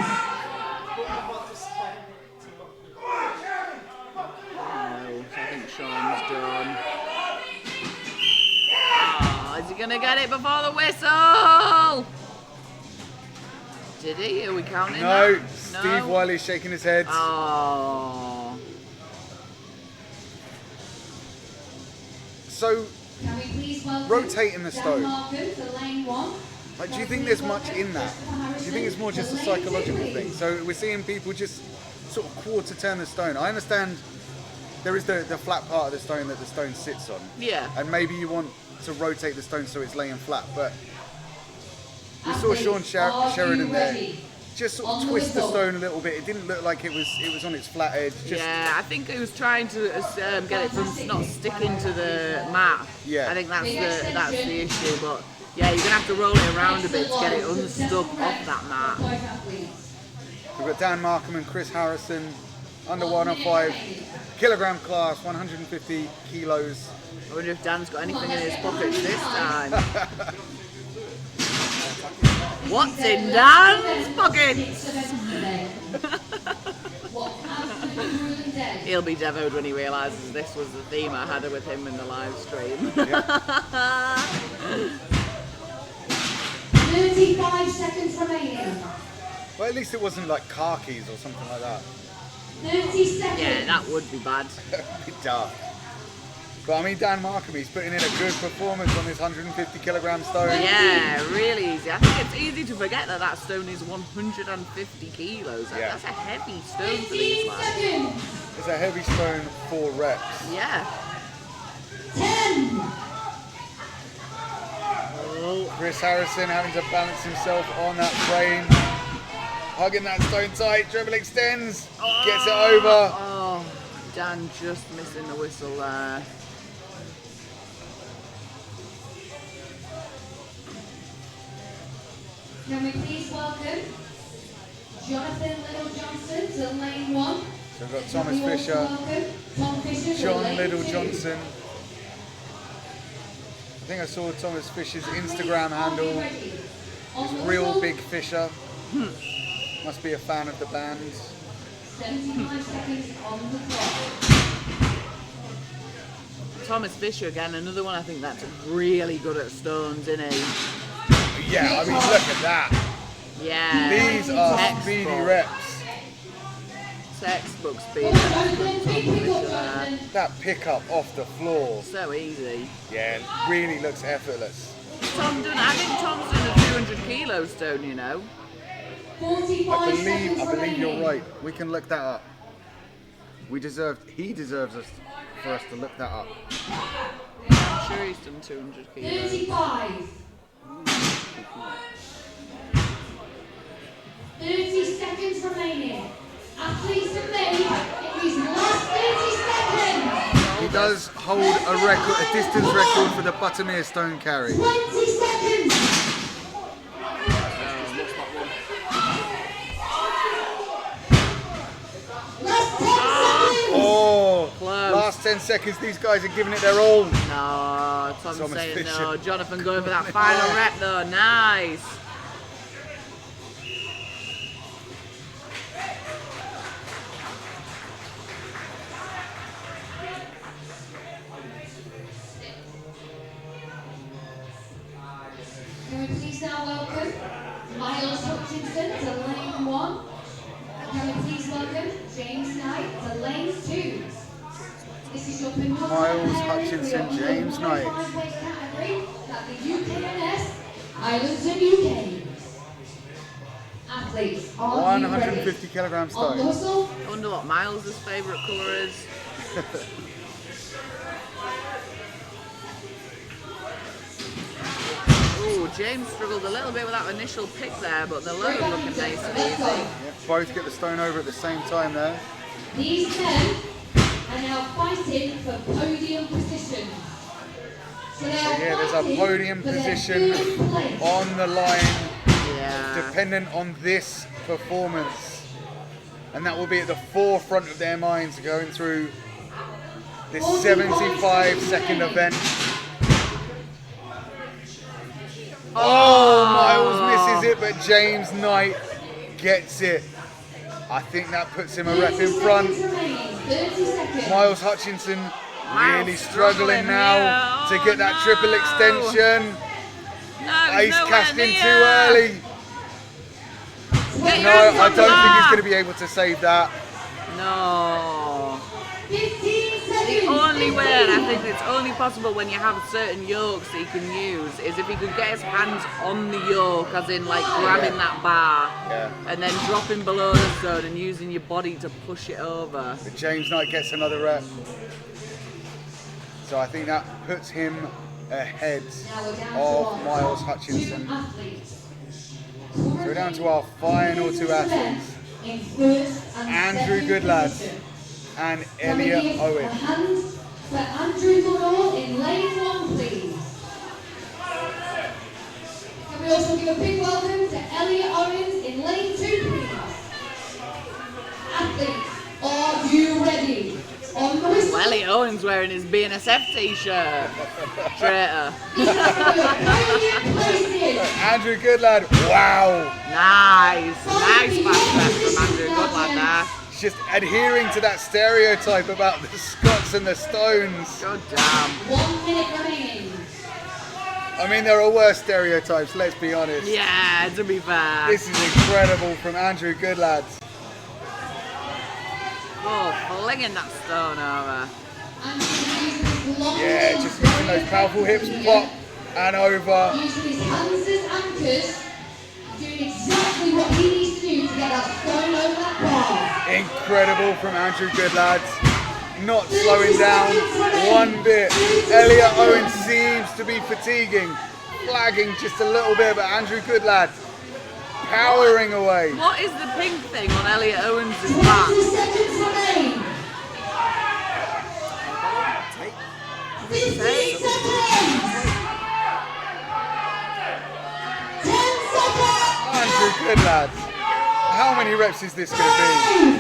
I think Sean's done. Oh, is he going to get it before the whistle? Did he? Are we counting No, that? Steve Wiley's shaking his head. Oh. So, Can we please welcome rotating the Dan stone. Markham to lane 1. Like, do you think there's much in that? Do you think it's more just a psychological thing? So we're seeing people just sort of quarter turn the stone. I understand there is the flat part of the stone that the stone sits on. Yeah. And maybe you want to rotate the stone so it's laying flat, but we saw Sean Sheridan there just sort of twist the stone a little bit. It didn't look like it was on its flat edge. Yeah, I think he was trying to get it from not sticking to the mat. Yeah. I think that's the issue, but yeah, you're gonna have to roll it around a bit to get it unstuck off that mat. We've got Dan Markham and Chris Harrison, under 105 kilogram class, 150 kilos. I wonder if Dan's got anything in his pockets this time. What's in Dan's pockets? He'll be devoed when he realises this was the theme I had with him in the live stream. 35 seconds remaining. Well, at least it wasn't like khakis or something like that. 30 seconds. Yeah, that would be bad. That would be daft. But I mean, Dan Markham's putting in a good performance on this 150 kilogram stone. Yeah, really easy. I think it's easy to forget that that stone is 150 kilos. Yeah. That's a heavy stone for these lads. It's a heavy stone for reps. Yeah. 10. Oh, Chris Harrison having to balance himself on that frame. Hugging that stone tight, dribble extends, gets it over. Oh, Dan just missing the whistle there. Can we please welcome Jonathan Little-Johnson to lane 1. So we've got Thomas Fisher, John Little-Johnson. I think I saw Thomas Fisher's Instagram handle. He's Real Big Fisher. Must be a fan of the band. 75 seconds on the clock. Thomas Fisher again, another one I think that's really good at stones, isn't he? Yeah, I mean, look at that. Yeah. These are speedy reps. Textbook speed reps from Tom Fisher there. That pickup off the floor. So easy. Yeah, it really looks effortless. I think Tom's doing a 200 kilo stone, you know. 45 I seconds believe remaining. you're right. We can look that up. He deserves us for us to look that up. I'm sure he's done 200 kilos. 35. 30 seconds remaining. Athletes have made his last 30 seconds. He does hold a record, a distance record for the Buttermere stone carry. 20 seconds. Last 10 seconds. Oh, Close. last 10 seconds. These guys are giving it their all. No, Tom's Thomas saying Fisher. no. Jonathan going for that final rep though. Nice. Can we please now welcome Miles Hutchinson to lane 1? Can we please welcome James Knight to lane 2? This is your penultimate Miles pairing Hutchinson, for your James Knight. 105 weight category at the UKNS Islands and UK. Athletes, are you ready? 150 kilogram On the stone. whistle. I wonder what Miles' favourite colour is. Ooh, James struggled a little bit with that initial pick there, but the load looking nice and easy. Yeah, both get the stone over at the same time there. These men are now fighting for podium position. So Yeah, there's a podium position on the line, Yeah. dependent on this performance. And that will be at the forefront of their minds going through this 75-second event. Oh, Miles misses it, but James Knight gets it. I think that puts him a rep in front. 30 seconds. Miles Hutchinson really struggling now here. to get that triple no. extension. No, He's nowhere cashed in near. too early. Get your No, hands I on don't the think he's bar. going to be able to save that. No. 15 seconds. The only way, and I think it's only possible when you have certain yokes that you can use, is if he could get his hands on the yoke, as in like grabbing that bar, Yeah. and then dropping below the stone and using your body to push it over. But James Knight gets another rep. So I think that puts him ahead of Miles Hutchinson. So we're down to our final two athletes. Andrew Goodlad and Elliot Owen. Hands for Andrew Goodall in lane 1, please. Can we also give a big welcome to Elliot Owens in lane 2, please? Athletes, are you ready? On the whistle. Well, Elliot Owen's wearing his BNSF t-shirt. Traitor. Andrew Goodlad, wow. Nice fast rep from Andrew Goodlad there. He's just adhering to that stereotype about the Scots and the Stones. God damn. 1 minute remaining. I mean, there are worse stereotypes, let's be honest. Yeah, to be fair. This is incredible from Andrew Goodlad. Oh, flinging that stone over. Yeah, just using those powerful hips, pop and over. Using his hands as anchors, doing exactly what he needs to do to get that stone over that bar. Incredible from Andrew Goodlad. Not slowing down one bit. Elliot Owen seems to be fatiguing, flagging just a little bit, but Andrew Goodlad powering away. What is the pink thing on Elliot Owens' back? 20 seconds remain. 15 seconds. 10 seconds. Andrew Goodlad. How many reps is this going to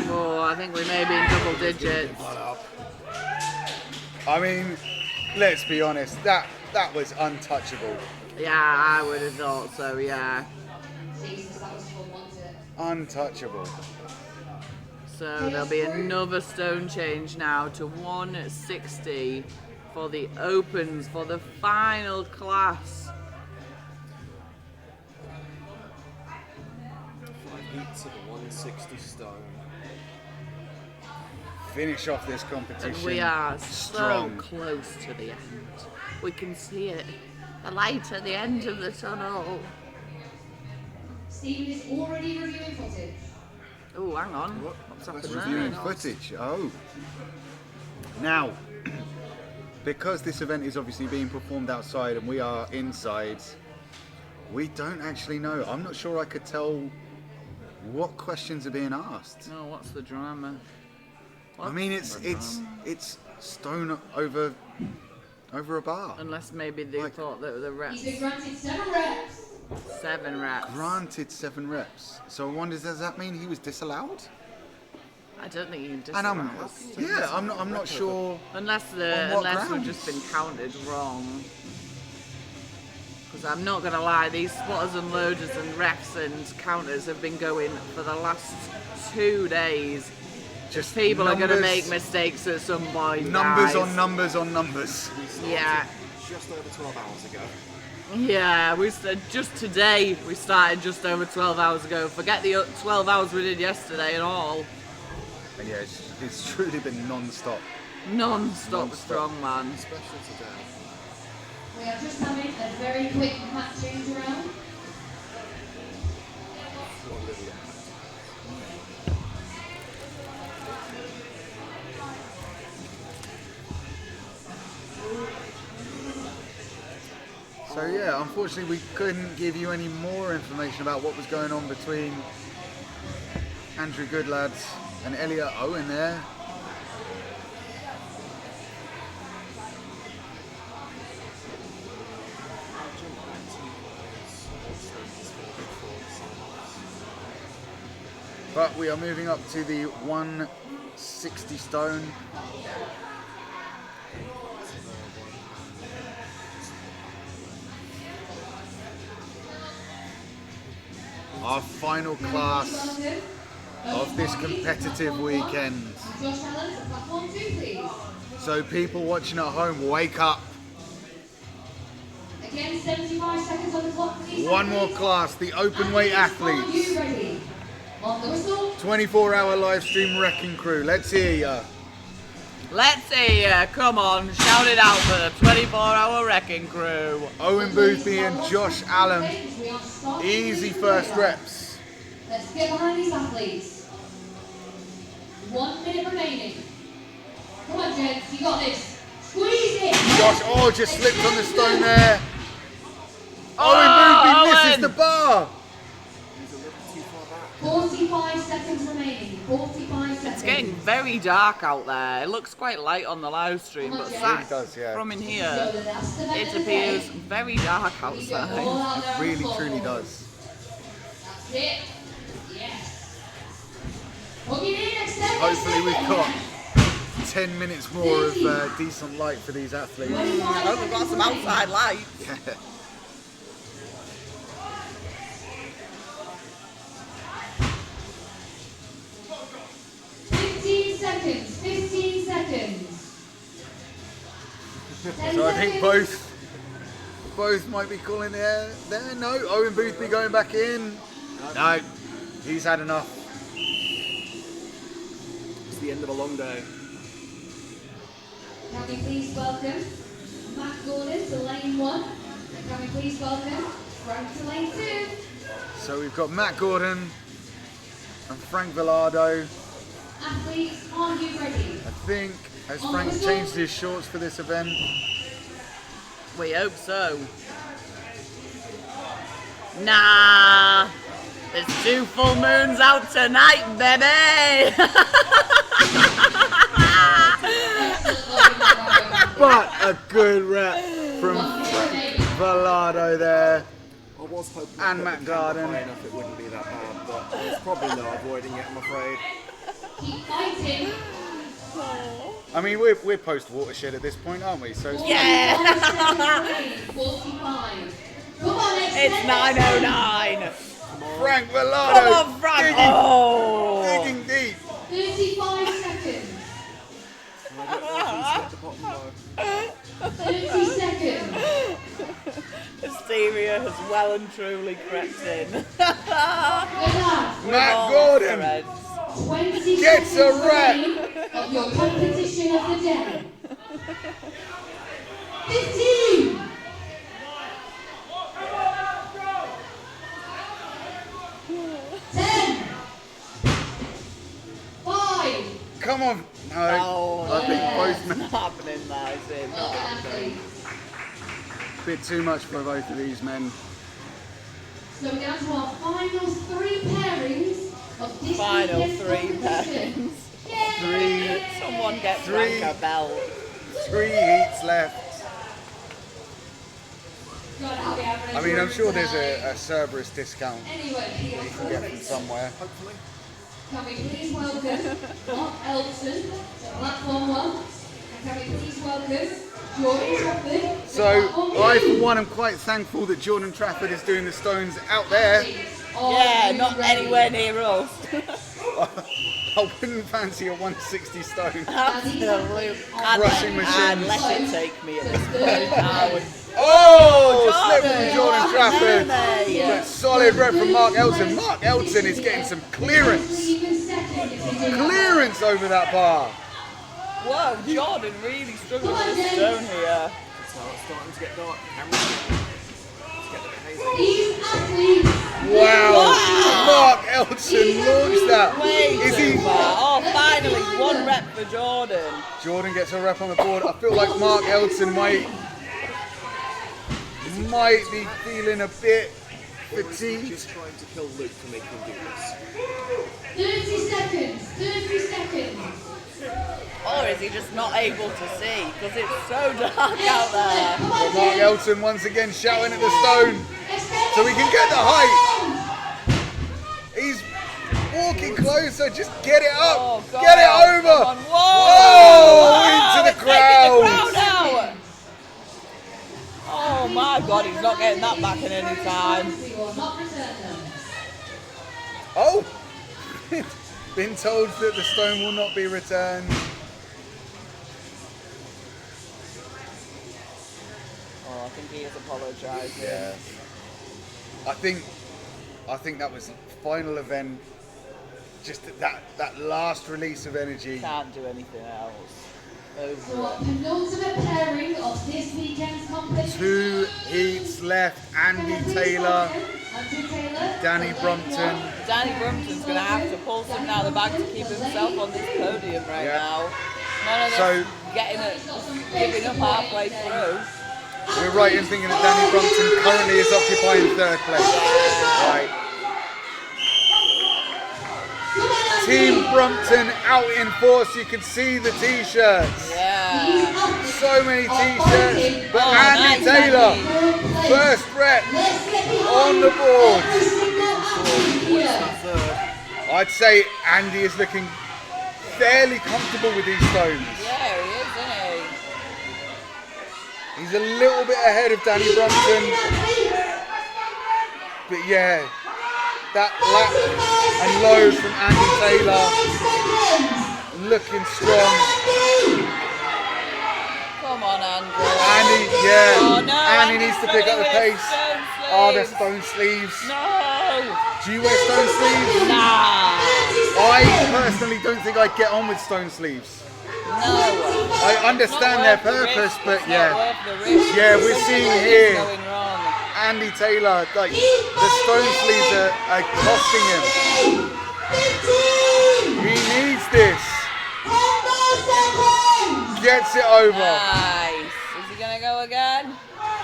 be? Oh, I think we may be in double digits. I mean, let's be honest, that was untouchable. Yeah, I would have thought so, yeah. Untouchable. So there'll be another stone change now to 160 for the opens for the final class. 5 heats of a 160 stone. Finish off this competition. And we are strong. so close to the end. We can see it. The light at the end of the tunnel. Stephen is already reviewing footage. Oh, hang on. What's happened there? Reviewing footage. Oh. Now, because this event is obviously being performed outside and we are inside, we don't actually know. I'm not sure I could tell what questions are being asked. No, what's the drama? I mean, it's stone over a bar. Unless maybe they thought that the reps. He's been granted 7 reps. 7 reps. Granted 7 reps. So I wonder, does that mean he was disallowed? I don't think you can And I'm not sure. Unless we've just been counted wrong. Because I'm not gonna lie, these spotters and loaders and refs and counters have been going for the last 2 days. Just people are gonna numbers- make mistakes at some point. Numbers guys. on numbers on numbers. Yeah. Just over 12 hours ago. Yeah, we said just today we started just over 12 hours ago. Forget the 12 hours we did yesterday and all. And yeah, it's truly been non-stop. Non-stop strongman. Special today. We are just having a very quick mat change around. So yeah, unfortunately we couldn't give you any more information about what was going on between Andrew Goodlad and Elliot Owen there. But we are moving up to the 160 stone. Our final class of this competitive weekend. Josh Allen, platform 2, please. So people watching at home, wake up. Again, 75 seconds on the clock, please. One more class, the open weight Are athletes. you ready? On the whistle. 24-hour live stream wrecking crew. Let's hear ya. Let's see ya. Come on, shout it out for the 24-hour wrecking crew. Owen Boothby and Josh Allen. We are starting Easy with first Becca. reps. Let's get behind these athletes. 1 minute remaining. Come on, gents, you got this. Squeeze it. Josh, just slipped on the stone there. Owen Boothby misses the bar. 45 seconds remaining. 45 seconds. It's getting very dark out there. It looks quite light on the live stream, but It does, yeah. from in here, So that's the it appears very dark outside. It really, truly does. That's it. Yes. Hook it in, extend Hopefully we've got 10 minutes more of decent light for these athletes. I hope we've got some outside light. Yeah. Seconds, 15 seconds. So I think both might be calling there. No, Owen Boothby going back in. No, he's had enough. It's the end of a long day. Can we please welcome Matt Gordon to lane 1? Can we please welcome Frank to lane 2? So we've got Matt Gordon and Frank Villardo. Athletes, are you ready? I think, has Frank changed his shorts for this event? We hope so. Nah, there's 2 full moons out tonight, baby. But a good rep from Frank Villardo there. I was hoping and Matt Garden. High enough it wouldn't be that bad, but it's probably not avoiding it, I'm afraid. Keep fighting. I mean, we're post watershed at this point, aren't we? So it's Yeah. 45. Come on, It's 9:09. Frank Villardo. Come on, Frank. Digging deep. 35 seconds. 30 seconds. Hysteria has well and truly crept in. Matt Gordon 20 gets a seconds rep. remaining of your competition of the day. 15. 10. 5. Come on. No, Oh, I think both men. it's not happening now, is it? Well done, athletes. Bit too much for both of these men. So we're down to our final 3 pairings of this Final weekend's 3 competition. pairings. Someone get Frank a belt. 3 heats left. God, I'll be average I mean, I'm sure there's tonight. a Cerberus discount Anyway, that you can get from somewhere. Hopefully. can we please welcome Mark Elton to platform 1? And can we please welcome Jordan Trafford to So platform 2? I, for one, am quite thankful that Jordan Trafford is doing the stones out there. Yeah, not anywhere near us. I wouldn't fancy a 160 stone Absolutely. crushing machine. And let it take me at this point now. Oh, slip from Jordan Trafford. Really? But solid rep from Mark Elton. Mark Elton is getting some clearance. Clearance over that bar. Whoa, Jordan really struggled with this stone here. So it's starting to get dark. Cameras it's getting a bit hazy. These athletes. Wow. Mark Elton launched that. Way Is too he? far. Oh, finally, 1 rep for Jordan. Jordan gets a rep on the board. I feel like Mark Elton might be feeling a bit fatigued. Just trying to kill Luke to make him do this. 30 seconds. 30 seconds. Or is he just not able to see? Because it's so dark out there. Well, Mark Elton once again shouting at the stone so he can get the height. He's walking closer, just get it up, Oh, God. get it over. Come on. Whoa, Whoa, into it's the making crowd. the crowd out. Oh my God, he's not getting that back in any time. We will not return them. Oh, been told that the stone will not be returned. Oh, I think he is apologising. Yeah. I think that was the final event. Just that last release of energy. Can't do anything else. So our penultimate pairing of this weekend's competition. 2 heats left. Andy Taylor, Danny Brompton. Danny Brompton's going to have to pull something out of the bag to keep himself on this podium right now. None of them giving up halfway through. We're right in thinking that Danny Brompton currently is occupying 3rd place. Right. Team Brompton out in force. You can see the t-shirts. Yeah. So many t-shirts. But Andy Taylor, first rep on the board. I'd say Andy is looking fairly comfortable with these stones. He's a little bit ahead of Danny Brumpton. But yeah, that lap and load from Andy Taylor. Looking strong. Come on, Andrew. Andy, yeah. Oh, no, Andy needs to pick up the pace. Oh, they're Stone stone sleeves. No. Do you wear stone sleeves? Nah. I personally don't think I'd get on with stone sleeves. No. I understand their purpose, but yeah. Yeah, we're seeing here Andy Taylor, like the stone sleeves are costing him. He needs this. Gets it over. Nice. Is he gonna go again?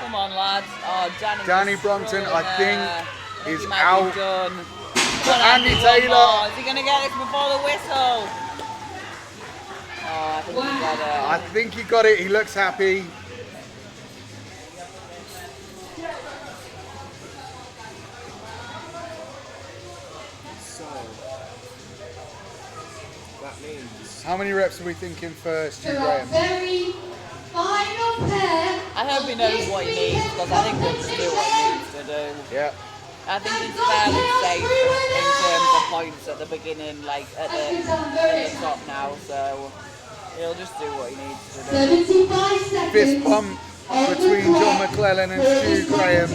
Come on, lads. Oh, Danny Brumpton, I think, is might out. be done. But Andy Taylor. Is he gonna get this before the whistle? Oh, I think he got it. I think he got it. He looks happy. So that means. How many reps are we thinking for Stu There are Graham? very final pair. I hope he knows what he needs, because I think he'll just do what he needs to do. Yeah. I think he's fairly safe in terms of points at the beginning, like at the top now, so he'll just do what he needs to do. 75 seconds. Fist bump between John McClellan and Stu Graham.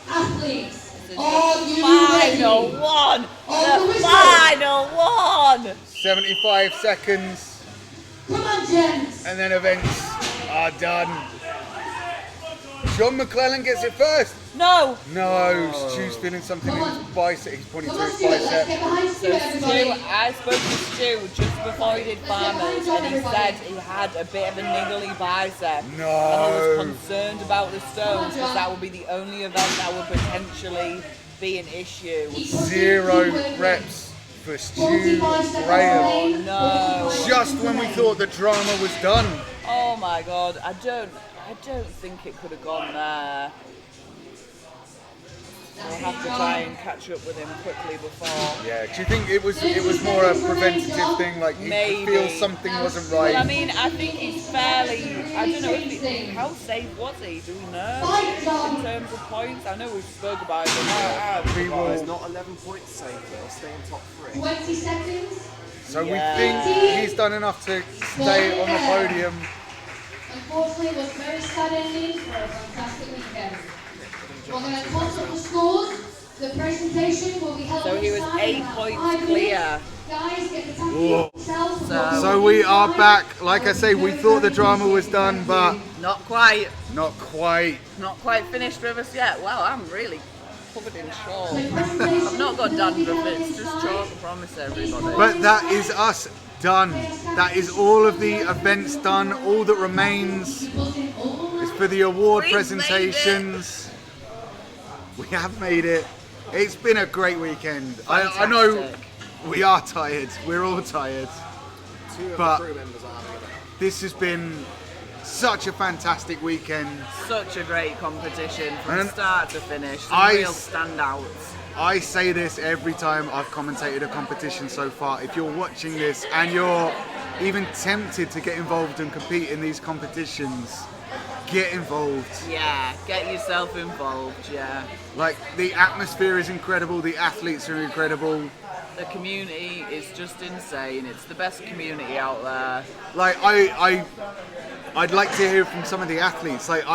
Athletes, The are you final ready? one! On the The whistle. final one! 75 seconds, Come on, gents. and then events are done. John McClellan gets it first. No! No, Stu's feeling something in his bicep. He's pointing Come to on, his Stu. Let's bicep. get behind Stu, So everybody. I spoke to Stu just before he did farmers, and he said he had a bit of a niggly bicep. And I was No. concerned about the stones, because that would be the only event that would potentially be an issue. 0 reps for Stu 45 Graham. seconds. No. Just when we thought the drama was done. Oh my god, I don't think it could have gone there. We'll have to try and catch up with him quickly before. Yeah. Do you think it was more a preventative thing? Like you Maybe. could feel something wasn't right. Well, I mean, I think he's fairly. I don't know how safe was he? Do we know in terms of points? I know we've spoke about it, but We will. He's not 11 points safe, but he'll stay in top 3. 20 seconds. So Yeah. we think he's done enough to stay on the podium. Unfortunately, it was very sad ending for a fantastic weekend. We're going to toss up the scores. The presentation will be held So he was inside 8 about points 5 clear. minutes. Guys, get the tank yourselves. So we are back. Like I say, we thought the drama was done, but Not quite. not quite. Not quite finished with us yet. Wow, I'm really covered in chalk. I've not got dandruff, it's just chalk, I promise everybody. But that is us done. That is all of the events done. All that remains is for the award We've made presentations. We have made it. It's been a great weekend. I know Fantastic. we are tired. We're all tired. 2 of But- the crew members are having it. This has been such a fantastic weekend. Such a great competition from And start to finish. Some I real s- standouts. I say this every time I've commentated a competition so far. If you're watching this and you're even tempted to get involved and compete in these competitions, get involved. Yeah, get yourself involved, yeah. Like, the atmosphere is incredible, the athletes are incredible. The community is just insane. It's the best community out there. Like, I'd like to hear from some of the athletes. Like,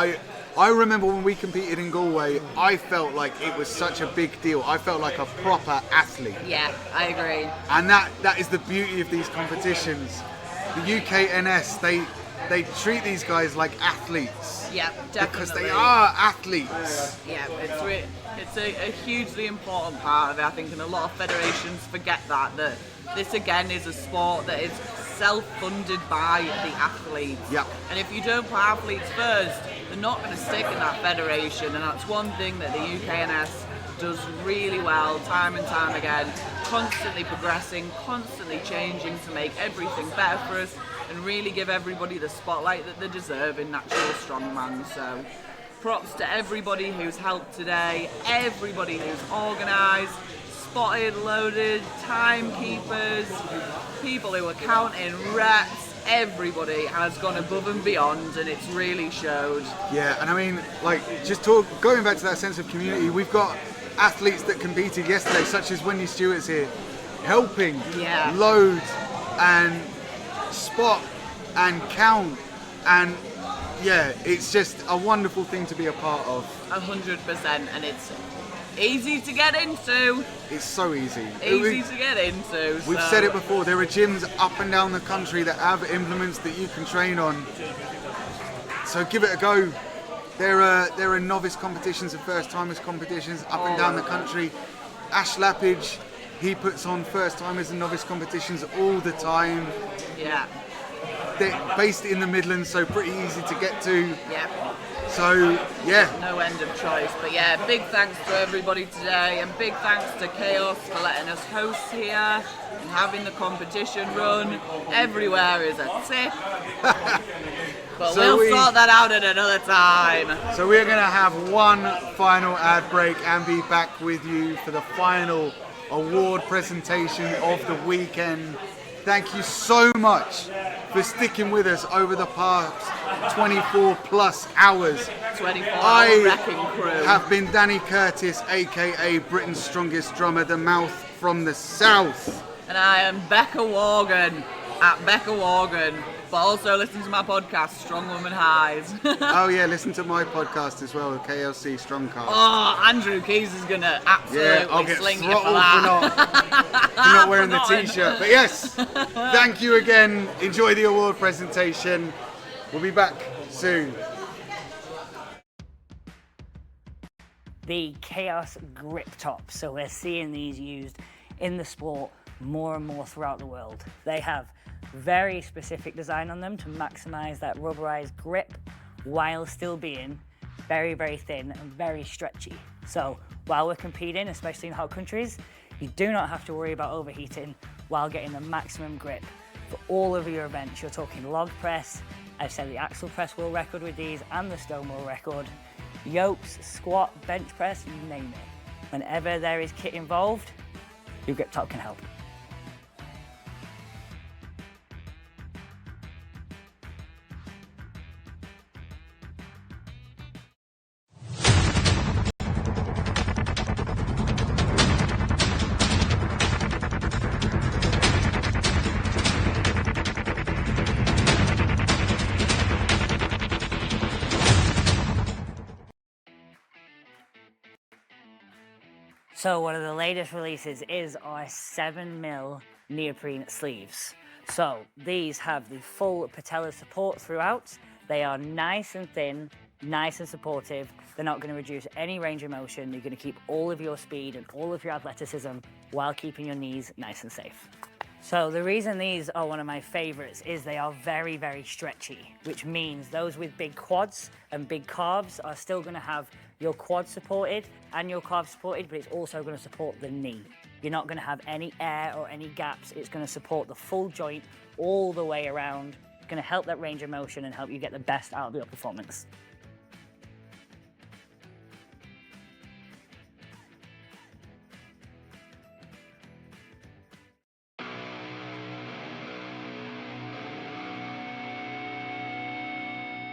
I remember when we competed in Galway, I felt like it was such a big deal. I felt like a proper athlete. Yeah, I agree. And that is the beauty of these competitions. The UKNS, they treat these guys like athletes. Yeah, definitely. Because they are athletes. Yeah, it's a hugely important part of it, I think, and a lot of federations forget that this again is a sport that is self-funded by the athletes. Yep. And if you don't put athletes first, they're not going to stick in that federation, and that's one thing that the UKNS does really well, time and time again, constantly progressing, constantly changing to make everything better for us and really give everybody the spotlight that they deserve in Natural Strongman. So props to everybody who's helped today, everybody who's organised, spotted, loaded, timekeepers, people who are counting reps, everybody has gone above and beyond, and it's really showed. Yeah, and I mean, like, going back to that sense of community, we've got athletes that competed yesterday, such as Wendy Stewart's here, helping load and spot and count, and yeah, it's just a wonderful thing to be a part of. 100%, and it's easy to get into. It's so easy. Easy to get into. We've said it before, there are gyms up and down the country that have implements that you can train on. So give it a go. There are novice competitions and first timers competitions up and down the country. Ash Lappage, he puts on first timers and novice competitions all the time. Yeah. They're based in the Midlands, so pretty easy to get to. Yeah. So, yeah. No end of choice. But yeah, big thanks to everybody today, and big thanks to Kaos for letting us host here and having the competition run. Everywhere is a tip. But So we'll sort that out at another time. So we're going to have one final ad break and be back with you for the final award presentation of the weekend. Thank you so much for sticking with us over the past 24 plus hours. 24-hour wrecking crew. I have been Danny Curtis, aka Britain's strongest drummer, the mouth from the south. And I am Becca Worgan, at Becca Worgan. But also listen to my podcast, Strong Woman Highs. Oh yeah, listen to my podcast as well, KLC Strongcast. Oh, Andrew Keys is gonna absolutely sling you for that. For not wearing the t-shirt. But yes, thank you again. Enjoy the award presentation. We'll be back soon. The Kaos grip top. So we're seeing these used in the sport more and more throughout the world. They have very specific design on them to maximize that rubberized grip while still being very, very thin and very stretchy. So while we're competing, especially in hot countries, you do not have to worry about overheating while getting the maximum grip for all of your events. You're talking log press, I've set the axle press world record with these and the stone world record, yokes, squat, bench press, you name it. Whenever there is kit involved, your grip top can help. So one of the latest releases is our 7mm neoprene sleeves. So these have the full patella support throughout. They are nice and thin, nice and supportive. They're not going to reduce any range of motion. You're going to keep all of your speed and all of your athleticism while keeping your knees nice and safe. So the reason these are one of my favorites is they are very, very stretchy, which means those with big quads and big calves are still going to have your quad supported and your calves supported, but it's also going to support the knee. You're not going to have any air or any gaps. It's going to support the full joint all the way around. It's going to help that range of motion and help you get the best out of your performance.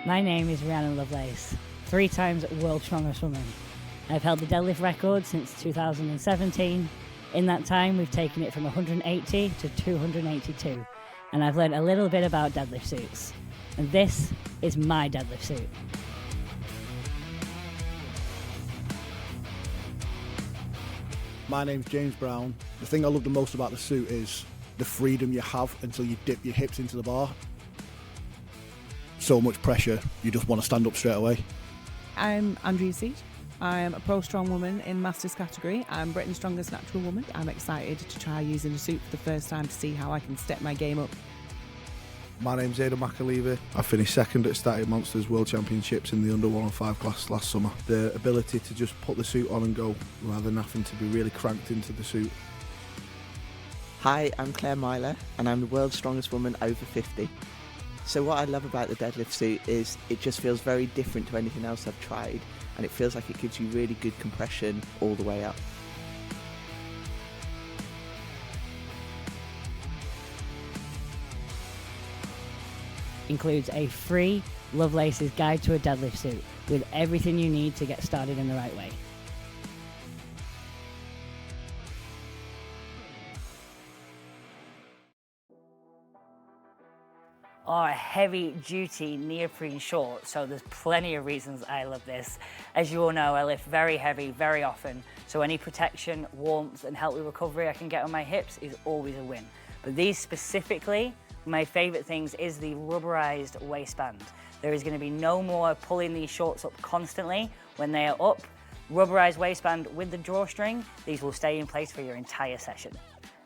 My name is Rhianon Lovelace, 3 times World's Strongest Woman. I've held the deadlift record since 2017. In that time, we've taken it from 180 to 282. And I've learned a little bit about deadlift suits. And this is my deadlift suit. My name's James Brown. The thing I love the most about the suit is the freedom you have until you dip your hips into the bar. So much pressure, you just want to stand up straight away. I'm Andrea Seat. I'm a pro strong woman in Masters category. I'm Britain's strongest natural woman. I'm excited to try using a suit for the first time to see how I can step my game up. My name's McHugh. I finished second at Static Monsters World Championships in the under 105 class last summer. The ability to just put the suit on and go rather than having to be really cranked into the suit. Hi, I'm Claire Myler and I'm the world's strongest woman over 50. So what I love about the deadlift suit is it just feels very different to anything else I've tried, and it feels like it gives you really good compression all the way up. includes a free Lovelace's Guide to a Deadlift Suit with everything you need to get started in the right way. Are heavy duty neoprene shorts, so there's plenty of reasons I love this. As you all know, I lift very heavy very often, so any protection, warmth and healthy recovery I can get on my hips is always a win. But these specifically, my favourite things is the rubberized waistband. There is going to be no more pulling these shorts up constantly when they are up. Rubberized waistband with the drawstring, these will stay in place for your entire session.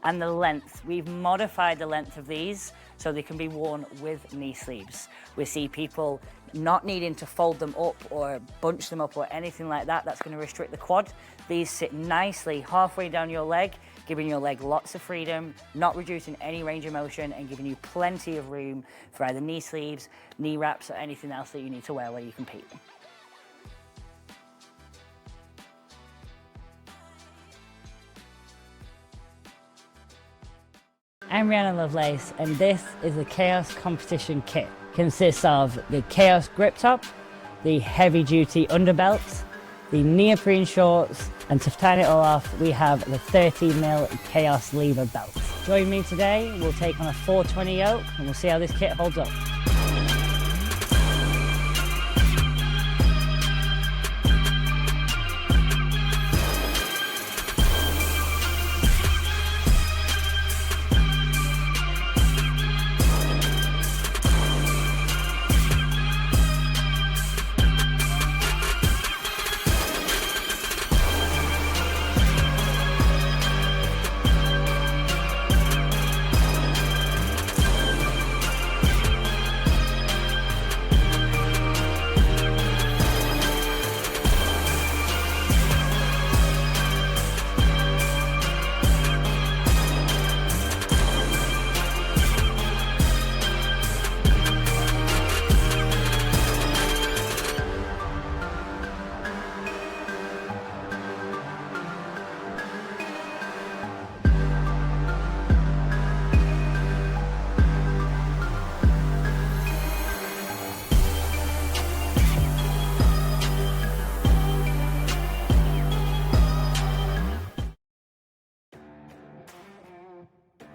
And the length, we've modified the length of these so they can be worn with knee sleeves. We see people not needing to fold them up or bunch them up or anything like that. That's going to restrict the quad. These sit nicely halfway down your leg, giving your leg lots of freedom, not reducing any range of motion and giving you plenty of room for either knee sleeves, knee wraps or anything else that you need to wear while you compete. I'm Rhianon Lovelace, and this is the Kaos competition kit. Consists of the Kaos grip top, the heavy duty underbelt, the neoprene shorts, and to tie it all off, we have the 30mm Kaos lever belt. Join me today, we'll take on a 420 yoke, and we'll see how this kit holds up.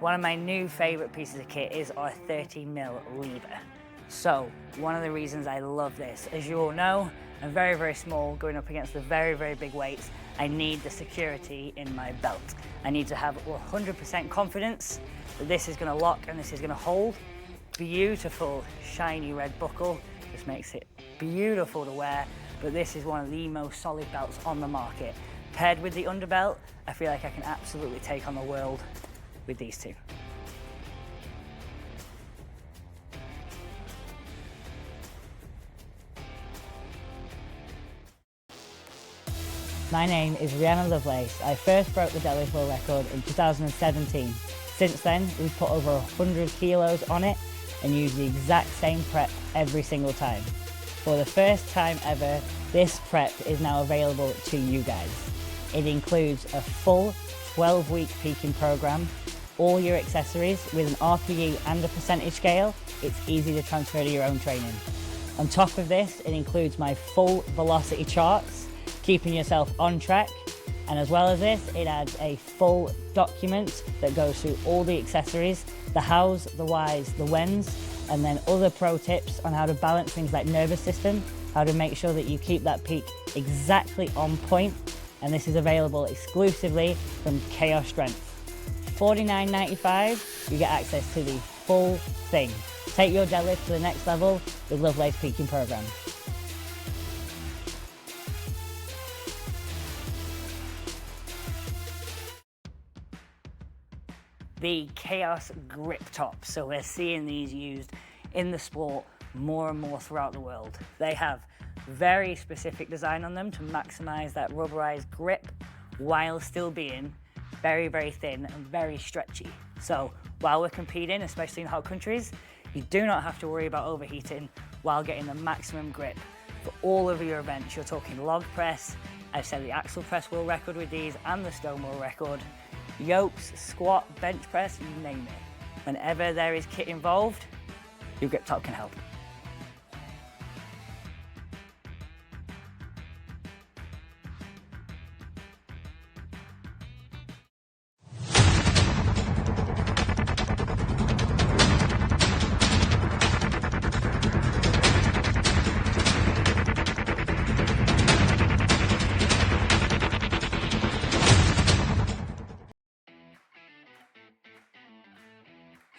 One of my new favourite pieces of kit is our 30mm lever. So, one of the reasons I love this, as you all know, I'm very, very small, going up against the very, very big weights. I need the security in my belt. I need to have 100% confidence that this is going to lock and this is going to hold. Beautiful, shiny red buckle, just makes it beautiful to wear, but this is one of the most solid belts on the market. Paired with the underbelt, I feel like I can absolutely take on the world with these two. My name is Rhianon Lovelace. I first broke the deadlift world record in 2017. Since then, we've put over 100 kilos on it and used the exact same prep every single time. For the first time ever, this prep is now available to you guys. It includes a full 12-week peaking program, all your accessories with an RPE and a percentage scale. It's easy to transfer to your own training. On top of this, it includes my full velocity charts, keeping yourself on track. And as well as this, it adds a full document that goes through all the accessories, the hows, the whys, the whens, and then other pro tips on how to balance things like nervous system, how to make sure that you keep that peak exactly on point. And this is available exclusively from Kaos Strength. $49.95, you get access to the full thing. Take your deadlift to the next level with Lovelace Peaking Program. The Kaos grip top. So we're seeing these used in the sport more and more throughout the world. They have very specific design on them to maximize that rubberized grip while still being very, very thin and very stretchy. So while we're competing, especially in hot countries, you do not have to worry about overheating while getting the maximum grip for all of your events. You're talking log press, I've set the axle press world record with these and the stone world record, yokes, squat, bench press, you name it. Whenever there is kit involved, U-Grip Top can help.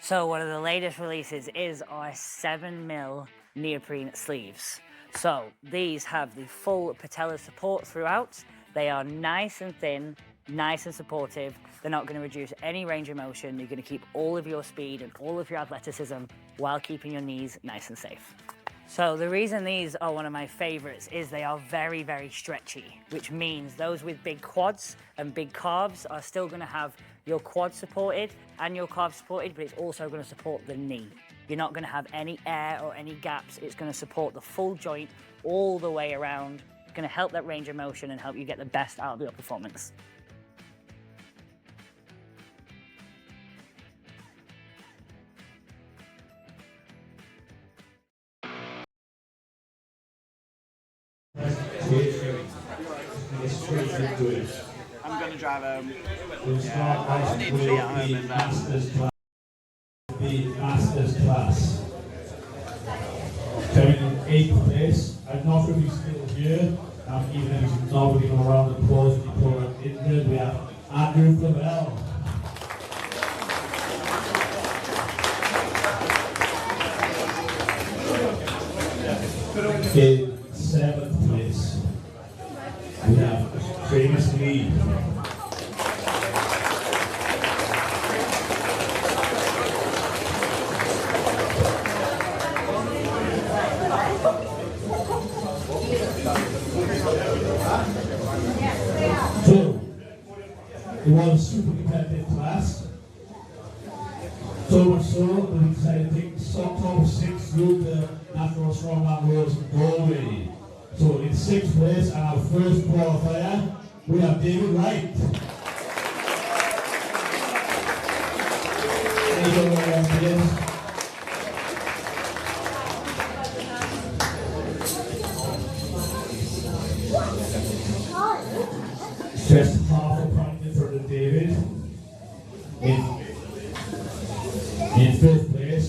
So one of the latest releases is our 7mm neoprene sleeves. So these have the full patella support throughout. They are nice and thin, nice and supportive. They're not going to reduce any range of motion. You're going to keep all of your speed and all of your athleticism while keeping your knees nice and safe. So the reason these are one of my favorites is they are very, very stretchy, which means those with big quads and big calves are still going to have your quad supported and your calf supported, but it's also going to support the knee. You're not going to have any air or any gaps. It's going to support the full joint all the way around. It's going to help that range of motion and help you get the best out of your performance. I'm going to drive home. Yeah, I just need to be at home and the Masters class. Coming in 8th place, I'm not sure if he's still here, even if he's not, we're going to round of applause for injured. We have Andrew Dumbell. In 7th place, we have Famous Lee. So, it was a super competitive class. So much so that we decided to take top 6 through the Natural Strongman Wales in Galway. So in 6th place, and our first qualifier, we have David Wright. Just half a point in front of David. In 5th place,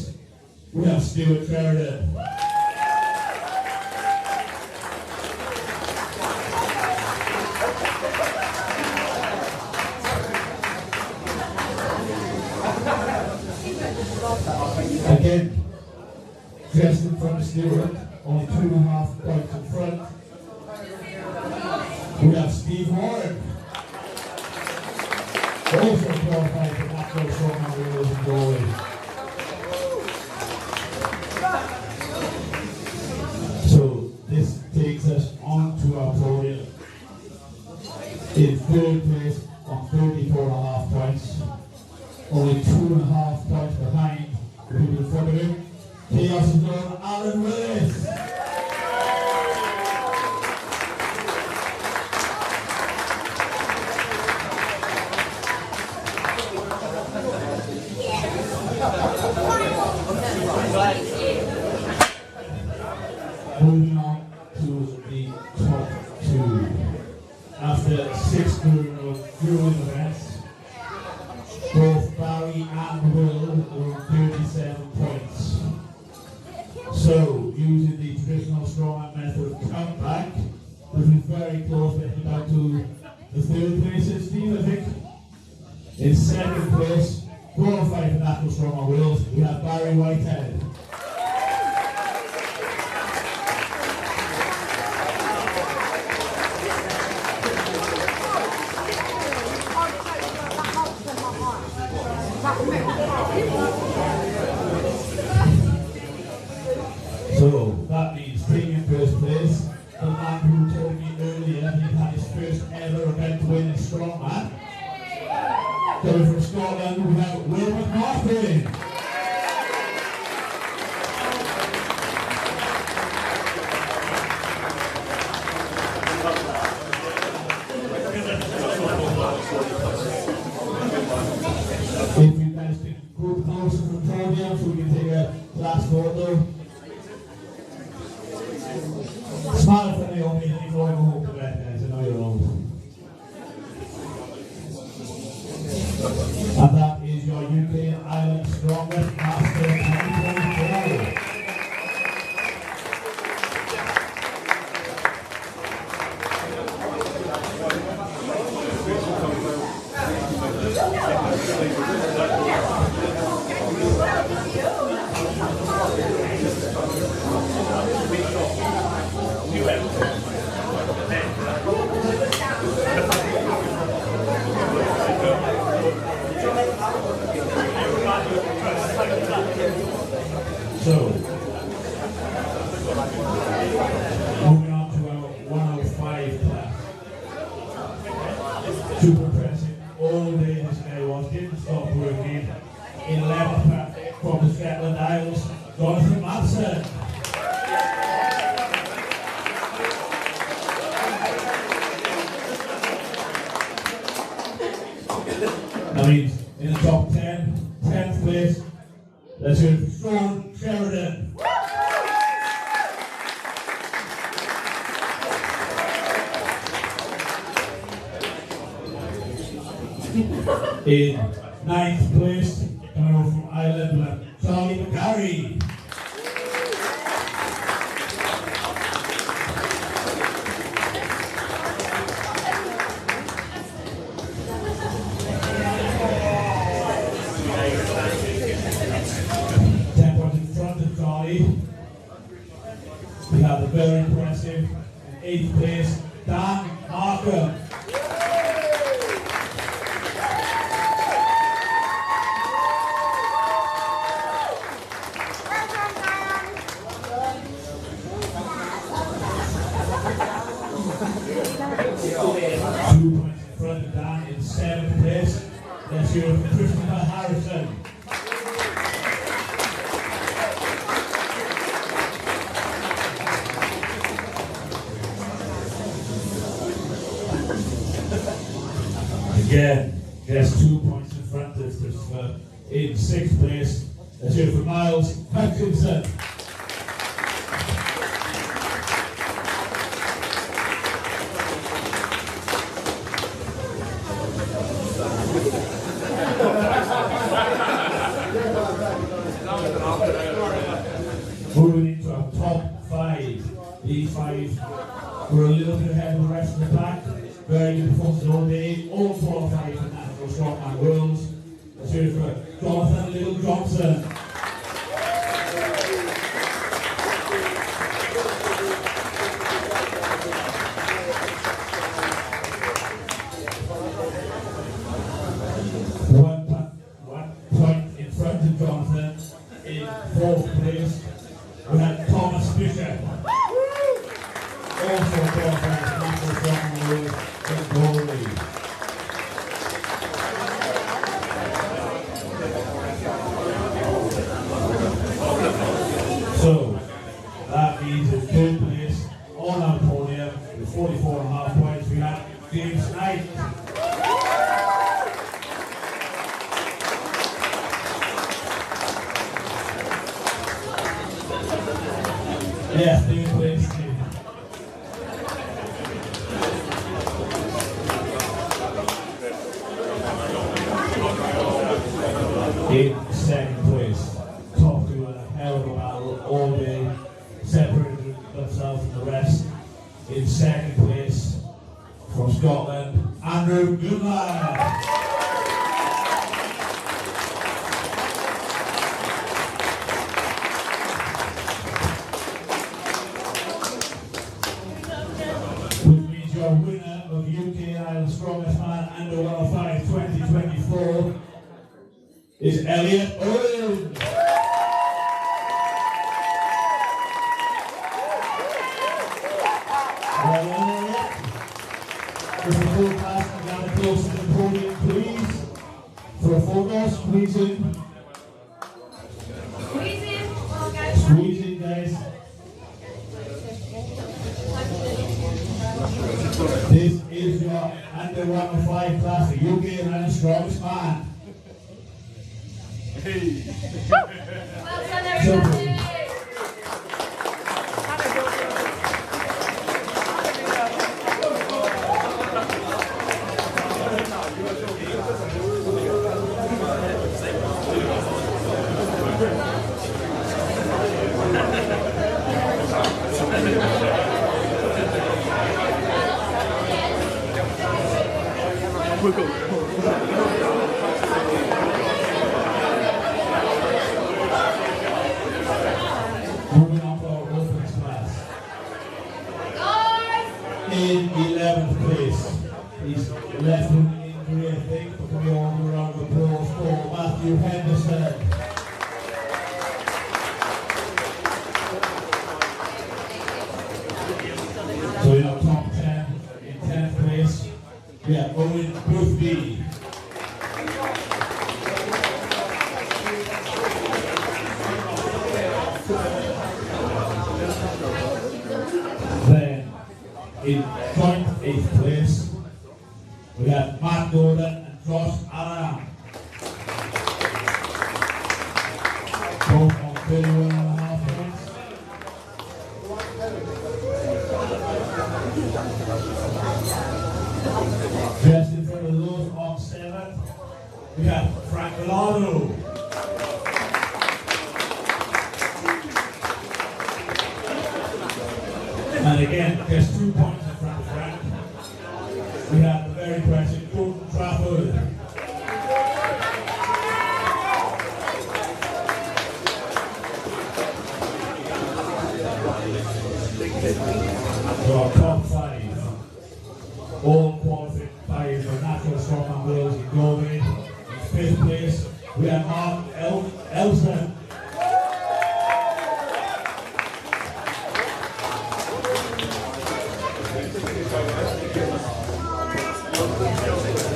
we have Stuart Sheridan. Again, just in front of Stuart, only 2.5 points in front. We have Steve Warren, also qualified for Natural Strongman and Women in Galway. So this takes us on to our podium. In 3rd place on 34.5 points, only 2.5 points behind the people in front of him. Kaos is on Alan Willis. Moving on to the top 2. After 6 grueling events, both Barry and Will were on 37 points. So, using the traditional strongman method of comeback, which is very close, but about to the 3rd place Steve, I think. In 2nd place, qualified for Natural Strongman Wales, we have Barry Whitehead. So that means taking in 1st place, the man who told me earlier he had his first ever event win in Strongman. Coming from Scotland, we have Will McHugh. If you guys can go closer from the podium so we can take a last photo. Super impressive all day this guy was, didn't stop working. In 11th path from the Shetland Isles, Jonathan Madsen. That means in the top 10, 10th place, let's hear it for Sean Sheridan. In 9th place, coming over from Ireland, we have Charlie McHugh. We have the very impressive 8th place, Dan Markham. Again, gets 2 points in front of Christopher. In 6th place, let's hear it for Miles Hutchinson. Moving into our top 5. These 5 were a little bit ahead of the rest of the pack. Very good performance all day, all qualified for Natural Strongman Worlds. Let's hear it for Jonathan Little Johnson. One point in front of Jonathan. In 4th place, we had Thomas Fisher. Also qualified for Natural Strongman Worlds. So that means in 3rd place on our podium with 44.5 points we have James Knight. Yeah, 3rd place. In 2nd place, top 2 had a hell of a battle all day, separated themselves from the rest. In 2nd place, from Scotland, Andrew Goodman. Which means your winner of UKNS Strongest Man and 105 2024 is Elliot Owen. Well done, Elliot. With the full class, and down close to the podium, please. For a photo, squeeze in. Squeeze in, guys. This is your under 105 class, the UKNS Strongest Man. Well done, everybody. Moving on to our opens class. In 11th place, he's left with an injury, I think, but can we all give a round of applause for Matthew Henderson. So in our top 10, in 10th place, we We have Owen Boothby. Then, in joint 8th place, we have Matt Gordon and Josh Allen. Both on 31.5 points. Just in front of those on 7th, we have Frank Milano. And again, just 2 points in front of Frank. We have the very impressive Gordon Trafford. So our top 5, all qualified for Natural Strongman Wales in Galway. In 5th place, we have Mark Elson.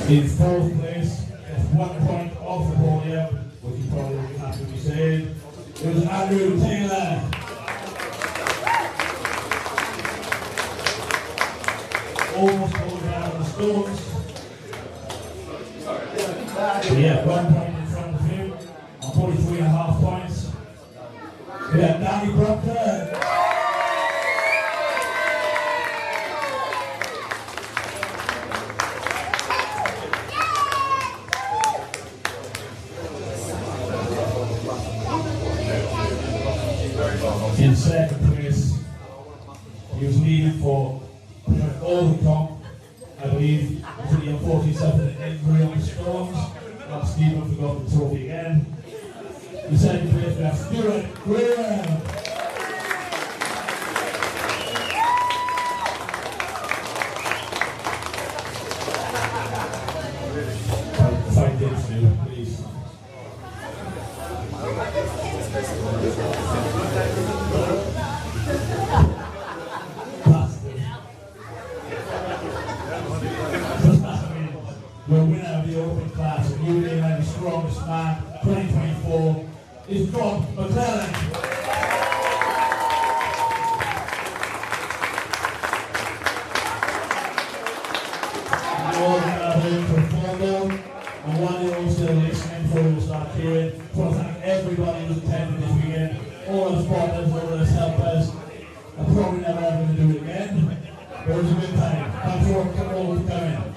In 4th place, just 1 point off the podium, which you probably won't be happy to be saying, it was Andrew Taylor. Almost pulled down the Stones. Yeah, 1 point in front of him on 43.5 points. We have Danny Proctor. In 2nd place, he was leading for all the comp, I believe, until he unfortunately suffered an injury on the Storms. But Stephen forgot the trophy again. In 2nd place, we have Stuart Graham. Fight this, Stu, please. We're winner of the open class of UKNS Strongest Man 2024 is John McLellan. More than another performer, and one you're all still listening before we start cheering. I want to thank everybody who's attended this weekend, all the sponsors, all the helpers. I'm probably never ever going to do it again, but it was a good time. Thanks for all for coming.